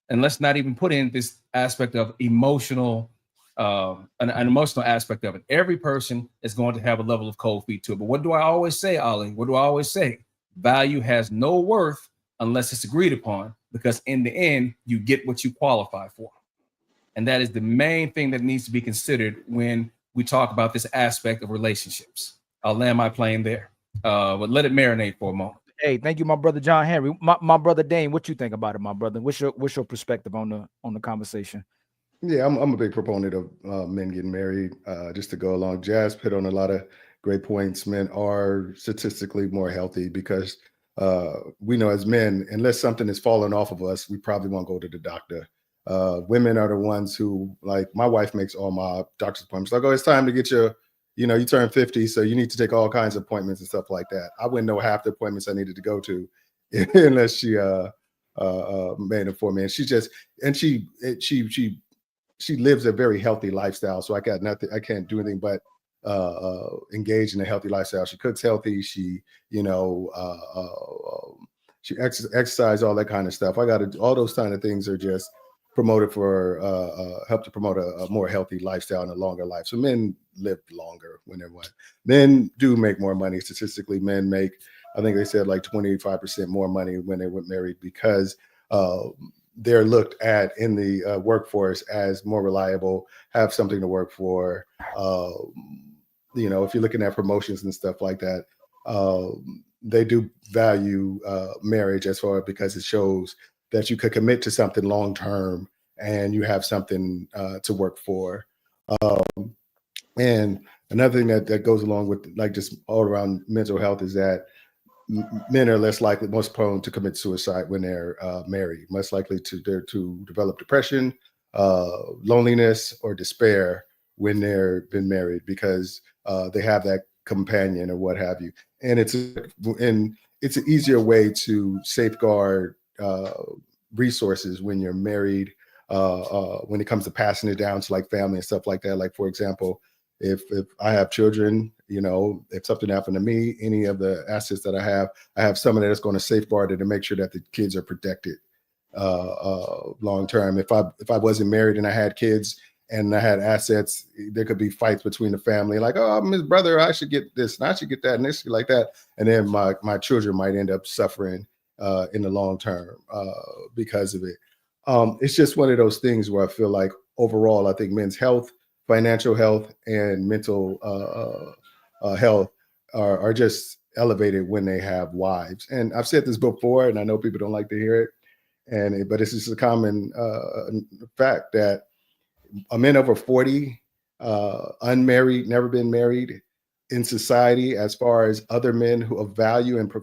and let's not even put in this aspect of emotional, an emotional aspect of it. Every person is going to have a level of cold feet to it. But what do I always say, Ali? What do I always say? Value has no worth unless it's agreed upon, because in the end, you get what you qualify for. And that is the main thing that needs to be considered when we talk about this aspect of relationships. I'll land my plane there, but let it marinate for a moment. Hey, thank you, my brother John Henry. My brother Dane, what you think about it, my brother? What's your perspective on the conversation? Yeah, I'm a big proponent of men getting married. Just to go along, Jazz put on a lot of great points. Men are statistically more healthy because we know as men, unless something is falling off of us, we probably won't go to the doctor. Women are the ones who, like, my wife makes all my doctor's appointments. Like, oh, it's time to get your, you turn 50, so you need to take all kinds of appointments and stuff like that. I wouldn't know half the appointments I needed to go to unless she made them for me. And she lives a very healthy lifestyle. So I got nothing, I can't do anything but engage in a healthy lifestyle. She cooks healthy. She, she exercise, all that kind of stuff. All those kind of things are just promoted for help to promote a more healthy lifestyle and a longer life. So men live longer when they're what. Men do make more money. Statistically, men make, I think they said like 25% more money when they get married because they're looked at in the workforce as more reliable, have something to work for. If you're looking at promotions and stuff like that, they do value marriage as far because it shows that you could commit to something long term and you have something to work for. And another thing that goes along with like just all around mental health is that men are less likely, most prone to commit suicide when they're married, most likely to develop depression, loneliness, or despair when they're been married because they have that companion or what have you. And it's an easier way to safeguard resources when you're married. When it comes to passing it down to like family and stuff like that. Like, for example, if I have children, if something happened to me, any of the assets that I have someone that's going to safeguard it and make sure that the kids are protected long term. If I wasn't married and I had kids and I had assets, there could be fights between the family, like, oh, I'm his brother, I should get this and I should get that and this like that. And then my children might end up suffering in the long term because of it. It's just one of those things where I feel like overall, I think men's health, financial health, and mental health are just elevated when they have wives. And I've said this before, and I know people don't like to hear it, but it's just a common fact that a man over 40, unmarried, never been married in society, as far as other men who of value and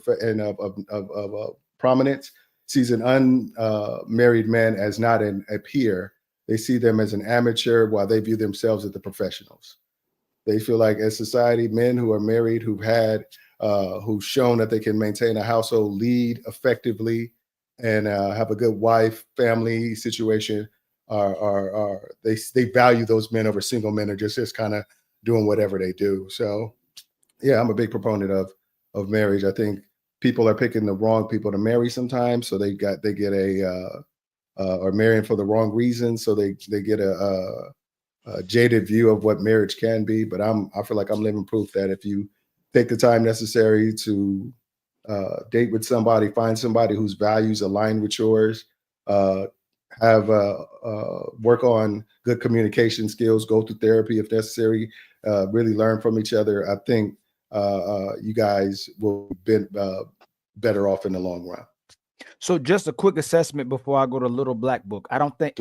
of prominence, sees an unmarried man as not a peer. They see them as an amateur while they view themselves as the professionals. They feel like as society, men who are married, who've shown that they can maintain a household, lead effectively, and have a good wife, family situation, they value those men over single men or just kind of doing whatever they do. So yeah, I'm a big proponent of marriage. I think people are picking the wrong people to marry sometimes. So they get or marrying for the wrong reasons. So they get a jaded view of what marriage can be. But I feel like I'm living proof that if you take the time necessary to date with somebody, find somebody whose values align with yours, have work on good communication skills, go through therapy if necessary, really learn from each other. I think you guys will be better off in the long run. So just a quick assessment before I go to Little Black Book. I don't think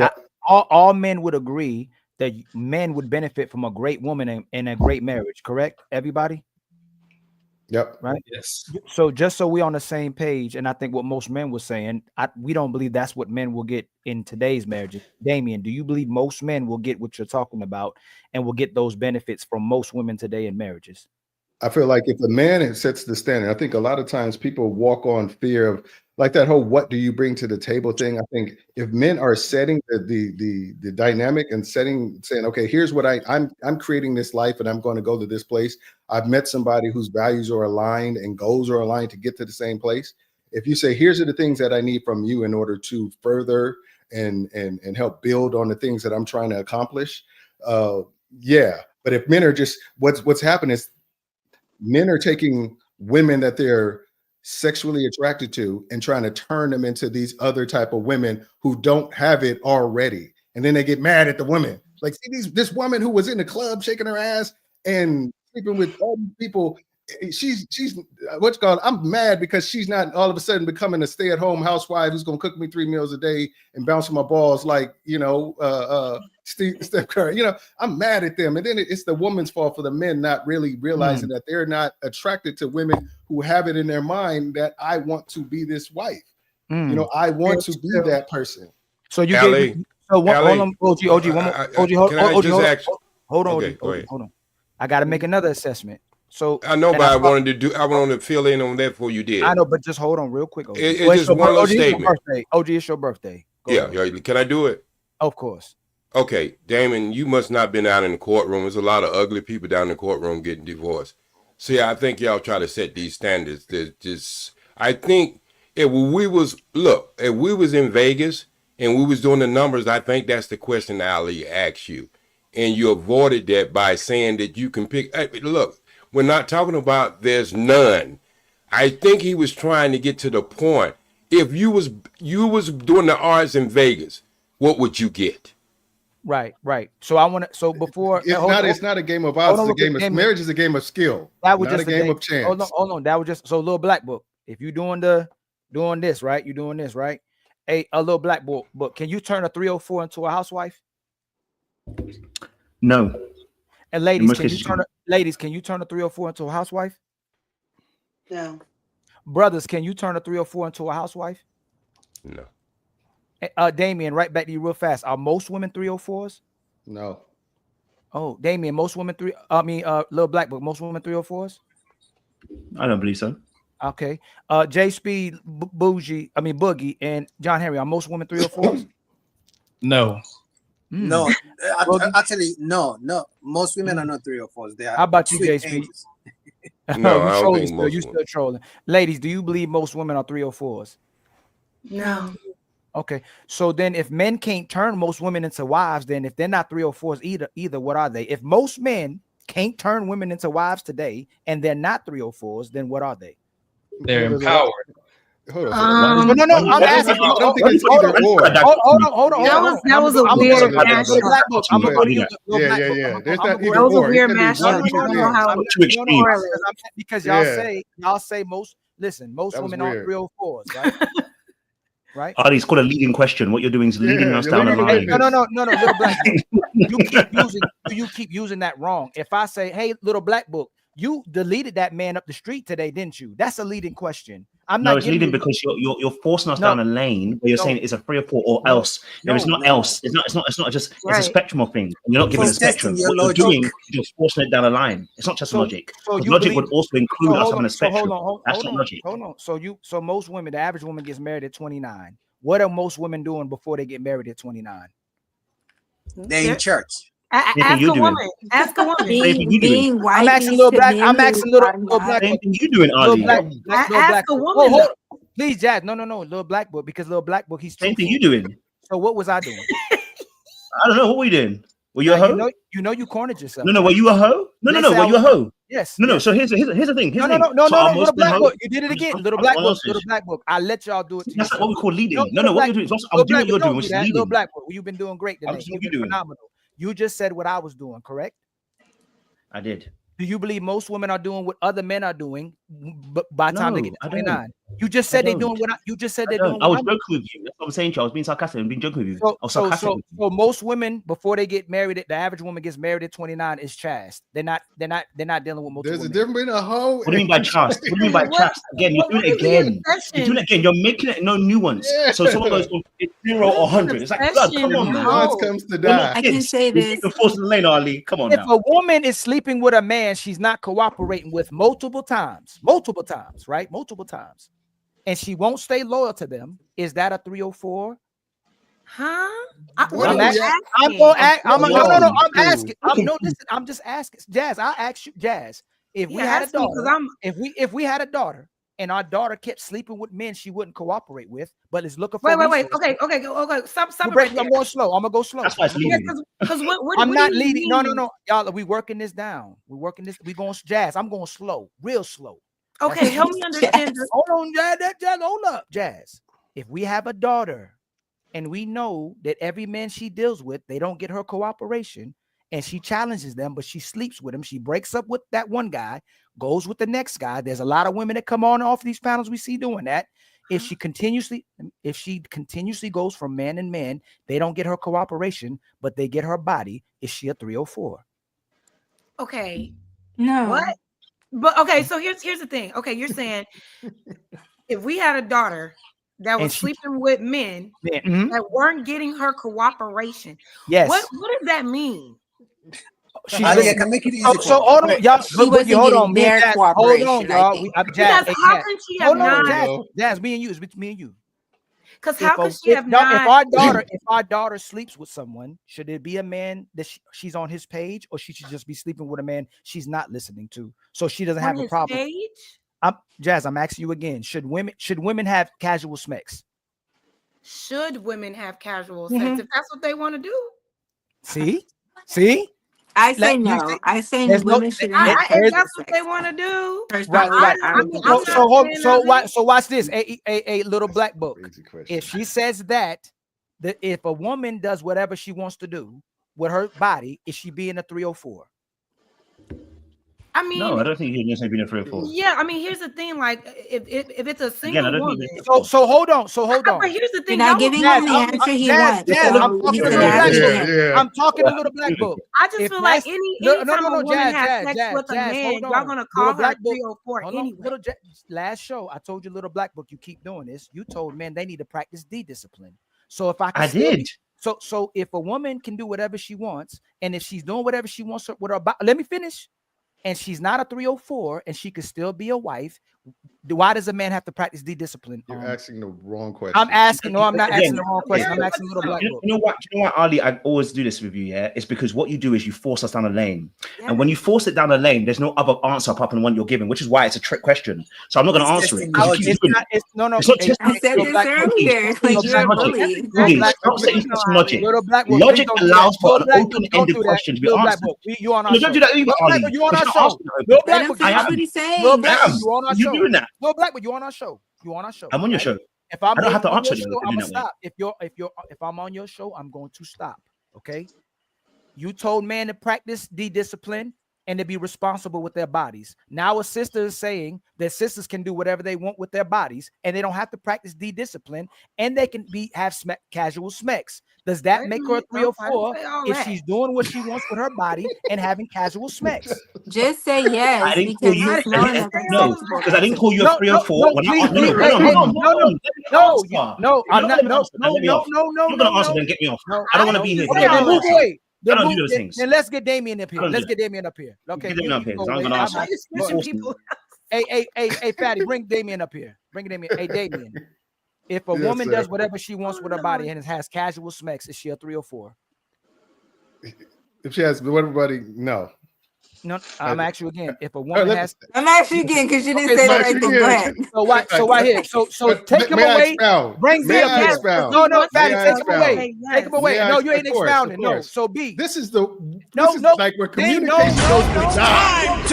all men would agree that men would benefit from a great woman and a great marriage, correct? Everybody? Yep. Right? Yes. So just so we're on the same page, and I think what most men were saying, we don't believe that's what men will get in today's marriages. Damien, do you believe most men will get what you're talking about and will get those benefits from most women today in marriages? I feel like if a man sets the standard, I think a lot of times people walk on fear of like that whole "what do you bring to the table" thing. I think if men are setting the dynamic and saying, okay, here's what I'm creating this life and I'm going to go to this place. I've met somebody whose values are aligned and goals are aligned to get to the same place. If you say, here's are the things that I need from you in order to further and help build on the things that I'm trying to accomplish. Yeah. But if men are just what's happened is men are taking women that they're sexually attracted to and trying to turn them into these other type of women who don't have it already. And then they get mad at the women. Like, see, this woman who was in the club shaking her ass and sleeping with all these people, she's what's called, I'm mad because she's not all of a sudden becoming a stay-at-home housewife who's gonna cook me 3 meals a day and bouncing my balls like, Steph Curry. I'm mad at them. And then it's the woman's fault for the men not really realizing that they're not attracted to women who have it in their mind that I want to be this wife. I want to be that person. So you gave hold on, OG. I got to make another assessment. So I know, but I wanted to fill in on that before you did. I know, but just hold on real quick. OG. It's just one little statement. OG, it's your birthday. Yeah, can I do it? Of course. Okay, Damon, you must not been out in the courtroom. There's a lot of ugly people down in the courtroom getting divorced. See, I think y'all try to set these standards. I think if we was in Vegas and we was doing the numbers, I think that's the question Ali asked you. And you avoided that by saying that you can pick. Look, we're not talking about there's none. I think he was trying to get to the point. If you was doing the arts in Vegas, what would you get? Right. So I want to. So before it's not a game of odds. It's a game of marriage. Is a game of skill. That was not just a game of chance. Hold on. That was just so little black book. If you're doing this right, you're doing this right. A little black book. But can you turn a 304 into a housewife? No. And ladies, can you turn a 304 into a housewife? No. Brothers, can you turn a 304 into a housewife? No. Damien, right back to you real fast. Are most women 304s? No. Oh, Damien, most women little black book, most women 304s? I don't believe so. Okay. J Speed, Boogie, and John Henry, are most women 304s? No. No, actually, no. Most women are not 304s. They are. How about you, J Speed? No, I don't think most you still trolling. Ladies, do you believe most women are 304s? No. Okay, so then if men can't turn most women into wives, then if they're not 304s either, what are they? If most men can't turn women into wives today and they're not 304s, then what are they? They're empowered. Hold on. No, I'm asking. I don't think it's either or. Hold on. That was a weird mashup. I'm going to use Yeah. There's not either that was a or. weird mashup. I don't know how because y'all say most women aren't 304s, right? Right. It's called a leading question. What you're doing is leading us down the line. No, little black book. You keep using that wrong. If I say, hey, little black book, you deleted that man up the street today, didn't you? That's a leading question. It's leading because you're forcing us down a lane where you're saying it's a 3 or 4 or else. It's not else. It's not just it's a spectrum of things. You're not giving a spectrum. What you're doing, you're forcing it down a line. It's not just logic. Logic would also include us having a spectrum. That's not logic. Hold on. So most women, the average woman gets married at 29. What are most women doing before they get married at 29? They're in church. Ask a woman. Ask a woman. Being white. I'm asking little black. Same thing you doing, Ali. Ask a woman. Please, Jazz. No. Little black book, because little black book, he's same thing you doing. So what was I doing? I don't know. What were you doing? Were you a hoe? You cornered yourself. No. Were you a hoe? No. Were you a hoe? Yes. No. So here's the thing. No. Little black book. You did it again. Little black book. I let y'all do it. That's not what we call leading. No. What you're doing is I'm doing what you're doing, which is leading. Little black book. You've been doing great today. You've been phenomenal. You just said what I was doing, correct? I did. Do you believe most women are doing what other men are doing by the time they No, get to I don't. 29. You just said they're doing what you just said they're doing. I was joking with you. That's what I'm saying, Charles. Being sarcastic and being joking with you. I was sarcastic. So most women before they get married, the average woman gets married at 29 is chast. They're not dealing with multiple. There's a men. difference in a hoe. What do you mean by trust? What do you mean by trust? Again, you're doing it again. You're doing it again. You're making it no nuance. Yeah. So someone goes from 0 or 100. It's like, blood, come on, man. Nuance comes to die. I can say this. You're forcing the lane, Ali. Come on If now. a woman is sleeping with a man she's not cooperating with multiple times, right? Multiple times, and she won't stay loyal to them, is that a 304? Huh? I'm just asking. Jazz, I'll ask you, Jazz. If we had a daughter, if we had a daughter and our daughter kept sleeping with men she wouldn't cooperate with, but is looking for wait. Okay. Stop right there. I'm going slow. I'm gonna go slow. That's why it's leading. Because what I'm what not do you leading. mean? No, y'all. We working this down. We working this. We going Jazz. I'm going slow, real slow. Okay, help me understand this. Hold on, Jazz. Hold up, Jazz. If we have a daughter and we know that every man she deals with, they don't get her cooperation, and she challenges them, but she sleeps with him. She breaks up with that one guy, goes with the next guy. There's a lot of women that come on off these panels we see doing that. If she continuously goes from man and man, they don't get her cooperation, but they get her body. Is she a 304? Okay. No. What? But okay, so here's the thing. Okay, you're saying if we had a daughter that was sleeping with men that weren't getting her cooperation, yes. What does that mean? I can make it easy. So hold on, y'all. Hold on, y'all. Because how can she have not? Jazz, me and you. It's between me and you. Because how can she have not? If our daughter sleeps with someone, should it be a man that she's on his page, or she should just be sleeping with a man she's not listening to, so she doesn't have a problem? Page? Jazz, I'm asking you again. Should women have casual sex? Should women have casual sex if that's what they want to do? See. I say no. I say women shouldn't have if that's what they want to do. Right. So watch this. A little black book. If she says that if a woman does whatever she wants to do with her body, is she being a 304? I mean, no, I don't think you're necessarily being a 304. Yeah, I mean, here's the thing. Like, if it's a single woman, so hold on. But here's the thing. You're not giving him the answer he wants. I'm talking a little black book. I just feel like anytime a woman has sex with a man, y'all gonna call her 304 anyway. Last show, I told you, little black book. You keep doing this. You told men they need to practice D-discipline. So if I did. So if a woman can do whatever she wants, and if she's doing whatever she wants with her body, let me finish. And she's not a 304, and she could still be a wife. Why does a man have to practice D-discipline? You're asking the wrong question. I'm asking. No, I'm not asking the wrong question. I'm asking little black book. You know what, Ali? I always do this with you. Yeah, it's because what you do is you force us down a lane, and when you force it down a lane, there's no other answer apart from the one you're giving, which is why it's a trick question. So I'm not going to answer it. It's not I said this earlier. Like you're a bully. Logic allows for an open-ended question to be answered. You on our show. Don't do that either, Ali. You on our show. I am. What he's saying. You on our show. Doing that? No, black, but you on our show. You on our show. I'm on your show. If I don't have to answer you, I'm gonna stop. If I'm on your show, I'm going to stop. Okay. You told man to practice D-discipline and to be responsible with their bodies. Now a sister is saying that sisters can do whatever they want with their bodies, and they don't have to practice D-discipline, and they can have casual sex. Does that make her a 304 if she's doing what she wants with her body and having casual sex? Just say yes. No, because I didn't call you a 304. No, I'm not. No. You're gonna answer, then get me off. I don't want to be here. Okay, then move away. I don't do those things. Then let's get Damien up here. Let's get Damien up here. Okay. Get Damien up here. I'm gonna answer. Hey, Fatty, bring Damien up here. Bring Damien. Hey, Damien. If a woman does whatever she wants with her body and has casual sex, is she a 304? If she has everybody, no. No, I'm asking you again. If a woman has, I'm asking you again because you didn't say the right thing. Go ahead. So right here. So take him away. Bring me up here. No, Fatty, take him away. Take him away. No, you ain't expounding. No. So B. This is like where communication goes to die.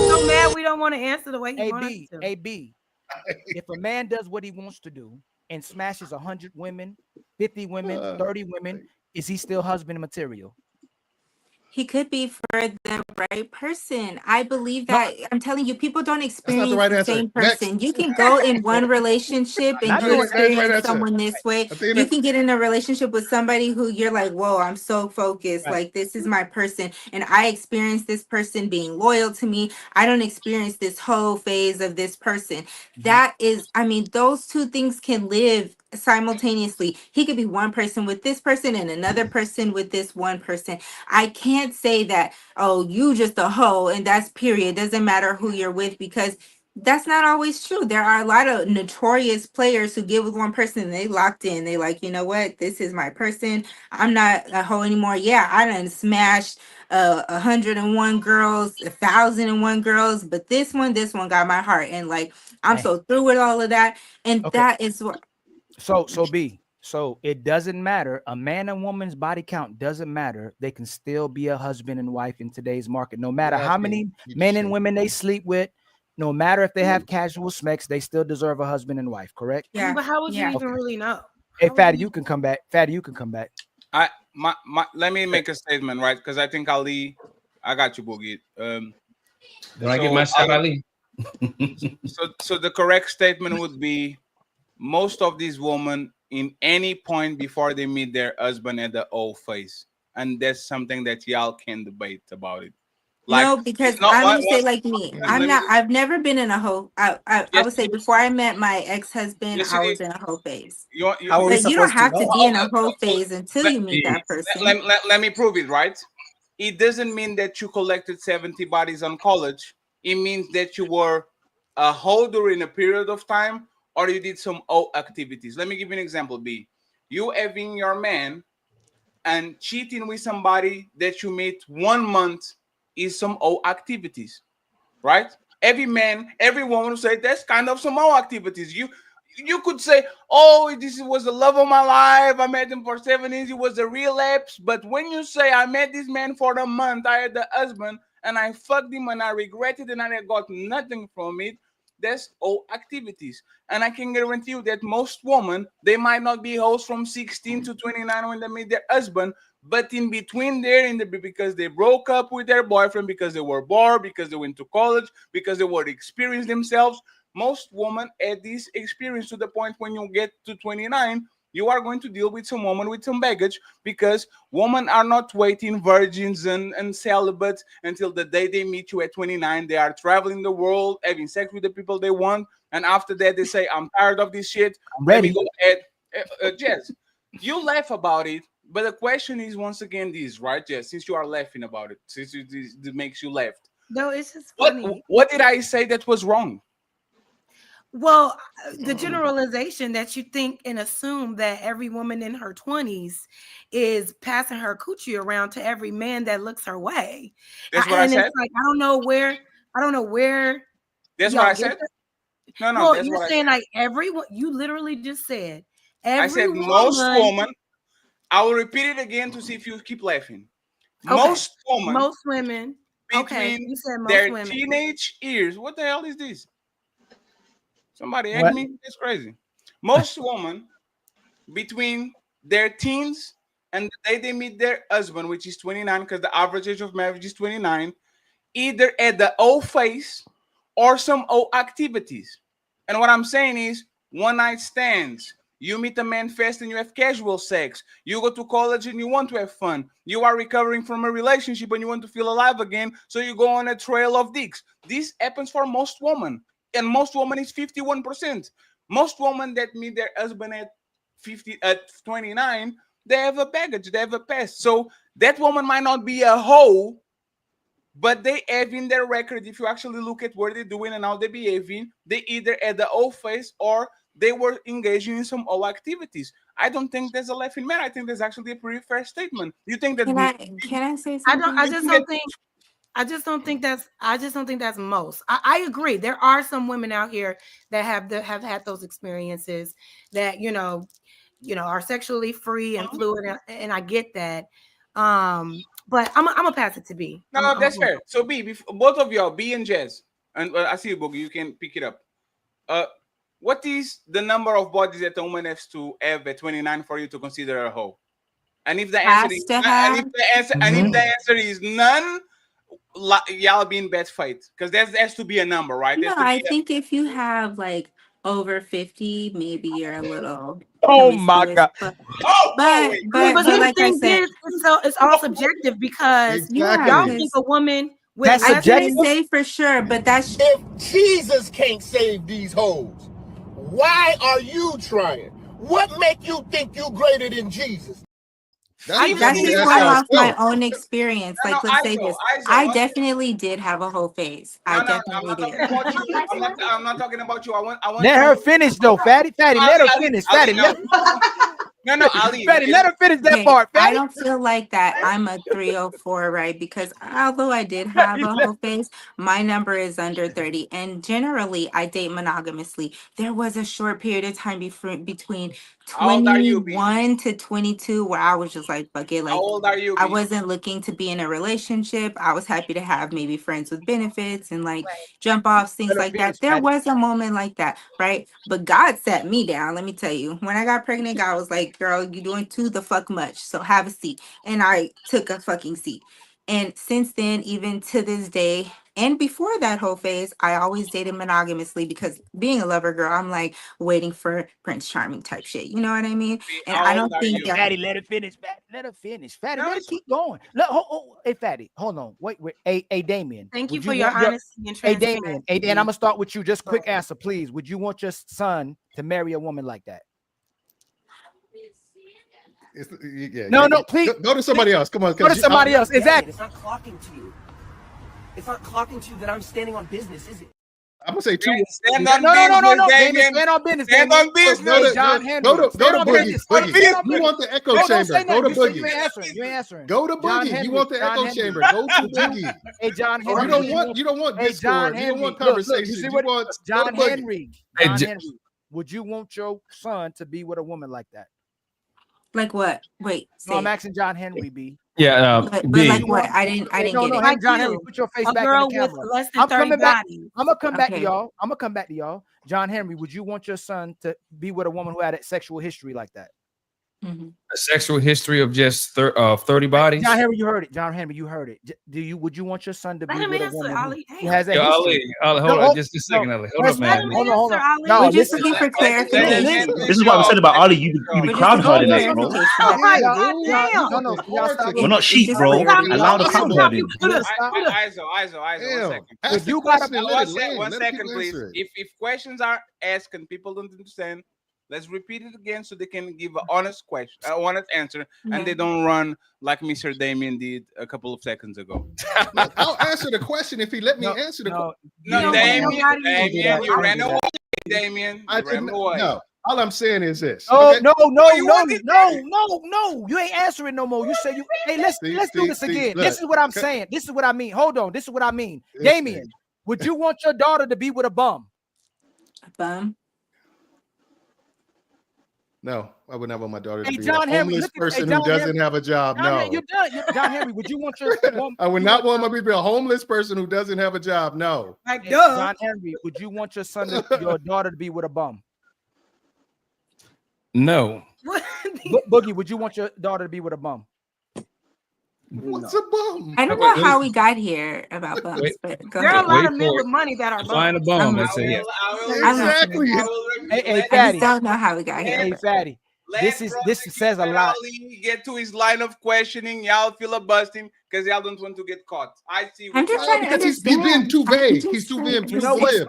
So mad we don't want to answer the way he wants to. AB. If a man does what he wants to do and smashes 100 women, 50 women, 30 women, is he still husband material? He could be for the right person. I believe that. I'm telling you, people don't experience right the answer. same Next. person. You can go in one relationship and Not you the right, that is the right experience answer. someone this way. Athena? You can get in a relationship with somebody who you're like, whoa, I'm so focused. Right. Like, this is my person. And I experience this person being loyal to me. I don't experience this whole phase of this person. That is, I mean, those two things can live simultaneously. He could be one person with this person and another person with this one person. I can't say that, oh, you just a hoe and that's period. Doesn't matter who you're with, because that's not always true. There are a lot of notorious players who get with one person and they locked in. They like, you know what? This is my person. I'm not a hoe anymore. Yeah, I done smashed 101 girls, 1,001 girls, but this one got my heart. And like, I'm Dang. so through with all of that. And Okay. that is what. So B. So it doesn't matter. A man and woman's body count doesn't matter. They can still be a husband and wife in today's market. No matter how many men and women they sleep with, no matter if they have casual sex, they still deserve a husband and wife. Correct? Yeah. But how would you even Okay. really know? Hey, Fatty, you can come back. Fatty, you can come back. Let me make a statement, right? Because I think Ali, I got you, Boogie. When I get my shot, Ali. So the correct statement would be, most of these women in any point before they meet their husband at the old face, and that's something that y'all can debate about it. Like, No, because it's not I'm gonna what- say like me. let me- I've never been in a hoe. I Yes, would say before I met my ex-husband, yes, I you was did. in a hoe phase. How are we But you don't supposed to have to know? be in a hoe phase until let- you meet that person. Let me prove it, right? It doesn't mean that you collected 70 bodies on college. It means that you were a hoe during a period of time, or you did some O activities. Let me give you an example, B. You having your man and cheating with somebody that you meet 1 month is some O activities, right? Every man, every woman will say that's kind of some O activities. You could say, oh, this was the love of my life. I met him for 7 years. It was a relapse. But when you say I met this man for a month, I had the husband and I fucked him and I regretted and I got nothing from it, that's all activities. And I can guarantee you that most women, they might not be hoes from 16 to 29 when they meet their husband, but in between there, because they broke up with their boyfriend, because they were bored, because they went to college, because they were experiencing themselves, most women had this experience to the point when you get to 29, you are going to deal with some woman with some baggage, because women are not waiting virgins and celibates until the day they meet you at 29. They are traveling the world, having sex with the people they want, and after that they say, I'm tired of this shit. Let me go ahead. Jess, you laugh about it, but the question is once again this, right, Jess? Since you are laughing about it, since it makes you laugh, No, it's just funny. what did I say that was wrong? Well, the generalization that you think and assume that every woman in her 20s is passing her coochie around to every man that looks her way. That's what I And said. it's like I don't know where That's what y'all I get said. that. No, Well, that's you're what I saying said. like everyone, you literally just said I every said most woman. women. I will repeat it again to see if you keep laughing. Okay. Most women, Most women. Okay, between you said most their women. teenage years. What the hell is this? Somebody What? egg me? That's crazy. Most women between their teens and the day they meet their husband, which is 29, because the average age of marriage is 29, either at the O face or some O activities. And what I'm saying is, one night stands. You meet a man fast and you have casual sex. You go to college and you want to have fun. You are recovering from a relationship and you want to feel alive again, so you go on a trail of dicks. This happens for most women, and most women is 51%. Most women that meet their husband at 29, they have a baggage, they have a past. So that woman might not be a hoe, but they have in their record, if you actually look at what they're doing and how they're behaving, they either at the old face or they were engaging in some old activities. I don't think there's a laughing matter. I think there's actually a pretty fair statement. You think that? Can I say I something? just don't think that's most. I agree. There are some women out here that have had those experiences that are sexually free and fluid, and I get that. But I'm gonna pass it to B. No, that's fair. So B, both of y'all, B and Jazz, and I see you, Boogie. You can pick it up. What is the number of bodies that a woman has to have at 29 for you to consider a hoe? And if the answer is none, y'all be in bad fight because there has to be a number, right? No, I think if you have like over 50, maybe you're a little. Oh my God! But But the like I thing said, is, it's all subjective because y'all think a woman with that's less subjective. than- Say for sure, but that's If Jesus can't save these hoes, why are you trying? What make you think you greater than Jesus? That's just going off my own experience. Like, let's say this. I definitely did have a whole phase. I definitely did. I'm not talking about you. I want Let her finish though, Fatty. Let her finish. Fatty, No, Ali. Fatty, let her finish that Okay, part. I Fatty. don't feel like that. I'm a 304, right? Because although I did have a whole phase, my number is under 30. And generally, I date monogamously. There was a short period of time between How old are you, B? 21 to 22 where I was just like, fuck it. Like, How old are you, I B? wasn't looking to be in a relationship. I was happy to have maybe friends with benefits and like jump offs, things like that. There was a moment like that, right? But God sat me down. Let me tell you, when I got pregnant, God was like, girl, you're doing too the fuck much. So have a seat. And I took a fucking seat. And since then, even to this day, and before that whole phase, I always dated monogamously because being a lover girl, I'm like waiting for Prince Charming type shit. You know what I mean? And I don't think that. Fatty, let her finish. Let her finish. Fatty, let her keep going. Hey, Fatty, hold on. Wait. Hey, Damien. Thank you would for your want honesty and Hey, transparency. Damien. Hey, Dan, I'm gonna start with you. Just quick answer, please. Would you want your son to marry a woman like that? No, please. Go to somebody else. Come on. Go to somebody else. Exactly. It's not clocking to you. It's not clocking to you that I'm standing on business, is it? I'm gonna say two. Stand on No. Damien. Stand on business. Stand on business. Hey, John Henry. Go to Boogie. Boogie. You want the echo chamber? Go to Boogie. You ain't answering. Go to Boogie. You want the echo chamber? Go to Boogie. Hey, John Henry. You don't want Discord. You don't want conversation. You want John Henry. John Henry. Would you want your son to be with a woman like that? Like what? Wait. No, I'm asking John Henry, B. Yeah, but like what? I didn't get it. Hey, John Henry, put your face A back girl in the camera. with less than 30 bodies. I'm gonna come back to y'all. I'm gonna come back to y'all. John Henry, would you want your son to be with a woman who had a sexual history like that? A sexual history of just 30 bodies. John Henry, you heard it. John Henry, you heard it. Would you want your son to be with a woman who has that history? Ali, hold on, just a second, Ali. Hold up, man. Hold on. No, we're just looking for clarification. This is what I'm saying about Ali. You be crowd herding it, bro. We're not sheep, bro. Allow the crowd herding. Iso, 1 second. One second, please. If questions are asked and people don't understand, let's repeat it again so they can give an honest question, honest answer, and they don't run like Mr. Damien did a couple of seconds ago. I'll answer the question if he let me answer the question. No, Damien, you ran away. Damien, you ran away. No, all I'm saying is this. No. You ain't answering no more. You say you. Hey, let's do this again. This is what I'm saying. This is what I mean. Hold on. This is what I mean. Damien, would you want your daughter to be with a bum? A bum? No, I would not want my daughter to be John a homeless person who doesn't have a job. No, you're done. John Henry, would you want your? I would not want my baby to be a homeless person who doesn't have a job. No. John Henry, would you want your your daughter to be with a bum? No. Boogie, would you want your daughter to be with a bum? What's a bum? I don't know how we got here about bums, but go there ahead. are a lot of men with money that are Find a bum. That's it. Exactly. Hey, I Fatty. just don't know how we got here. Hey, Fatty. This says a lot. Ali get to his line of questioning. Y'all filibustering because y'all don't want to get caught. I see. I'm just trying to understand. He's being too vague. He's too being too vague.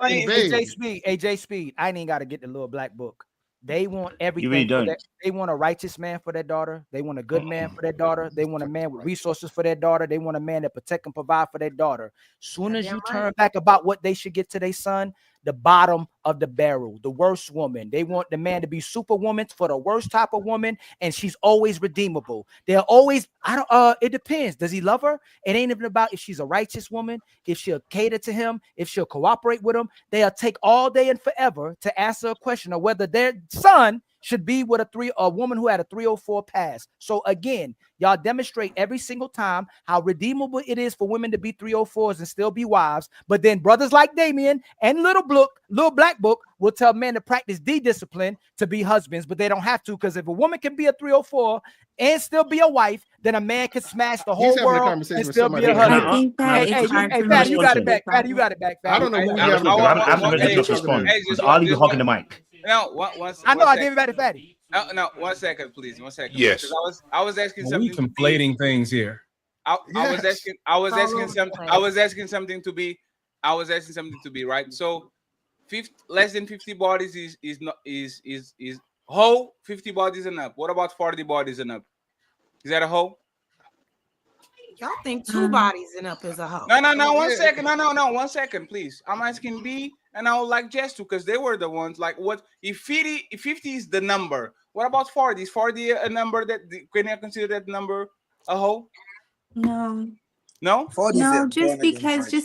AJ Speed. I ain't got to get the little black book. They want everything. You really don't. They want a righteous man for their daughter. They want a good man for their daughter. They want a man with resources for their daughter. They want a man that protect and provide for their daughter. Soon as you turn back about what they should get to their son, the bottom of the barrel, the worst woman. They want the man to be superwoman for the worst type of woman, and she's always redeemable. They're always, it depends. Does he love her? It ain't even about if she's a righteous woman, if she'll cater to him, if she'll cooperate with him. They'll take all day and forever to answer a question of whether their son should be with a woman who had a 304 pass. So again, y'all demonstrate every single time how redeemable it is for women to be 304s and still be wives. But then brothers like Damien and Little Black Book will tell men to practice D-discipline to be husbands, but they don't have to, because if a woman can be a 304 and still be a wife, then a man can smash the whole having a world conversation and with still be somebody a right husband. now. I think that Hey, Fatty, you got it back. Fatty, you got it back. I Fatty. don't know who we I have. haven't let us respond because Ali was hogging the mic. No, I know I gave it back to Fatty. No, 1 second, please. 1 second. Yes. Because I was asking Well, we something. conflating things here. I was asking something to be right. So less than 50 bodies is whole. 50 bodies and up. What about 40 bodies and up? Is that a whole? Y'all think two bodies and up is a hoe? No. 1 second. No. 1 second, please. I'm asking B, and I would like Jess to, because they were the ones. Like, what if 50 is the number? What about 40? Is 40 a number that can I consider that number a whole? No. No, just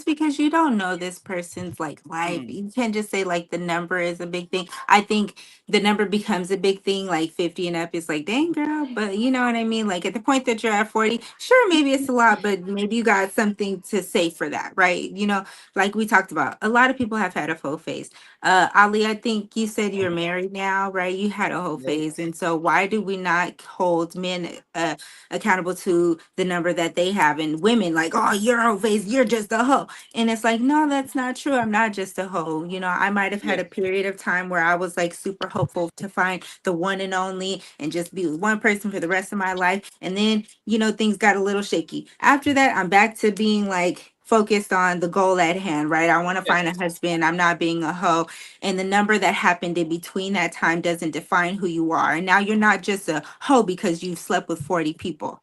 because you don't know this person's like life, you can't just say like the number is a big thing. I think the number becomes a big thing, like 50 and up is like, dang girl, but you know what I mean? Like at the point that you're at 40, sure, maybe it's a lot, but maybe you got something to say for that, right? You know, like we talked about, a lot of people have had a faux phase. Ali, I think you said you're married now, right? You had a whole phase. And so why do we not hold men accountable to the number that they have, and women like, oh, you're a whole phase, you're just a hoe? And it's like, no, that's not true. I'm not just a hoe. You know, I might have had a period of time where I was like super hopeful to find the one and only and just be with one person for the rest of my life. And then, you know, things got a little shaky. After that, I'm back to being like focused on the goal at hand, right? I want to find a husband. I'm not being a hoe. And the number that happened in between that time doesn't define who you are. And now you're not just a hoe because you've slept with 40 people.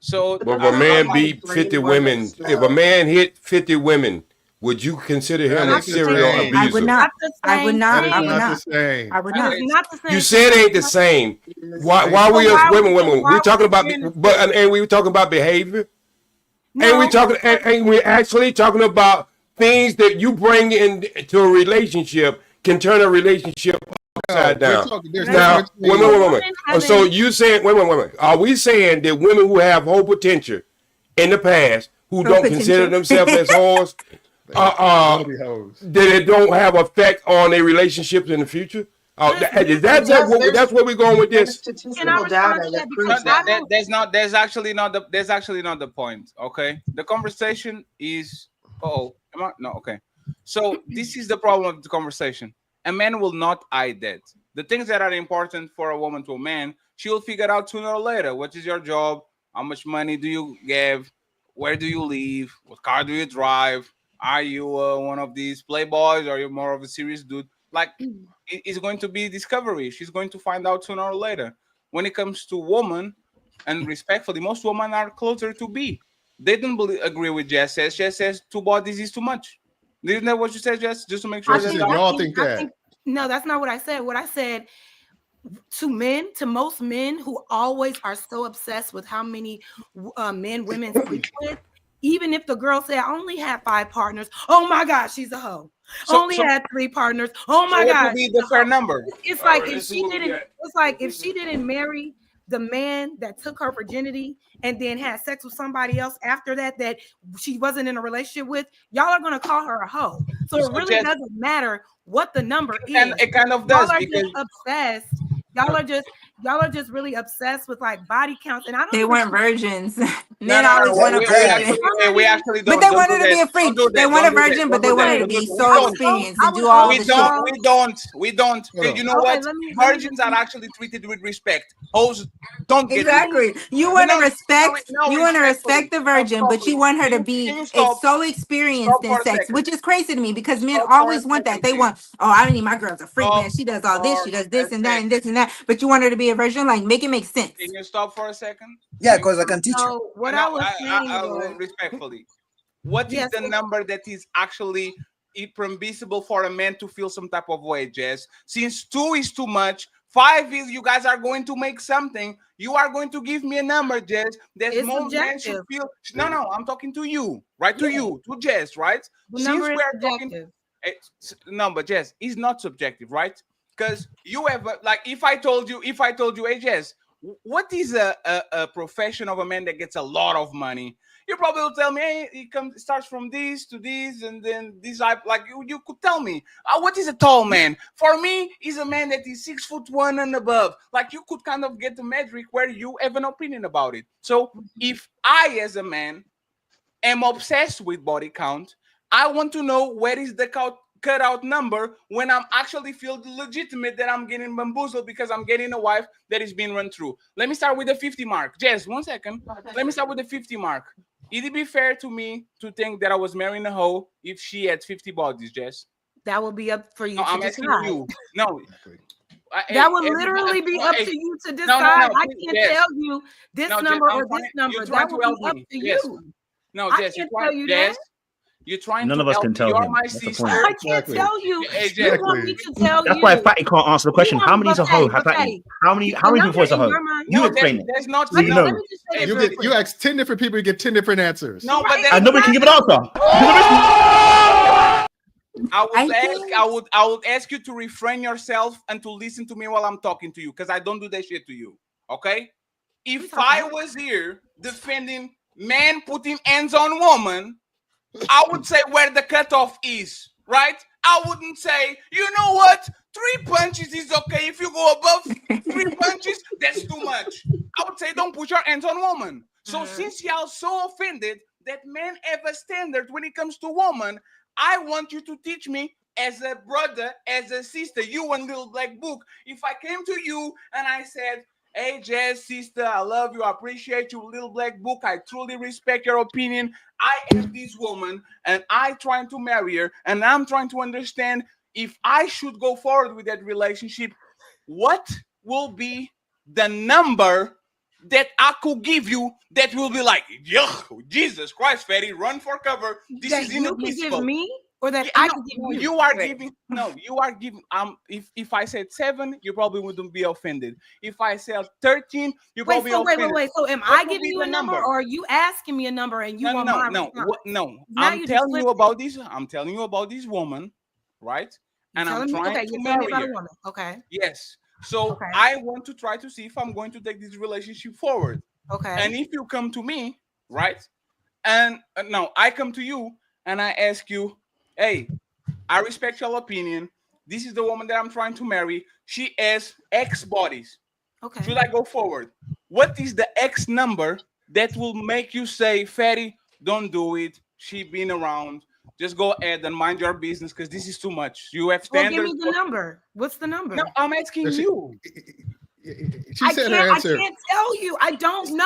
So but if a man beat 50 women, if a man hit 50 women, would you consider him a serial abuser? I would not. I would not. I would not. I would not. You said it ain't the same. Why we as women? We talking about, and we were talking about behavior. And we talking, and we're actually talking about things that you bring into a relationship can turn a relationship upside down. Now, wait. So you saying, wait. Are we saying that women who have whole potential in the past, who don't consider themselves as whores, that it don't have effect on their relationships in the future? That's where we're going with this. There's actually not the point. Okay, the conversation is okay. So this is the problem of the conversation. A man will not hide that. The things that are important for a woman to a man, she will figure out sooner or later. What is your job? How much money do you give? Where do you live? What car do you drive? Are you one of these playboys, or are you more of a serious dude? Like, it's going to be discovery. She's going to find out sooner or later. When it comes to woman, and respectfully, most women are closer to B. They don't agree with Jess. Jess says 2 bodies is too much. Isn't that what you said, Jess? Just to make sure that y'all think that. No, that's not what I said. What I said to most men who always are so obsessed with how many men women sleep with, even if the girl said, I only had 5 partners, oh my God, she's a hoe. Only had 3 partners, oh my God. What would be the fair number? It's like if she didn't marry the man that took her virginity and then had sex with somebody else after that she wasn't in a relationship with, y'all are gonna call her a hoe. So it really doesn't matter what the number is. It kind of does, y'all are because just obsessed. Y'all are just really obsessed with like body counts, and I don't. They weren't virgins. Men always want a virgin. We actually don't. But they wanted to be a freak. They want a virgin, but they wanted to be so experienced and do all the shit. We don't. You know what? Virgins are actually treated with respect. Hoes don't get exactly. You want to respect. You want to respect the virgin, but you want her to be so experienced in sex, which is crazy to me because men always want that. They want, I don't need my girl to freak, man. She does all this. She does this and that and this and that. But you want her to be a virgin, like make it make sense. Can you stop for a second? Yeah, because I can teach you. What I was saying was respectfully, what is the number that is actually permissible for a man to feel some type of way, Jess? Since 2 is too much, 5 is you guys are going to make something. You are going to give me a number, Jess. That most men should feel. No, I'm talking to you, right? To you, to Jess, right? The number is subjective. No, but Jess, it's not subjective, right? Because you have like, if I told you, hey Jess, what is a profession of a man that gets a lot of money? You probably will tell me, hey, it starts from this to this, and then this. Like you could tell me, what is a tall man? For me, is a man that is 6'1" and above. Like you could kind of get the metric where you have an opinion about it. So if I, as a man, am obsessed with body count, I want to know where is the cutout number when I'm actually feel legitimate that I'm getting bamboozled because I'm getting a wife that is being run through. Let me start with the 50 mark. Jess, 1 second. Let me start with the 50 mark. Would it be fair to me to think that I was marrying a hoe if she had 50 bodies, Jess? That would be up for you to I'm decide. asking you. No. That would literally be up to you to decide. I can't tell you this number or this number. That would be up to you. No, I Jess, can't tell you that. You're trying None to of us help can me. tell You're him. my That's the sister. point. I can't tell you. Hey, You want me to tell That's you. why Fatty can't answer the question. You How want- many is a hoe? Fatty? How many people is a hoe? You explain it. There's not. So you know. You ask 10 different people, you get 10 different answers. No, but And nobody can give an answer. I would ask you to refrain yourself and to listen to me while I'm talking to you, because I don't do that shit to you. Okay? If I was here defending man putting hands on woman, I would say where the cutoff is, right? I wouldn't say, you know what? 3 punches is okay. If you go above 3 punches, that's too much. I would say don't put your hands on woman. So since y'all so offended that men have a standard when it comes to woman, I want you to teach me as a brother, as a sister, you and Little Black Book. If I came to you and I said, hey, Jess, sister, I love you. I appreciate you, Little Black Book. I truly respect your opinion. I have this woman and I'm trying to marry her, and I'm trying to understand if I should go forward with that relationship, what will be the number that I could give you that will be like, yuck, Jesus Christ, Fatty, run for cover. This That is you can inadmissible. give me, or that Yeah, I no, can give no, you. you are giving. No, you are giving. If I said 7, you probably wouldn't be offended. If I said 13, you Wait, probably so offended. wait. So am What I will giving be you the a number, or are you asking me a number and you want my response? No. Now I'm you just telling you flipped about this. I'm telling you about this woman, right? And I'm trying to you're telling me marry about a her. woman. Okay. Yes. So Okay. I want to try to see if I'm going to take this relationship forward. Okay. And if you come to me, right? And no, I come to you and I ask you, hey, I respect your opinion. This is the woman that I'm trying to marry. She has X bodies. Okay. Should I go forward? What is the X number that will make you say, Fatty, don't do it. She been around. Just go ahead and mind your business, because this is too much. You have Well, give standards. me the number. What's the number? No, I'm asking you. She said her answer. I can't tell you. I don't know.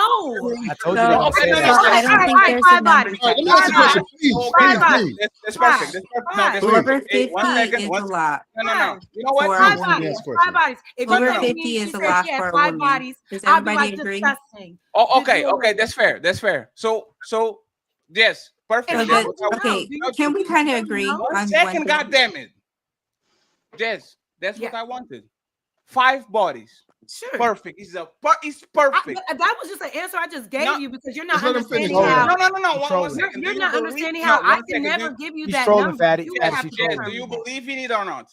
I told you. Okay, no, I don't think there's a number. Let me ask you a question, please. Please. That's perfect. That's perfect. No, that's Over perfect. Hey, 50 1 second. is a lot. No. You know what? For a Five woman. bodies. 5 bodies. If you Over tell 50 me is she a said lot she had for a 5 woman. bodies, Does I'll be everybody like agree? disgusting. Oh, okay. That's fair. So, yes, perfect. So, That's but, what I okay, want. can we kind of agree on 1 one second, thing? God damn it. Yes, that's what I wanted. 5 bodies. Sure. Perfect. It's perfect. That was just an answer I just gave you because you're not Just let him finish. understanding how. No. He's One second. You're Do not you understanding believe- how no, I 1 can second. never give you He's that trolling, number. Fatty. You Yes, have he's to trolling. Do you determine that. believe in it or not?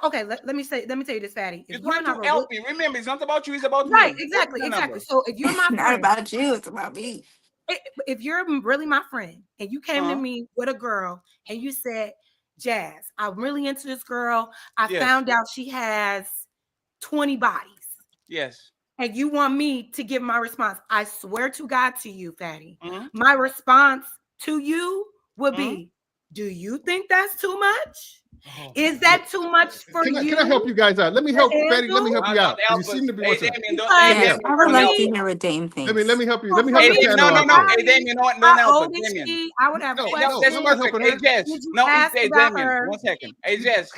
Okay, let me tell you this, Fatty. You're If you're trying not to help me. Remember, it's not about you, it's about right, me. exactly. What's the number? So if you're my Not friend, about you, it's about me. if you're really my friend and you came to me with a girl and you said, Jazz, I'm really into this girl. I found out she has 20 bodies. Yes. And you want me to give my response. I swear to God to you, Fatty. My response to you would be, do you think that's too much? Is that too much for you? Can I help you guys out? Let me help Fatty. Let me help you out. You seem to be what's up. Yes, I would like to hear what Dame thinks. Let me help you. Let me help the No. panel out. Hey, Damien, you know what? Don't How help old us, is Damien. she? I would have questions. That's perfect. Hey, Jess. Did you No, ask hey, about Damien. her? 1 second. Hey, Jess.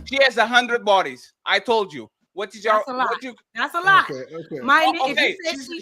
She has 100 bodies. I told you. What is your? That's a lot. What you? That's a lot. Okay.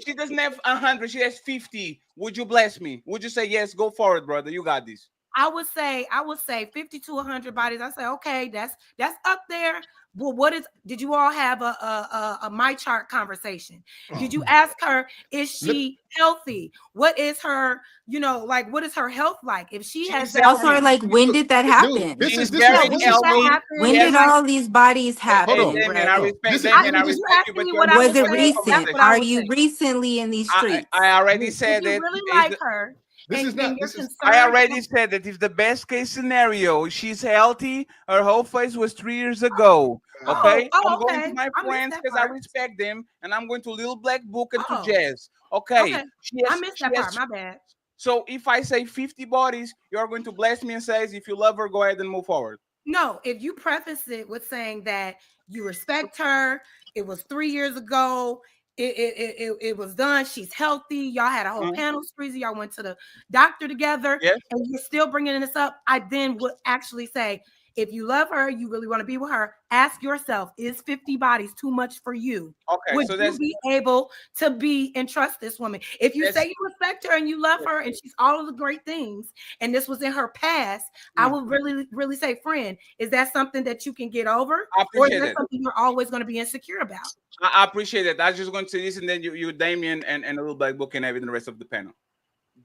She doesn't have 100. She has 50. Would you bless me? Would you say yes? Go for it, brother. You got this. I would say 50 to 100 bodies. I say, okay, that's up there, well, did you all have a my chart conversation? Did you ask her, is she healthy? What is her, what is her health like? If she has that, Also, like, when did that happen? She's very healthy. When did all these bodies happen? Damien, I respect you, but was it recent? Are you recently in these streets? I already said if you that. really like her, I already said that if the best case scenario, she's healthy, her whole face was 3 years ago. Okay, I'm going to my friends because I respect them, and I'm going to Little Black Book and to Jazz. Okay, I missed that part. My bad. So if I say 50 bodies, you're going to bless me and say, if you love her, go ahead and move forward. No, if you preface it with saying that you respect her, it was 3 years ago. It was done. She's healthy. Y'all had a whole panel, Spreezy. Y'all went to the doctor together, and you're still bringing this up. I then would actually say, if you love her, you really want to be with her, ask yourself, is 50 bodies too much for you? Okay, would you be able to be and trust this woman? If you say you respect her and you love her and she's all of the great things, and this was in her past, I would really, really say, friend, is that something that you can get over? Or is that something you're always going to be insecure about? I appreciate it. I was just going to say this, and then you Damien, and a Little Black Book, and having the rest of the panel.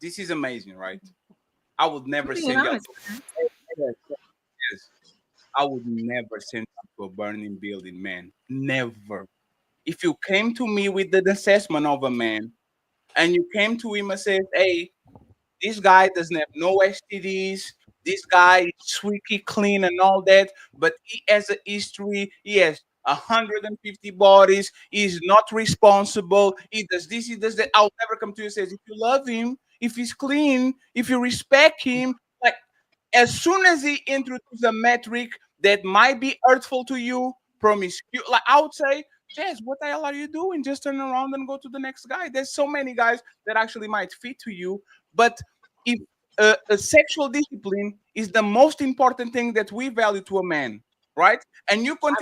This is amazing, right? I would never send you. I would never send you to a burning building, man. Never. If you came to me with the assessment of a man, and you came to him and said, hey, this guy doesn't have no STDs, this guy is squeaky clean and all that, but he has a history, he has 150 bodies, he's not responsible, he does this, he does that, I'll never come to you and say, if you love him, if he's clean, if you respect him, like, as soon as he introduces a metric that might be hurtful to you, promiscuous, like, I would say, Jess, what the hell are you doing? Just turn around and go to the next guy. There's so many guys that actually might fit to you. But if a sexual discipline is the most important thing that we value to a man, right? And you can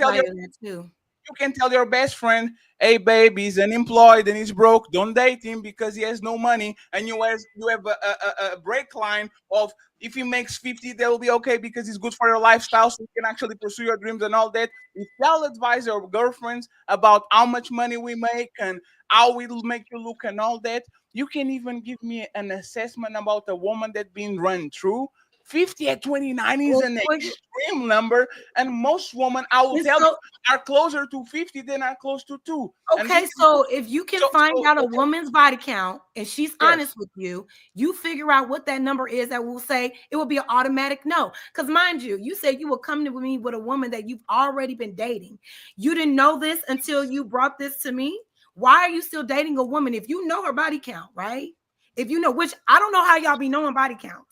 tell your best friend, hey, babe, he's unemployed and he's broke. Don't date him because he has no money. And you have a break line of, if he makes 50, that will be okay because it's good for your lifestyle, so you can actually pursue your dreams and all that. We tell advise our girlfriends about how much money we make and how it'll make you look and all that. You can even give me an assessment about a woman that's been run through. 50 at 29 is an extreme number, and most women, I will tell you, are closer to 50 than are close to 2. Okay, so if you can find out a woman's body count and she's honest with you, you figure out what that number is, that will say it will be an automatic no. Because mind you, you said you will come to me with a woman that you've already been dating. You didn't know this until you brought this to me. Why are you still dating a woman if you know her body count, right? If you know, which I don't know how y'all be knowing body counts.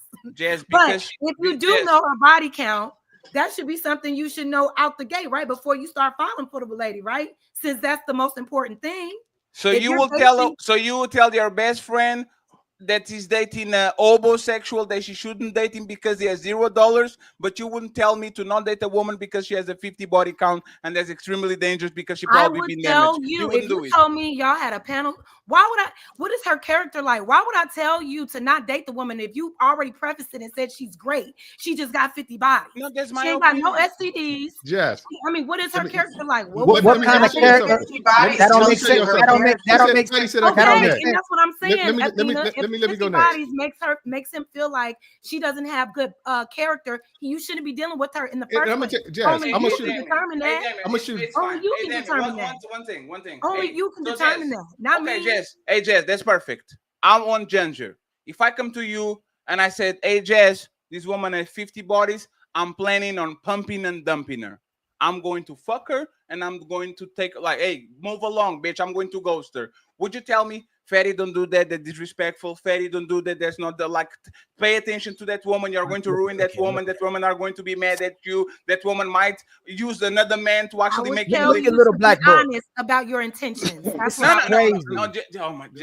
But if you do know her body count, that should be something you should know out the gate, right? Before you start falling for the lady, right? Since that's the most important thing. So you will tell your best friend that he's dating a homosexual that she shouldn't date him because he has $0, but you wouldn't tell me to not date a woman because she has a 50 body count and that's extremely dangerous because she probably been damaged. You if you told me y'all had a panel, why would I? What is her character like? Why would I tell you to not date the woman if you already prefaced it and said she's great? She just got 50 bodies. No, that's my she ain't got no STDs. Yes. I mean, what is her character like? What kind of character? That don't make sense. That don't make sense. Okay, and that's what I'm saying. Let me go next. Makes him feel like she doesn't have good character. You shouldn't be dealing with her in the first place. Only you can determine that. Only you can determine that. One thing. Only you can determine that. Not me. Jess. Hey, Jess, that's perfect. I'm on Ginger. If I come to you and I said, hey, Jess, this woman has 50 bodies, I'm planning on pumping and dumping her. I'm going to fuck her and I'm going to take, like, hey, move along, bitch. I'm going to ghost her. Would you tell me, Fatty, don't do that. That's disrespectful. Fatty, don't do that. That's not the, like, pay attention to that woman. You're going to ruin that woman. That woman are going to be mad at you. That woman might use another man to actually make you look a little black honest about your intentions. That's crazy.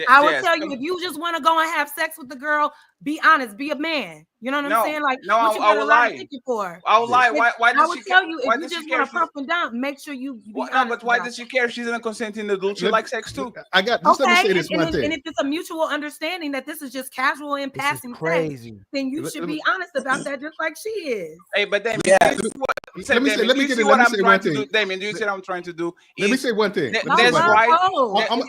I would tell you, if you just want to go and have sex with the girl, be honest, be a man. You know what I'm saying? Like, what you got a lot of ticket for? I would lie. Why does she care? I would tell you, if you just want to pump and dump, make sure you be honest. No, but why does she care? She's in a consenting adult. She likes sex too. I got. Just let me say this one thing. And if it's a mutual understanding that this is just casual and passing sex, then you should be honest about that, just like she is. Hey, but then Let me say what I'm trying to do, Damien. Do you see what I'm trying to do? Let me say one thing. There's right.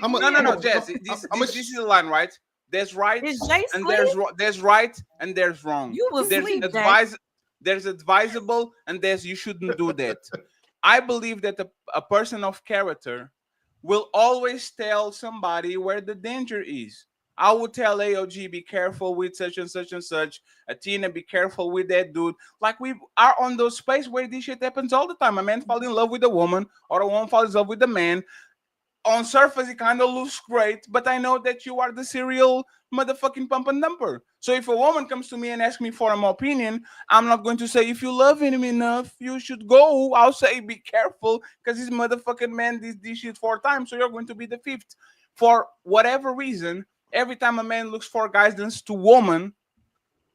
No, Jess. This is the line, right? There's right and there's right and there's wrong. You will There's sleep, there's advisable and there's you shouldn't do that. I believe that a person of character will always tell somebody where the danger is. I would tell AOG, be careful with such and such and such. Athena, be careful with that dude. Like we are on those space where this shit happens all the time. A man falls in love with a woman or a woman falls in love with a man. On surface, it kind of looks great, but I know that you are the serial motherfucking pump and dumper. So if a woman comes to me and asks me for an opinion, I'm not going to say, if you love him enough, you should go. I'll say, be careful, because this motherfucking man did this shit 4 times, so you're going to be the 5th. For whatever reason, every time a man looks for guidance to woman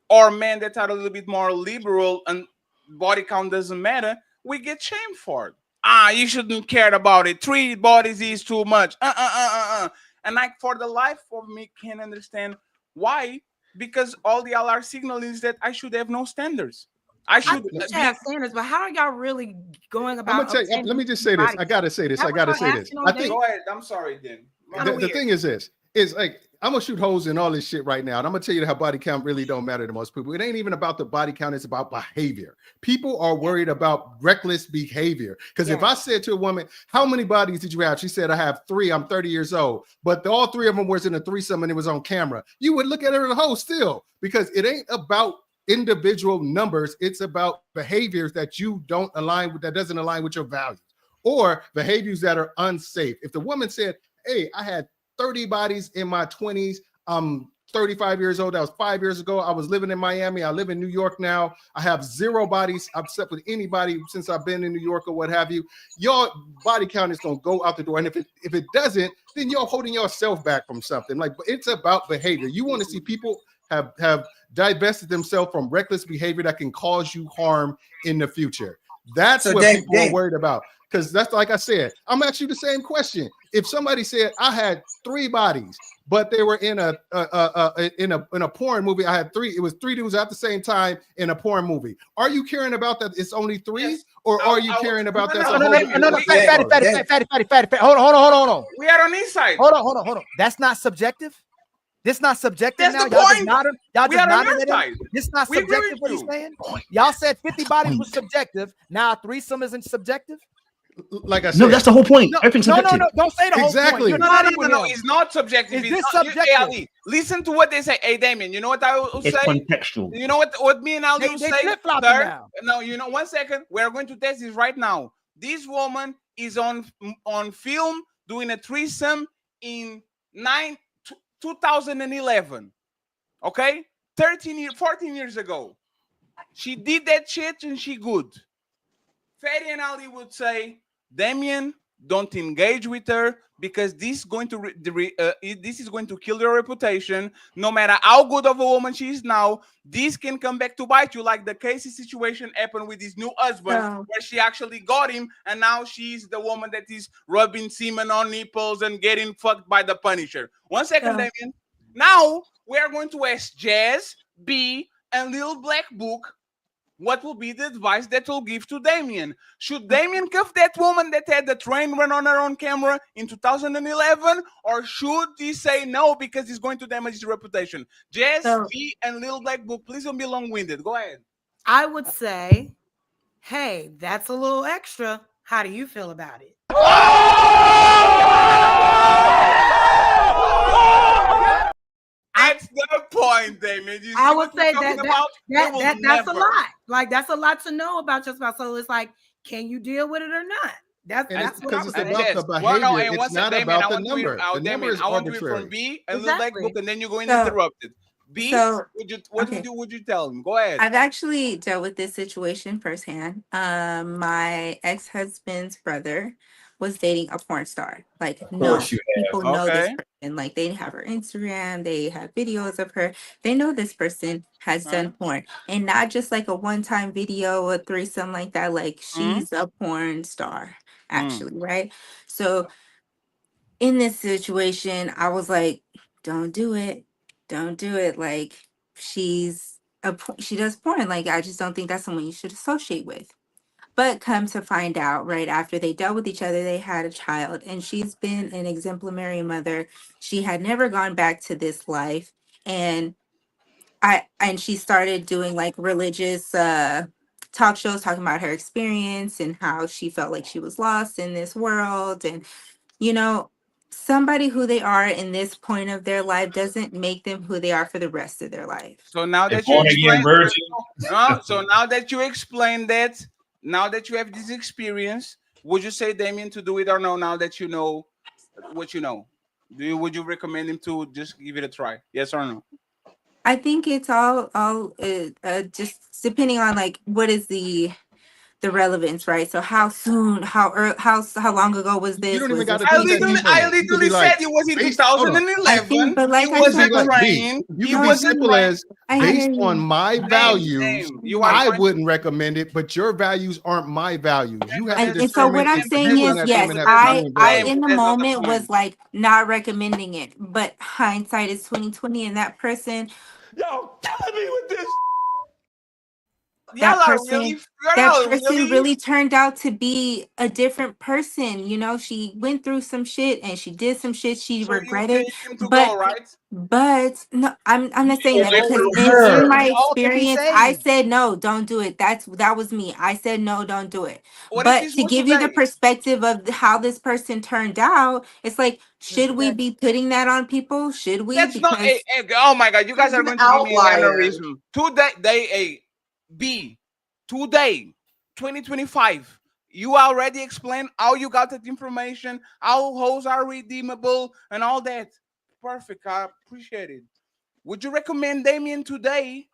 or men that are a little bit more liberal and body count doesn't matter, we get shamed for it. You shouldn't care about it. 3 bodies is too much. And like for the life of me, can't understand why. Because all the LR signal is that I should have no standards. I should have standards, but how are y'all really going about? I'm gonna tell you. Let me just say this. I gotta say this. I think. Go ahead. I'm sorry, then. The thing is this. Is like I'm gonna shoot holes in all this shit right now, and I'm gonna tell you how body count really don't matter to most people. It ain't even about the body count; it's about behavior. People are worried about reckless behavior. Because if I said to a woman, "How many bodies did you have?" She said, "I have 3. I'm 30 years old." But all 3 of them was in a threesome, and it was on camera. You would look at her as a hoe still, because it ain't about individual numbers. It's about behaviors that you don't align with, that doesn't align with your values, or behaviors that are unsafe. If the woman said, "Hey, I had 30 bodies in my 20s. I'm 35 years old. That was 5 years ago. I was living in Miami. I live in New York now. I have 0 bodies. I've slept with anybody since I've been in New York or what have you." Your body count is going to go out the door. And if it doesn't, then you're holding yourself back from something. Like, it's about behavior. You want to see people have divested themselves from reckless behavior that can cause you harm in the future. That's what people are worried about. Because that's, like I said, I'm asking you the same question. If somebody said I had 3 bodies, but they were in a porn movie, I had 3. It was 3 dudes at the same time in a porn movie. Are you caring about that? It's only 3, or are you caring about that? Fatty. Hold on. We are on this side. Hold on. That's not subjective. This not subjective. That's now. The point. Y'all just nodded at him. This not subjective. What he's saying? Y'all said 50 bodies was subjective. Now threesome isn't subjective. Like I said, no, that's the whole point. Everything's subjective. No, don't say the whole point. No, it's not subjective. Is this subjective? Listen to what they say. Hey, Damien, you know what I will say? It's contextual. You know what me and Ali will say? Now. No, you know, 1 second. We're going to test this right now. This woman is on film doing a threesome in 2011. Okay? 14 years ago. She did that shit and she good. Fatty and Ali would say, Damien, don't engage with her, because this is going to kill your reputation. No matter how good of a woman she is now, this can come back to bite you, like the Casey situation happened with his new husband, where she actually got him, and now she's the woman that is rubbing semen on nipples and getting fucked by the Punisher. 1 second, Damien. Now we are going to ask Jazz, B, and Little Black Book what will be the advice that will give to Damien. Should Damien cuff that woman that had the train run on her own camera in 2011, or should he say no because he's going to damage his reputation? Jess, V, and Little Black Book, please don't be long-winded. Go ahead. I would say, hey, that's a little extra. How do you feel about it? That's the point, Damien. I would say that's a lot. Like, that's a lot to know about your spouse. So it's like, can you deal with it or not? That's what I would say. It's about the behavior. It's not about the number. The number is I want to be from B and Little Black Book, and then you're going interrupted. B, would you tell him? Go ahead. I've actually dealt with this situation firsthand. My ex-husband's brother was dating a porn star. Like, no people know this person. Like, they have her Instagram, they have videos of her. They know this person has done porn, and not just like a one-time video or threesome like that. Like, she's a porn star, actually, right? So, in this situation, I was like, "Don't do it, don't do it." Like, she does porn. Like, I just don't think that's someone you should associate with. But come to find out, right after they dealt with each other, they had a child, and she's been an exemplary mother. She had never gone back to this life, and she started doing like religious talk shows talking about her experience and how she felt like she was lost in this world. And you know, somebody who they are in this point of their life doesn't make them who they are for the rest of their life. So now that you born again explain, virgin. so now that you explained that, now that you have this experience, would you say Damien to do it or no? Now that you know what you know, would you recommend him to just give it a try? Yes or no? I think it's all just depending on like what is the relevance, right? So how soon, how long ago was this? You don't even Was got this to I think that literally, deep on I it. You could literally be like, said it was in hold on. I think, 2011. but like He I was said, not like B. trained. You He could be wasn't simple trained. as I based hear on you. my values, You are I trying. wouldn't recommend it, but your values aren't my values. You have to And so determine what I'm if saying you is, and that yes, woman have I common I values. in the That's not the moment point. was like not recommending it, but hindsight is 2020, and that person, Y'all killing me with this. that Y'all are person really, that y'all are person really. really turned out to be a different person. You know, she went through some shit and she did some shit she So you tell regretted, him to but go, right? no, I'm not saying Go that because through in her. my We all can be experience, I saved. said no, don't do it. That was me. I said no, don't do it. What if But this to was give you the today? perspective of how this person turned out, it's like, should we be putting that on people? Should we? That's not Because oh my god, you guys It's are an going to give me an outlier. aneurysm. Today, 2025. You already explained how you got that information, how hoes are redeemable, and all that. Perfect. I appreciate it. Would you recommend Damien today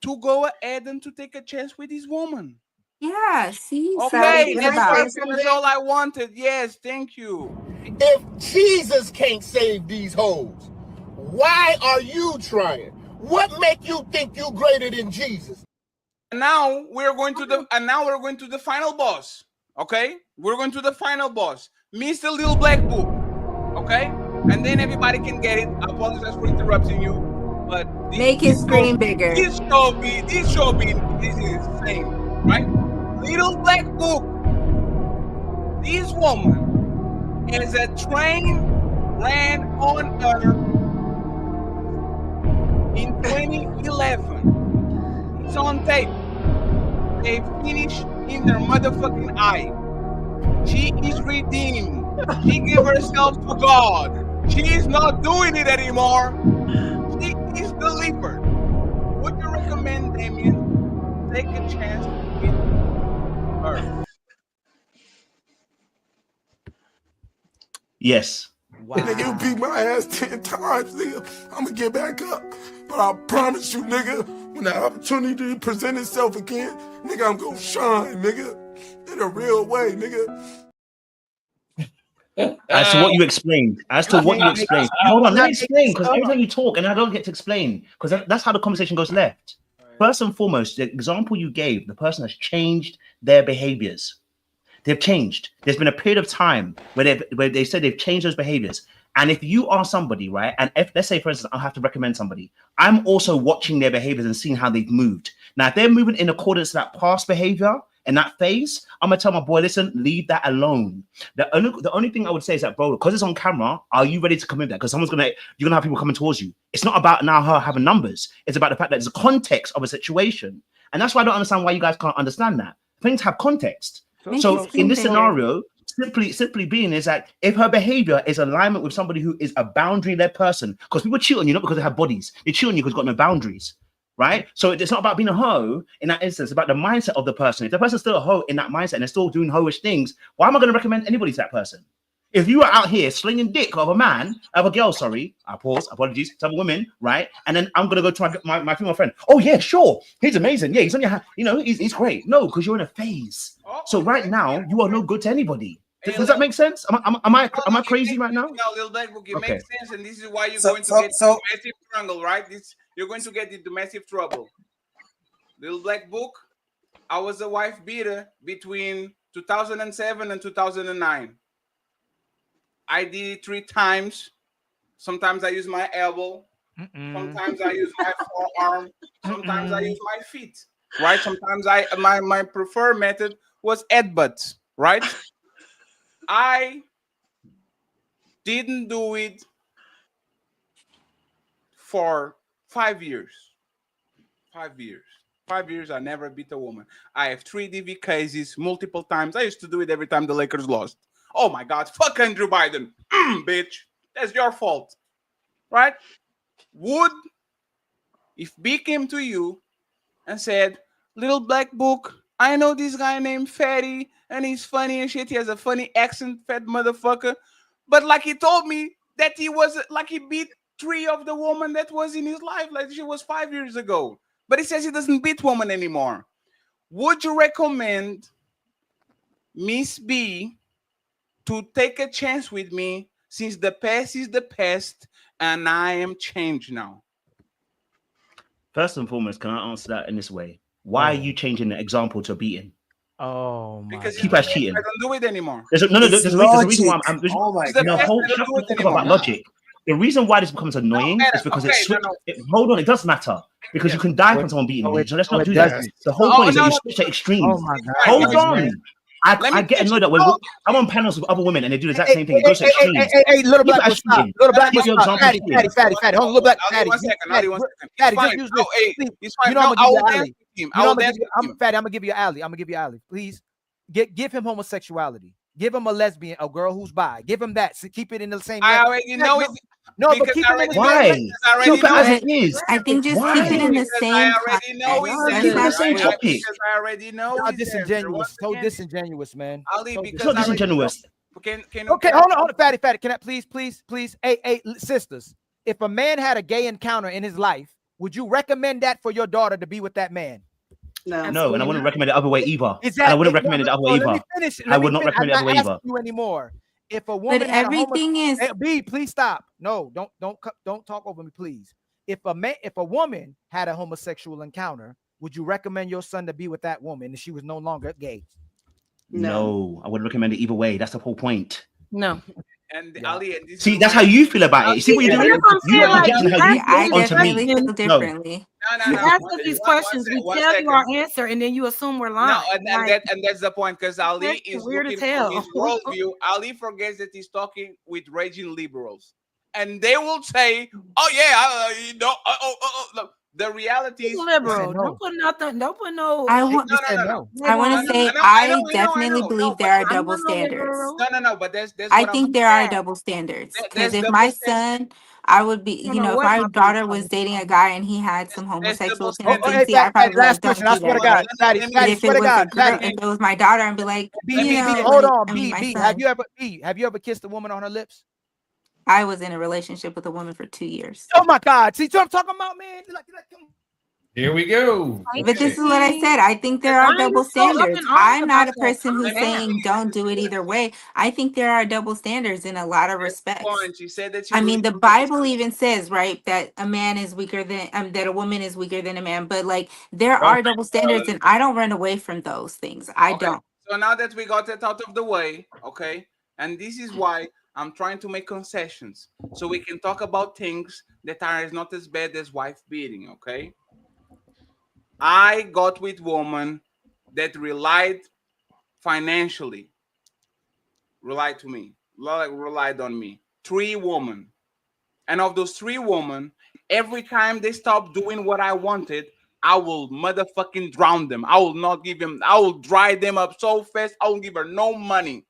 to go ahead and to take a chance with this woman? yeah, see, So Okay, can that's I say perfect. That's something? all I wanted. Yes, thank you. If Jesus can't save these hoes, why are you trying? What make you think you greater than Jesus? And now we're going to the final boss. Okay, we're going to the final boss, Mr. Little Black Book. Okay, and then everybody can get it. I apologize for interrupting you, but make his screen bigger. this show be this is insane, right? Little Black Book. This woman is a train ran on Earth in 2011. It's on tape. They finish in their motherfucking eye. She is redeemed. She gave herself to God. She is not doing it anymore. She is delivered. Would you recommend Damien take a chance with her? Yes. Wow. Nigga, you beat my ass 10 times, nigga. I'm gonna get back up. But I promise you, nigga, when the opportunity present itself again, nigga, I'm gonna shine, nigga. In a real way, nigga. As to what you explained, hold on, let me explain, because every time you talk and I don't get to explain, because that's how the conversation goes left. First and foremost, the example you gave, the person has changed their behaviors. They've changed. There's been a period of time where they said they've changed those behaviors. And if you are somebody, right, and if, let's say, for instance, I have to recommend somebody, I'm also watching their behaviors and seeing how they've moved. Now, if they're moving in accordance to that past behavior and that phase, I'm gonna tell my boy, listen, leave that alone. The only thing I would say is that, bro, because it's on camera, are you ready to commit that? Because you're gonna have people coming towards you. It's not about now her having numbers. It's about the fact that there's a context of a situation. And that's why I don't understand why you guys can't understand that. Things have context. So in this scenario, simply being is that if her behavior is alignment with somebody who is a boundary-led person, because people cheat on you not because they have bodies, they cheat on you because they've got no boundaries, right? So it's not about being a hoe in that instance, it's about the mindset of the person. If the person's still a hoe in that mindset and they're still doing hoish things, why am I going to recommend anybody to that person? If you are out here slinging dick of a girl, sorry, I pause, apologies, to other women, right? And then I'm gonna go to my female friend. Oh yeah, sure, he's amazing. Yeah, he's on your hand. You know, he's great. No, because you're in a phase. So right now, you are no good to anybody. Does that make sense? Am I crazy right now? No, Little Black Book, it makes sense, and this is why you're So- going to so- get so- massive trouble, right? You're going to get into massive trouble. Little Black Book, I was a wife beater between 2007 and 2009. I did it 3 times. Sometimes I use my elbow. Sometimes I use my forearm. Sometimes I use my feet. right? Sometimes my preferred method was headbutts, right? I didn't do it for 5 years. 5 years. 5 years, I never beat a woman. I have 3 DV cases multiple times. I used to do it every time the Lakers lost. Oh my God, fuck Andrew Biden. Bitch, that's your fault. Right? If B came to you and said, little black book, I know this guy named Fatty and he's funny and shit. He has a funny accent, fat motherfucker. But like he told me that he was like he beat 3 of the women that was in his life, like she was 5 years ago. But he says he doesn't beat women anymore. Would you recommend Miss B to take a chance with me since the past is the past and I am changed now? First and foremost, can I answer that in this way? Why are you changing the example to beating? Oh my! Because keep us cheating. I don't do it anymore. There's a reason why I'm. Oh my no, God. hold, shut the fuck up about logic. The reason why this becomes annoying is because hold on, it does matter because you can die from someone beating you. So let's not do that. The whole point is that you switch to extremes. Oh my God. Hold on. I get annoyed that when I'm on panels with other women and they do the exact same thing. It goes to extremes. Hey, little black boy, stop. Little black boy, stop. Fatty. Hold on, little black Fatty. Fatty, just use this. It's fine. You know I'm gonna give you I will alley. Fatty, I'm gonna give you alley. I'm gonna give you alley. Please, give him homosexuality. Give him a lesbian, a girl who's bi. Give him that. So keep it in the same. I already know it. No, but keep it in the same. Why? Keep it as it is. I think just keep it in the same. I already know Keep it the same topic. Because I already know it's disingenuous. So disingenuous, man. Ali, It's not disingenuous. Okay, hold on, Fatty. Can I please? Hey, sisters. If a man had a gay encounter in his life, would you recommend that for your daughter to be with that man? No, and I wouldn't recommend it the other way either. Exactly. And I wouldn't recommend it the other way either. I would not recommend it the other way either. You anymore. If a woman, but everything is. B, please stop. No, don't talk over me, please. If a woman had a homosexual encounter, would you recommend your son to be with that woman if she was no longer gay? No, I wouldn't recommend it either way. That's the whole point. No. And Ali, and See, that's how you feel about it. You see what you're doing? You are projecting how you I feel onto definitely me. feel differently. You ask us these questions, we tell you our answer, and then you assume we're lying. No, and that's the point, because Ali is weird looking as hell. for his worldview. Ali forgets that he's talking with raging liberals, and they will say, "Oh yeah, look." The reality is liberal. Don't put nothing. Don't put no. I want to say I definitely believe there are double standards. No. But there's I think there are double standards because if my son, I would be, if my daughter was dating a guy and he had some homosexual tendency, I probably would last question. I swear to God, Fatty, if it was my daughter, I'd be like, hold on, B. Have you ever kissed a woman on her lips? I was in a relationship with a woman for 2 years. Oh my God! See what I'm talking about, man? Here we go. But this is what I said. I think there are double standards. I'm not a person who's saying don't do it either way. I think there are double standards in a lot of respects. I mean, the Bible even says, right, that a man is weaker than that a woman is weaker than a man. But like there are double standards, and I don't run away from those things. I don't. So now that we got it out of the way, okay, and this is why I'm trying to make concessions so we can talk about things that are not as bad as wife beating, okay? I got with women that relied financially, relied on me. 3 women. And of those 3 women, every time they stopped doing what I wanted, I will motherfucking drown them. I will dry them up so fast, I won't give her no money.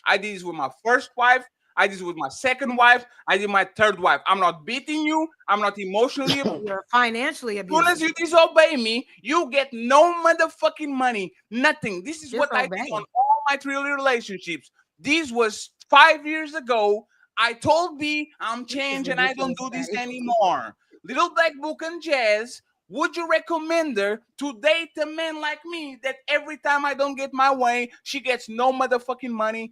I did this with my first wife. I did this with my second wife. I did my third wife. I'm not beating you. I'm not emotionally abused. You're financially abused. As soon as you disobey me, you get no motherfucking money. Nothing. This is what I did on all my 3 relationships. This was 5 years ago. I told B I'm changed and I don't do this anymore. Little Black Book and Jazz, would you recommend her to date a man like me that every time I don't get my way, she gets no motherfucking money?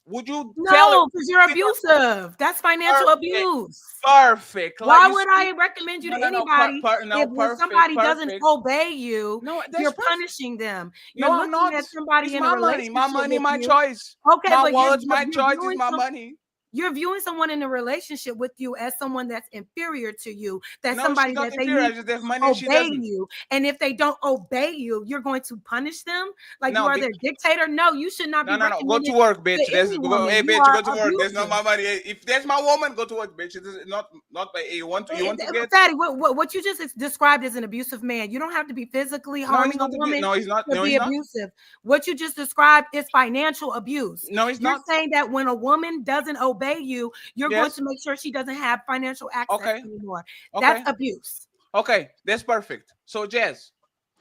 Would you tell her? No, because you're abusive. That's financial abuse. Perfect. Why would I recommend you to anybody if somebody doesn't obey you? You're punishing them. You're looking at somebody in a relationship. My money, my choice. Okay, my but wallet, my choice is my money. You're viewing someone in a relationship with you as someone that's inferior to you. That's No, somebody she's not that they inferior. need I just have to money and she obey doesn't. you. And if they don't obey you, you're going to punish them like No, you are their dictator. No, you should not be No. Go recommended to work, bitch. to any woman. Hey, You bitch, are go to work. There's not abusive. my money. If there's my woman, go to work, bitch. It is not by you want to get. Fatty, what you just described as an abusive man. You don't have to be physically No, he's harming a not. woman No, he's not. to No, be he's not. abusive. What you just described is financial abuse. No, he's You're not. saying that when a woman doesn't obey you, you're going Yes. to make sure she doesn't have financial access Okay. anymore. Okay. That's abuse. Okay, that's perfect. So, Jazz,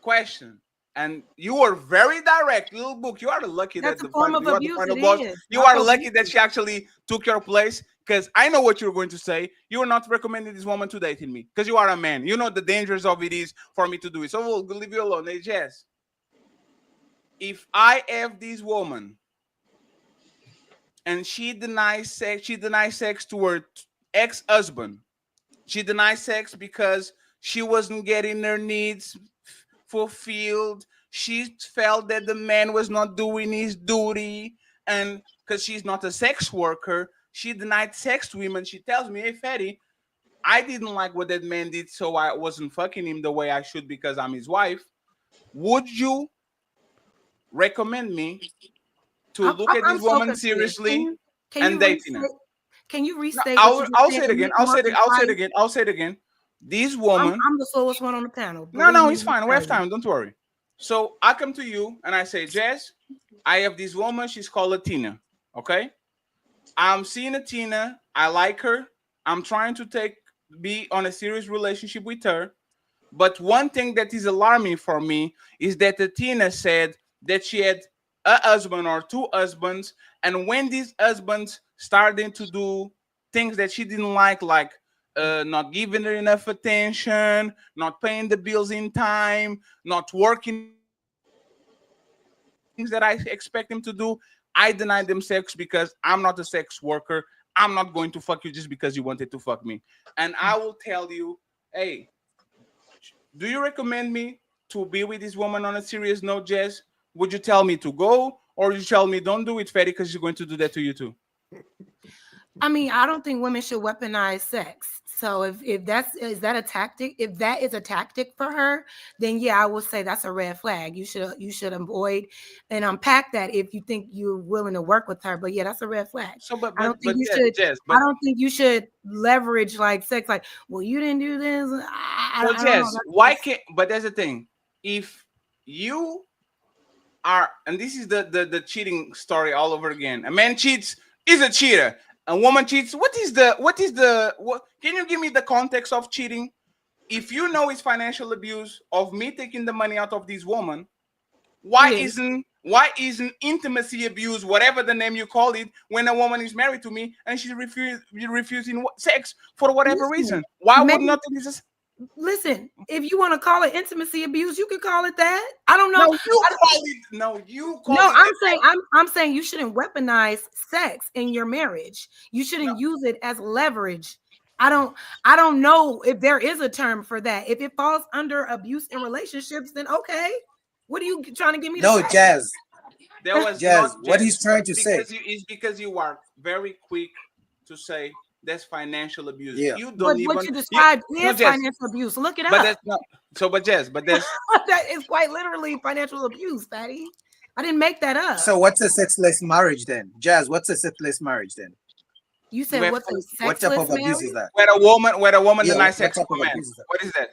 question. And you were very direct, little book. You are lucky That's that a form of you are the abuse. final It boss. is. You That's are lucky abusive. that she actually took your place. Because I know what you're going to say. You are not recommending this woman to dating me. Because you are a man. You know the dangers of it is for me to do it. So we'll leave you alone. Hey, Jazz. If I have this woman and she denies sex to her ex-husband. She denied sex because she wasn't getting her needs fulfilled. She felt that the man was not doing his duty, and because she's not a sex worker, she denied sex to him. And she tells me, "Hey, Fatty, I didn't like what that man did, so I wasn't fucking him the way I should because I'm his wife." Would you recommend me to look at I'm this so woman confused. seriously Can and you dating her? restate? Can you No, restate what you just I'll said? say it and again. make I'll more say it concise? again. I'll say it again. This woman. I'm the slowest one on the panel. No, Believe me, it's let me fine. We tell have you. time. Don't worry. So I come to you and I say, Jess, I have this woman. She's called Latina. Okay. I'm seeing Latina. I like her. I'm trying to be on a serious relationship with her. But one thing that is alarming for me is that Latina said that she had a husband or two husbands. And when these husbands started to do things that she didn't like not giving her enough attention, not paying the bills in time, not working things that I expect him to do, I deny them sex because I'm not a sex worker. I'm not going to fuck you just because you wanted to fuck me. And I will tell you, hey, do you recommend me to be with this woman on a serious note, Jess? Would you tell me to go, or would you tell me don't do it, Fatty, because she's going to do that to you too? I mean, I don't think women should weaponize sex. So if is that a tactic? If that is a tactic for her, then yeah, I will say that's a red flag. You should avoid and unpack that if you think you're willing to work with her. But yeah, that's a red flag. So, but I don't think you Jess, should. Jess, I don't think you should leverage like sex. Like, well, you didn't do this. I don't know. Jess, why can't? But there's the thing. If you are, and this is the cheating story all over again. A man cheats, is a cheater. A woman cheats. What can you give me the context of cheating? If you know it's financial abuse of me taking the money out of this woman, why isn't intimacy abuse, whatever the name you call it, when a woman is married to me and she's refusing sex for whatever reason? Why would not this? Listen, if you want to call it intimacy abuse, you could call it that. I don't know. I'm saying you shouldn't weaponize sex in your marriage. You shouldn't use it as leverage. I don't know if there is a term for that. If it falls under abuse in relationships, then okay. What are you trying to get me to say? Jazz. There was Jazz, not what Jazz, he's trying to say. It's because you are very quick to say that's financial abuse. Yeah. You don't But even. What you described is financial abuse. Look it up. But that's not. So, but Jazz, but there's that is quite literally financial abuse, Fatty. I didn't make that up. So what's a sexless marriage then? Jazz, what's a sexless marriage then? You said what's a sexless what type of abuse marriage? is that? Where a woman denies sex what to a type of man. abuse is that? What is that?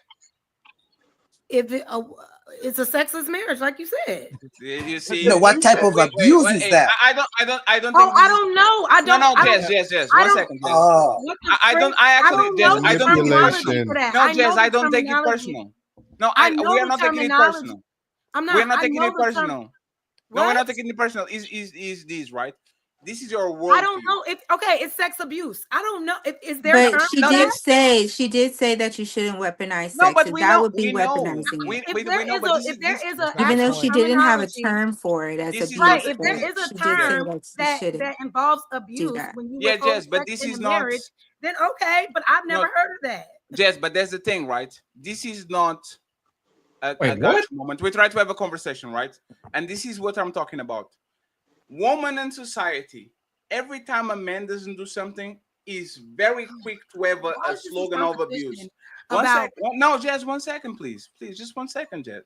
If it's a sexless marriage, like you said. You see, No, what type of abuse is that? I don't I don't know. I don't. No, I don't- Jess. I 1 don't- second, Jess. Oh. I don't. I actually, Jess. I don't. Manipulation. No, Jess. I don't take it personal. No, we are not taking it personal. I'm not. We're not I taking know it the term- personal. No, we're What? not taking it personal. Is this right? This is your word. I don't know if it's sex abuse. I don't know if is there a But term she for did that? say that you shouldn't weaponize No, sex. but and we that know. would be We know. weaponizing it. If there is a Even though actual she didn't have a terminology- term for it as This is abuse, Right, if there but is a she did say term that you that shouldn't involves do abuse that. when you Yeah, withhold Jess, but sex this in is a not. marriage, then okay, but I've never heard of that. Jess, but that's the thing, right? This is not a Wait, gotcha what? moment. We try to have a conversation, right? And this is what I'm talking about. Woman in society every time a man doesn't do something, is very quick to have a slogan of abuse. One second. No, Jazz, 1 second, please. Please, just 1 second, Jazz.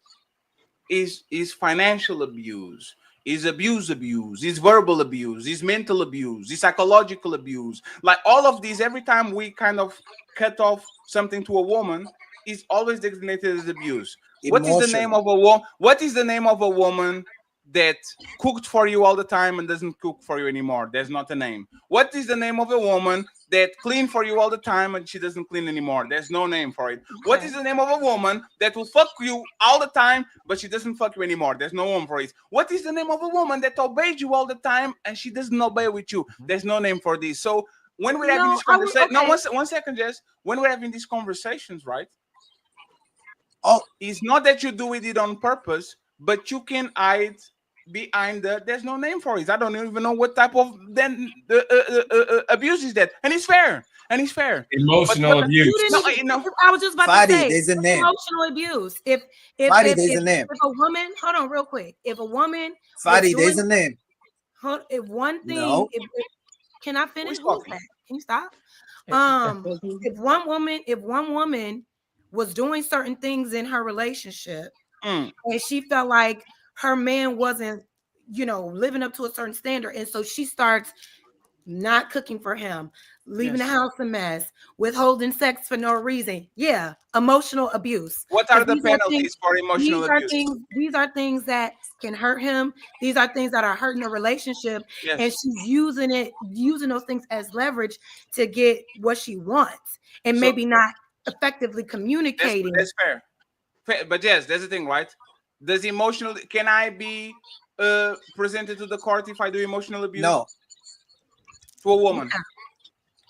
Is financial abuse, is abuse, is verbal abuse, is mental abuse, is psychological abuse. Like all of these, every time we kind of cut off something to a woman, is always designated as abuse. What is the name of a woman? What is the name of a woman that cooked for you all the time and doesn't cook for you anymore? There's not a name. What is the name of a woman that cleaned for you all the time and she doesn't clean anymore? There's no name for it. Okay. What is the name of a woman that will fuck you all the time but she doesn't fuck you anymore? There's no one for it. What is the name of a woman that obeys you all the time and she doesn't obey with you? There's no name for this. So when we're having this conversation, no, 1 second, Jess. When we're having these conversations, right? Oh, it's not that you do it on purpose, but you can hide behind there's no name for it. I don't even know what type of abuse is that, and it's fair. Emotional abuse. I was just about to say there's a name. Emotional abuse. If there's a name. If a woman, hold on real quick. If a woman, there's a name. If one thing, no. Can I finish? Can you stop? If one woman was doing certain things in her relationship, and she felt like her man wasn't, living up to a certain standard, and so she starts not cooking for him, leaving the house a mess, withholding sex for no reason. Yeah, emotional abuse. What are the penalties for emotional abuse? These are things that can hurt him. These are things that are hurting the relationship, and she's using those things as leverage to get what she wants, and maybe not effectively communicating. That's fair. But yes, that's the thing, right? Does emotional, can I be presented to the court if I do emotional abuse? No. To a woman?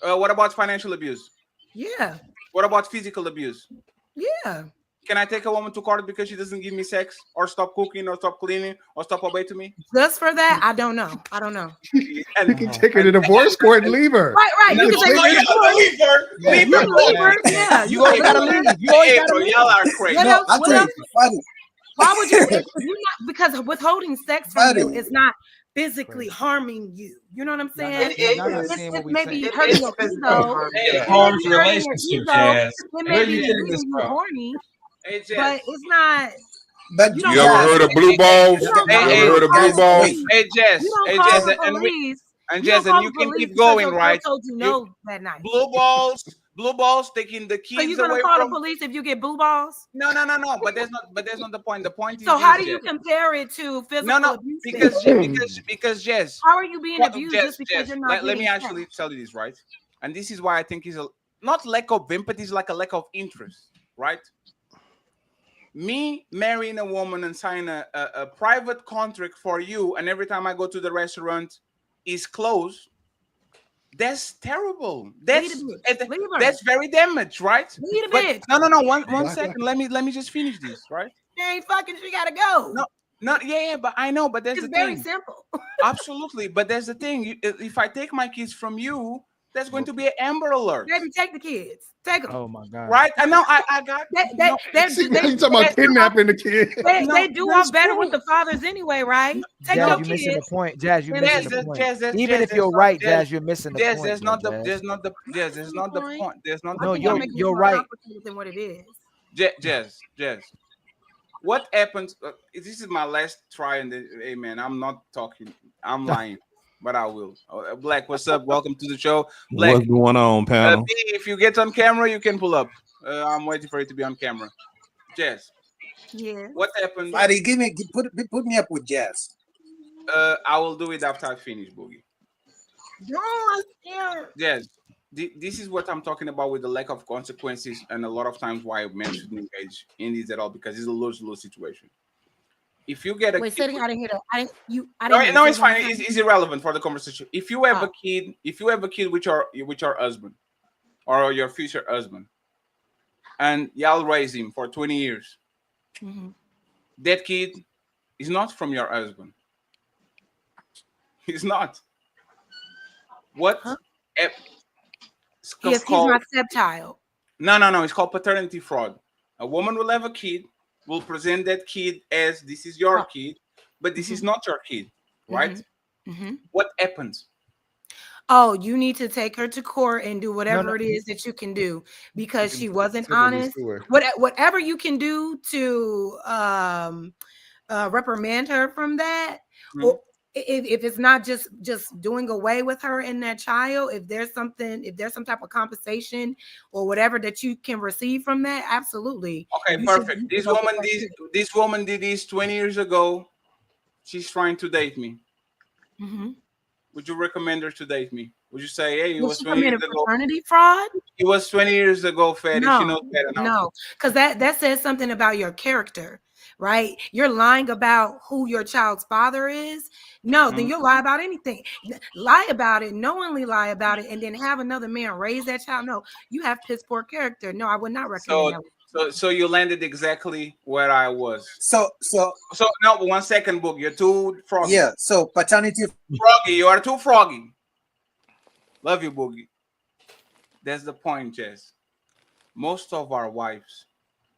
Yeah. What about financial abuse? Yeah. What about physical abuse? Yeah. Can I take a woman to court because she doesn't give me sex, or stop cooking, or stop cleaning, or stop obeying to me? Just for that? I don't know. You can take her to divorce court and leave her. Right. You can take her. Leave her. Yeah. You always gotta leave. Y'all are crazy. Why would you? Because withholding sex from you is not physically harming you. You know what I'm saying? It may be hurting your ego. It harms relationships, Jazz. It may be getting you horny, but it's not. But you ever heard of blue balls? Hey, Jess. And you can keep going, right? Told you no that night. Blue balls taking the keys away. So you gonna call the police if you get blue balls? No. But that's not the point. The point is. So how do you compare it to physical abuse? Because Jess. How are you being abused just because you're not? Let me actually tell you this, right? And this is why I think is not lack of empathy, it's like a lack of interest, right? Me marrying a woman and signing a private contract for you, and every time I go to the restaurant is closed. That's terrible. That's very damaged, right? No. One second. Let me just finish this, right? She ain't fucking. She gotta go. No. Yeah. But I know. But that's it's the thing. Very simple. Absolutely. But that's the thing. If I take my kids from you, that's going to be an Amber Alert. Baby, take the kids. Take them. Oh my God. Right? I know. I got. You talking about kidnapping the kid? They do all better with the fathers anyway, right? Take Jazz, your you're kids. missing the point. Jazz, you're missing the point. Even if you're right, Jazz, you're missing the point. There's not the point. There's not. No, you're right. Than what it is. Jazz. What happens? This is my last try, and hey man, I'm not talking. I'm lying. But I will. Black, what's up? Welcome to the show. Black, what's going on, panel? If you get on camera, you can pull up. I'm waiting for it to be on camera. Jazz. Yeah. What happened? Buddy, put me up with Jazz. I will do it after I finish, Boogie. Jazz, this is what I'm talking about with the lack of consequences, and a lot of times why men shouldn't engage in this at all, because it's a lose-lose situation. If you get a wait, sitting out of here though. No, it's fine. It's irrelevant for the conversation. If you have a kid with your husband or your future husband, and y'all raise him for 20 years, that kid is not from your husband. He's not. What? He's my stepchild. No. It's called paternity fraud. A woman will have a kid, will present that kid as this is your kid, but this is not your kid, right? What happens? Oh, you need to take her to court and do No, whatever no. it is that you can do because she wasn't Civilly honest. sue her. Whatever you can do to reprimand her from that, or if it's not just doing away with her and that child, if there's some type of compensation or whatever that you can receive from that, absolutely. Okay, You perfect. should This go woman, for it. this woman did this 20 years ago. She's trying to date me. Mhm. Would you recommend her to date me? Would you say, hey, it Did was she 20 years committed ago? fraternity fraud? It was 20 years ago, Fatty. She knows better now. No, because that says something about your character, right? You're lying about who your child's father is. No, then you'll lie about anything. Lie about it, knowingly lie about it, and then have another man raise that child. No, you have piss poor character. No, I would not recommend that. So you landed exactly where I was. So no, but 1 second, Book. You're too froggy. yeah. So paternity. Froggy, you are too froggy. Love you, Boogie. That's the point, Jess. Most of our wives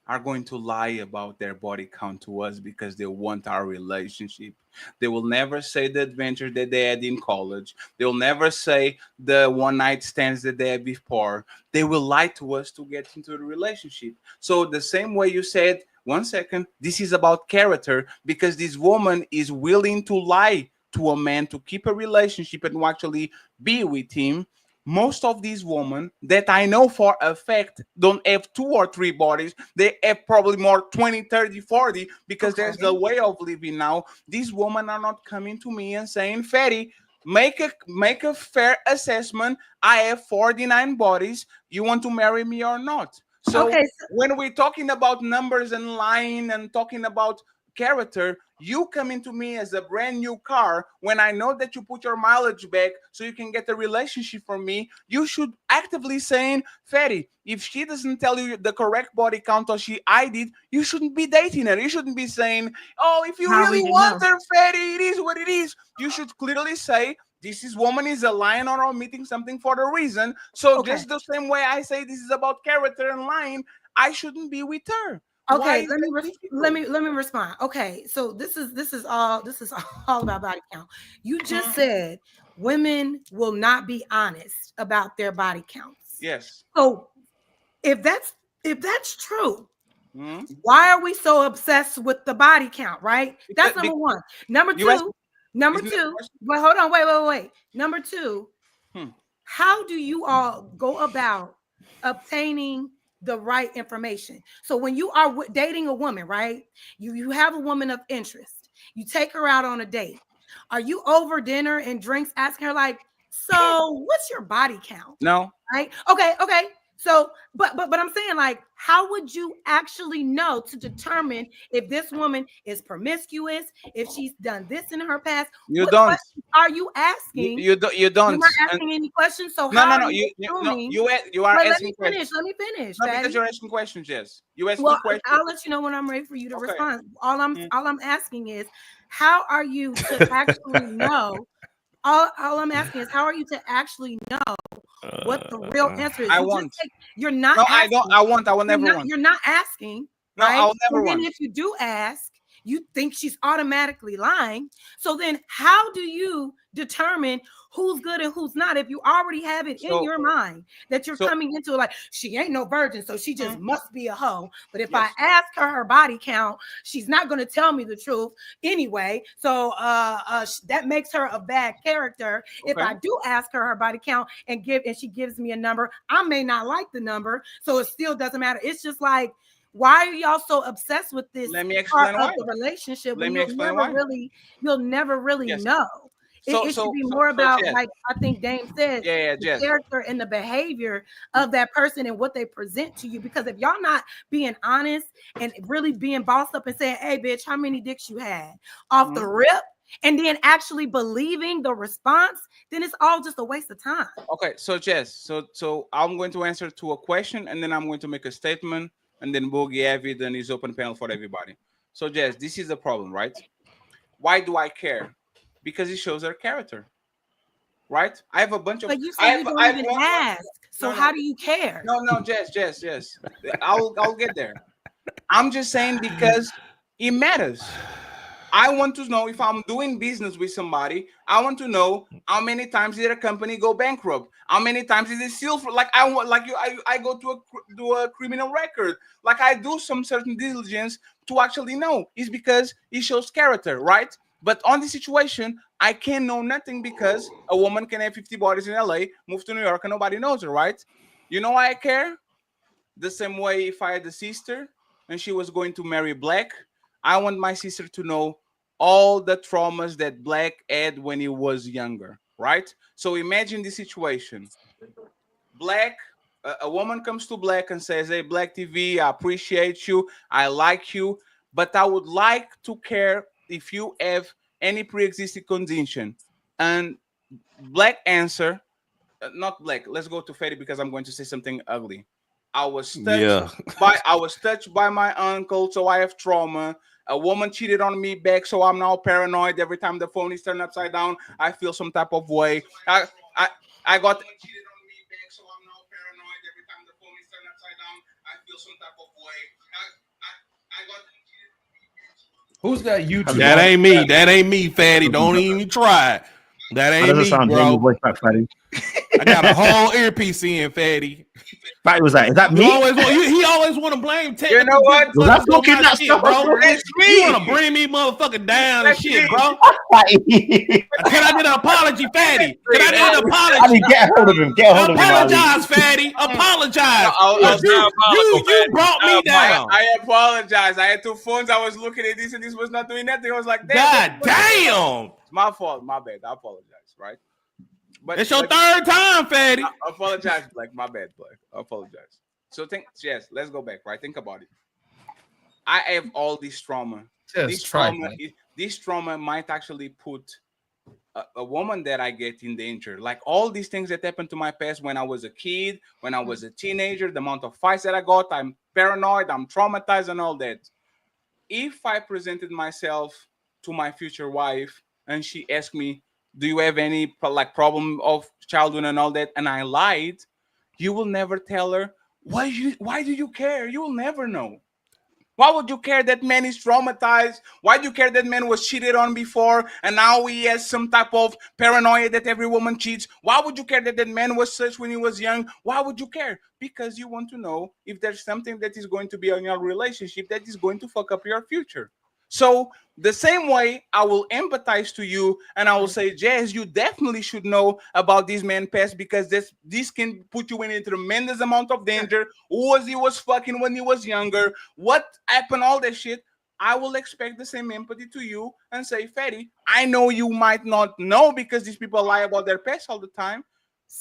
are going to lie about their body count to us because they want our relationship. They will never say the adventure that they had in college. They'll never say the one night stands that they had before. They will lie to us to get into the relationship. So the same way you said, 1 second, this is about character because this woman is willing to lie to a man to keep a relationship and to actually be with him. Most of these women that I know for a fact don't have 2 or 3 bodies. They have probably more 20, 30, 40 because there's the way of living now. These women are not coming to me and saying, Fatty, make a fair assessment. I have 49 bodies. You want to marry me or not? So when we're talking about numbers and lying and talking about character, you come into me as a brand new car when I know that you put your mileage back so you can get a relationship from me. You should actively saying, Fatty, if she doesn't tell you the correct body count or I did, you shouldn't be dating her. You shouldn't be saying, oh, if you really want her, Fatty, it is what it is. You should clearly say, this woman is a lion or omitting something for a reason. So just the same way I say this is about character and lying, I shouldn't be with her. Okay, let me respond. Okay, so this is all about body count. You just said women will not be honest about their body counts. Yes. So if that's true, why are we so obsessed with the body count, right? That's number one. Number two, well, hold on, wait. Number two, how do you all go about obtaining the right information? So when you are dating a woman, right? You have a woman of interest. You take her out on a date. Are you over dinner and drinks asking her like, so what's your body count? No. Right? Okay. So, but I'm saying, like, how would you actually know to determine if this woman is promiscuous, if she's done this in her past? You don't. Questions are you asking? You don't. You're not asking any questions. So no. You are asking questions. Let me finish. No, because you're asking questions, Jess. You asking questions. I'll let you know when I'm ready for you to respond. All I'm asking is, how are you to actually know? All I'm asking is, how are you to actually know what the real answer is? You're not. No, asking. I will never want. You're not asking. No, right? I will never and want. then if you do ask, you think she's automatically lying. So then how do you determine who's good and who's not if you already have it in your mind that you're coming into like, she ain't no virgin, so she just must be a hoe. But if I ask her body count, she's not going to tell me the truth anyway. So that makes her a bad character. If I do ask her body count and she gives me a number, I may not like the number, so it still doesn't matter. It's just like, why are y'all so obsessed with this part of the relationship? Let me explain why. You'll never really know. It should be more about, like I think Dame said, the character and the behavior of that person and what they present to you. Because if y'all not being honest and really being bossed up and saying, hey, bitch, how many dicks you had off the rip? And then actually believing the response, then it's all just a waste of time. Okay, so Jess, so I'm going to answer to a question and then I'm going to make a statement. And then Boogie, Avi, then is open panel for everybody. So, Jess, this is the problem, right? Why do I care? Because it shows her character, right? I have a bunch of. But you said you don't even ask. So how do you care? No, Jess. I'll get there. I'm just saying because it matters. I want to know if I'm doing business with somebody. I want to know how many times did a company go bankrupt? How many times did it steal for? Like I want, like you, I go to do a criminal record. Like I do some certain diligence to actually know. It's because it shows character, right? But on this situation, I can know nothing because a woman can have 50 bodies in LA, move to New York, and nobody knows her, right? You know why I care? The same way if I had a sister and she was going to marry Black, I want my sister to know all the traumas that Black had when he was younger, right? So imagine the situation. Black, a woman comes to Black and says, hey, Black TV, I appreciate you, I like you, but I would like to care if you have any pre-existing condition. And Black answer, not Black, let's go to Fetty because I'm going to say something ugly. I was touched by my uncle, so I have trauma. A woman cheated on me back, so I'm now paranoid. Every time the phone is turned upside down, I feel some type of way. I got Who's that YouTube? That ain't me. That ain't me, Fatty. Don't even try. That ain't me, bro. I got a whole earpiece in, Fatty. Fatty was like, "Is that me?" He always want to blame technical. You know what? Was I talking that shit, stuff, bro? It's me. You want to bring me motherfucking down and shit, bro? Can I get an apology, Fatty? Can I get an apology? I mean, get a hold of him. Get a hold of him. Apologize, Fatty. Apologize. You brought me down. I apologize. I had two phones. I was looking at this and this was not doing nothing. I was like, God damn. It's my fault. My bad. I apologize, right? But it's your third time, Fatty. I apologize, Black. My bad, Black. I apologize. So yes, let's go back, right? Think about it. I have all this trauma. This trauma might actually put a woman that I get in danger. Like all these things that happened to my past when I was a kid, when I was a teenager, the amount of fights that I got, I'm paranoid, I'm traumatized and all that. If I presented myself to my future wife and she asked me, do you have any problem of childhood and all that? And I lied, you will never tell her, why do you care? You will never know. Why would you care that man is traumatized? Why do you care that man was cheated on before and now he has some type of paranoia that every woman cheats? Why would you care that that man was such when he was young? Why would you care? Because you want to know if there's something that is going to be in your relationship that is going to fuck up your future. So the same way I will empathize to you and I will say, Jazz, you definitely should know about this man past because this can put you in a tremendous amount of danger. Who he was fucking when he was younger? What happened? All that shit. I will expect the same empathy to you and say, Fatty, I know you might not know because these people lie about their past all the time,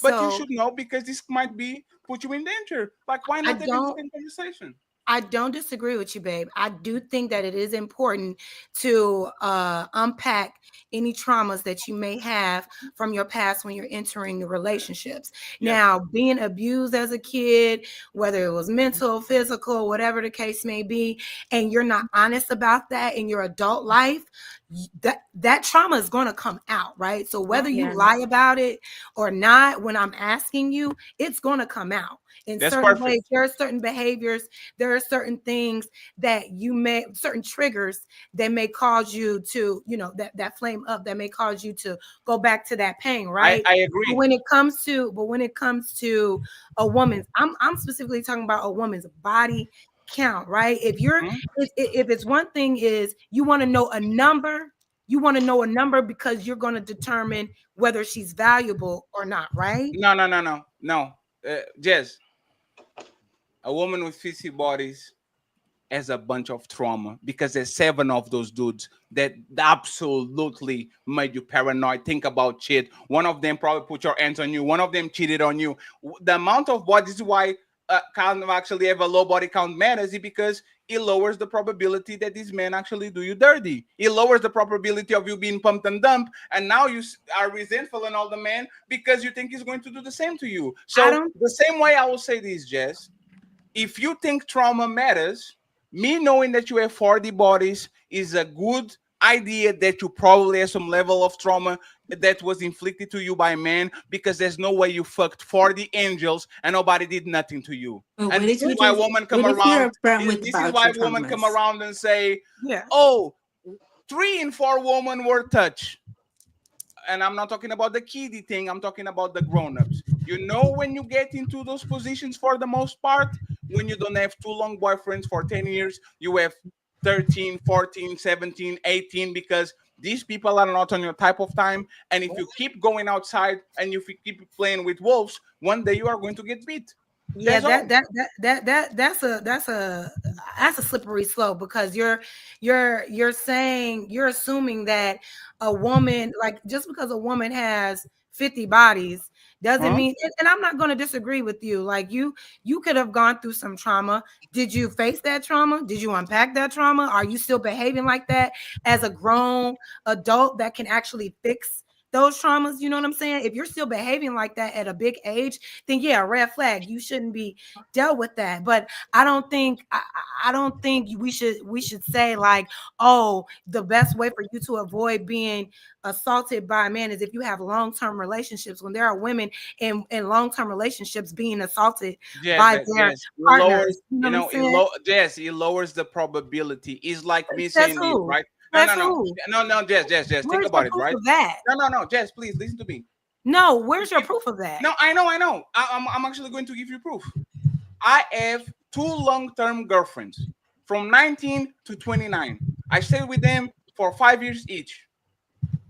but you should know because this might be put you in danger. Like, why not have the same conversation? I don't disagree with you, babe. I do think that it is important to unpack any traumas that you may have from your past when you're entering the relationships. Yeah. Now, being abused as a kid, whether it was mental, physical, whatever the case may be, and you're not honest about that in your adult life, that trauma is going to come out, right? So whether you lie about it or not, when I'm asking you, it's going to come out. In certain ways, there are certain behaviors, there are certain things that certain triggers that may cause you to, that flame up, that may cause you to go back to that pain, right? I agree. But when it comes to a woman's, I'm specifically talking about a woman's body count, right? If it's one thing is you want to know a number, because you're going to determine whether she's valuable or not, right? No. Jess, a woman with 50 bodies has a bunch of trauma because there's 7 of those dudes that absolutely made you paranoid. Think about shit. One of them probably put your hands on you. One of them cheated on you. The amount of bodies, why kind of actually have a low body count matters is because it lowers the probability that these men actually do you dirty. It lowers the probability of you being pumped and dumped, and now you are resentful and all the men because you think he's going to do the same to you. So the same way I will say this, Jess, if you think trauma matters, me knowing that you have 40 bodies is a good idea that you probably have some level of trauma that was inflicted to you by men, because there's no way you fucked 40 angels and nobody did nothing to you. And this is why women come around. This is why women come around and say, "Oh, 3 in 4 women were touched. And I'm not talking about the kiddie thing. I'm talking about the grown-ups. You know, when you get into those positions, for the most part, when you don't have 2 long boyfriends for 10 years, you have 13, 14, 17, 18, because these people are not on your type of time. And if you keep going outside and if you keep playing with wolves, one day you are going to get beat. Yeah, That's that's a slippery slope, because you're assuming that a woman, like, just because a woman has 50 bodies doesn't mean, and I'm not going to disagree with you. Like, you could have gone through some trauma. Did you face that trauma? Did you unpack that trauma? Are you still behaving like that as a grown adult that can actually fix those traumas? You know what I'm saying? If you're still behaving like that at a big age, then yeah, red flag. You shouldn't be dealt with that. But I don't think we should say, like, oh, the best way for you to avoid being assaulted by a man is if you have long-term relationships, when there are women in long-term relationships being assaulted by their partners. It lowers the probability. It's like me saying this, right? No, Jess, think about it, right? No, Jess, please listen to me. No, where's your proof of that? No, I know. I'm actually going to give you proof. I have 2 long-term girlfriends from 19 to 29. I stayed with them for 5 years each.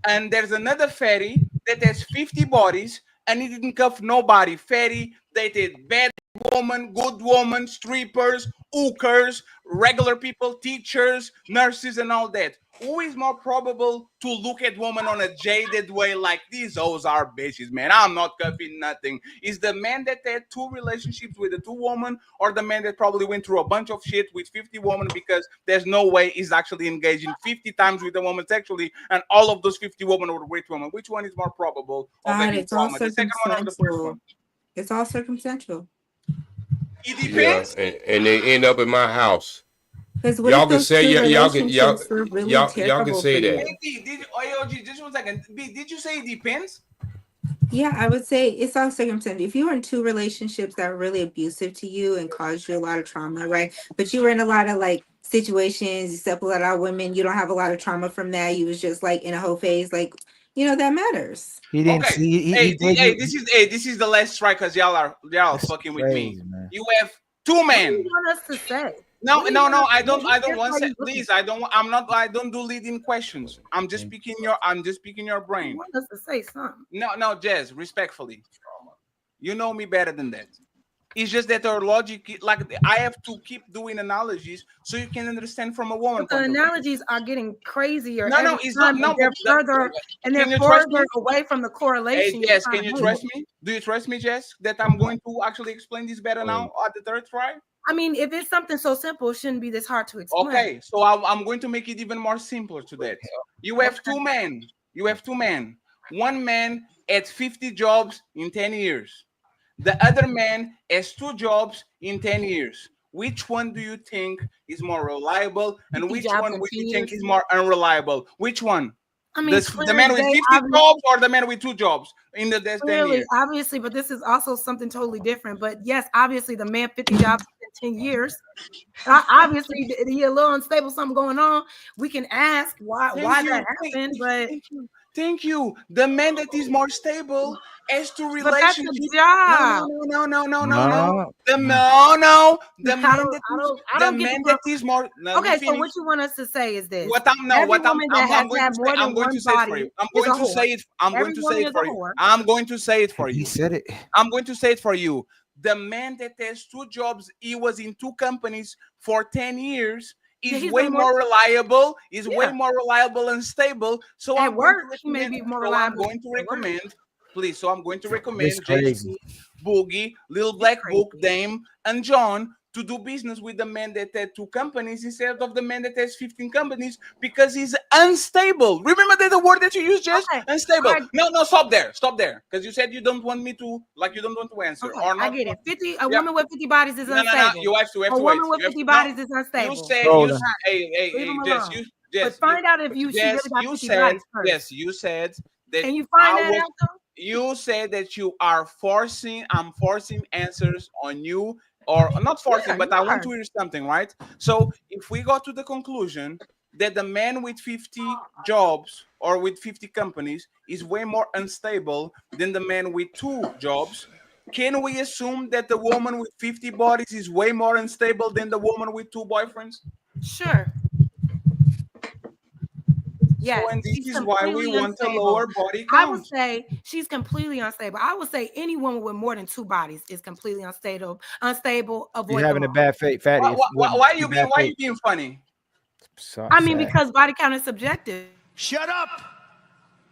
And there's another fatty that has 50 bodies and he didn't cuff nobody. Fatty dated bad woman, good woman, strippers, hookers, regular people, teachers, nurses, and all that. Who is more probable to look at women on a jaded way like these hoes are bitches, man? I'm not cuffing nothing. Is the man that had 2 relationships with the 2 women, or the man that probably went through a bunch of shit with 50 women because there's no way he's actually engaging 50 times with a woman sexually, and all of those 50 women were with women? Which one is more probable of having trauma? The second one or the first one? It's all circumstantial. It depends. Yeah, and they end up in my house. Y'all can say y'all can say that. Just 1 second. B, did you say it depends? Yeah, I would say it's all circumstantial. If you were in 2 relationships that were really abusive to you and caused you a lot of trauma, right? But you were in a lot of like situations, you slept with a lot of women, you don't have a lot of trauma from that. You was just like in a whole phase, like, you know, that matters. He didn't see. This is the last strike, because y'all are fucking with me. Man. You have 2 men. What do you want us to say? No, I don't want to. Please, I don't do leading questions. I'm just speaking your brain. You want us to say something? No, Jez, respectfully. You know me better than that. It's just that our logic, like, I have to keep doing analogies so you can understand from a woman. But the analogies are getting crazier. No, it's not. No, they're further away from the correlation. Hey, Jess, can you trust me? Do you trust me, Jess, that I'm going to actually explain this better now at the 3rd try? I mean, if it's something so simple, it shouldn't be this hard to explain. Okay, so I'm going to make it even more simpler to that. You have 2 men. You have 2 men. One man had 50 jobs in 10 years. The other man has 2 jobs in 10 years. Which one do you think is more reliable, and which one would you think is more unreliable? Which one? I mean, the man with 50 jobs or the man with 2 jobs in the last 10 years? Obviously, but this is also something totally different. But yes, obviously, the man 50 jobs in 10 years. Obviously, he a little unstable, something going on. We can ask why that happened, but thank you. The man that is more stable has 2 relationships. But that's a job. No. The man that is more. Okay, so what you want us to say is this? I'm going to say it for you. I'm going to say it for you. He said it. I'm going to say it for you. The man that has 2 jobs, he was in 2 companies for 10 years. Is way more reliable. Is way more reliable and stable. So at work, he may be more reliable. I'm going to recommend. Please, so I'm going to recommend JC, Boogie, Lil Black Book, Dame, and John to do business with the man that had 2 companies instead of the man that has 15 companies, because he's unstable. Remember the word that you used, Jess? Okay. Unstable. Right. No, stop there, because you said you don't want me to, you don't want to answer. Okay. Or not. I get it. A woman with 50 bodies is unstable. No, you have to wait. A woman with 50 bodies is unstable. Hey, Jess, but find out if she really got 50 bodies first. Yes, you said that. Can you find that out though? You said that I'm forcing answers on you, or not forcing, but I want to hear something, right? So if we go to the conclusion that the man with 50 jobs or with 50 companies is way more unstable than the man with 2 jobs, can we assume that the woman with 50 bodies is way more unstable than the woman with 2 boyfriends? Sure. Yes, So, and this she's is why we completely want a unstable. lower body I would count. say she's completely unstable. I would say any woman with more than 2 bodies is completely unstable. You're Avoid having them a all. bad fate, fatty. Why you being funny? I mean, because body count is subjective. Shut up,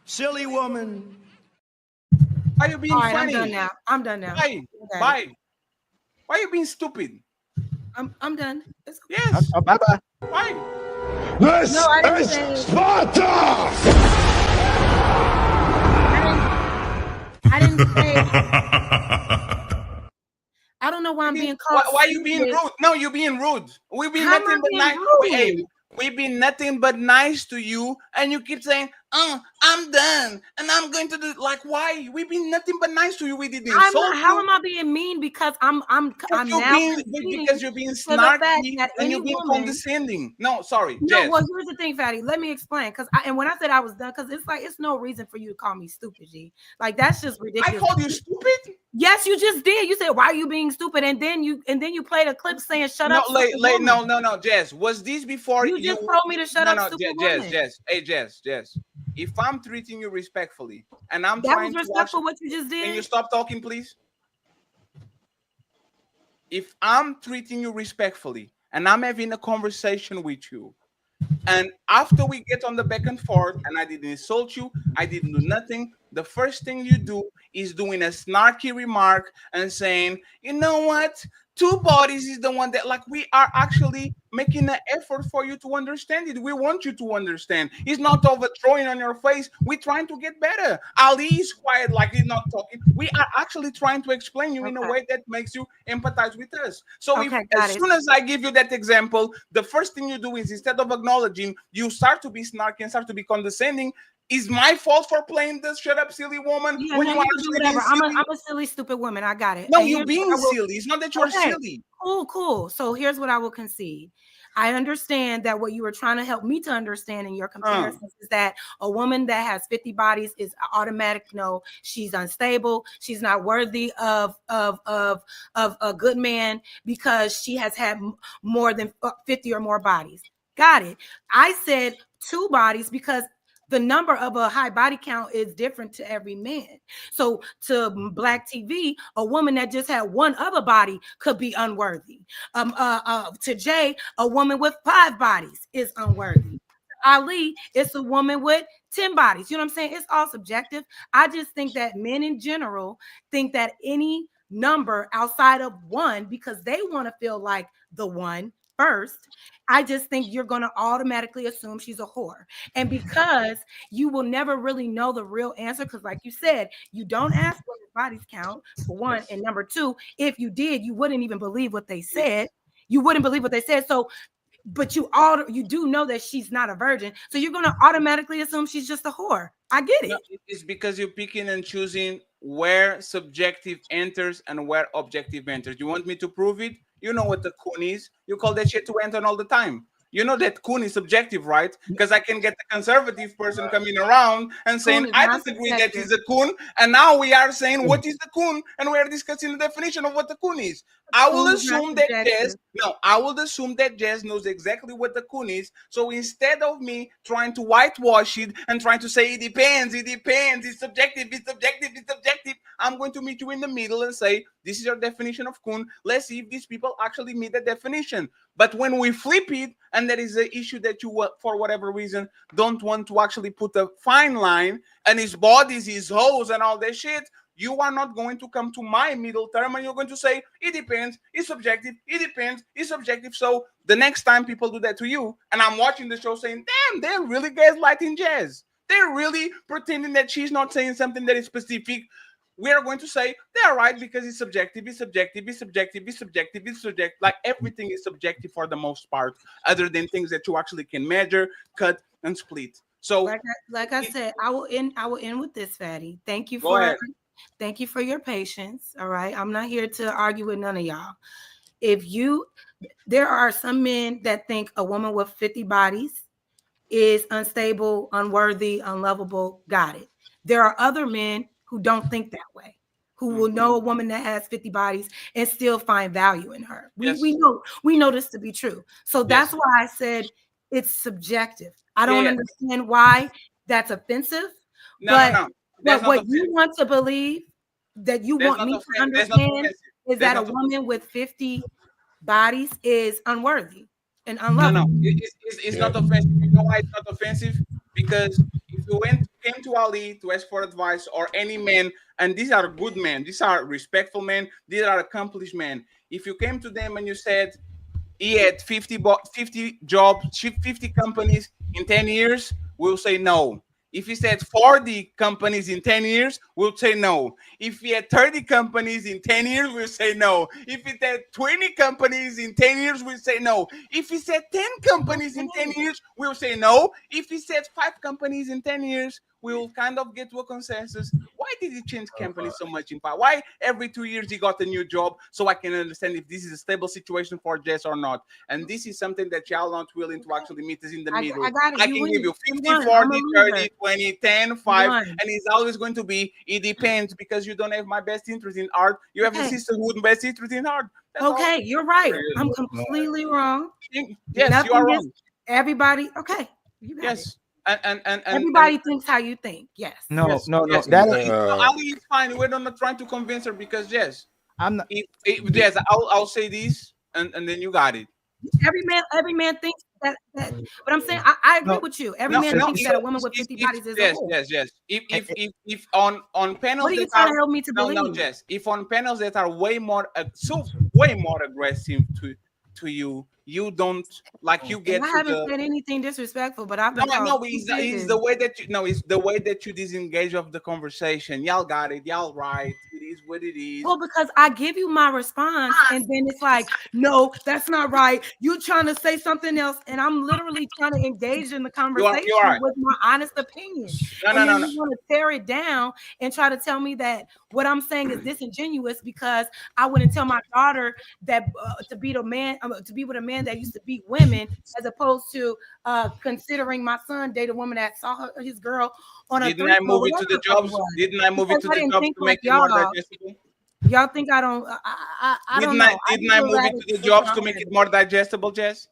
silly woman. Why you being All right, funny? I'm done now. I'm done now. Bye. Got Bye. it. Why you being stupid? I'm done. It's okay. Yes. Bye bye. Why? This No, I didn't is say- Sparta! I didn't say. I don't know why I'm being called. Why you being stupid. rude? No, you being rude. We be How am I nothing but being nice. rude? We be nothing but nice to you, and you keep saying, I'm done, and I'm going to do like why? We be nothing but nice to you. We didn't I'm insult not, how you. am I being mean? Because I'm You're now being conceding because you're being to the fact snarky that and any you're being woman. condescending. No, sorry, No, Jess. well, here's the thing, Fatty. Let me explain. And when I said I was done, because it's like it's no reason for you to call me stupid, G. Like that's just ridiculous. I called you stupid. Yes, you just did. You said, "Why are you being stupid?" And then you played a clip saying, "Shut No, up, stupid woman." no, Jess. Was this before You just told me to shut up, stupid woman. Jess. Hey, Jess. If I'm treating you respectfully and I'm That trying was to watch, respectful what you just did. can you stop talking, please? If I'm treating you respectfully and I'm having a conversation with you, and after we get on the back and forth, and I didn't insult you, I didn't do nothing, the first thing you do is doing a snarky remark and saying, you know what? 2 bodies is the one that, like, we are actually making an effort for you to understand it. We want you to understand. It's not overthrowing on your face. We're trying to get better. Ali is quiet, like he's not talking. We are actually trying to explain you in a way that makes you empathize with us. So as soon as I give you that example, the first thing you do is instead of acknowledging, you start to be snarky and start to be condescending. Is my fault for playing this shut up silly woman? Yeah, When no, you you are can do actually whatever. being silly? I'm a silly, stupid woman. I got it. No, And you here's being what I will- silly. It's not that you're Okay, silly. Cool. So here's what I will concede. I understand that what you were trying to help me to understand in your comparisons is that a woman that has 50 bodies is automatic. No, she's unstable. She's not worthy of a good man because she has had more than 50 or more bodies. Got it. I said 2 bodies because the number of a high body count is different to every man. So to Black TV, a woman that just had 1 other body could be unworthy. To Jay, a woman with 5 bodies is unworthy. Ali, it's a woman with 10 bodies. You know what I'm saying? It's all subjective. I just think that men in general think that any number outside of 1, because they want to feel like the one first, I just think you're going to automatically assume she's a whore. And because you will never really know the real answer, because like you said, you don't ask what his bodies count, for 1. And number 2, if you did, you wouldn't even believe what they said. You wouldn't believe what they said. So, but you do know that she's not a virgin. So you're going to automatically assume she's just a whore. I get it. No, it's because you're picking and choosing where subjective enters and where objective enters. You want me to prove it? You know what the coon is. You call that shit to enter all the time. You know that coon is subjective, right? Because I can get the conservative person coming around and saying, I disagree that he's a coon. And now we are saying, what is the coon? And we are discussing the definition of what the coon is. I will assume that Jess knows exactly what the coon is. So instead of me trying to whitewash it and trying to say it depends, it's subjective, I'm going to meet you in the middle and say, this is your definition of coon. Let's see if these people actually meet the definition. But when we flip it, and there is an issue that you, for whatever reason, don't want to actually put a fine line, and his bodies, his holes, and all that shit, you are not going to come to my middle term and you're going to say, it depends, it's subjective, it depends, it's subjective. So the next time people do that to you, and I'm watching the show saying, damn, they're really gaslighting Jazz. They're really pretending that she's not saying something that is specific. We are going to say they're right because it's subjective, Like everything is subjective for the most part, other than things that you actually can measure, cut, and split. So like I said, I will end with this, Fatty. Thank you for your patience. All right. I'm not here to argue with none of y'all. There are some men that think a woman with 50 bodies is unstable, unworthy, unlovable. Got it. There are other men who don't think that way, who will know a woman that has 50 bodies and still find value in her. We know this to be true. So that's why I said it's subjective. I don't understand why that's offensive. No. But what you want to believe, that you want me to understand, is that a woman with 50 bodies is unworthy and unlovable. No. It's not offensive. You know why it's not offensive? Because if you came to Ali to ask for advice, or any man, and these are good men, these are respectful men, these are accomplished men. If you came to them and you said he had 50 jobs, 50 companies in 10 years, we'll say no. If he said 40 companies in 10 years, we'll say no. If he had 30 companies in 10 years, we'll say no. If he had 20 companies in 10 years, we'll say no. If he said 10 companies in 10 years, we'll say no. If he said 5 companies in 10 years, we'll kind of get to a consensus. Why did he change companies so much in power? Why every 2 years he got a new job? So I can understand if this is a stable situation for Jess or not. And this is something that y'all not willing to actually meet us in the middle. I got it. I can give you 50, 40, 30, 20, 10, 5, and it's always going to be, it depends, because you don't have my best interest in art. You have the sisterhood and best interest in art. That's all. You're right. I'm completely wrong. Yes, you are wrong. Everybody, okay. You got it. And everybody thinks how you think. Yes. No. Yes. Ali is fine. We're not trying to convince her, because I'm not. I'll say this, and then you got it. Every man thinks that. But I'm saying I agree with you. Every man thinks that a woman with 50 bodies is a whore. Yes. If on panels, what are you trying to help me to believe? No, Jess. If on panels that are way more aggressive to you, you don't like you get. I haven't said anything disrespectful, but I've been it's the way that it's the way that you disengage of the conversation. Y'all got it. Y'all right. It is what it is. Well, because I give you my response, and then it's like, no, that's not right. You trying to say something else, and I'm literally trying to engage in the conversation with my honest opinion. You want to tear it down and try to tell me that what I'm saying is disingenuous because I wouldn't tell my daughter that to be with a man that used to beat women, as opposed to considering my son date a woman that saw his girl on a. Didn't I move it to the jobs? Didn't I move it to the jobs to make it more digestible? Y'all think I don't? I don't know. Didn't I move it to the jobs to make it more digestible, Jess?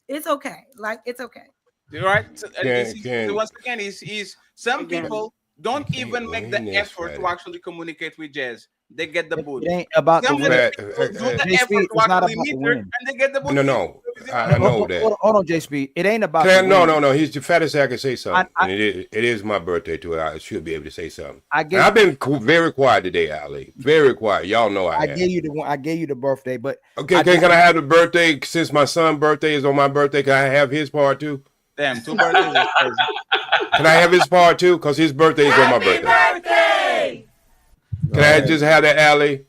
It's okay. It's okay. You're right. Once again, is some people don't even make the effort to actually communicate with Jazz. They get the boot. It ain't about the win. It's not about the win. And they get the boot. No. I know that. Hold on, J-Speed. It ain't about No. He's the fattest I can say something. And it is my birthday too. I should be able to say something. I've been very quiet today, Ali. Very quiet. Y'all know I have. I gave you the birthday, but okay. Can I have the birthday since my son's birthday is on my birthday? Can I have his part too? Damn, 2 birthdays. Can I have his part too? Because his birthday is on my birthday. Can I just have that, Ali?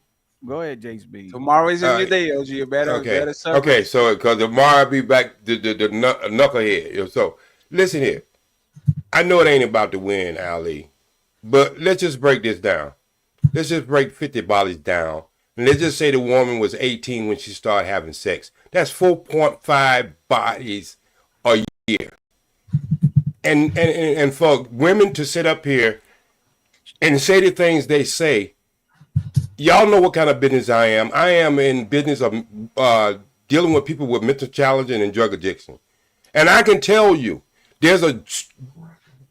Go ahead, JB. Tomorrow is a new day, OG. You better. Okay. So because tomorrow I'll be back the knucklehead. So listen here. I know it ain't about the win, Ali, but let's just break this down. Let's just break 50 bodies down, and let's just say the woman was 18 when she started having sex. That's 4.5 bodies a year. And for women to sit up here and say the things they say, y'all know what kind of business I am. I am in business of dealing with people with mental challenges and drug addiction. And I can tell you, there's a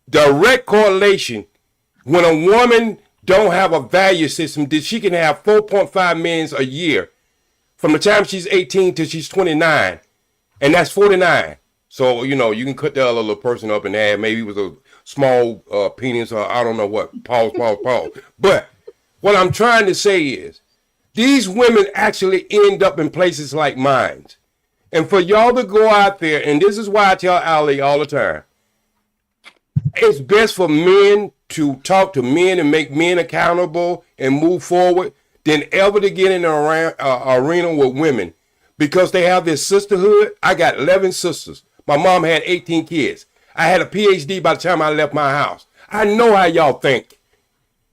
direct correlation when a woman don't have a value system that she can have 4.5 million a year from the time she's 18 till she's 29. And that's 49. So, you can cut the other little person up and add, maybe it was a small penis or I don't know what, pause. But what I'm trying to say is these women actually end up in places like mine. And for y'all to go out there, and this is why I tell Ali all the time, it's best for men to talk to men and make men accountable and move forward than ever to get in an arena with women because they have this sisterhood. I got 11 sisters. My mom had 18 kids. I had a PhD by the time I left my house. I know how y'all think.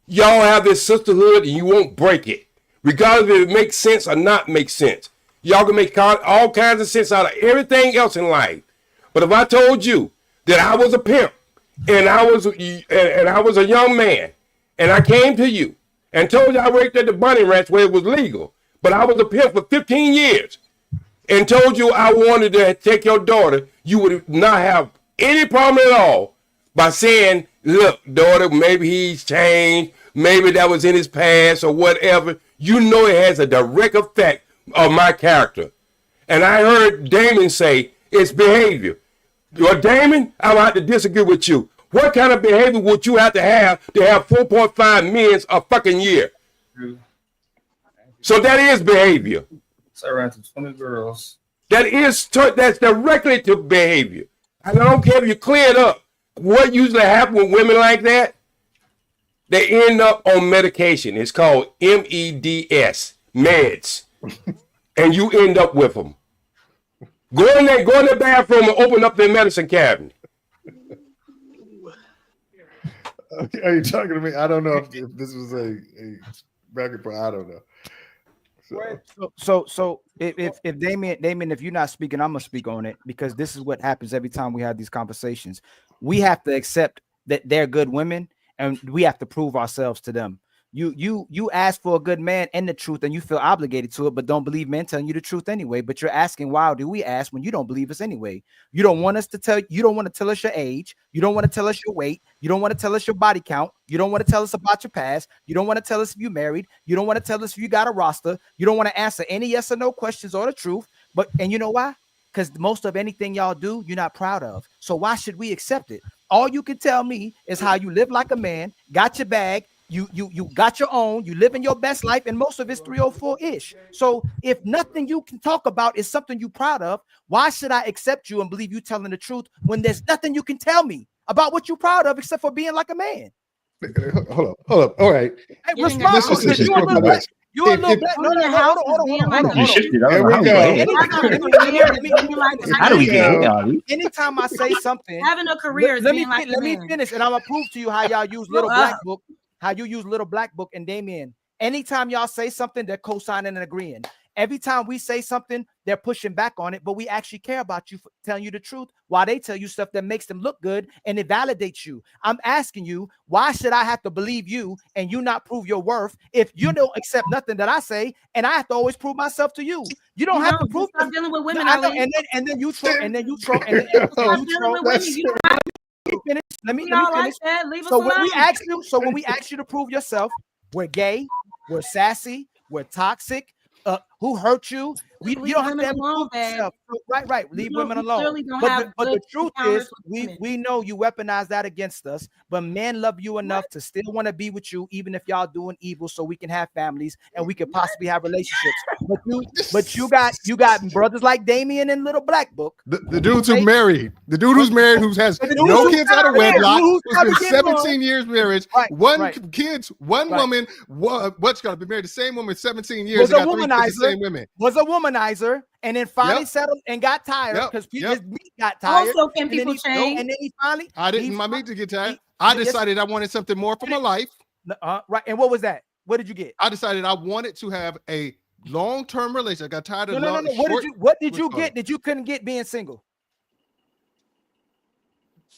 Y'all have this sisterhood and you won't break it. Regardless if it makes sense or not make sense. Y'all can make all kinds of sense out of everything else in life. But if I told you that I was a pimp and I was a young man, and I came to you and told you I worked at the bunny ranch where it was legal, but I was a pimp for 15 years and told you I wanted to take your daughter, you would not have any problem at all by saying, look, daughter, maybe he's changed, maybe that was in his past or whatever. You know it has a direct effect on my character. And I heard Damon say it's behavior. Well, Damon, I'm going to have to disagree with you. What kind of behavior would you have to have 4.5 million a fucking year? So that is behavior. So around 20 girls. That's directly to behavior. And I don't care if you clear it up. What usually happens with women like that? They end up on medication. It's called MEDS, meds. And you end up with them. Go in the bathroom and open up their medicine cabinet. Okay, are you talking to me? I don't know if this was a bracket for, I don't know. So if Damien, if you're not speaking, I'm gonna speak on it, because this is what happens every time we have these conversations. We have to accept that they're good women, and we have to prove ourselves to them. You ask for a good man and the truth, and you feel obligated to it, but don't believe men telling you the truth anyway. But you're asking, why do we ask when you don't believe us anyway? You don't want us to tell. You don't want to tell us your age. You don't want to tell us your weight. You don't want to tell us your body count. You don't want to tell us about your past. You don't want to tell us if you're married. You don't want to tell us if you got a roster. You don't want to answer any yes or no questions or the truth. And you know why? Because most of anything y'all do, you're not proud of. So why should we accept it? All you can tell me is how you live like a man, got your bag. You got your own, you live in your best life, and most of it's 304-ish. So if nothing you can talk about is something you're proud of, why should I accept you and believe you telling the truth when there's nothing you can tell me about what you're proud of except for being like a man? Hold up. All right. Hey, respond. You a little black. No, hold on. You shifted. There we go. How do we get here? Anytime I say something, having a career is let being like me finish, and I'm gonna prove to you how y'all use Little Black Book. How you use Little Black Book and Damien. Anytime y'all say something, they're co-signing and agreeing. Every time we say something, they're pushing back on it, but we actually care about you for telling you the truth while they tell you stuff that makes them look good and it validates you. I'm asking you, why should I have to believe you and you not prove your worth if you don't accept nothing that I say and I have to always prove myself to you? You don't have to prove. Stop dealing with women. I know, and then you troll. Stop dealing with women. You don't have finish. Let me finish. So when we ask you to prove yourself, we're gay, we're sassy, we're toxic. Who hurt you? You don't have to prove yourself. Right. Leave women alone. But the truth is, we know you weaponize that against us. But men love you enough to still want to be with you, even if y'all doing evil, so we can have families and we can possibly have relationships. But you got brothers like Damien and Little Black Book. The dudes who married, who has no kids out of wedlock, who's been 17 years marriage, one kids, one woman. What's gonna be married the same woman 17 years? Was a womanizer, and then finally settled and got tired because his meat got tired. Also, can people change? And then he finally, my meat to get tired. I decided I wanted something more for my life. Right. And what was that? What did you get? I decided I wanted to have a long-term relationship. I got tired of no. What did you get that you couldn't get being single?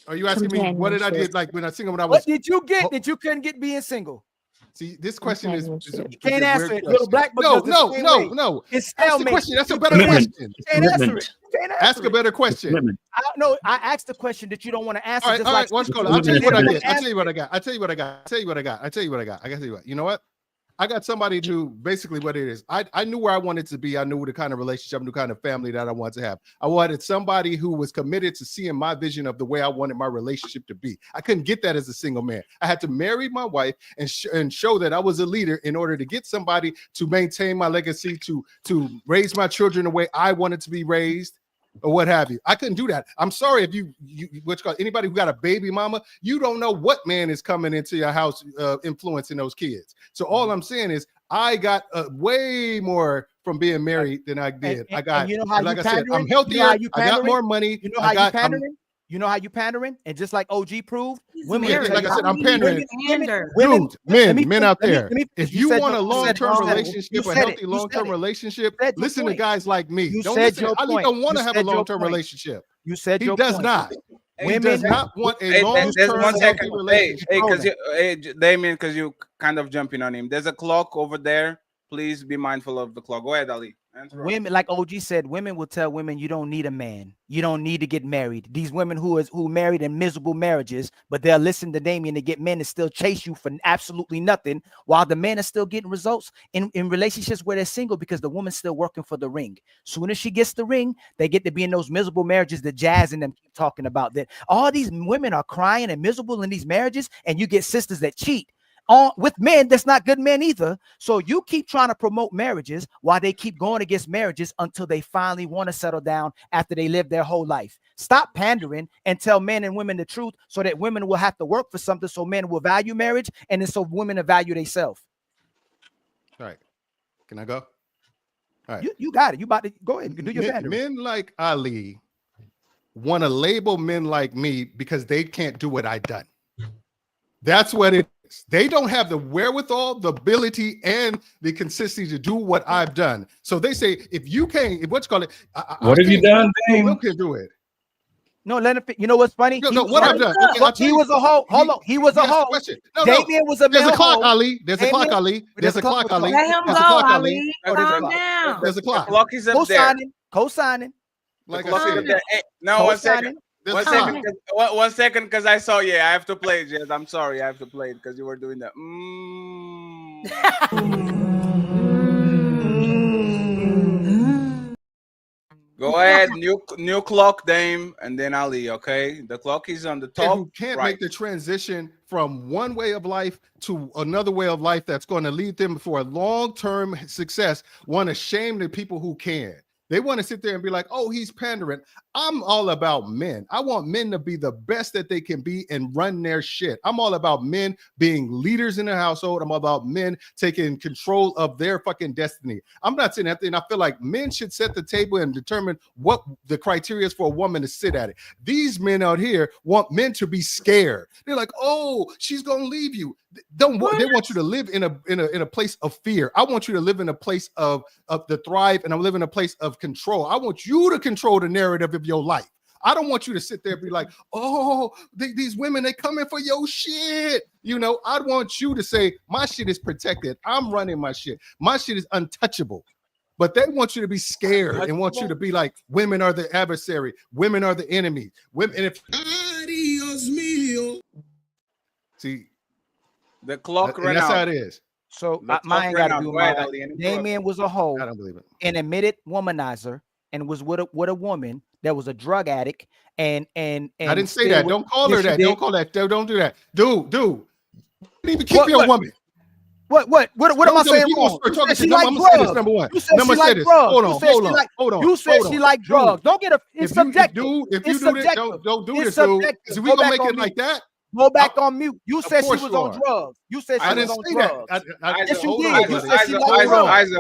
Are you asking me what did I get like when I single when I was? What did you get that you couldn't get being single? See, this question is you can't answer it. Little Black Book. No. It's stalemate. That's a better question. You can't answer it. Ask a better question. I asked the question that you don't want to answer. All right. I'll tell you what I did. I'll tell you what I got. You know what? I got somebody to basically what it is. I knew where I wanted to be. I knew the kind of relationship, the kind of family that I wanted to have. I wanted somebody who was committed to seeing my vision of the way I wanted my relationship to be. I couldn't get that as a single man. I had to marry my wife and show that I was a leader in order to get somebody to maintain my legacy, to raise my children the way I wanted to be raised. Or what have you. I couldn't do that. I'm sorry if you what's called anybody who got a baby mama, you don't know what man is coming into your house influencing those kids. So all I'm saying is I got way more from being married than I did. I got, you know how like you I said, I'm healthier. I got more money. You know how you pandering? You know how you pandering? And just like OG proved, women, like I said, I'm pandering. Dude, men out there, if you want a long-term relationship, a healthy long-term relationship, listen to guys like me. Don't listen. I don't want to have a long-term relationship. You said he does not. He does not want a There's long-term 1 second. healthy relationship. Damien, because you kind of jumping on him. There's a clock over there. Please be mindful of the clock. Go ahead, Ali. Women, like OG said, women will tell women you don't need a man. You don't need to get married. These women who married in miserable marriages, but they'll listen to Damien to get men and still chase you for absolutely nothing, while the men are still getting results in relationships where they're single because the woman's still working for the ring. Soon as she gets the ring, they get to be in those miserable marriages that Jazz and them keep talking about. That all these women are crying and miserable in these marriages, and you get sisters that cheat with men that's not good men either. So you keep trying to promote marriages while they keep going against marriages until they finally want to settle down after they live their whole life. Stop pandering and tell men and women the truth so that women will have to work for something, so men will value marriage, and then so women will value themselves. All right. Can I go? All right. You got it. You about to go ahead and do your pandering. Men like Ali want to label men like me because they can't do what I done. That's what it is. They don't have the wherewithal, the ability, and the consistency to do what I've done. So they say, if you can't, what have you done, Dame? Will can do it. No, let him. You know what's funny? No, what I've done. Okay, he was a hoe. Hold on. He was a hoe. Damien was a male. There's a clock, Ali. There's a clock, Ali. There's a clock, Ali. Let him go, Ali. Calm down. There's a clock. The clock is up there. Co-signing. Like I said. Hey, no, 1 second. 1 second. 1 second, because I saw. Yeah, I have to play it. Yes, I'm sorry. I have to play it because you were doing that. Go ahead, new clock, Dame, and then Ali. Okay, the clock is on the top. Who can't make the transition from one way of life to another way of life that's going to lead them for a long-term success. Want to shame the people who can. They want to sit there and be like, oh, he's pandering. I'm all about men. I want men to be the best that they can be and run their shit. I'm all about men being leaders in the household. I'm all about men taking control of their fucking destiny. I'm not saying that thing. I feel like men should set the table and determine what the criteria is for a woman to sit at it. These men out here want men to be scared. They're like, oh, she's going to leave you. They want you to live in a place of fear. I want you to live in a place of the thrive, and I live in a place of control. I want you to control the narrative of your life. I don't want you to sit there and be like, oh, these women, they coming for your shit. You know, I want you to say, my shit is protected. I'm running my shit. My shit is untouchable. But they want you to be scared and want you to be like, women are the adversary. Women are the enemy. Women, and if see, the clock ran that's out. how it is. So mine got to do mine. Damien was a hoe, I don't believe it. An admitted womanizer, and was with a woman that was a drug addict. And I didn't say that. Don't call her that. Don't call that. Don't do that. Dude. You need to keep your woman. What am I saying wrong? You said she like drugs. Number one. You said she like drugs. Hold on. You said she like drugs. Don't get it's subjective. If you do this, don't do this, dude. Is we gonna make it like that? Go back on mute. You said she was on drugs. You said she was on drugs. Yes, you did. You said she like drugs.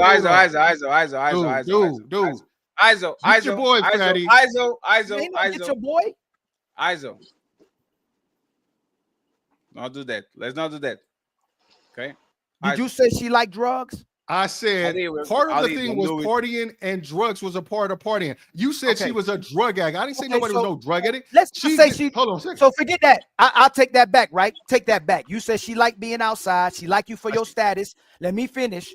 Dude. Iso. Get your boy, Fatty. Get your boy. Iso. Not do that. Let's not do that. Okay. Did you say she like drugs? I said part of the thing was partying and drugs was a part of partying. You said she was a drug addict. I didn't say nobody was no drug addict. Let's say she. Hold on a second. So forget that. I'll take that back, right? Take that back. You said she liked being outside. She liked you for your status. Let me finish.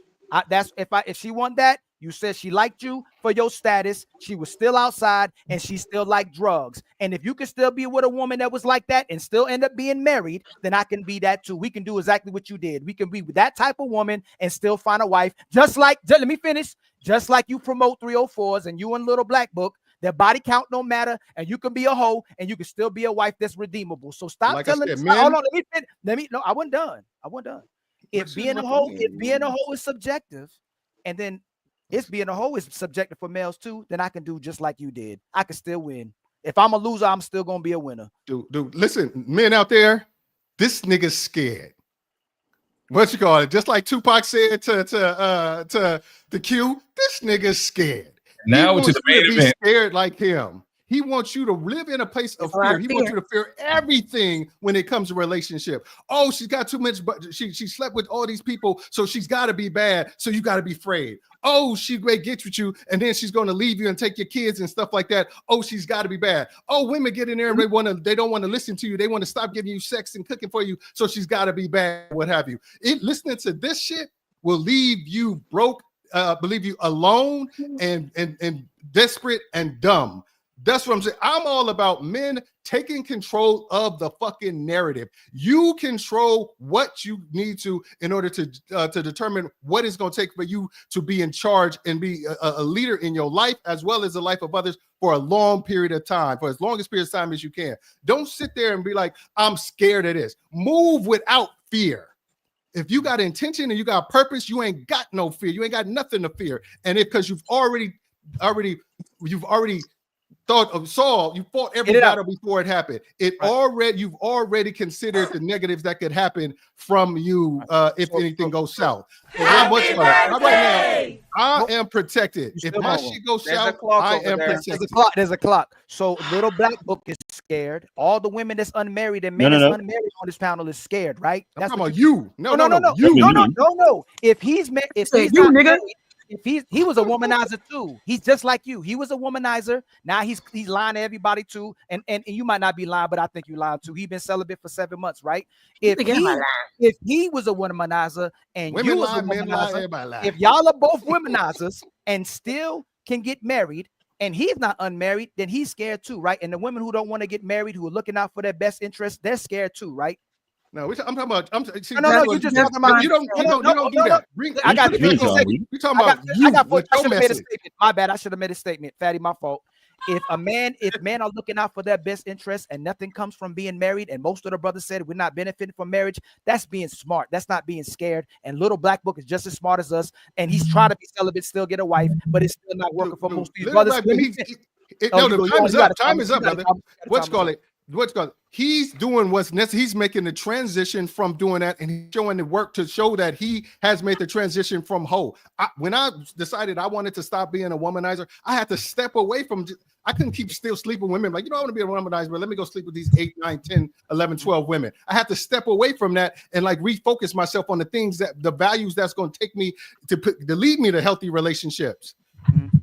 That's if she want that. You said she liked you for your status. She was still outside and she still liked drugs. And if you can still be with a woman that was like that and still end up being married, then I can be that too. We can do exactly what you did. We can be with that type of woman and still find a wife. Let me finish. Just like you promote 304s and you in Little Black Book, their body count don't matter, and you can be a hoe and you can still be a wife that's redeemable. So stop telling me. Hold on, let me. No, I wasn't done. If being a hoe is subjective, and then it's being a hoe is subjective for males too, then I can do just like you did. I can still win. If I'm a loser, I'm still gonna be a winner. Dude, listen, men out there, this nigga's scared. What you call it? Just like Tupac said to the Q, this nigga's scared. Now to the main event. Scared like him. He wants you to live in a place of fear. He wants you to fear everything when it comes to relationship. Oh, she's got too much, but she slept with all these people, so she's got to be bad. So you got to be afraid. Oh, she may get with you, and then she's going to leave you and take your kids and stuff like that. Oh, she's got to be bad. Oh, women get in there and they don't want to listen to you. They want to stop giving you sex and cooking for you. So she's got to be bad. What have you? Listening to this shit will leave you broke, leave you alone and desperate and dumb. That's what I'm saying. I'm all about men taking control of the fucking narrative. You control what you need to in order to determine what it's going to take for you to be in charge and be a leader in your life as well as the life of others for a long period of time, for as long as period of time as you can. Don't sit there and be like, I'm scared of this. Move without fear. If you got intention and you got purpose, you ain't got no fear. You ain't got nothing to fear. And because you've already thought of Saul, you fought every battle before it happened. You've already considered the negatives that could happen from you if anything goes south. Right now, I am protected. If my shit goes south, I am protected. There's a clock. So little black book is scared. All the women that's unmarried and men that's unmarried on this panel is scared, right? That's talking about you. No. If he's not married, he was a womanizer too. He's just like you. He was a womanizer. Now he's lying to everybody too. And you might not be lying, but I think you lying too. He's been celibate for 7 months, right? If he was a womanizer and women you was a womanizer, if y'all are both womanizers and still can get married and he's not unmarried, then he's scared too, right? And the women who don't want to get married, who are looking out for their best interest, they're scared too, right? No, I'm talking about. You just talking about. You don't do that. I got you. You're talking about you. I should have made a statement. My bad. I should have made a statement. Fatty, my fault. If men are looking out for their best interest and nothing comes from being married, and most of the brothers said we're not benefiting from marriage, that's being smart. That's not being scared. And little black book is just as smart as us, and he's trying to be celibate, still get a wife, but it's still not working for most of these brothers. The time is up, brother. What's called it? He's doing what's necessary. He's making the transition from doing that, and he's showing the work to show that he has made the transition from hoe. When I decided I wanted to stop being a womanizer, I had to step away from. I couldn't keep still sleeping with women. Like, I want to be a womanizer, but let me go sleep with these 8, 9, 10, 11, 12 women. I had to step away from that and like refocus myself on the things the values that's going to take me to lead me to healthy relationships.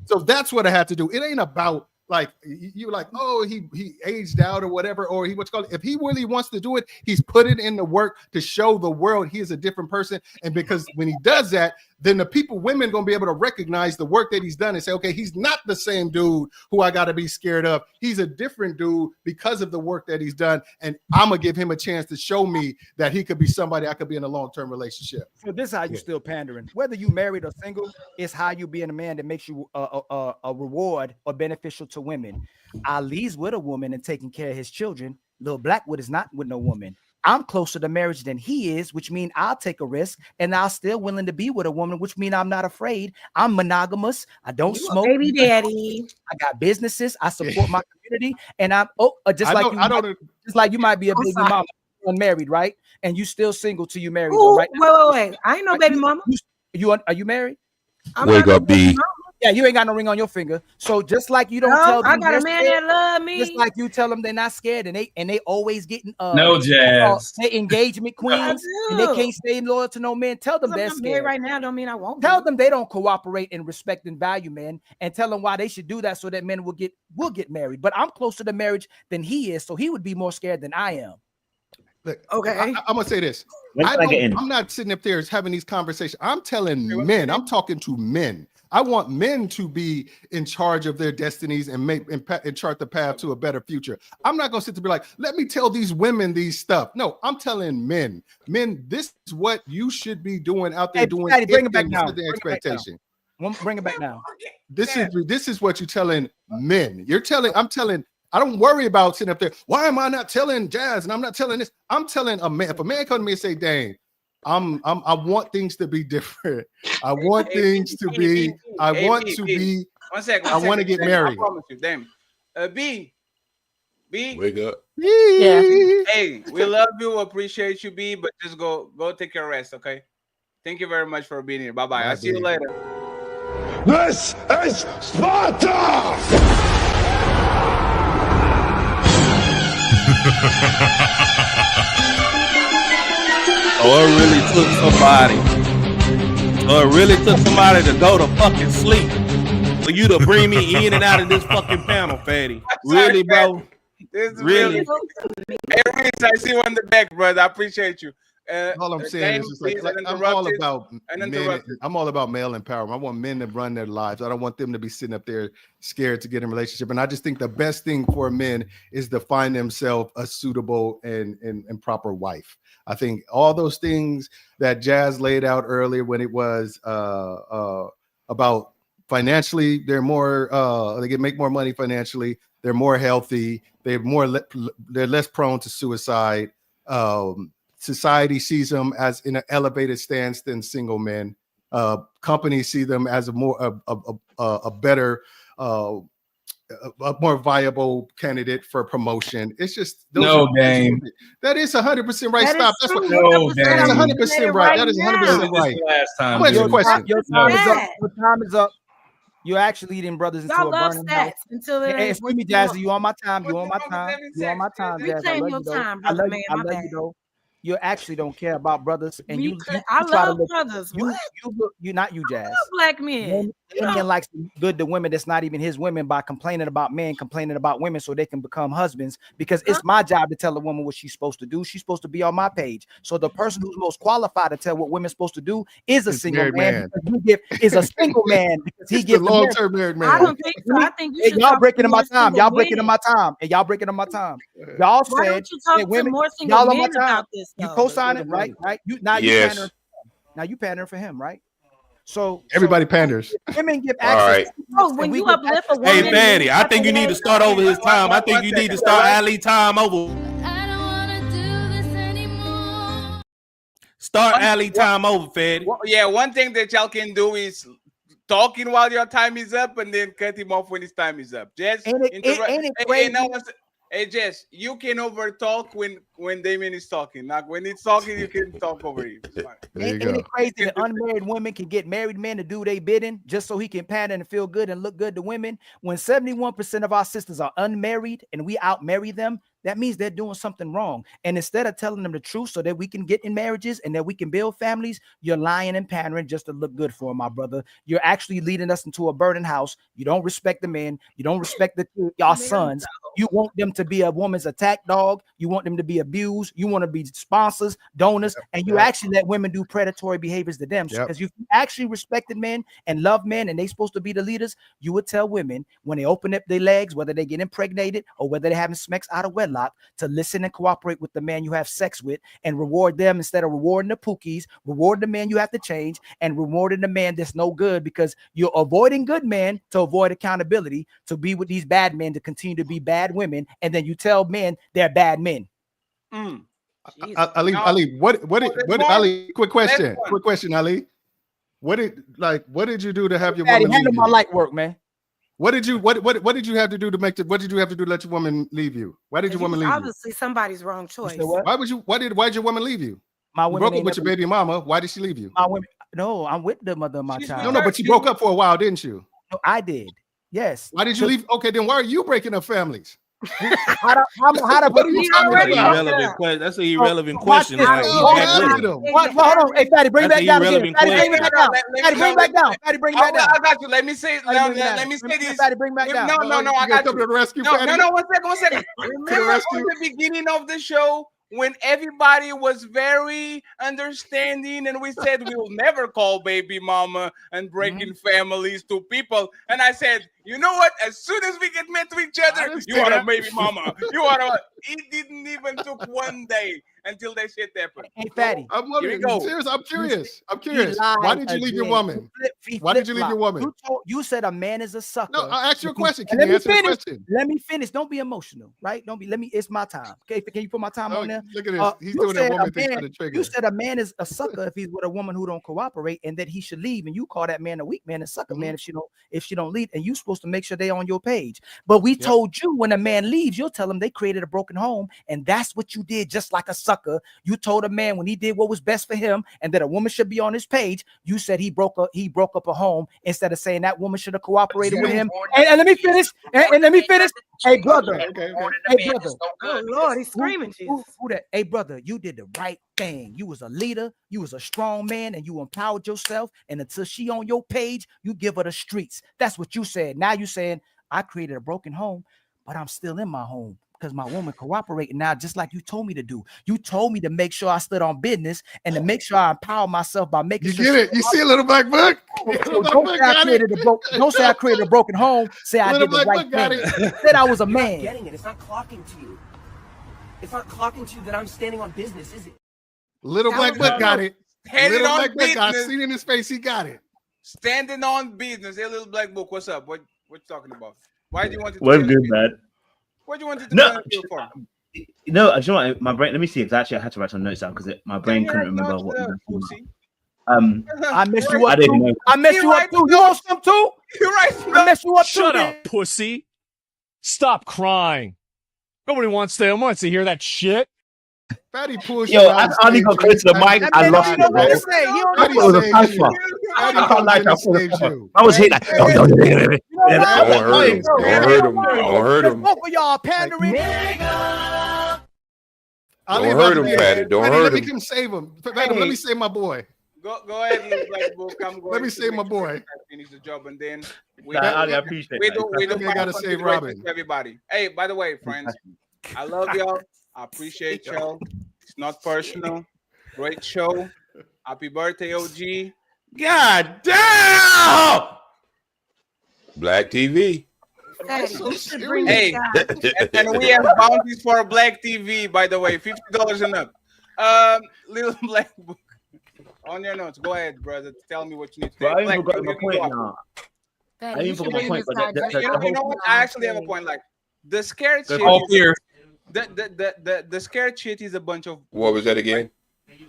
So that's what I had to do. It ain't about like you're like, oh, he aged out or whatever, or if he really wants to do it, he's put it in the work to show the world he is a different person. And because when he does that, then women gonna be able to recognize the work that he's done and say, okay, he's not the same dude who I gotta be scared of. He's a different dude because of the work that he's done, and I'm gonna give him a chance to show me that he could be somebody I could be in a long-term relationship. So this is how you still pandering. Whether you married or single, it's how you being a man that makes you a reward or beneficial to women. Ali's with a woman and taking care of his children. Lil Blackwood is not with no woman. I'm closer to marriage than he is, which means I'll take a risk, and I'm still willing to be with a woman, which means I'm not afraid. I'm monogamous. I don't smoke. Baby daddy. I got businesses. I support my community, and I'm just like you might be a baby mama, unmarried, right? And you still single till you married, right? Wait. I ain't no baby mama. Are you married? Wake up, B. Yeah, you ain't got no ring on your finger. So just like you don't tell them, I got a man that love me. Just like you tell them they're not scared, and they always getting no jazz. They engagement queens, and they can't stay loyal to no man. Tell them they're scared right now. Don't mean I won't. Tell them they don't cooperate and respect and value men, and tell them why they should do that so that men will get married. But I'm closer to marriage than he is, so he would be more scared than I am. Look, okay, I'm gonna say this. I'm not sitting up there having these conversations. I'm telling men. I'm talking to men. I want men to be in charge of their destinies and chart the path to a better future. I'm not going to sit there and be like, let me tell these women these stuff. No, I'm telling men, this is what you should be doing out there doing. Daddy, bring it back now. The expectation. Bring it back now. This is what you're telling men. I'm telling. I don't worry about sitting up there. Why am I not telling Jazz and I'm not telling this? I'm telling a man. If a man come to me and say, "Dang, I want things to be different. I want things to be. I want to be. One second. I want to get married." I promise you, damn. B. Wake up. Yeah. Hey, we love you. Appreciate you, B. But just go take your rest, okay? Thank you very much for being here. Bye bye. I'll see you later. This is Sparta. Or it really took somebody. Or it really took somebody to go to fucking sleep for you to bring me in and out of this fucking panel, Fatty. Really, bro? This is Really? Every I see you on the back, brother. I appreciate you. All I'm saying is just like I'm all about men. I'm all about male empowerment. I want men to run their lives. I don't want them to be sitting up there scared to get in a relationship. And I just think the best thing for men is to find themselves a suitable and proper wife. I think all those things that Jazz laid out earlier when it was about financially, they're more they can make more money financially. They're more healthy. They're less prone to suicide. Society sees them as in an elevated stance than single men. Companies see them as a better, a more viable candidate for promotion. It's just no, Dame. That is 100% right. Stop. That's what. No, That's 100% right. That is 100% right. Last time. What's your question? Your time is up. Your time is up. You're actually leading brothers into Y'all a love burning stats house. until Hey, excuse me, Jazzy. You on my time. You on my time. You on my time, Jazz. I Reclaim love your you though. time, I brother love man. you. I My love bad. you though. You actually don't care about brothers, and you I try to love look. brothers. You What? you not you, Jazz. Black men. Damien likes to be good to women that's not even his women by complaining about men, complaining about women so they can become husbands. Because it's my job to tell a woman what she's supposed to do. She's supposed to be on my page. So the person who's most qualified to tell what women's supposed to do is a single man. Is a single man because he gives long-term married man. I don't think so. I think you should y'all talk breaking to in my more time. single Y'all breaking in men. my time. And y'all breaking in my time. Y'all Why said don't you talk that to women, more single y'all on my men time. about this, You though? co-signing, right? Right. You now you Yes. pandering. Now you pandering for him, right? So Everybody panders. Women give All access. right. Oh, when you uplift a woman, Hey, Fatty, I think you need to start over his time. I think you need to start Ali time over. Start Ali time over, Fatty. Well, yeah, one thing that y'all can do is talking while your time is up and then cut him off when his time is up. Jess, Ain't it crazy? Hey, Jess, you can over talk when Damien is talking. Like when he's talking, you can talk over him. Ain't it crazy that unmarried women can get married men to do their bidding just so he can pander and feel good and look good to women? When 71% of our sisters are unmarried and we out-marry them, that means they're doing something wrong. And instead of telling them the truth so that we can get in marriages and that we can build families, you're lying and pandering just to look good for them, my brother. You're actually leading us into a burning house. You don't respect the men. You don't respect y'all sons. You want them to be a woman's attack dog. You want them to be abused. You want to be sponsors, donors, and you actually let women do predatory behaviors to them. Because if you actually respected men and love men and they supposed to be the leaders, you would tell women when they open up their legs, whether they get impregnated or whether they're having sex out of wedlock, to listen and cooperate with the man you have sex with and reward them instead of rewarding the pookies, reward the man you have to change and rewarding the man that's no good, because you're avoiding good men to avoid accountability, to be with these bad men to continue to be bad women, and then you tell men they're bad men. Ali, Ali, quick question, Ali. What did you do to have your woman leave handle you? my light work, man. What did you have to do to make what did you have to do to let your woman leave you? Why did your woman leave you? Obviously, somebody's wrong choice. Why did your woman leave you? My woman broke up with your baby mama. Why did she leave you? My women, no, I'm with the mother of my child. No, but you broke up for a while, didn't you? No, I did. Yes. Why did you leave? Okay, then why are you breaking up families? That's an irrelevant question. Like, hold on. Hey, Fatty, bring it back down again. Fatty, bring it back down. Fatty, bring it back down. Fatty, bring it back down. I got you. Let me say this. Fatty, bring it back down. No, I got you. To the rescue, No, 1 second. Remember at the beginning of the show when everybody was very understanding and we said we will never call baby mama and breaking families to people. And I said, you know what? As soon as we get met to each other, you are a baby mama. You are a... It didn't even took 1 day until that shit happened. Hey, Fatty. Here we go. I'm curious. Why did you leave your woman? Why did you leave your woman? You said a man is a sucker. No, I asked you a question. Can you answer the question? Let me finish. Don't be emotional, right? Don't be. It's my time. Okay, can you put my time on there? Look at this. He's doing that woman thing for the trigger. You said a man is a sucker if he's with a woman who don't cooperate, and that he should leave. And you call that man a weak man, a sucker man if she don't lead. And you supposed to make sure they on your page. But we told you when a man leaves, you'll tell him they created a broken home, and that's what you did. Just like a sucker, you told a man when he did what was best for him, and that a woman should be on his page. You said he broke up a home instead of saying that woman should have cooperated with him. And let me finish. And let me finish. Hey, brother. Okay. Hey, brother. Oh Lord, he's screaming, Who Jesus. that? Hey, brother, you did the right thing. You was a leader. You was a strong man, and you empowered yourself. And until she on your page, you give her the streets. That's what you said. Now you saying I created a broken home, but I'm still in my home because my woman cooperating now, just like you told me to do. You told me to make sure I stood on business and to make sure I empower myself by making You sure. get it? You see a little black book? So don't say I created a broken home. Say I Little did the black right book got thing. it. Said I was a You're not man. getting it. It's not clocking to you. It's not clocking to you that I'm standing on business, is it? Little black book got it. Standing Little on black book, I business. seen it in his face. He got it. Standing on business. Hey, little black book, what's up? What you talking about? Why do you want it to We're be good, man. What do you want it to No, be for? no, you know what? My brain. Let me see. Because actually, I had to write some notes down because my brain couldn't remember what. I messed you I up didn't too. know. I messed you up too. You want some too? You're right. I messed you up too. Shut up, pussy. Stop crying. Nobody wants to hear that shit. Fatty pulled Yo, I only got close to the mic. I lost it. What to Bro. say? He don't I know thought it was a what to say. cipher. I can't lie. I thought it was a cipher. I was hitting like, Don't hurt him. Don't Don't hurt him. Both of y'all pandering. Don't hurt him, Fatty. Don't hurt Let me him. come save him. Fatty, let me save my boy. Go ahead, little black book. I'm going. Let me save my boy. Finish the job and then we I appreciate we that. do I gotta final save considerations Robin. to everybody. Hey, by the way, friends, I love y'all. I appreciate y'all. It's not personal. Great show. Happy birthday, OG. God damn! Black TV. Hey, and we have bounties for Black TV, by the way, $50 and up. Little black book. On your notes, go ahead, brother. Tell me what you need to say. Bro, I even Black, forgot you my can point go now. up. I even forgot my point. But You know what? I actually have a point. Like the scared shit. All clear. The scared shit is a bunch of. What was that again?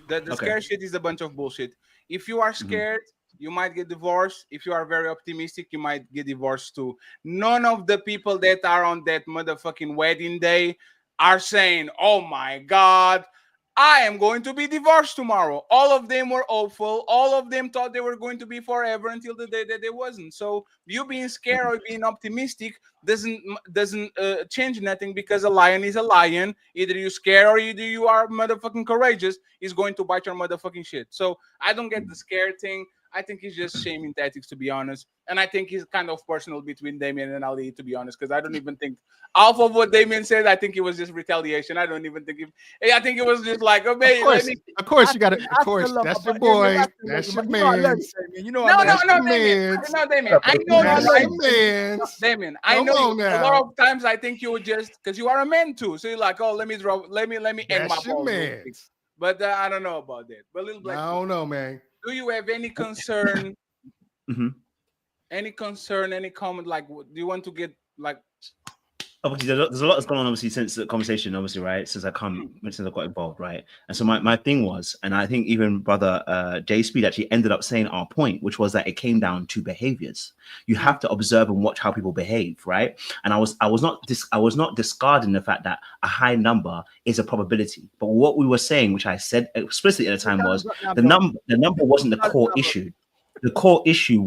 The scared shit is a bunch of bullshit. If you are scared, you might get divorced. If you are very optimistic, you might get divorced too. None of the people that are on that motherfucking wedding day are saying, "Oh my God, I am going to be divorced tomorrow." All of them were hopeful. All of them thought they were going to be forever until the day that they wasn't. So you being scared or being optimistic doesn't change nothing, because a lion is a lion. Either you scared or either you are motherfucking courageous. He's going to bite your motherfucking shit. So I don't get the scared thing. I think it's just shaming tactics, to be honest. And I think it's kind of personal between Damien and Ali, to be honest, because I don't even think half of what Damien said, I think it was just retaliation. I don't even think I think it was just like, oh, man, Of course, you got it. Of course, that's your boy. That's your man. You know, no, that's your Damien. mans. No, Damien. I know That's you your mans. Damien, I Come know on you. A now. lot of times I think you would just, because you are a man too. So you're like, oh, let me end my That's your balls. mans. But I don't know about that. But little black, I don't know, man. do you have any concern? Mm-hmm. Any concern? Any comment? Like, do you want to get like? Obviously, there's a lot that's gone on, obviously, since the conversation, obviously, right? Since I got involved, right? And so my thing was, and I think even brother Jay Speed actually ended up saying our point, which was that it came down to behaviors. You have to observe and watch how people behave, right? And I was not discarding the fact that a high number is a probability. But what we were saying, which I said explicitly at the time, was the number wasn't the core issue. The core issue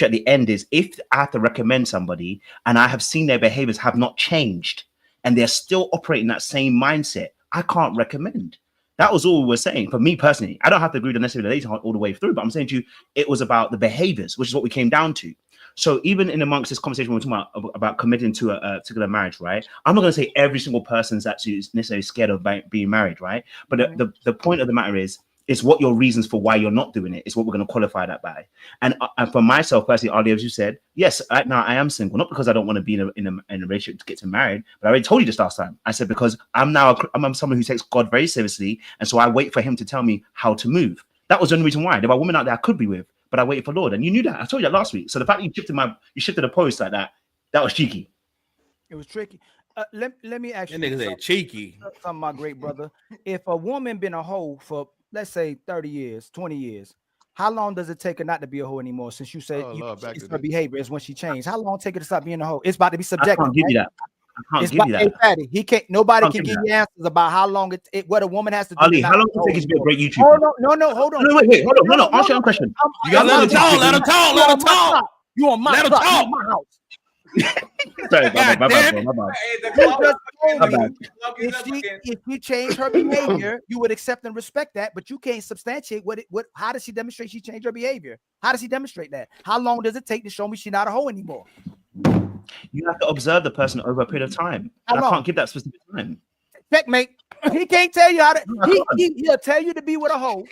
at the end is, if I have to recommend somebody and I have seen their behaviors have not changed and they're still operating that same mindset, I can't recommend. That was all we were saying. For me personally, I don't have to agree with necessarily the data all the way through, but I'm saying to you, it was about the behaviors, which is what we came down to. So even in amongst this conversation, we're talking about committing to a particular marriage, right? I'm not going to say every single person is actually necessarily scared of being married, right? But the point of the matter is, it's what your reasons for why you're not doing it is what we're going to qualify that by. And for myself personally, Ali, as you said, yes, now I am single, not because I don't want to be in a relationship to get to married, but I already told you this last time. I said, because I'm someone who takes God very seriously, and so I wait for him to tell me how to move. That was the only reason why. There were women out there I could be with, but I waited for Lord, and you knew that. I told you that last week. So the fact that you shifted the post like that was cheeky. It was tricky. Let me ask you. That nigga said cheeky. Something, my great brother. If a woman been a hoe for, let's say, 30 years, 20 years, how long does it take her not to be a hoe anymore? Since you said it's her behavior is when she changed. How long take it to stop being a hoe? It's about to be subjective. I can't give you that. I can't give you that. Fatty, he can't. Nobody can give you answers about how long what a woman has to do. Ali, how long does it take you to be a great YouTuber? No, hold on. No, wait, hold on. No, answer your question. You gotta let him talk. Let him talk. You on my Let him clock, talk. you in my house. Sorry, my bad. If she changed her behavior, you would accept and respect that, but you can't substantiate what. How does she demonstrate she changed her behavior? How does she demonstrate that? How long does it take to show me she's not a hoe anymore? You have to observe the person over a period of time. How And I long? can't give that specific time. Checkmate. He can't tell you how to. He'll tell you to be with a hoe,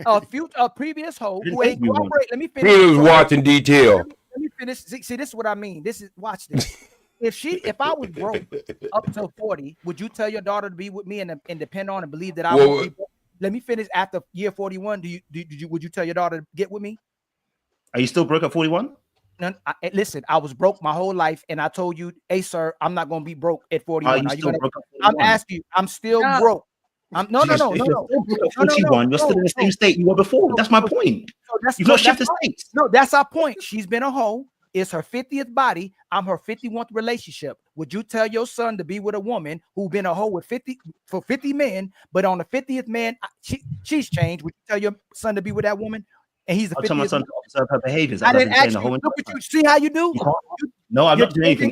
a previous hoe who ain't cooperate. Let me finish. He was watching detail. Let me finish. See, this is what I mean. Watch this. If I was broke up till 40, would you tell your daughter to be with me and depend on and believe that I would be broke? Let me finish after year 41. Would you tell your daughter to get with me? Are you still broke at 41? No, listen, I was broke my whole life, and I told you, hey, sir, I'm not going to be broke at 41. Are you still broke at 41? I'm asking you, I'm still broke. No. If you're still broke at 41, you're still in the same state you were before. That's my point. You've not shifted states. No, that's our point. She's been a hoe. It's her 50th body. I'm her 51th relationship. Would you tell your son to be with a woman who's been a hoe with 50 men, but on the 50th man, she's changed? Would you tell your son to be with that woman? And he's the 50th. I'll tell my son to observe her behaviors. I didn't ask you. Look what you see how you do. No, I'm not doing anything.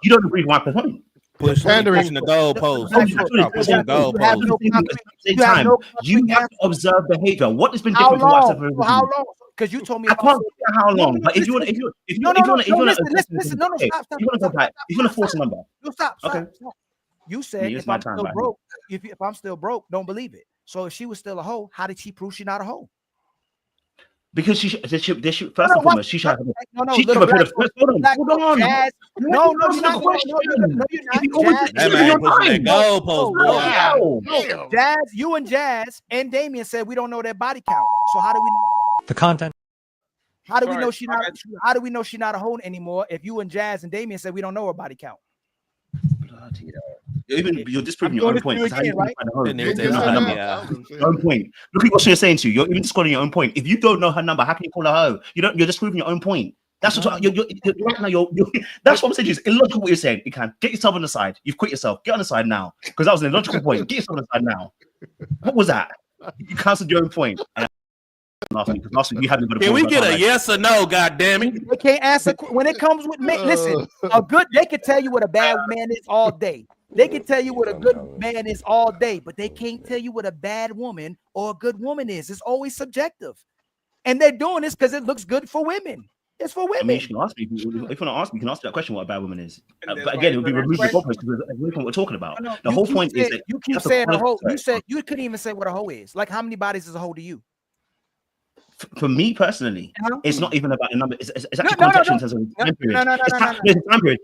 You don't agree with my point. Pushing the goalpost. Pushing the goalpost. You have to observe behavior. What has been different from what's ever? How long? Because you told me I can't say how long. But if you want to force a number, stop. Okay. You said if I'm still broke, don't believe it. So if she was still a hoe, how did she prove she's not a hoe? Because she first and foremost, she should have hold on. Hold on. No, you're not. That man pushing that goalpost. Jazz, you and Jazz and Damien said we don't know their body count. So how do we? The content. How do we know she's not? How do we know she's not a hoe anymore? If you and Jazz and Damien said we don't know her body count. You're disproving your own point. Right? Your own point. Look at what you're saying to you. You're even discarding your own point. If you don't know her number, how can you call her hoe? You're just proving your own point. That's what you're right now. That's what I'm saying. It's illogical what you're saying. You can get yourself on the side. You've quit yourself. Get on the side now, because that was an illogical point. Get yourself on the side now. What was that? You cancelled your own point. Last week you haven't got a Can we get a yes or no? God damn it! They can't answer when it comes with me. Listen, they can tell you what a bad man is all day. They can tell you what a good man is all day, but they can't tell you what a bad woman or a good woman is. It's always subjective, and they're doing this because it looks good for women. It's for women. I mean, you can ask me. If you want to ask me, you can ask that question what a bad woman is. But again, it would be removed the goalpost because that's what we're talking about. The whole point is that you keep saying a hoe. You said you couldn't even say what a hoe is. Like, how many bodies is a hoe to you? For me personally, it's not even about a number. It's actually contextual in terms of time period.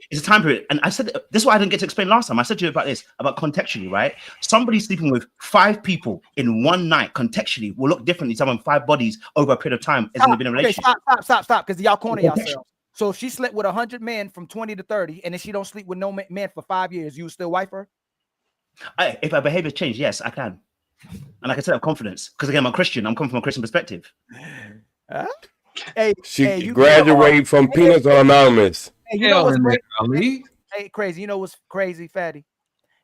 It's a time period. And I said this is what I didn't get to explain last time. I said to you about this, about contextually, right? Somebody sleeping with 5 people in one night contextually will look differently to someone 5 bodies over a period of time as in been in a relationship. Stop, because y'all corner yourself. So if she slept with 100 men from 20 to 30, and then she don't sleep with no man for 5 years, you would still wife her? If her behavior changed, yes, I can. And I can say have confidence because again, I'm a Christian. I'm coming from a Christian perspective. She graduated from Peanuts Anonymous. Hey, you know what's crazy? Hey, crazy. You know what's crazy, Fatty?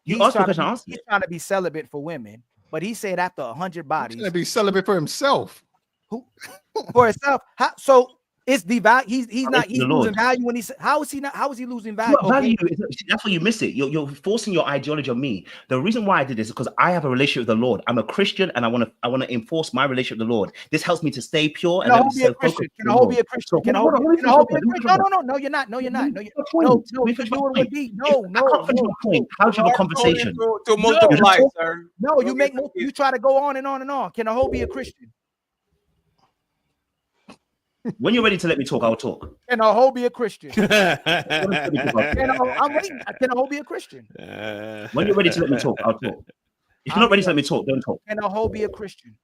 You asked the question. He's trying to be celibate for women, but he said after 100 bodies, he's gonna be celibate for himself. Who? For himself? So it's the value. He's losing value when how is he losing value? Value that's where you miss it. You're forcing your ideology on me. The reason why I did this is because I have a relationship with the Lord. I'm a Christian and I want to enforce my relationship with the Lord. This helps me to stay pure and be a Christian. Can a whole be a Christian? Can a whole be a Christian? No, you're not. No, you're not. No, no. How do you have a conversation? To multiply, sir. No, you try to go on and on and on. Can a whole be a Christian? When you're ready to let me talk, I'll talk. Can a hoe be a Christian? I'm waiting. Can a hoe be a Christian? When you're ready to let me talk, I'll talk. If you're not ready to let me talk, don't talk. Can a hoe be a Christian?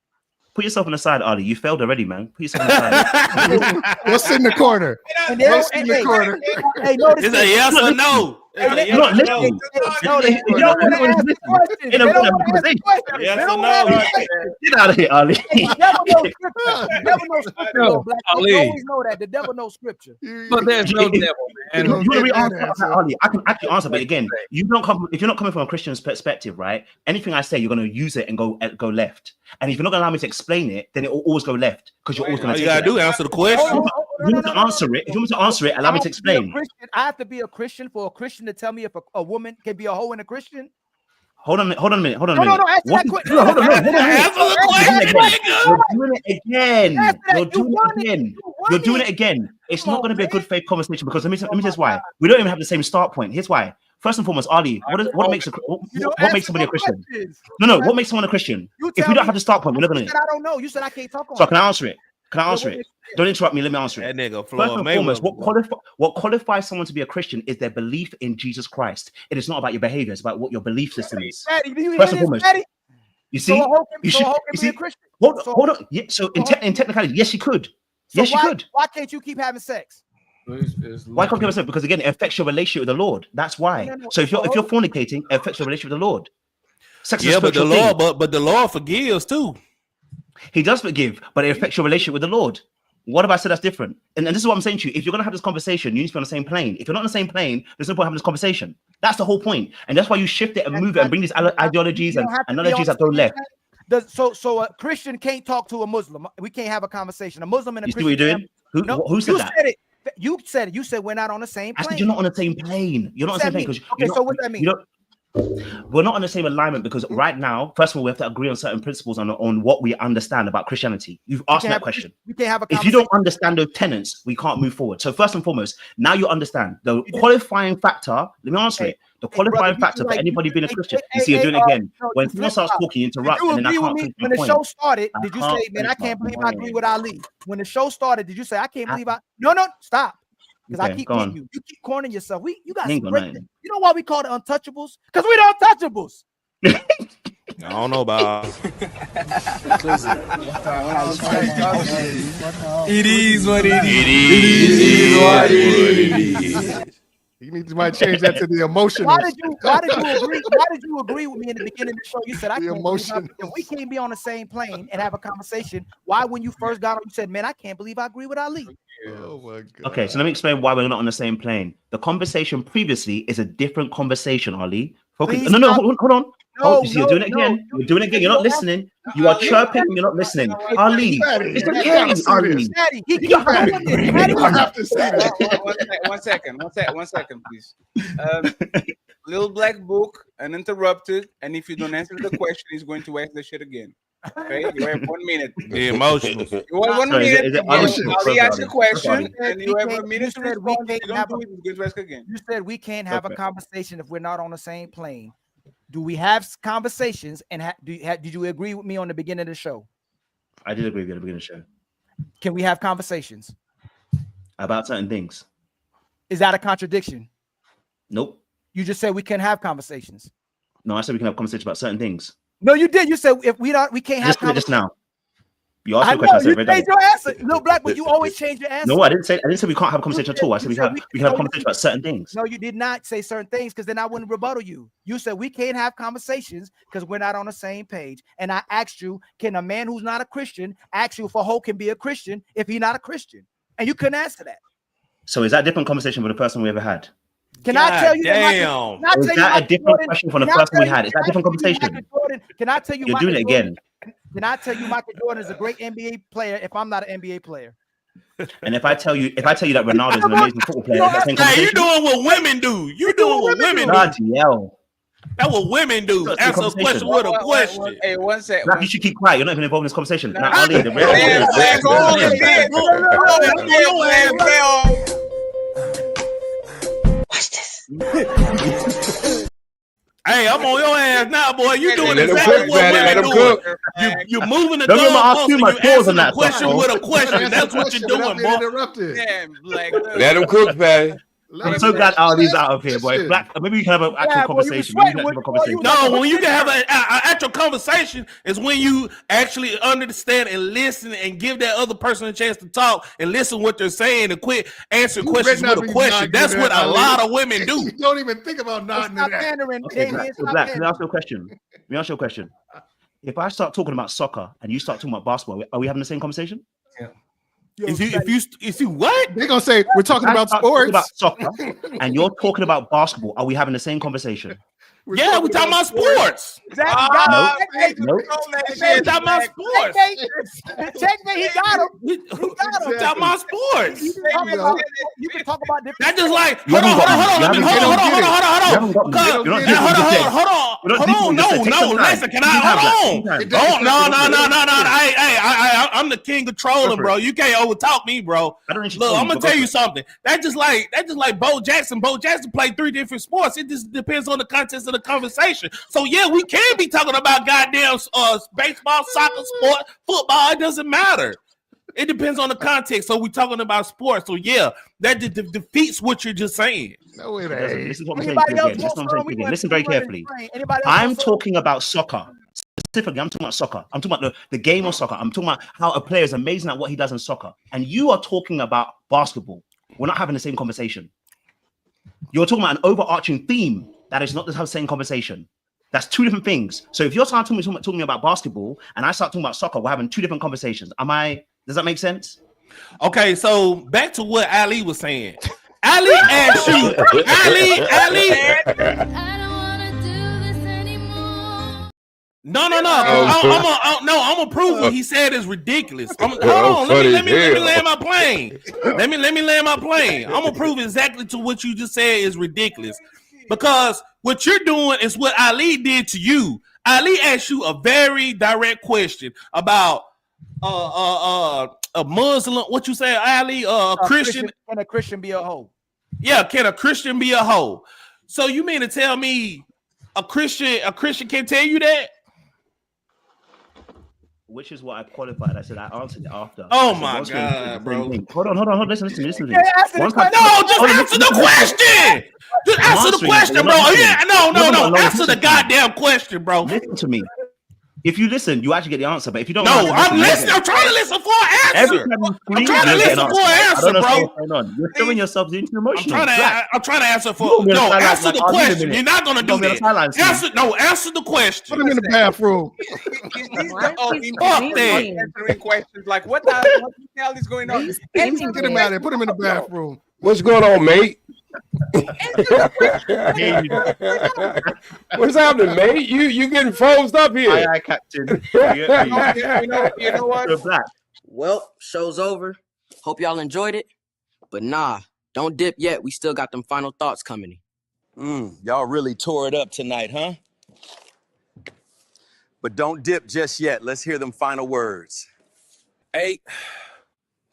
Put yourself on the side, Ali. You failed already, man. Put yourself on the side. Go sit in the corner. Go sit in the corner. Hey, notice it's a yes or no. You're not listening. Yes or no. Get out of here, Ali. The devil knows scripture. You always know that. The devil knows scripture. But there's no devil, man. You want to answer, Ali? I can actually answer, but again, if you're not coming from a Christian perspective, right? Anything I say, you're going to use it and go left. And if you're not going to allow me to explain it, then it will always go left because you're always going to. You gotta do answer the question. you want me to answer it, if you want me to answer it, allow me to explain. I have to be a Christian for a Christian to tell me if a woman can be a hoe and a Christian. Hold on a minute. No, answer that question. Hold on. Answer the question. You're doing it again. You're doing it again. It's not going to be a good faith conversation because let me tell you why. We don't even have the same start point. Here's why. First and foremost, Ali, what makes somebody a Christian? No, what makes someone a Christian? If we don't have the start point, we're not going to. I don't know. You said I can't talk on. So can I answer it? Don't interrupt me. Let me answer it. That nigga First and foremost, what qualifies someone to be a Christian is their belief in Jesus Christ. It is not about your behavior. It's about what your belief system is. First and foremost, you see, you see. Hold on. Yeah. So in technicality, yes, you could. Yes, you could. Why can't you keep having sex? Why can't you have sex? Because again, it affects your relationship with the Lord. That's why. So if you're fornicating, it affects your relationship with the Lord. Sex is but the Lord, but the Lord forgives too. He does forgive, but it affects your relationship with the Lord. What if I said that's different? And this is what I'm saying to you. If you're going to have this conversation, you need to be on the same plane. If you're not on the same plane, there's no point having this conversation. That's the whole point. And that's why you shift it and move it and bring these ideologies and analogies that go left. So a Christian can't talk to a Muslim. We can't have a conversation. A Muslim and a Christian. You see what you're doing? Who said that? You said it. You said we're not on the same plane. I said you're not on the same plane. You're not on the same plane. Okay, so what does that mean? We're not on the same alignment because right now, first of all, we have to agree on certain principles on what we understand about Christianity. You've asked that question. We can't have a if you don't understand those tenets, we can't move forward. So first and foremost, now you understand the qualifying factor. Let me answer it. The qualifying factor for anybody being a Christian. You see, you're doing it again. When someone starts talking, you interrupt, and then I can't finish my point. When the show started, did you say, "Man, I can't believe I agree with Ali"? When the show started, did you say, "I can't believe I"? No, stop. Because I keep hitting you. You keep cornering yourself. You got some great. You know why we call the untouchables? Because we the untouchables. I don't know about. It is what it is. You need to might change that to the emotional. Why did you agree with me in the beginning of the show? You said if we can't be on the same plane and have a conversation, why when you first got on, you said, "Man, I can't believe I agree with Ali." Oh my God. Okay, so let me explain why we're not on the same plane. The conversation previously is a different conversation, Ali. Focus. No, hold on. You're doing it again. You're doing it again. You're not listening. You are chirping and you're not listening. Ali, it's okay, Ali. You have to say that. One second, please. Little Black Book uninterrupted, and if you don't answer the question, he's going to ask the shit again. Okay, you have 1 minute. The emotional. You have 1 minute. Ali asked a question, and you have a minute to respond. If you don't do it, he's going to ask again. You said we can't have a conversation if we're not on the same plane. Do we have conversations? And did you agree with me on the beginning of the show? I did agree with you at the beginning of the show. Can we have conversations about certain things? Is that a contradiction? Nope. You just said we can have conversations. No, I said we can have conversations about certain things. No, you did. You said if we can't have conversations. Just now. You asked me a question. You changed your answer. Little Black, but you always change your answer. No, I didn't say we can't have a conversation at all. I said we can have a conversation about certain things. No, you did not say certain things because then I wouldn't rebuttal you. You said we can't have conversations because we're not on the same page. And I asked you, can a man who's not a Christian ask you if a hoe can be a Christian if he's not a Christian? And you couldn't answer that. So is that a different conversation with the person we ever had? Can I tell you? Damn. Is that a different question from the person we had? Is that a different conversation? Can I tell you? You're doing it again. Can I tell you Michael Jordan is a great NBA player if I'm not an NBA player? And if I tell you that Ronaldo is an amazing football player, hey, you doing what women do. You doing what women do. That's what women do. Answer a question with a question. Hey, 1 second. You should keep quiet. You're not even involved in this conversation. Now, Ali, the Watch this. Hey, I'm on your ass now, boy. You doing Let exactly what women doing. You're moving the goalpost and you answering the question with a question. That's what you're doing, boy. Let him cook, man. I'm so glad Ali's out of here, boy. Black, maybe we can have an actual conversation. No, when you can have an actual conversation is when you actually understand and listen and give that other person a chance to talk and listen what they're saying and quit answering questions with a question. That's what a lot of women do. You don't even think about nodding to that. Okay, Black, let me ask you a question. If I start talking about soccer and you start talking about basketball, are we having the same conversation? Yeah. If you what? They're gonna say we're talking about sports. About soccer, and you're talking about basketball. Are we having the same conversation? We're talking about sports. Exactly. No. We're talking about sports. Checkmate, he got him. We're talking about sports. You can talk about different. That's just like hold on. No, listen, can I hold on? No. I'm the king of trolling, bro. You can't overtalk me, bro. Look, I'm gonna tell you something. That's just like Bo Jackson. Bo Jackson played 3 different sports. It just depends on the context of the conversation. So yeah, we can be talking about goddamn baseball, soccer, sport, football. It doesn't matter. It depends on the context. So we're talking about sports. So yeah, that defeats what you're just saying. No, it ain't. This is what I'm saying again. Listen very carefully. I'm talking about soccer. Specifically, I'm talking about soccer. I'm talking about the game of soccer. I'm talking about how a player is amazing at what he does in soccer. And you are talking about basketball. We're not having the same conversation. You're talking about an overarching theme that is not the same conversation. That's 2 different things. So if you're talking to me about basketball and I start talking about soccer, we're having 2 different conversations. Does that make sense? Okay, so back to what Ali was saying. Ali asked you, Ali. No. I'm gonna prove what he said is ridiculous. Hold on, let me land my plane. Let me land my plane. I'm gonna prove exactly to what you just said is ridiculous. Because what you're doing is what Ali did to you. Ali asked you a very direct question about a Muslim. What you say, Ali? Christian? Can a Christian be a hoe? Yeah, can a Christian be a hoe? So you mean to tell me a Christian can't tell you that? Which is what I qualified. I said I answered it after. Oh my God, bro! Hold on. Listen. No, just answer the question. Just answer the question, bro. Yeah, no. Answer the goddamn question, bro. Listen to me. If you listen, you actually get the answer. But if you don't, I'm listening. I'm trying to listen for an answer. I'm trying to listen for an answer, bro. You're throwing yourself into emotional. I'm trying to answer for. No, answer the question. You're not gonna do that. Answer the question. Put him in the bathroom. Answering questions like what the hell is going on? Get him out of there. Put him in the bathroom. What's going on, mate? What's happening, mate? You getting frozen up here? Aye, Captain. You know what? Well, show's over. Hope y'all enjoyed it. But nah, don't dip yet. We still got them final thoughts coming in. Y'all really tore it up tonight, huh? But don't dip just yet. Let's hear them final words. Hey,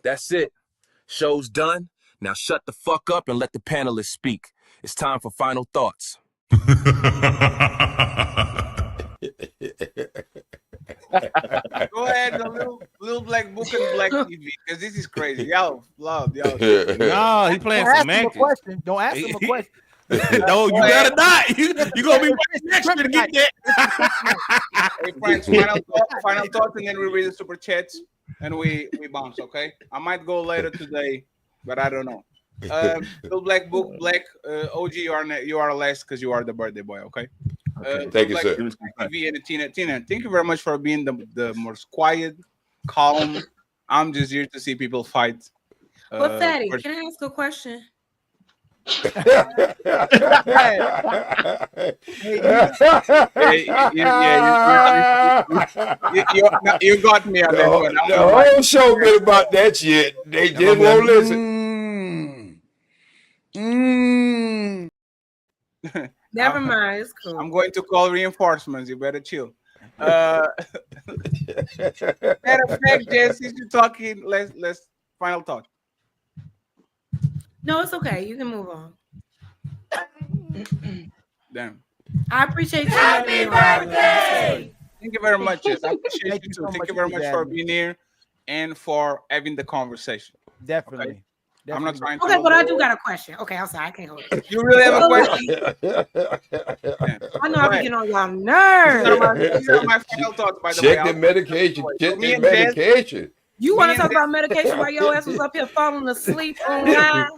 that's it. Show's done. Now shut the fuck up and let the panelists speak. It's time for final thoughts. Go ahead, the little black book and black TV, because this is crazy. Y'all love y'all. No, he playing semantics. Don't ask him a question. No, you better not. You gonna be next to get that. Hey, friends, final thoughts, and then we read the super chats and we bounce. Okay, I might go later today, but I don't know. Little black book, black OG, you are last because you are the birthday boy. Okay. Thank you, sir. TV and Tina, thank you very much for being the most quiet, calm. I'm just here to see people fight. Well, Fatty, can I ask a question? You got me on that one. The whole show been about that shit. They just won't listen. Never mind, it's cool. I'm going to call reinforcements. You better chill. Matter of fact, Jess, since you're talking, let's final thought. No, it's okay. You can move on. Damn. I appreciate you. Happy birthday! Thank you very much, Jess. I appreciate you too. Thank you very much for being here and for having the conversation. Definitely. Okay? I'm not trying to. Okay, but I do got a question. Okay, I'm sorry, I can't hold it. You really have a question? I know I'm getting on y'all nerves. These are my final thoughts, by the way. Check the medication. Check the medication. You want to talk about medication while your ass was up here falling asleep online?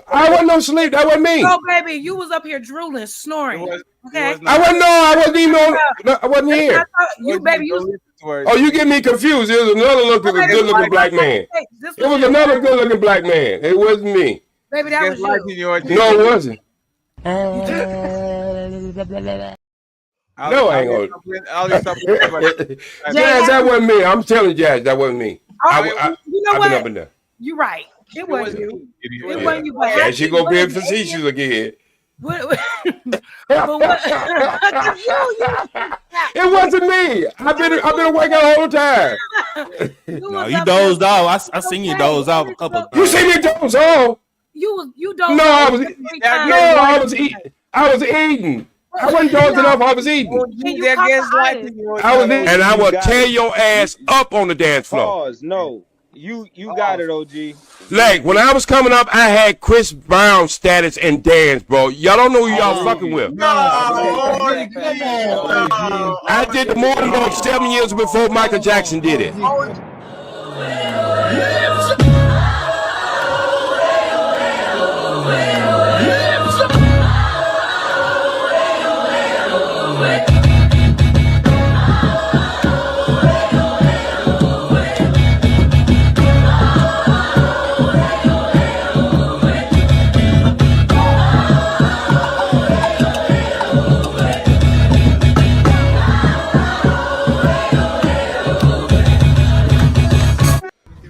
I wasn't no sleep. That wasn't me. No, baby, you was up here drooling, snoring. Okay. I wasn't even on. I wasn't here. You, baby, you Oh, you get me confused. It was another good-looking black man. It was another good-looking black man. It wasn't me. Baby, that was you. No, it wasn't. No, I ain't gonna. Jazz, that wasn't me. I'm telling you, Jazz, that wasn't me. You know I've what? been up in there. You're right. It wasn't you. It wasn't you. But Yeah, she gonna be facetious again. But It wasn't me. I've been awake the whole time. No, you dozed off. I seen you doze off a couple of times. You see me doze off? You dozed No, off. I was eating. I wasn't dozing off. I was eating. And I will tear your ass up on the dance floor. Pause. No, you got it, OG. Like when I was coming up, I had Chris Brown status and dance, bro. Y'all don't know who y'all fucking with. I did more than like 7 years before Michael Jackson did it.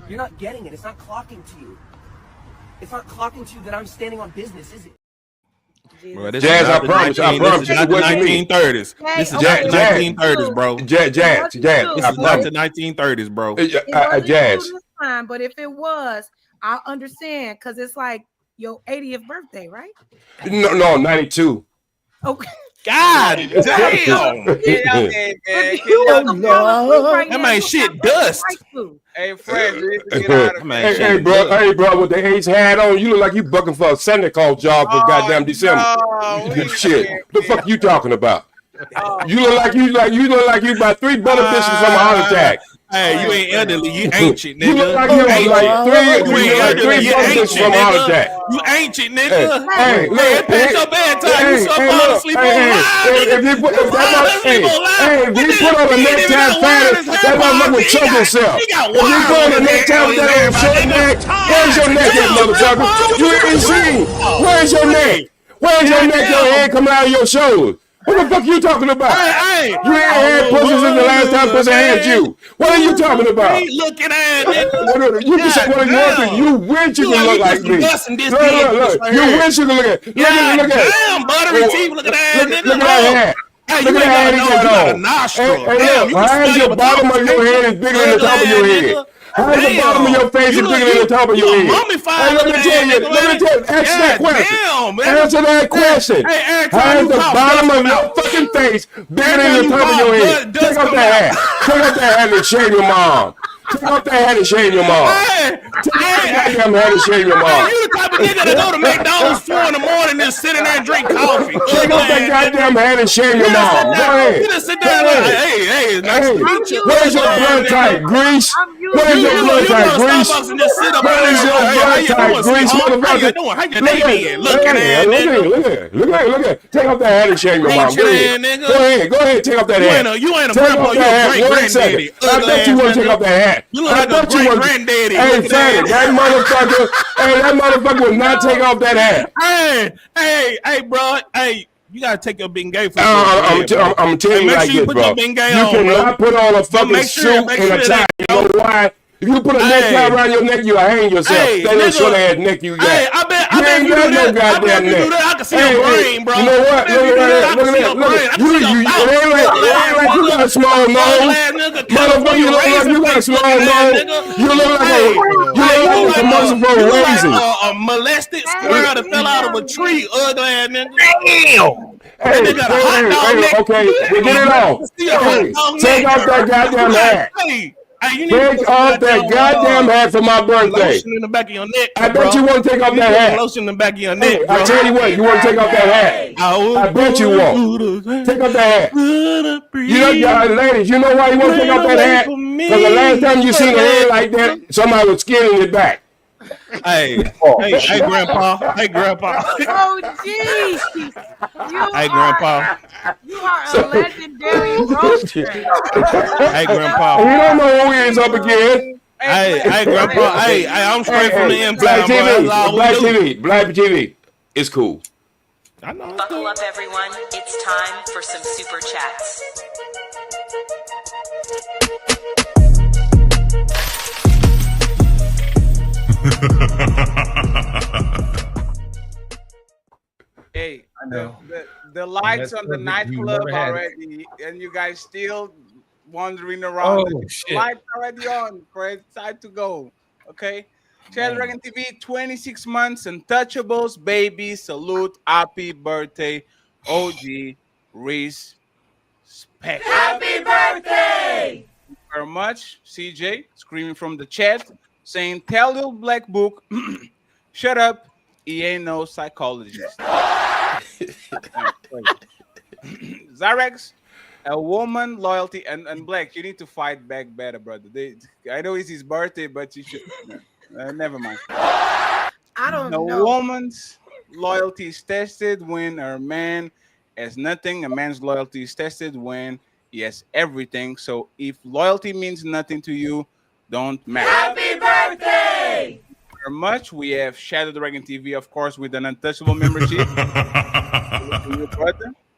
You're not getting it. It's not clocking to you. It's not clocking to you that I'm standing on business, is it? Bro, this Jazz, is I promise. This is not the What you mean? 1930s. This is not the 1930s, bro. Jazz. This is not the 1930s, bro. Jazz. This time, but if it was, I understand because it's like your 80th birthday, right? No, 92. Okay. God damn. That man shit dust. Hey, Fred, you need to get out of Hey, bro, with the Ace hat on, you look like you bucking for a Santa Claus job for goddamn December. Shit, what the fuck you talking about? You look like you about 3 butter biscuits from a heart attack. Hey, you ain't elderly, you ancient, nigga. You look like you like 3 butter biscuits from a heart attack. You ancient, nigga. Hey, man, past your bedtime. You so fall asleep online. If he put on a necktie fatty, that motherfucker will choke himself. If you put on a necktie with that short neck, where's your neck at, motherfucker? You ain't seen. Where's your neck? Where's your neck? Your head coming out of your shoulders. What the fuck you talking about? You ain't had pussy since the last time pussy had you. What are you talking about? Looking at it. You can say what you want to. You wish you could look like me. Look. You wish you could look at. Look at. Damn, buttery teeth. Look at that, nigga. Look at that hat. Look at that hat he got on. Hey, look. How the bottom of your head is bigger than the top of your head? How is the bottom of your face is bigger than the top of your head? Hey, let me tell you. Answer that question. Answer that question. How is the bottom of your fucking face bigger than the top of your head? Take off that hat. Take off that hat and shave your mom. Take off that hat and shave your mom. Take off that goddamn hat and shave your mom. You the type of nigga to go to McDonald's 4 in the morning and sit in there and drink coffee. Take off that goddamn hat and shave your mom. Go ahead. You just sit there like, hey, nice to meet you. Where's your blood type, Grease? Where's your blood type, Grease? Where's your blood type, Grease, motherfucker? Look at it. Take off that hat and shave your mom. Go ahead. Take off that hat. You ain't a grandpa, you a great granddaddy. I bet you want to take off that hat. You look like a great granddaddy. Hey, Fatty, that motherfucker will not take off that hat. Hey, bro. Hey, you gotta take your being gay for I'm telling you like this, bro. You cannot put on a fucking suit and a tie. You know why? If you put a necktie around your neck, you'll hang yourself. That little short ass neck you got. I bet you got no goddamn neck. I can see your brain, bro. You know what? Look at that. It ain't like you got a small nose. Motherfucker, you look like you got a small nose. You look like a commercial for a raisin. A molested squirrel that fell out of a tree, ugly ass nigga. Damn. Hey, okay, get it off. Take off that goddamn hat. Take off that goddamn hat for my birthday. Lotion in the back of your neck. I bet you want to take off that hat. Lotion in the back of your neck. I tell you what, you want to take off that hat. I bet you won't. Take off that hat. You know, y'all ladies, you know why you want to take off that hat? Because the last time you seen a head like that, somebody was skinning it back. Hey, Grandpa. Oh, jeez. Hey, Grandpa. You are a legendary roaster. Hey, Grandpa. We don't know who he is up again. Hey, Grandpa. Hey, I'm straight from the Black M-Town, bro. That's all we Black do. TV, Black TV. It's cool. I know. Buckle up, everyone. It's time for some super chats. Hey, the lights on the nightclub already, and you guys still wandering around. Oh, The shit. lights already on, for it's time to go. Okay. Chad Dragon TV, 26 months, untouchables, baby, salute, happy birthday, OG, Reese, Spec. Happy birthday! Thank you very much. CJ screaming from the chat saying, tell little black book, shut up, he ain't no psychologist. Zarex, a woman, loyalty, and Black, you need to fight back better, brother. I know it's his birthday, but you should. Never mind. I don't know. A woman's loyalty is tested when her man has nothing. A man's loyalty is tested when he has everything. So if loyalty means nothing to you, don't marry. Happy birthday! Very much. We have Shadow Dragon TV, of course, with an untouchable membership.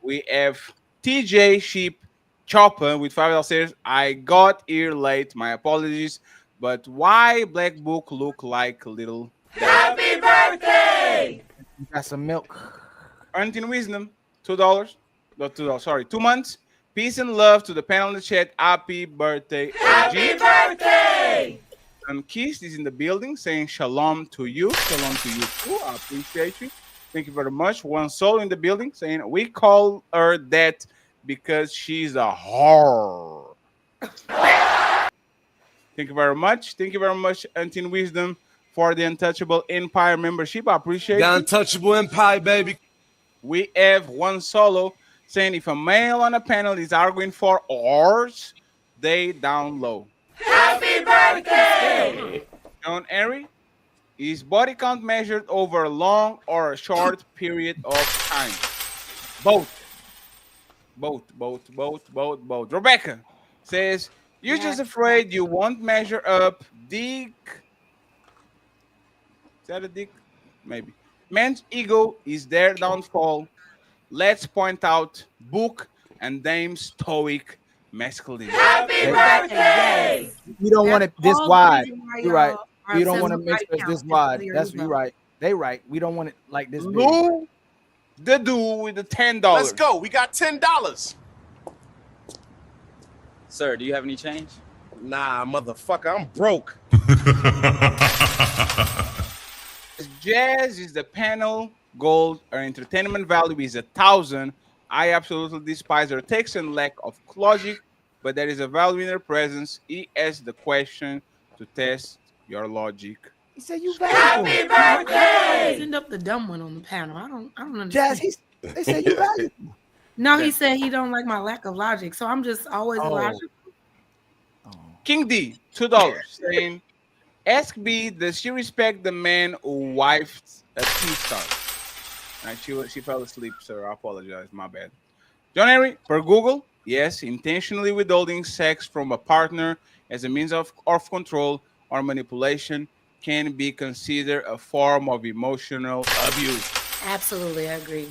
We have TJ Sheep Chopper with $5 says, I got here late. My apologies. But why Black Book look like little? Happy birthday! You got some milk. Earning Wisdom, $2. Not $2, sorry, 2 months. Peace and love to the panel in the chat. Happy birthday, Happy birthday! And Keith is in the building saying shalom to you. Shalom to you too. I appreciate you. Thank you very much. One soul in the building saying we call her that because she's a whore. Thank you very much. Thank you very much, Antin Wisdom, for the Untouchable Empire membership. I appreciate it. The Untouchable Empire, baby. We have one solo saying if a male on a panel is arguing for ours, they down low. Happy birthday! John Airy, is body count measured over a long or a short period of time? Both. Rebecca says, you're just afraid you won't measure up. Dick. Is that a dick? Maybe. Man's ego is their downfall. Let's point out book and dame stoic masculinity. Happy birthday! You don't want it this all the wide. reason why You're right. y'all You don't are want to obsessed make with it body this count. wide. There That's you you go. right. They right. We don't want it like this big. Lou, the dude with the $10. Let's go. We got $10. Sir, do you have any change? Nah, motherfucker, I'm broke. Jazz is the panel. Gold, our entertainment value is 1,000. I absolutely despise her text and lack of logic, but there is a value in her presence. He asked the question to test your logic. He said you Happy valuable. birthday! I always end up the dumb one on the panel. I don't understand. Jazz, they said you valuable. No, he said he don't like my lack of logic, so I'm just always logical. King D, $2, saying, ask B, does she respect the man who wifed a T-star? She fell asleep, sir. I apologize. My bad. John Henry, per Google, yes, intentionally withholding sex from a partner as a means of control or manipulation can be considered a form of emotional abuse. Absolutely, I agree.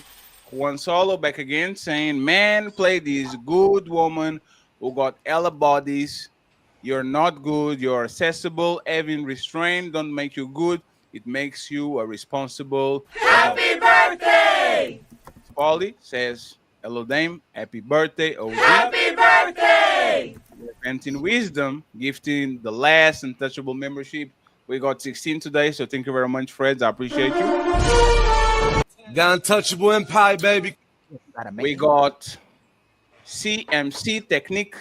One solo back again saying, man, play this good woman who got hella bodies. You're not good. You're accessible. Having restraint don't make you good. It makes you a responsible. Happy birthday! Polly says, hello, dame. Happy birthday. OG. Happy birthday! Granting wisdom, gifting the last untouchable membership. We got 16 today, so thank you very much, Freds. I appreciate you. The Untouchable Empire, baby. We got CMC Technique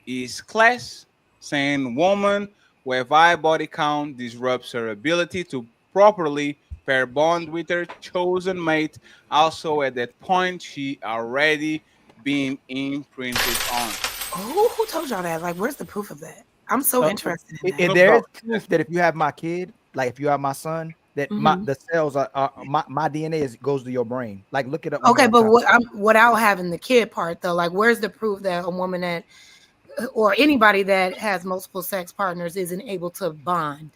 is class, saying woman with high body count disrupts her ability to properly pair bond with her chosen mate. Also, at that point, she already been imprinted on. Who told y'all that? Like, where's the proof of that? I'm so interested in that. There is proof that if you have my kid, like if you have my son, that Mhm. the cells are my DNA goes to your brain. Like look it up. Okay, but without having the kid part though, like where's the proof that a woman that or anybody that has multiple sex partners isn't able to bond?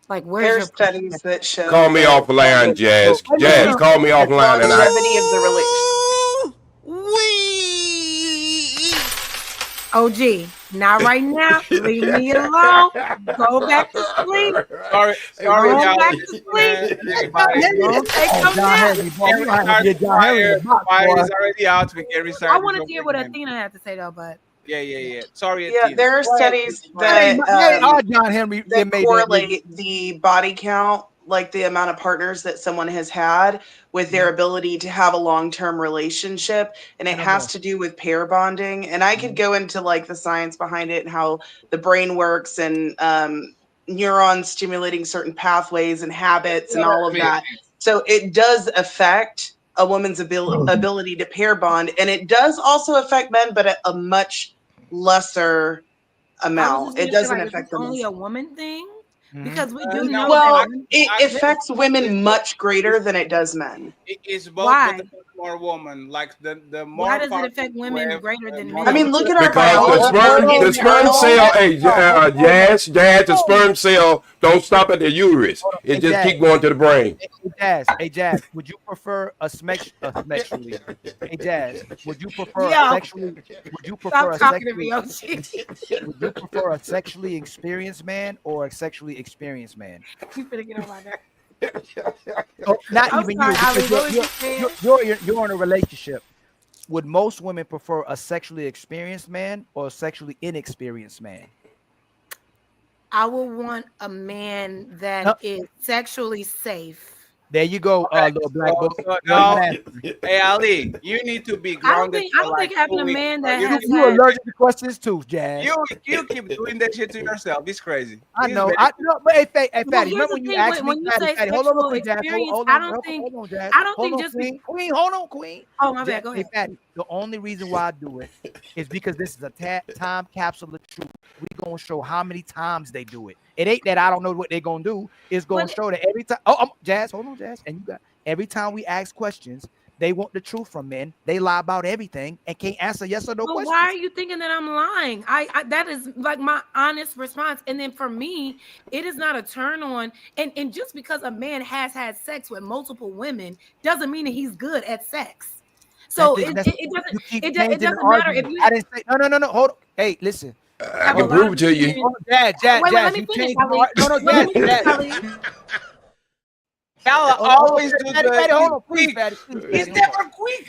Like where's There's your studies that show Call me that offline, Jazz. Jazz, call me the offline, and longevity of the relationship. OG, not right now. Leave me alone. Go back to sleep. Sorry, Go y'all. back to sleep. Don't take Oh, no John nap. Henry, boy, you gonna have to get John Henry in the box, Fire boy. is already out. We can restart. I want to hear what Athena had to say though, but Yeah. Sorry, Yeah, Athena. there are studies that John Henry that correlate the body count, like the amount of partners that someone has had, with their ability to have a long-term relationship, and it has to do with pair bonding. And I could go into like the science behind it and how the brain works and neurons stimulating certain pathways and habits and all of that. So it does affect a woman's ability to pair bond, and it does also affect men, but at a much lesser I was amount. just It gonna say, doesn't like, is affect this them. only a woman thing? Because we do No, know Well, that it affects women much greater than it does men. It is both, Why? but it affects more woman. Like the more. Why does it partners affect you women have, greater than more men? I mean, look at our because biology. the sperm cell, hey, Jazz, the sperm cell don't stop at the uterus. It just keep going to the brain. Hey Jazz, would you prefer sexually? Hey Jazz, would you prefer Yo. sexually? Would you prefer Stop a talking to me, sexually? Would you prefer a sexually experienced man or a sexually experienced man? You finna get on my nerves. Oh, not I'm even sorry, you. Ali, Because what was you saying? you're in a relationship. Would most women prefer a sexually experienced man or a sexually inexperienced man? I will want a man that is sexually safe. There you go, little black book. So now, hey Ali, you need to be grounded. I don't think having a man that has You allergic to questions too, Jazz. You keep doing that shit to yourself. It's crazy. I It's know. very- I know. But hey, Well, Fatty, here's remember the when you thing, asked me, when you say Fatty, hold on, sexual real quick, Jazz. experience, Hold I on, don't hold think on, Jazz. I don't Hold think on, just Queen, hold on, Queen. Oh, my bad. Go ahead. Hey, Fatty, the only reason why I do it is because this is a time capsule of truth. We gonna show how many times they do it. It ain't that I don't know what they're gonna do. It's gonna show that every time. Jazz, hold on, Jazz, and you got every time we ask questions, they want the truth from men. They lie about everything and can't answer yes or no But questions. why are you thinking that I'm lying? I that is like my honest response. And then for me, it is not a turn on. And just because a man has had sex with multiple women doesn't mean that he's good at sex. So it doesn't matter if you I didn't say no. Hold on. Hey, listen. I can prove it to you. Hold on, Jazz, Wait, Jazz, let me you finish, changed Ali. Jazz, Jazz. Y'all always do Fatty, hold on, please, quick. Fatty, please, It's Fatty, never hold on. quick.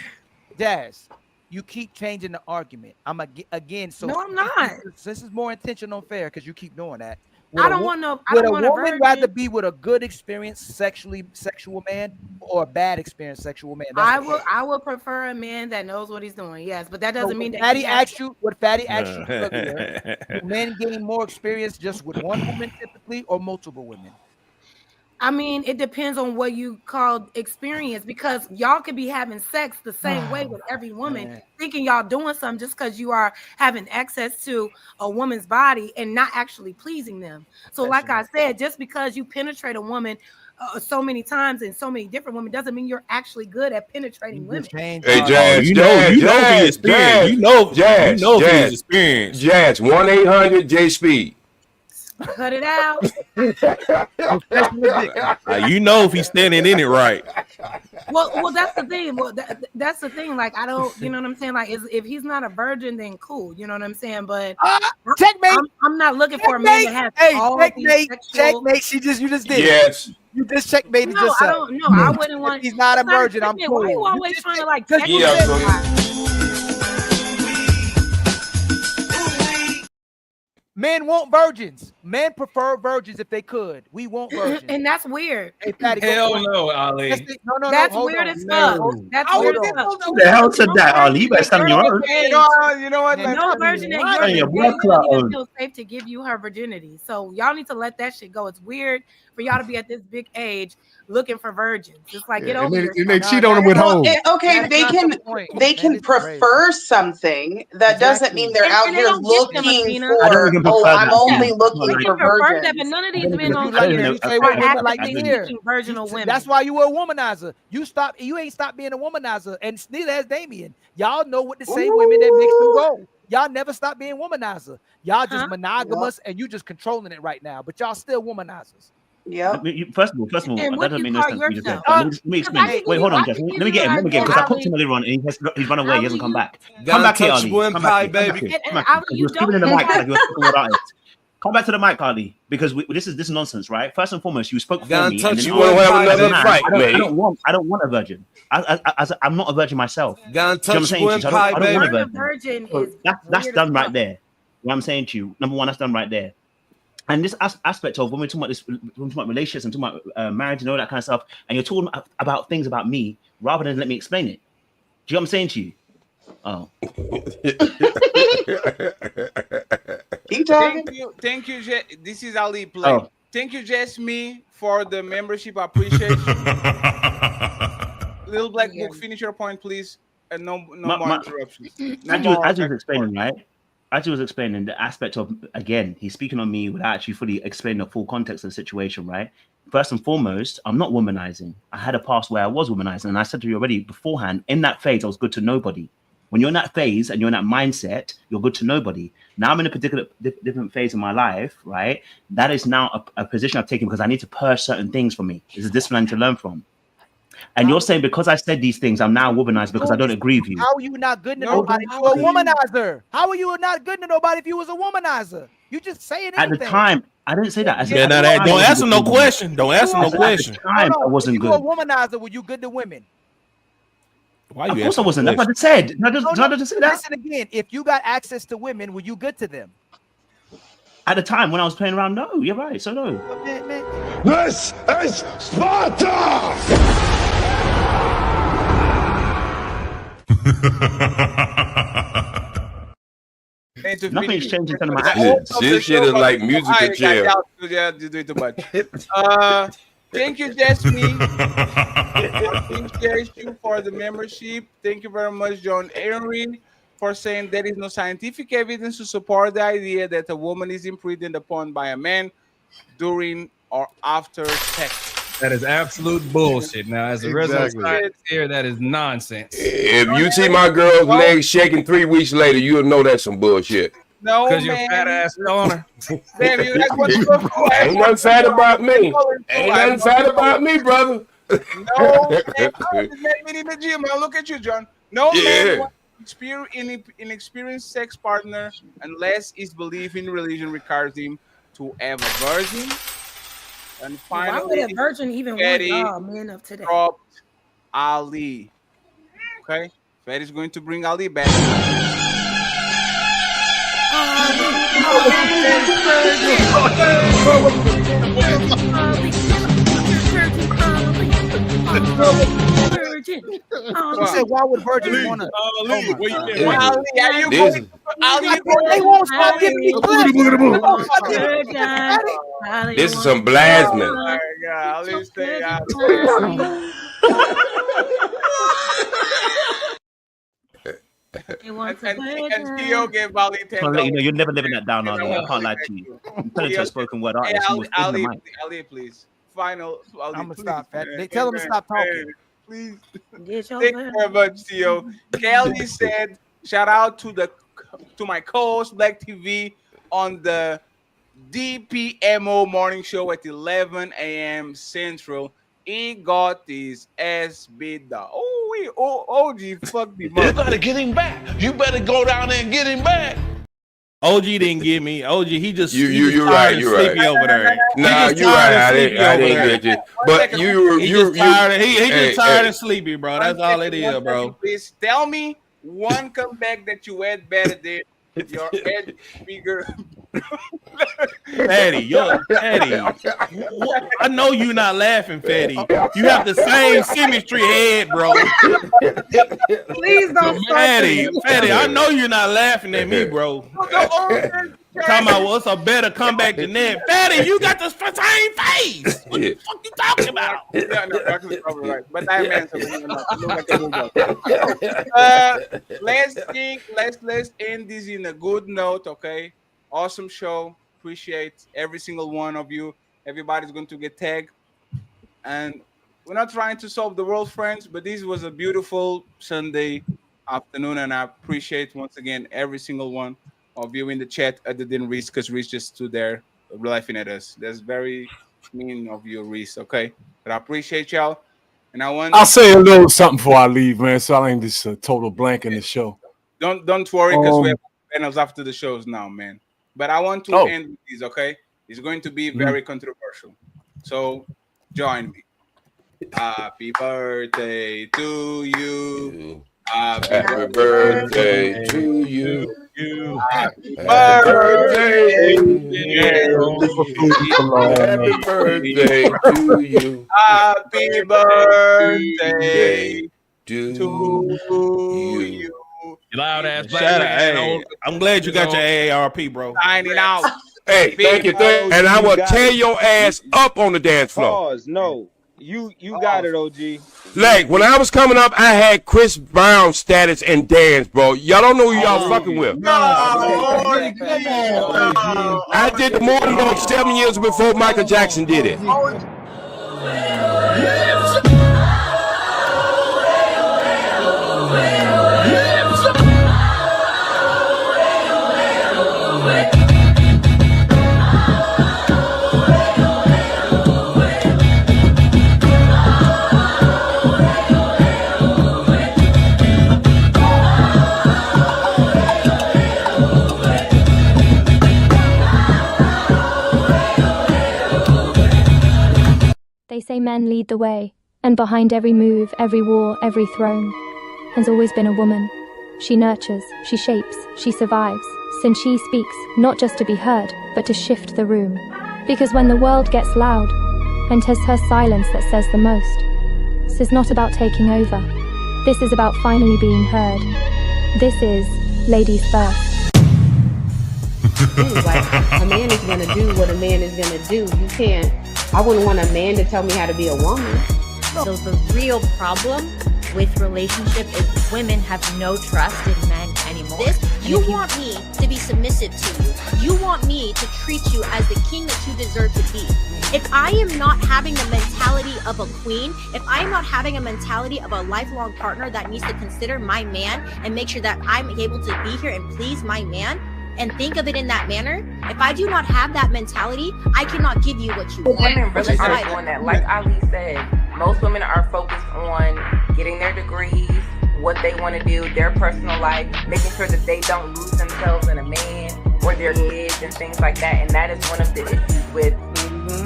Jazz, you keep changing the argument. I'm again. So No, I'm not. This is more intentional, fair, because you keep doing that. I don't want no. I Would don't a want a woman virgin. rather be with a good experienced sexual man or a bad experienced sexual man? I will prefer a man that knows what he's doing. Yes, but that doesn't mean that Fatty he has asked you what Fatty asked you earlier. Do men gain more experience just with one woman typically or multiple women? I mean, it depends on what you call experience, because y'all could be having sex the same way with every woman, thinking y'all doing something just because you are having access to a woman's body and not actually pleasing them. So like I said, just because you penetrate a woman so many times and so many different women doesn't mean you're actually good at penetrating women. Hey, Jazz, you know if he experienced. You know if he is experienced. Jazz, 1-800-J-Speed. Cut it out. You know if he's standing in it right. Well, that's the thing. Well, that's the thing. Like, I don't, you know what I'm saying? Like, if he's not a virgin, then cool. You know what I'm saying? But checkmate. I'm not looking for a man that has all these sexual... Checkmate. You just did. Yes. You just checkmated No, yourself. I don't. No, I wouldn't want. If he's not a virgin, I'm cool. Why are you always trying to like? Men want virgins. Men prefer virgins if they could. We want virgins. And that's weird. Hey, Fatty, Hell no, Ali. No, that's hold weird on. as fuck. That's weird as fuck. Who the hell said that, Ali? You better stand on your own. You know what? No virgin that Hey, your you're blood clot even on. feel safe to give you her virginity. So y'all need to let that shit go. It's weird for y'all to be at this big age looking for virgins. It's like get and over they, yourself. and they cheat on them with hoes. Okay, That's they not the can point, they man. can This is crazy. prefer something. That doesn't mean they're out And they here don't give them, looking Athena. I don't for. even Oh, prefer I'm that. only Yeah. looking They for can prefer that, but virgins. none of I these don't men even- on You like I don't you even- say I- women I- like actively to I- hear. seeking virginal women. That's why you were a womanizer. You ain't stopped being a womanizer, and neither has Damien. Y'all know what to say women that makes them go. Y'all never stop being womanizer. Y'all just monogamous and you just controlling it right now, but y'all still womanizers. Yep. First of all, And that what doesn't do make you no call sense. What you just said. yourself? But let me explain. Because I can Wait, give hold you- on, I Jeff. can Let give me you get him. an Let me get him because idea, I talked to him Ali. earlier on and he's run away. He hasn't come back. Got Come back here, untouchable Ali. and Come pie, back here. baby. Come back Ali, here. you You're speaking in the don't- mic like you're speaking word artist. Come back to the mic, Ali, because this is nonsense, right? First and foremost, you spoke for Got me. And then untouchable You and want to have pie, another baby. fight, I mate? don't want a virgin. I'm not a virgin myself. Got Do you know what I'm saying untouchable to and you? pie, I don't want a baby. virgin. Virgin So is that's weird done as right fuck. there. What I'm saying to you, number one, that's done right there. And this aspect of when we're talking about relationships and talking about marriage and all that kind of stuff, and you're talking about things about me rather than let me explain it. Do you know what I'm saying to you? Oh. Keep talking. Thank you, this is Ali Play. Oh. Thank you, Jasmine, for the membership. I appreciate you. Little Black Book, finish your point, please. And no more interruptions. As you was explaining, right? As you was explaining the aspect of, again, he's speaking on me without actually fully explaining the full context of the situation, right? First and foremost, I'm not womanizing. I had a past where I was womanizing, and I said to you already beforehand, in that phase, I was good to nobody. When you're in that phase and you're in that mindset, you're good to nobody. Now I'm in a particular different phase in my life, right? That is now a position I've taken because I need to purge certain things from me. It's a discipline I need to learn from. And you're saying because I said these things, I'm now womanized because I don't agree with you. How are you not good to nobody if you're a womanizer? How are you not good to nobody if you was a womanizer? You just saying anything. At the time, I didn't say that. I said Yeah, at now the that time, don't I answer wasn't no good. question. Don't answer I no said at question. the time, I wasn't if you were good. a womanizer, were you good to women? Why Of you course I asking wasn't. the That's what I just said. Did I just say that? Listen again. If you got access to women, were you good to them? At the time when I was playing around, no. You're right. So no. This is Sparta! Nothing's changed in terms of my This actions. shit is like musical chair. You do it too much. Thank you, Jasmine. I appreciate you for the membership. Thank you very much, John Henry, for saying there is no scientific evidence to support the idea that a woman is imprinted upon by a man during or after sex. That is absolute bullshit. Now, as a resident scientist here, that is nonsense. If you see my girl's legs shaking 3 weeks later, you'll know that's some bullshit. No, Because you're a fat ass stoner. Damn, you guys want to look cool. Ain't nothing fat about me. Ain't nothing fat about me, brother. No, man, man in the gym. Now look at you, John. No man wants inexperienced sex partner unless his belief in religion requires him to have a virgin. And Why finally, would a virgin even want Fatty y'all men of today? dropped Ali. Okay, Fatty's going to bring Ali back. Virgin. You said, why would virgins want to? Ali, are you going? Ali, they won't stop giving me clips. This is some blasphemy. Oh my God, Ali, stay out. And Theo gave Ali $10. You know, you're never living that down, Ali. I can't lie to you. I'm telling you to a spoken word artist. Who was in the mic. Ali, please. Final. Ali, I'm gonna please, stop. man. They tell them to stop talking. Please. Get your Thank you very much, Theo. Kelly said, shout out to my co-host Black TV on the DPMO morning show at 11 a.m. Central. He got his ass beat down. OG fucked him up. You better get him back. You better go down there and get him back. OG didn't get me. OG, he just You're tired right. and You're sleepy over there. Nah, you're right. I didn't get you. But He just tired. He just tired and sleepy, bro. That's all it is, bro. Please tell me one comeback that you had better than your head bigger. Fatty, I know you're not laughing, Fatty. You have the same symmetry head, bro. Please don't Fatty, I know you're not laughing at me, bro. Talking about what's a better comeback than that? Fatty, you got the same face. What the fuck you talking about? Yeah, no, Dr. is probably right. But I meant let's end this in a good note, okay? Awesome show. Appreciate every single one of you. Everybody's going to get tagged. And we're not trying to solve the world, friends, but this was a beautiful Sunday afternoon, and I appreciate once again every single one of you in the chat other than Reese, because Reese just stood there laughing at us. That's very mean of you, Reese, okay? But I appreciate y'all. And I'll say a little something before I leave, man, so I ain't just a total blank in the show. Don't worry, because we have panels after the shows now, man. But I want to end with this, okay? It's going to be very controversial. So join me. Happy birthday to you. Happy birthday to you. Happy birthday to you. Happy birthday to you. Happy birthday to you. Loud ass Shout out, hey, I'm glad you got your AARP, bro. Signing out. Hey, thank you. And I will tear your ass up on the dance floor. Pause. No. You got it, OG. Like, when I was coming up, I had Chris Brown status and dance, bro. Y'all don't know who y'all fucking with. I did the morning like 7 years before Michael Jackson did it. They say men lead the way, and behind every move, every war, every throne, has always been a woman. She nurtures, she shapes, she survives, since she speaks, not just to be heard, but to shift the room. Because when the world gets loud, and 'tis her silence that says the most, this is not about taking over. This is about finally being heard. This is Ladies First. Like, a man is gonna do what a man is gonna do. You can't. I wouldn't want a man to tell me how to be a woman. So the real problem with relationship is women have no trust in men anymore. You want me to be submissive to you. You want me to treat you as the king that you deserve to be. If I am not having the mentality of a queen, if I am not having a mentality of a lifelong partner that needs to consider my man and make sure that I'm able to be here and please my man, and think of it in that manner, if I do not have that mentality, I cannot give you what you want. Women really aren't doing that. Like Ali said, most women are focused on getting their degrees, what they want to do, their personal life, making sure that they don't lose themselves in a man or their kids and things like that. And that is one of the issues with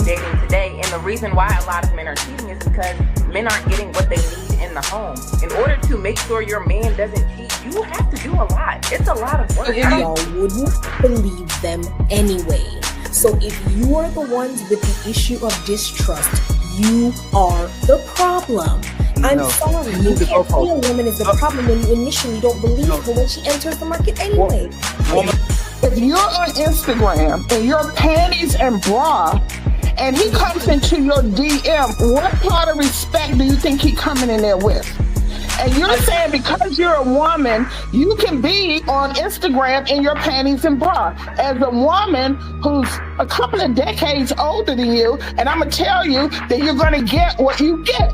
dating today. And the reason why a lot of men are cheating is because men aren't getting what they need in the home. In order to make sure your man doesn't cheat, you have to do a lot. It's a lot of work. Y'all wouldn't believe them anyway. So if you are the ones with the issue of distrust, you are the problem. I'm sorry, you can't say a woman is the problem when you initially don't believe her when she enters the market anyway. If you're on Instagram and your panties and bra, and he comes into your DM, what part of respect do you think he coming in there with? And you're saying because you're a woman, you can be on Instagram in your panties and bra. As a woman who's a couple of decades older than you, and I'm going to tell you that you're going to get what you get.